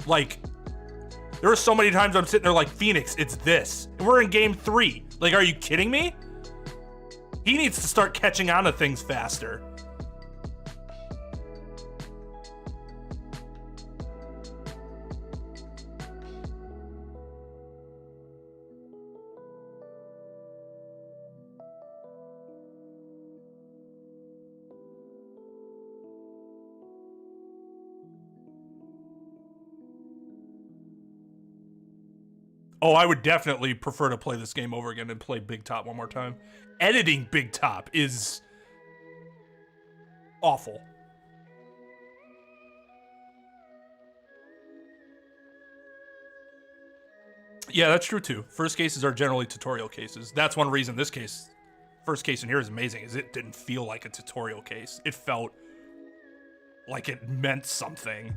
Like, there are so many times I'm sitting there like, Phoenix, it's this. And we're in game 3. Like, are you kidding me? He needs to start catching on to things faster. Oh, I would definitely prefer to play this game over again and play Big Top one more time. Editing Big Top is awful. Yeah, that's true too. First cases are generally tutorial cases. That's one reason this case, first case in here is amazing, is it didn't feel like a tutorial case. It felt like it meant something.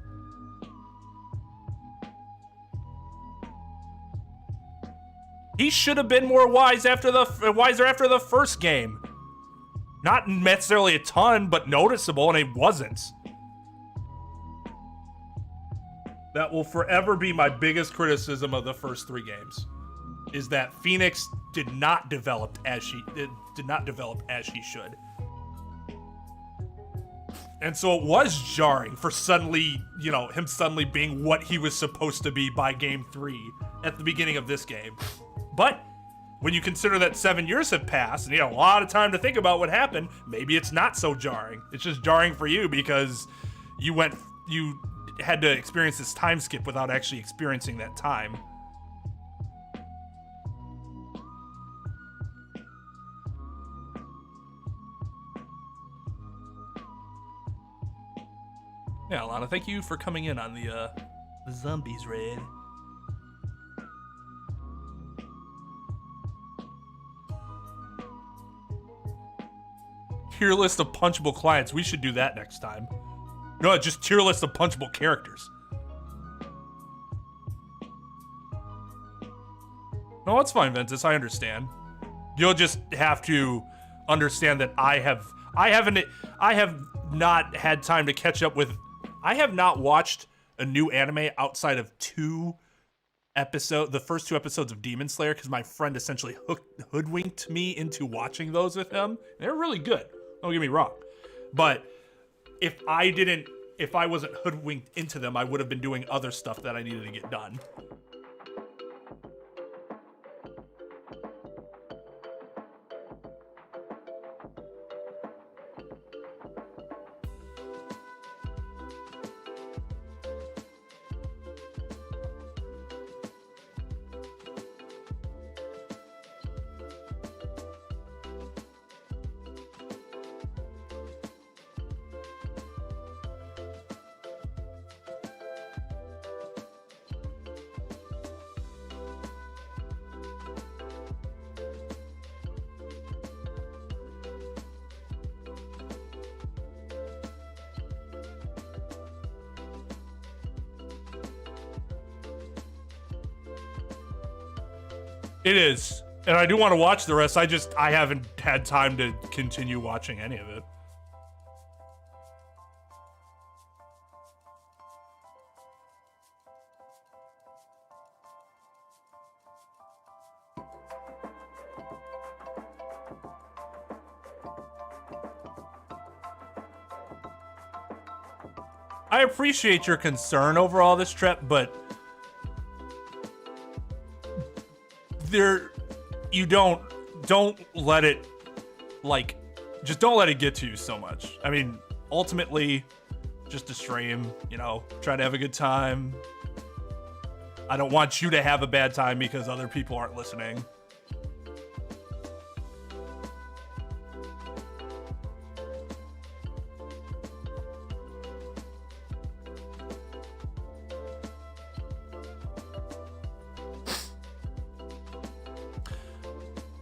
He should have been more wiser after the first game. Not necessarily a ton, but noticeable, and he wasn't. That will forever be my biggest criticism of the first 3 games, is that Phoenix did not develop as she should. And so it was jarring for suddenly, him suddenly being what he was supposed to be by game 3 at the beginning of this game. But when you consider that 7 years have passed and you had a lot of time to think about what happened, maybe it's not so jarring. It's just jarring for you because you had to experience this time skip without actually experiencing that time. Yeah, Alana, thank you for coming in on the zombies raid. Tier list of punchable clients. We should do that next time. No, just tier list of punchable characters. No, it's fine, Ventus. I understand. You'll just have to understand that I have not had time to catch up with. I have not watched a new anime outside of the first 2 episodes of Demon Slayer, because my friend essentially hoodwinked me into watching those with him. They're really good. Don't get me wrong. But if I wasn't hoodwinked into them, I would have been doing other stuff that I needed to get done. It is. And I do want to watch the rest. I haven't had time to continue watching any of it. I appreciate your concern over all this, Trep, but you don't let it, like, just don't let it get to you so much. I mean, ultimately, just a stream, you know, try to have a good time. I don't want you to have a bad time because other people aren't listening.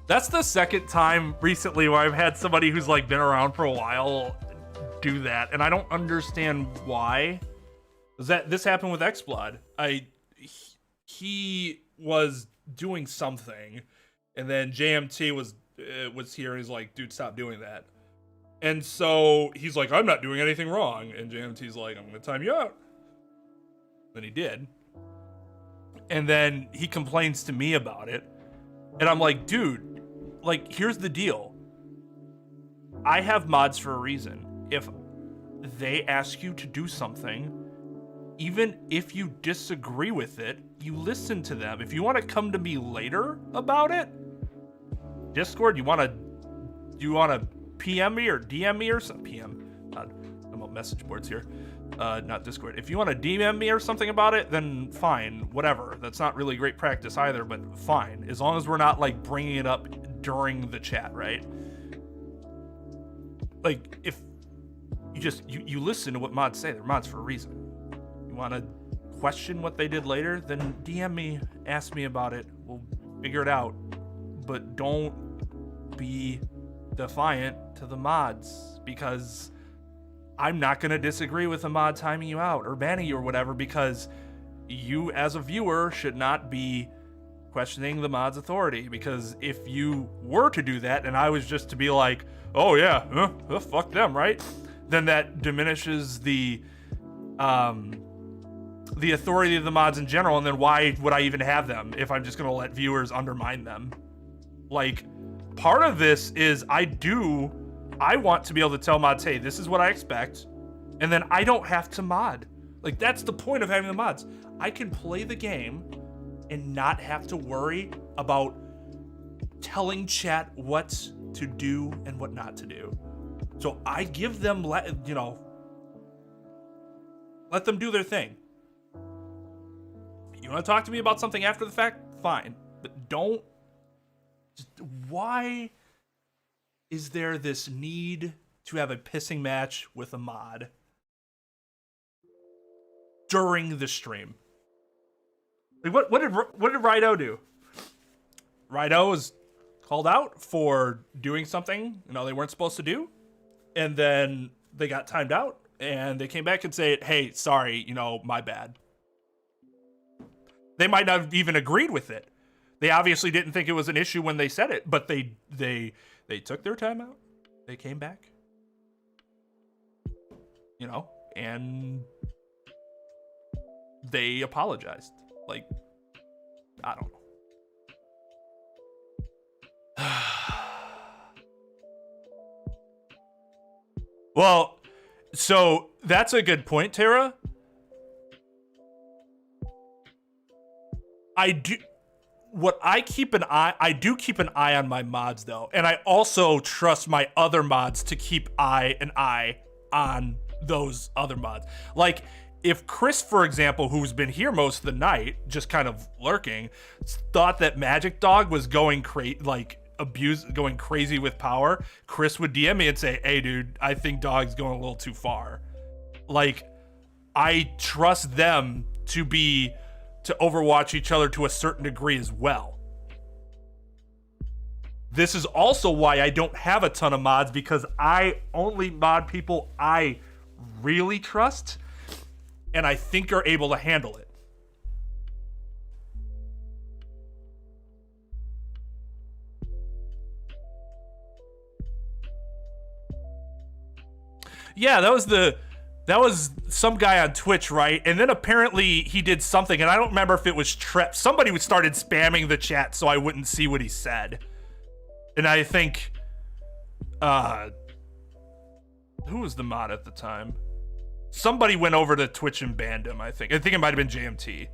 That's the second time recently where I've had somebody who's like been around for a while do that, and I don't understand why. This happened with Xblood. He was doing something, and then JMT was here, and he's like, dude, stop doing that. And so he's like, I'm not doing anything wrong, and JMT's like, I'm gonna time you out. Then he did. And then he complains to me about it, and I'm like, dude, like, here's the deal. I have mods for a reason. If they ask you to do something, even if you disagree with it, you listen to them. If you want to come to me later about it, Discord, you want to PM me or DM me or something? PM. I'm on message boards here. Not Discord. If you want to DM me or something about it, then fine, whatever. That's not really great practice either, but fine. As long as we're not, like, bringing it up during the chat, right? Like, if you listen to what mods say, they're mods for a reason. You want to question what they did later, then DM me, ask me about it. We'll figure it out. But don't be defiant to the mods, because I'm not going to disagree with a mod timing you out or banning you or whatever, because you as a viewer should not be questioning the mod's authority. Because if you were to do that and I was just to be like, oh yeah, fuck them, right? Then that diminishes the authority of the mods in general, and then why would I even have them if I'm just going to let viewers undermine them? Like, part of this is I want to be able to tell mods, hey, this is what I expect, and then I don't have to mod. Like, that's the point of having the mods. I can play the game and not have to worry about telling chat what to do and what not to do. So I give them, let them do their thing. You want to talk to me about something after the fact? Fine. But don't... Why is there this need to have a pissing match with a mod during the stream? Like, what did Rido do? Rido was called out for doing something they weren't supposed to do, and then they got timed out, and they came back and said, hey, sorry, my bad. They might not have even agreed with it. They obviously didn't think it was an issue when they said it, but they took their time out. They came back. And they apologized. Like, I don't know. Well, so that's a good point, Tara. I do keep an eye on my mods, though, and I also trust my other mods to keep an eye on those other mods. Like, if Chris, for example, who's been here most of the night, just kind of lurking, thought that Magic Dog was going crazy with power, Chris would DM me and say, hey, dude, I think Dog's going a little too far. Like, I trust them to overwatch each other to a certain degree as well. This is also why I don't have a ton of mods, because I only mod people I really trust and I think are able to handle it. Yeah, that was some guy on Twitch, right? And then apparently he did something, and I don't remember if it was somebody started spamming the chat so I wouldn't see what he said. And I think, who was the mod at the time? Somebody went over to Twitch and banned him, I think. I think it might have been JMT.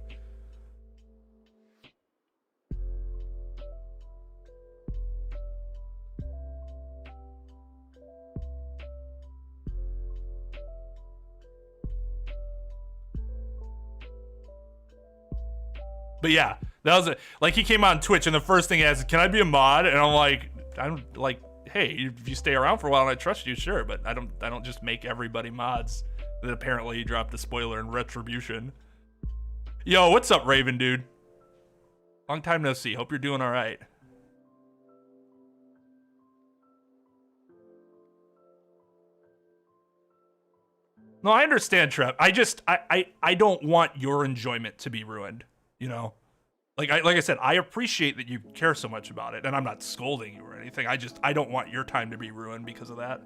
But yeah, that was it. Like, he came on Twitch and the first thing he asked, "Can I be a mod?" And I'm like, hey, if you stay around for a while and I trust you, sure, but I don't just make everybody mods. Then apparently he dropped a spoiler in retribution. Yo, what's up, Raven dude? Long time no see. Hope you're doing all right. No, I understand, Trev. I don't want your enjoyment to be ruined. You know, like I said, I appreciate that you care so much about it, and I'm not scolding you or anything. I don't want your time to be ruined because of that.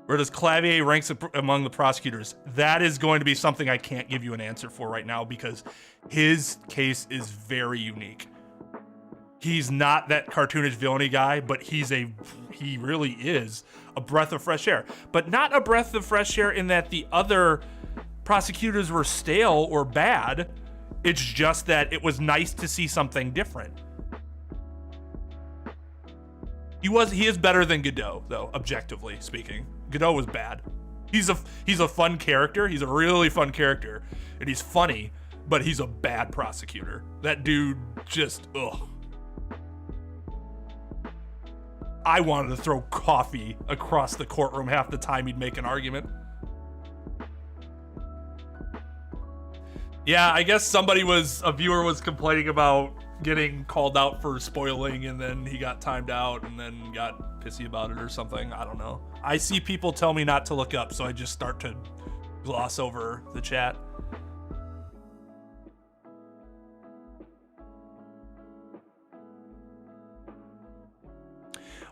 Where does Clavier ranks among the prosecutors? That is going to be something I can't give you an answer for right now because his case is very unique. He's not that cartoonish villainy guy, but he really is a breath of fresh air. But not a breath of fresh air in that the other prosecutors were stale or bad. It's just that it was nice to see something different. He is better than Godot, though, objectively speaking. Godot was bad. He's a fun character. He's a really fun character, and he's funny, but he's a bad prosecutor. That dude just, ugh. I wanted to throw coffee across the courtroom half the time he'd make an argument. Yeah, I guess a viewer was complaining about getting called out for spoiling, and then he got timed out and then got pissy about it or something. I don't know. I see people tell me not to look up, so I just start to gloss over the chat.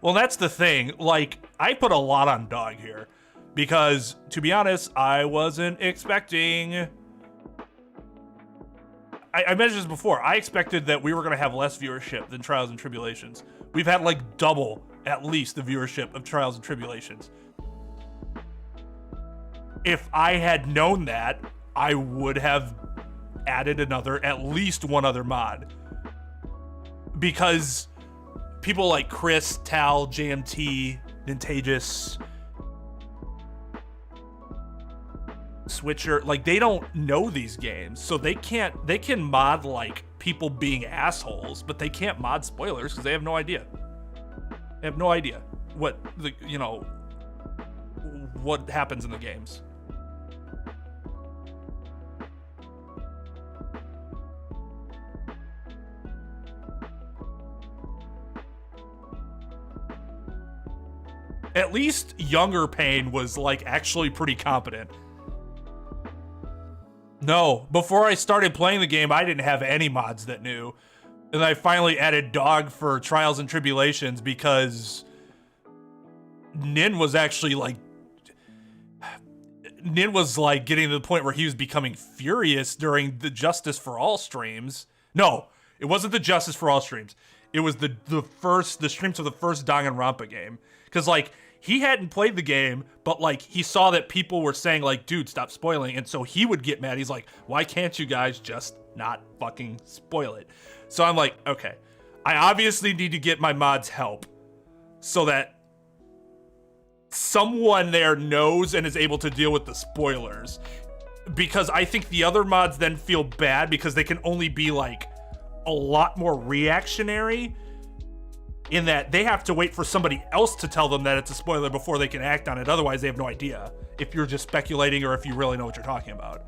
Well, that's the thing. Like, I put a lot on Dog here because, to be honest, I wasn't expecting... I mentioned this before. I expected that we were going to have less viewership than Trials and Tribulations. We've had like double, at least, the viewership of Trials and Tribulations. If I had known that, I would have added at least one other mod. Because people like Chris, Tal, JMT, Nintagus, Switcher, like, they don't know these games, so they can mod like people being assholes, but they can't mod spoilers because they have no idea. They have no idea what what happens in the games. At least Younger Pain was like actually pretty competent. No, before I started playing the game, I didn't have any mods that knew. And I finally added Dog for Trials and Tribulations because Nin was actually like... Nin was like getting to the point where he was becoming furious during the Justice for All streams. No, it wasn't the Justice for All streams. It was the streams of the first Danganronpa game. Because like, he hadn't played the game, but like he saw that people were saying like, dude, stop spoiling. And so he would get mad. He's like, why can't you guys just not fucking spoil it? So I'm like, okay, I obviously need to get my mods help so that someone there knows and is able to deal with the spoilers. Because I think the other mods then feel bad because they can only be like a lot more reactionary in that they have to wait for somebody else to tell them that it's a spoiler before they can act on it. Otherwise, they have no idea if you're just speculating or if you really know what you're talking about.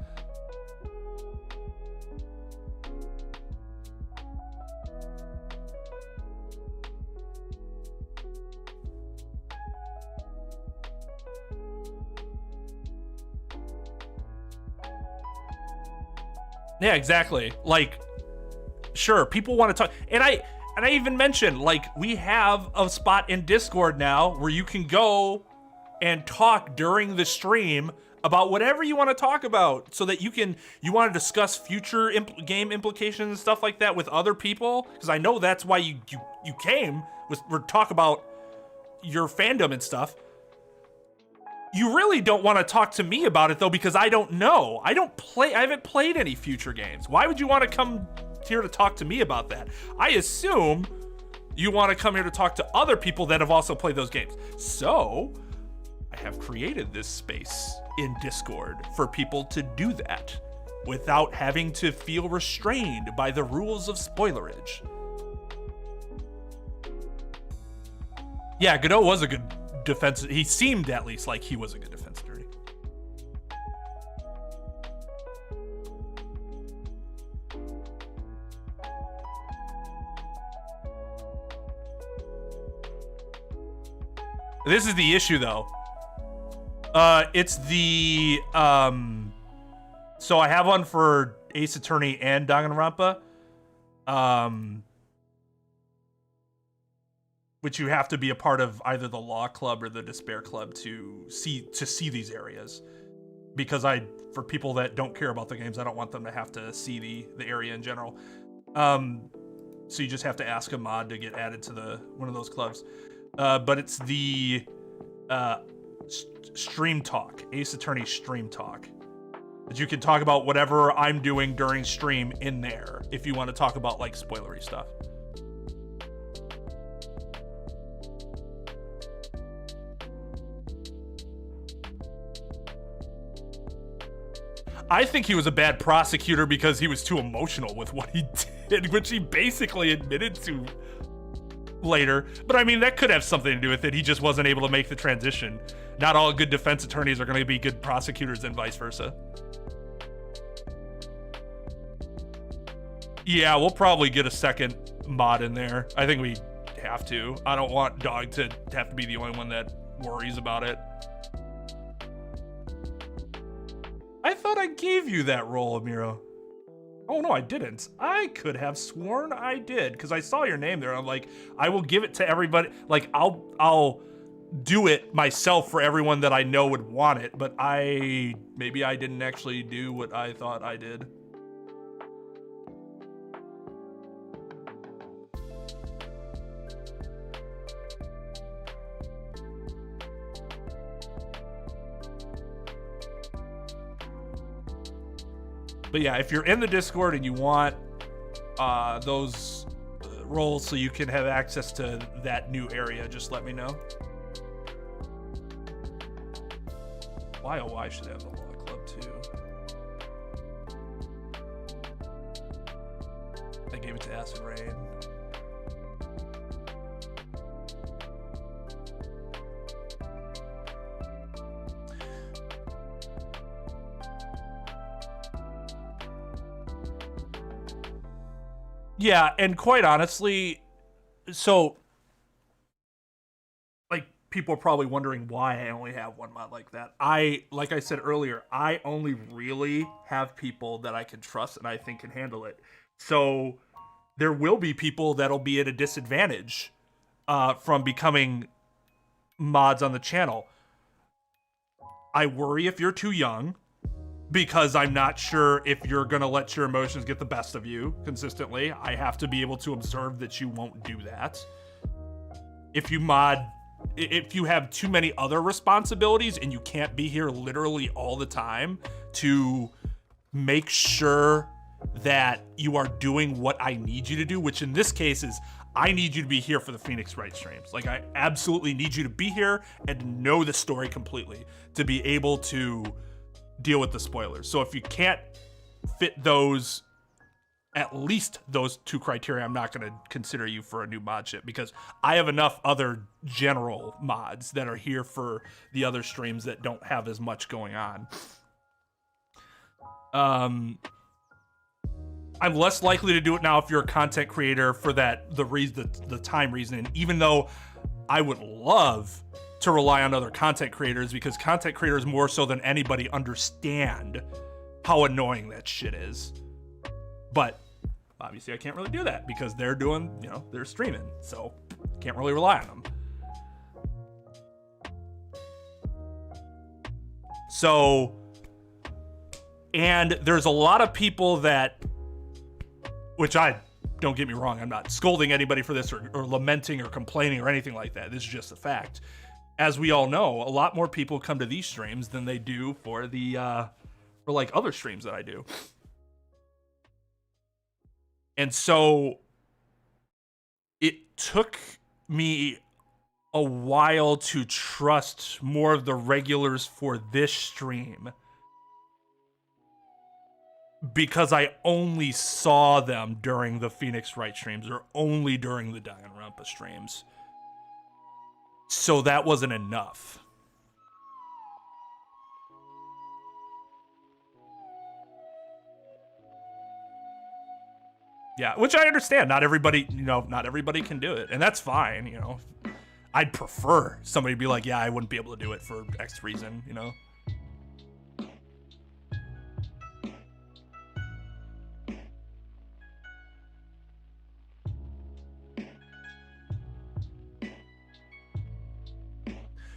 Yeah, exactly. Like, sure, people want to talk, and And I even mentioned, like, we have a spot in Discord now where you can go and talk during the stream about whatever you want to talk about, so that you want to discuss future game implications and stuff like that with other people, because I know that's why you came, was talk about your fandom and stuff. You really don't want to talk to me about it though, because I don't know. I haven't played any future games. Why would you want to come here to talk to me about that? I assume you want to come here to talk to other people that have also played those games. So I have created this space in Discord for people to do that without having to feel restrained by the rules of spoilerage. Yeah, Godot was a good defense. He seemed at least like he was a good defense attorney. This is the issue though. It's the, so I have one for Ace Attorney and Danganronpa, which you have to be a part of either the Law Club or the Despair Club to see these areas. Because for people that don't care about the games, I don't want them to have to see the area in general. So you just have to ask a mod to get added to one of those clubs. But it's the, Stream Talk, Ace Attorney Stream Talk, that you can talk about whatever I'm doing during stream in there if you want to talk about like spoilery stuff. I think he was a bad prosecutor because he was too emotional with what he did, which he basically admitted to later. But I mean, that could have something to do with it. He just wasn't able to make the transition. Not all good defense attorneys are going to be good prosecutors and vice versa. Yeah, we'll probably get a second mod in there. I think we have to. I don't want Dog to have to be the only one that worries about it. I thought I gave you that role, Amiro. Oh no, I didn't. I could have sworn I did, because I saw your name there. I'm like, I will give it to everybody. Like, I'll do it myself for everyone that I know would want it, but maybe I didn't actually do what I thought I did. But yeah, if you're in the Discord and you want those roles so you can have access to that new area, just let me know. YOY should have the Law Club too. I gave it to Acid Rain. Yeah, and quite honestly, so, like, people are probably wondering why I only have one mod like that. Like I said earlier, I only really have people that I can trust and I think can handle it. So there will be people that'll be at a disadvantage from becoming mods on the channel. I worry if you're too young, because I'm not sure if you're gonna let your emotions get the best of you consistently. I have to be able to observe that you won't do that. If you have too many other responsibilities and you can't be here literally all the time to make sure that you are doing what I need you to do, which in this case is I need you to be here for the Phoenix Wright streams. Like, I absolutely need you to be here and know the story completely to be able to deal with the spoilers. So if you can't fit at least those two criteria, I'm not going to consider you for a new mod ship, because I have enough other general mods that are here for the other streams that don't have as much going on. I'm less likely to do it now if you're a content creator for the time reason. And even though I would love to rely on other content creators, because content creators more so than anybody understand how annoying that shit is. But Obviously, I can't really do that because they're doing, they're streaming, so can't really rely on them. So, and there's a lot of people that, which don't get me wrong, I'm not scolding anybody for this or lamenting or complaining or anything like that. This is just a fact. As we all know, a lot more people come to these streams than they do for like other streams that I do. And so it took me a while to trust more of the regulars for this stream because I only saw them during the Phoenix Wright streams or only during the Danganronpa streams. So that wasn't enough. Yeah, which I understand. Not everybody, not everybody can do it, and that's fine, I'd prefer somebody be like, yeah, I wouldn't be able to do it for X reason,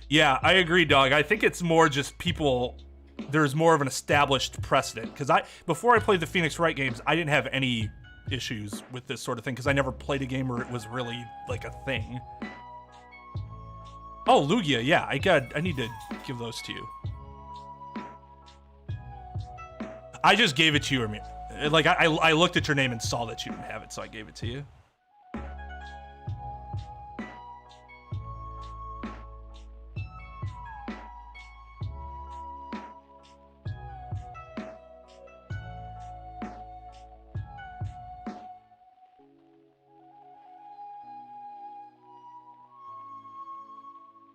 Yeah, I agree, dog. I think it's more just people, there's more of an established precedent. Because before I played the Phoenix Wright games, I didn't have any issues with this sort of thing because I never played a game where it was really like a thing. Oh, Lugia, yeah, I need to give those to you. I just gave it to you, like I looked at your name and saw that you didn't have it, so I gave it to you.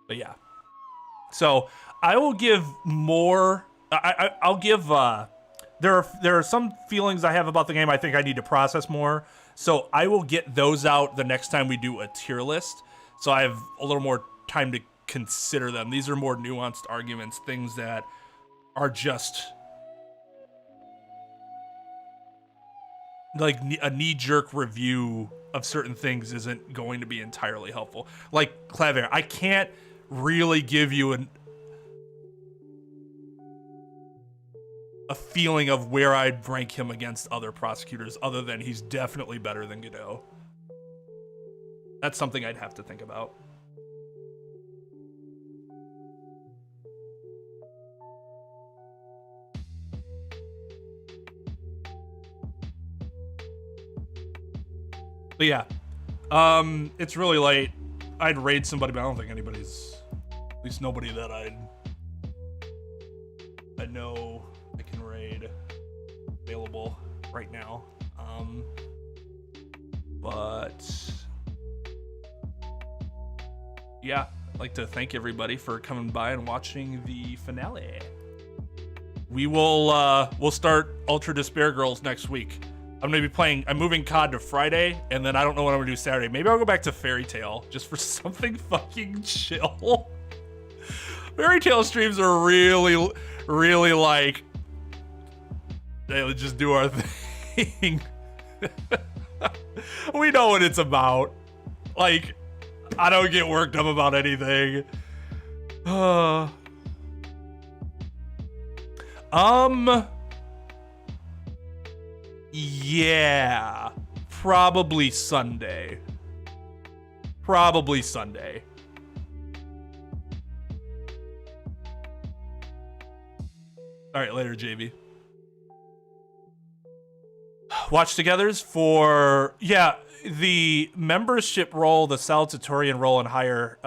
But yeah, so I will give more. I'll give. There are some feelings I have about the game. I think I need to process more. So I will get those out the next time we do a tier list. So I have a little more time to consider them. These are more nuanced arguments, things that are just like a knee-jerk review of certain things isn't going to be entirely helpful. Like Claver, I can't really give you a feeling of where I'd rank him against other prosecutors other than he's definitely better than Godot. That's something I'd have to think about. But yeah, it's really late. I'd raid somebody, but I don't think anybody's, at least nobody that I know I can raid available right now. But yeah, I'd like to thank everybody for coming by and watching the finale. We will we'll start Ultra Despair Girls next week. I'm moving COD to Friday, and then I don't know what I'm gonna do Saturday. Maybe I'll go back to Fairy Tail just for something fucking chill. Fairy Tail streams are really, really like, they just do our thing. We know what it's about. Like, I don't get worked up about anything. Yeah, probably Sunday. Probably Sunday. All right, later, JV. Watch togethers for, yeah, the membership role, the salutatorian role, and higher.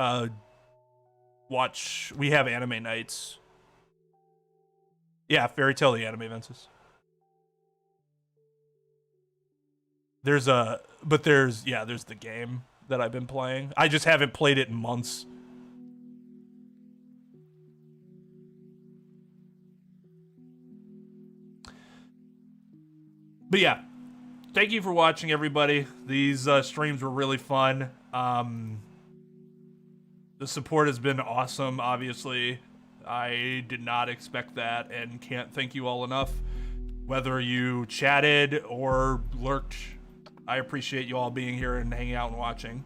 We have anime nights. Yeah, Fairy Tail, the anime events. There's the game that I've been playing. I just haven't played it in months. But yeah, thank you for watching, everybody. These streams were really fun. The support has been awesome, obviously. I did not expect that and can't thank you all enough. Whether you chatted or lurked I appreciate you all being here and hanging out and watching.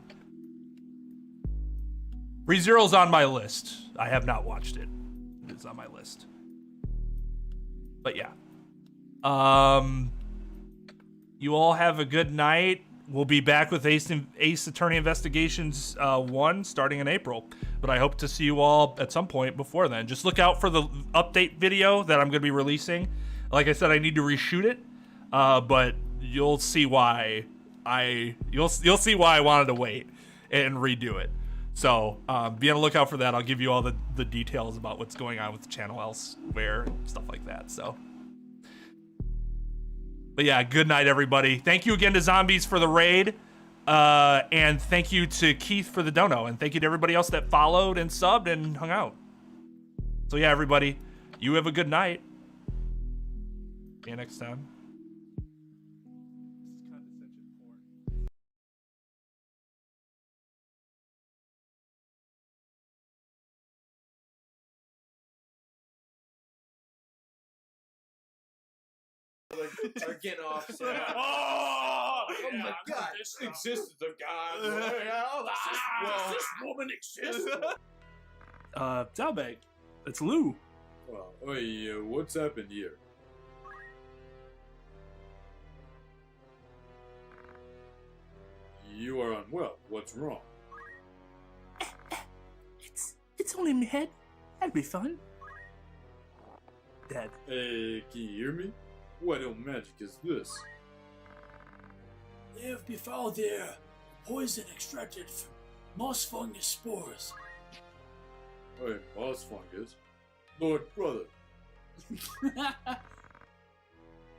ReZero's on my list. I have not watched it. It is on my list. But yeah. You all have a good night. We'll be back with Ace Attorney Investigations 1 starting in April. But I hope to see you all at some point before then. Just look out for the update video that I'm going to be releasing. Like I said, I need to reshoot it. But you'll see why you'll see why I wanted to wait and redo it. So be on the lookout for that. I'll give you all the details about what's going on with the channel elsewhere and stuff like that. So, but yeah, good night, everybody. Thank you again to Zombies for the raid, and thank you to Keith for the dono, and thank you to everybody else that followed and subbed and hung out. So yeah, everybody, you have a good night. See you next time. Are getting off. Oh my God! Existence of God. Does this woman exist? Zalbag, it's Lou. Hey, what's happened here? You are unwell. What's wrong? It's only my head. That'd be fun. Dead. Hey, can you hear me? What ill magic is this? They have been found there. Poison extracted from moss fungus spores. Hey, moss fungus? Lord brother.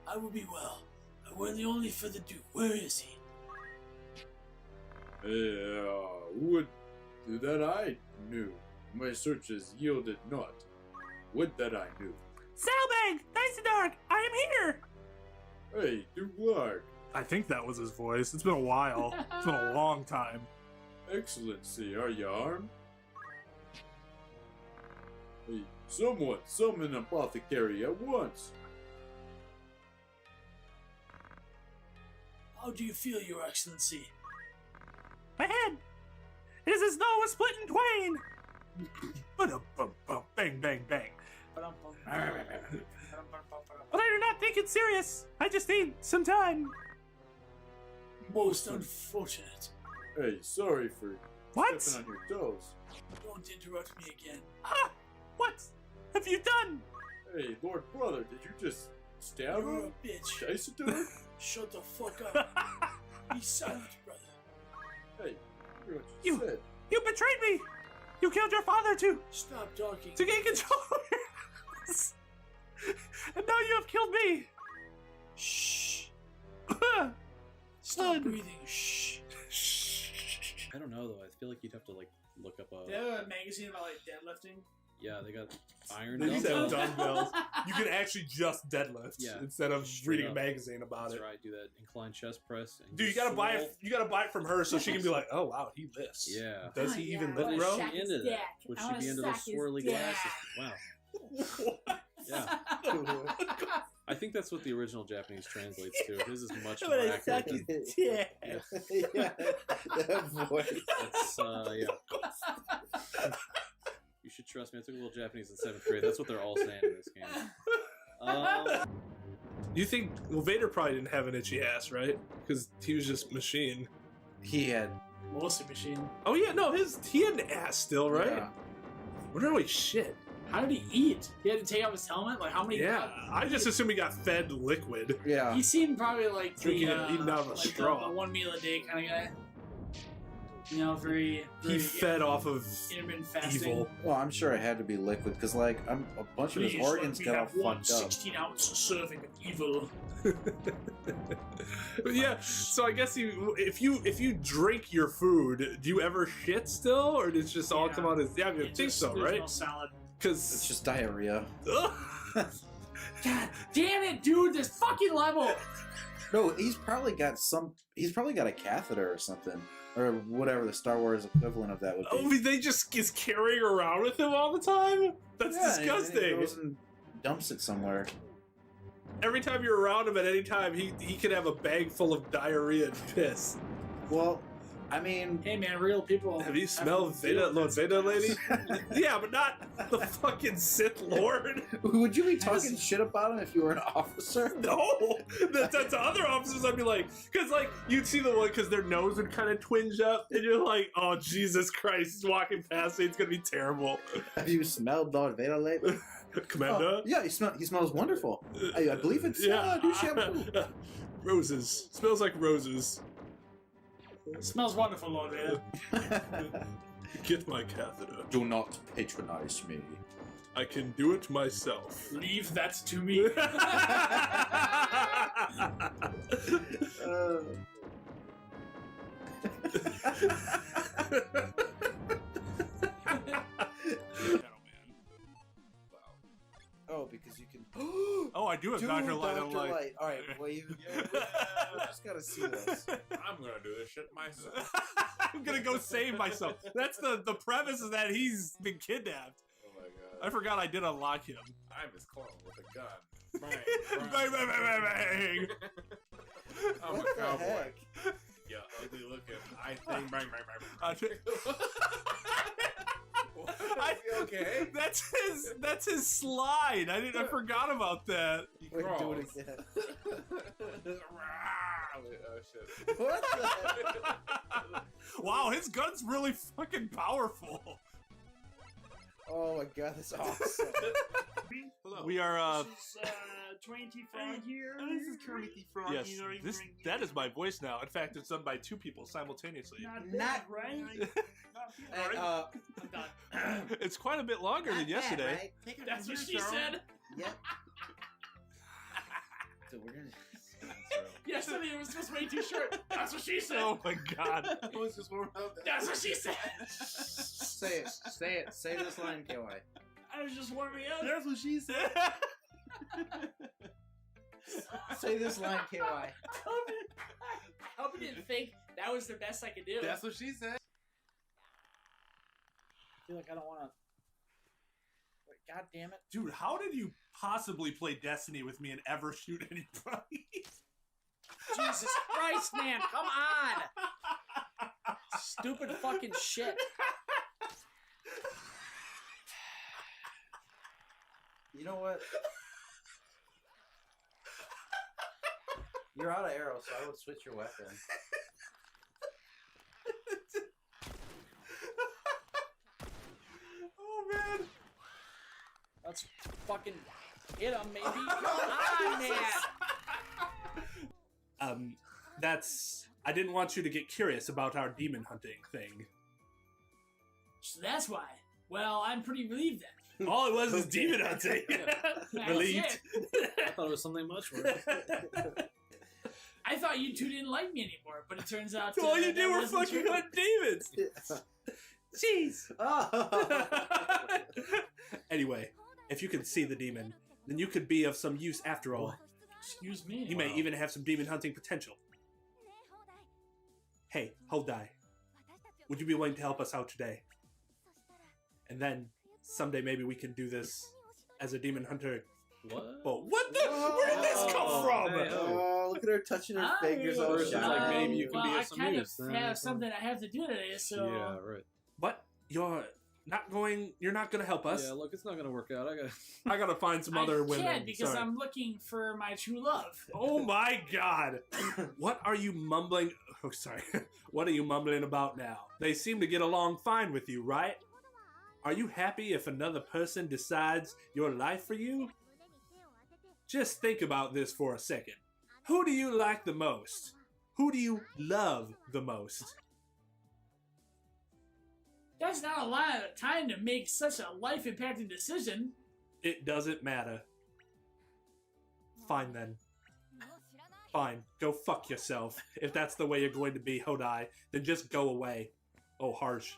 I will be well. I wear the only for the Duke. Where is he? Hey, would that I knew. My searches yielded not. Would that I knew. Zalbag, Dysendark, I am here. Hey, Douglark. I think that was his voice. It's been a while. It's been a long time. Excellency, are you armed? Hey, someone summon an apothecary at once. How do you feel, Your Excellency? My head. It is as though it was split in twain. Bang, bang, bang. But I do not think it's serious. I just need some time. Most unfortunate. Hey, sorry for What? stepping on your toes. Don't interrupt me again. Ah, what have you done? Hey, Lord Brother, did you just stab You're him? a bitch. Chase it to him? Shut the fuck up. Be silent, brother. Hey, hear what you said. You betrayed me. You killed your father to Stop talking. gain control of your house. And now you have killed me. Shh. Son. Stop breathing. Shh. I don't know though. I feel like you'd have to like look up a. They have a magazine about like deadlifting. Yeah, they got iron They used to have dumbbells. dumbbells. You can actually just deadlift instead of Straight reading a up. magazine about That's it. right. Do that incline chest press. And Dude, you gotta buy it. You gotta buy it from her so she can be like, "Oh wow, he lifts." Yeah. Does he even But lift, is bro? she into that? Would she be into those swirly glasses? Wow. Yeah. I think that's what the original Japanese translates to. His is much more accurate. Than, Yeah. Yeah, that voice. that's yeah. You should trust me. I took a little Japanese in 7th grade. That's what they're all saying in this game. You think? Well, Vader probably didn't have an itchy ass, right? Because he was just machine. He had. Mostly machine. Oh yeah, no, he had an ass still, right? Yeah. Wonder how he shit. How did he eat? He had to take off his helmet? Like, how many... Yeah, I just assume he got fed liquid. Yeah. He seemed probably like Drinking the, it, eating out of a like straw. The 1 meal a day kind of guy. You know, very He fed off of intermittent fasting. evil. Well, I'm sure it had to be liquid because, like, a bunch of his Please, organs let me got all have one fucked up. 16-ounce serving of evil. Yeah, so I guess if you drink your food, do you ever shit still, or does it just all come out as? Yeah, I It think so, there's right? No salad. It's Because just diarrhea. God damn it, dude! This fucking level. No, he's probably got some. He's probably got a catheter or something, or whatever the Star Wars equivalent of that would be. oh, they just is carrying around with him all the time. That's Yeah, and he disgusting. goes and dumps it somewhere. every time you're around him at any time, he can have a bag full of diarrhea and piss. Well, I mean, Hey man, real people. Have you smelled Lord Veda lady? Yeah, but not the fucking Sith Lord. would you be talking shit about him if you were an officer? No, that's other officers. I'd be like, because like you'd see the one because their nose would kind of twinge up, and you're like, oh Jesus Christ, he's walking past me. It's gonna be terrible. Have you smelled Lord Vader lately? Commander. Oh, yeah, he smells wonderful. I believe it's new shampoo. Roses. Smells like roses. Smells wonderful, Lord Vader. Get my catheter. Do not patronize me. I can do it myself. Leave that to me. Oh, because you can. Oh, I do have Dr. Light on light. All right, well, we just gotta see this. I'm gonna do this shit myself. I'm gonna go save myself. That's the premise is that he's been kidnapped. Oh my god. I forgot I did unlock him. I'm his clone with a gun. Bang, bang, bang, bang, bang. I'm What a the cowboy. heck? Yeah, ugly looking. I think. Bang, bang, bang, I bang. Okay. That's his slide. I forgot about that. He Wait, do crawls. it again. Oh shit. What the heck? Wow, his gun's really fucking powerful. Oh my god, that's awesome. Hello. We are This is Twain Frog here. This is Kermit the Frog. yes, that is my voice now. In fact, it's done by two people simultaneously. Not Not right. And, I'm done. It's quite a bit longer than yesterday. That's what she said. Yep. So we're gonna. Yesterday it was just way too short. That's what she said. Oh my god. I was just warming up. That's what she said. Say it. Say it. Say this line, KY. I was just warming up. That's what she said. Say this line, KY. I hope you didn't think that was the best I could do. That's what she said. I feel like I don't want to. Wait, God damn it. Dude, how did you possibly play Destiny with me and ever shoot anybody? Jesus Christ, man. Come on. Stupid fucking shit. You know what? You're out of arrows, so I would switch your weapon. Oh man. Let's fucking hit him, maybe. Come on, man. I didn't want you to get curious about our demon hunting thing. So that's why. Well, I'm pretty relieved then. All it was demon hunting. That's Relieved. it. I thought it was something much worse. I thought you two didn't like me anymore, but it turns out All you that do were wasn't fucking true. hunt demons. Jeez. Oh. Anyway, if you can see the demon, then you could be of some use after all. Excuse me. You may even have some demon hunting potential. Hey, Hodai, would you be willing to help us out today? And then someday maybe we can do this as a demon hunter. What? Whoa, what the? Where did this come from? Hey, Oh, look at her touching her fingers all Versus, shy. like, maybe you can well, be I of some kind use, of then. have something I have to do today, so Yeah, right. But you're not going to help us. Yeah, look, it's not gonna work out. I gotta find some other I women. can't because Sorry. I'm looking for my true love. Oh my god! What are you mumbling? Oh, sorry. What are you mumbling about now? They seem to get along fine with you, right? Are you happy if another person decides your life for you? Just think about this for a second. Who do you like the most? Who do you love the most? That's not a lot of time to make such a life-impacting decision. It doesn't matter. Fine then. Fine, go fuck yourself. If that's the way you're going to be, Hodai, then just go away. Oh, harsh.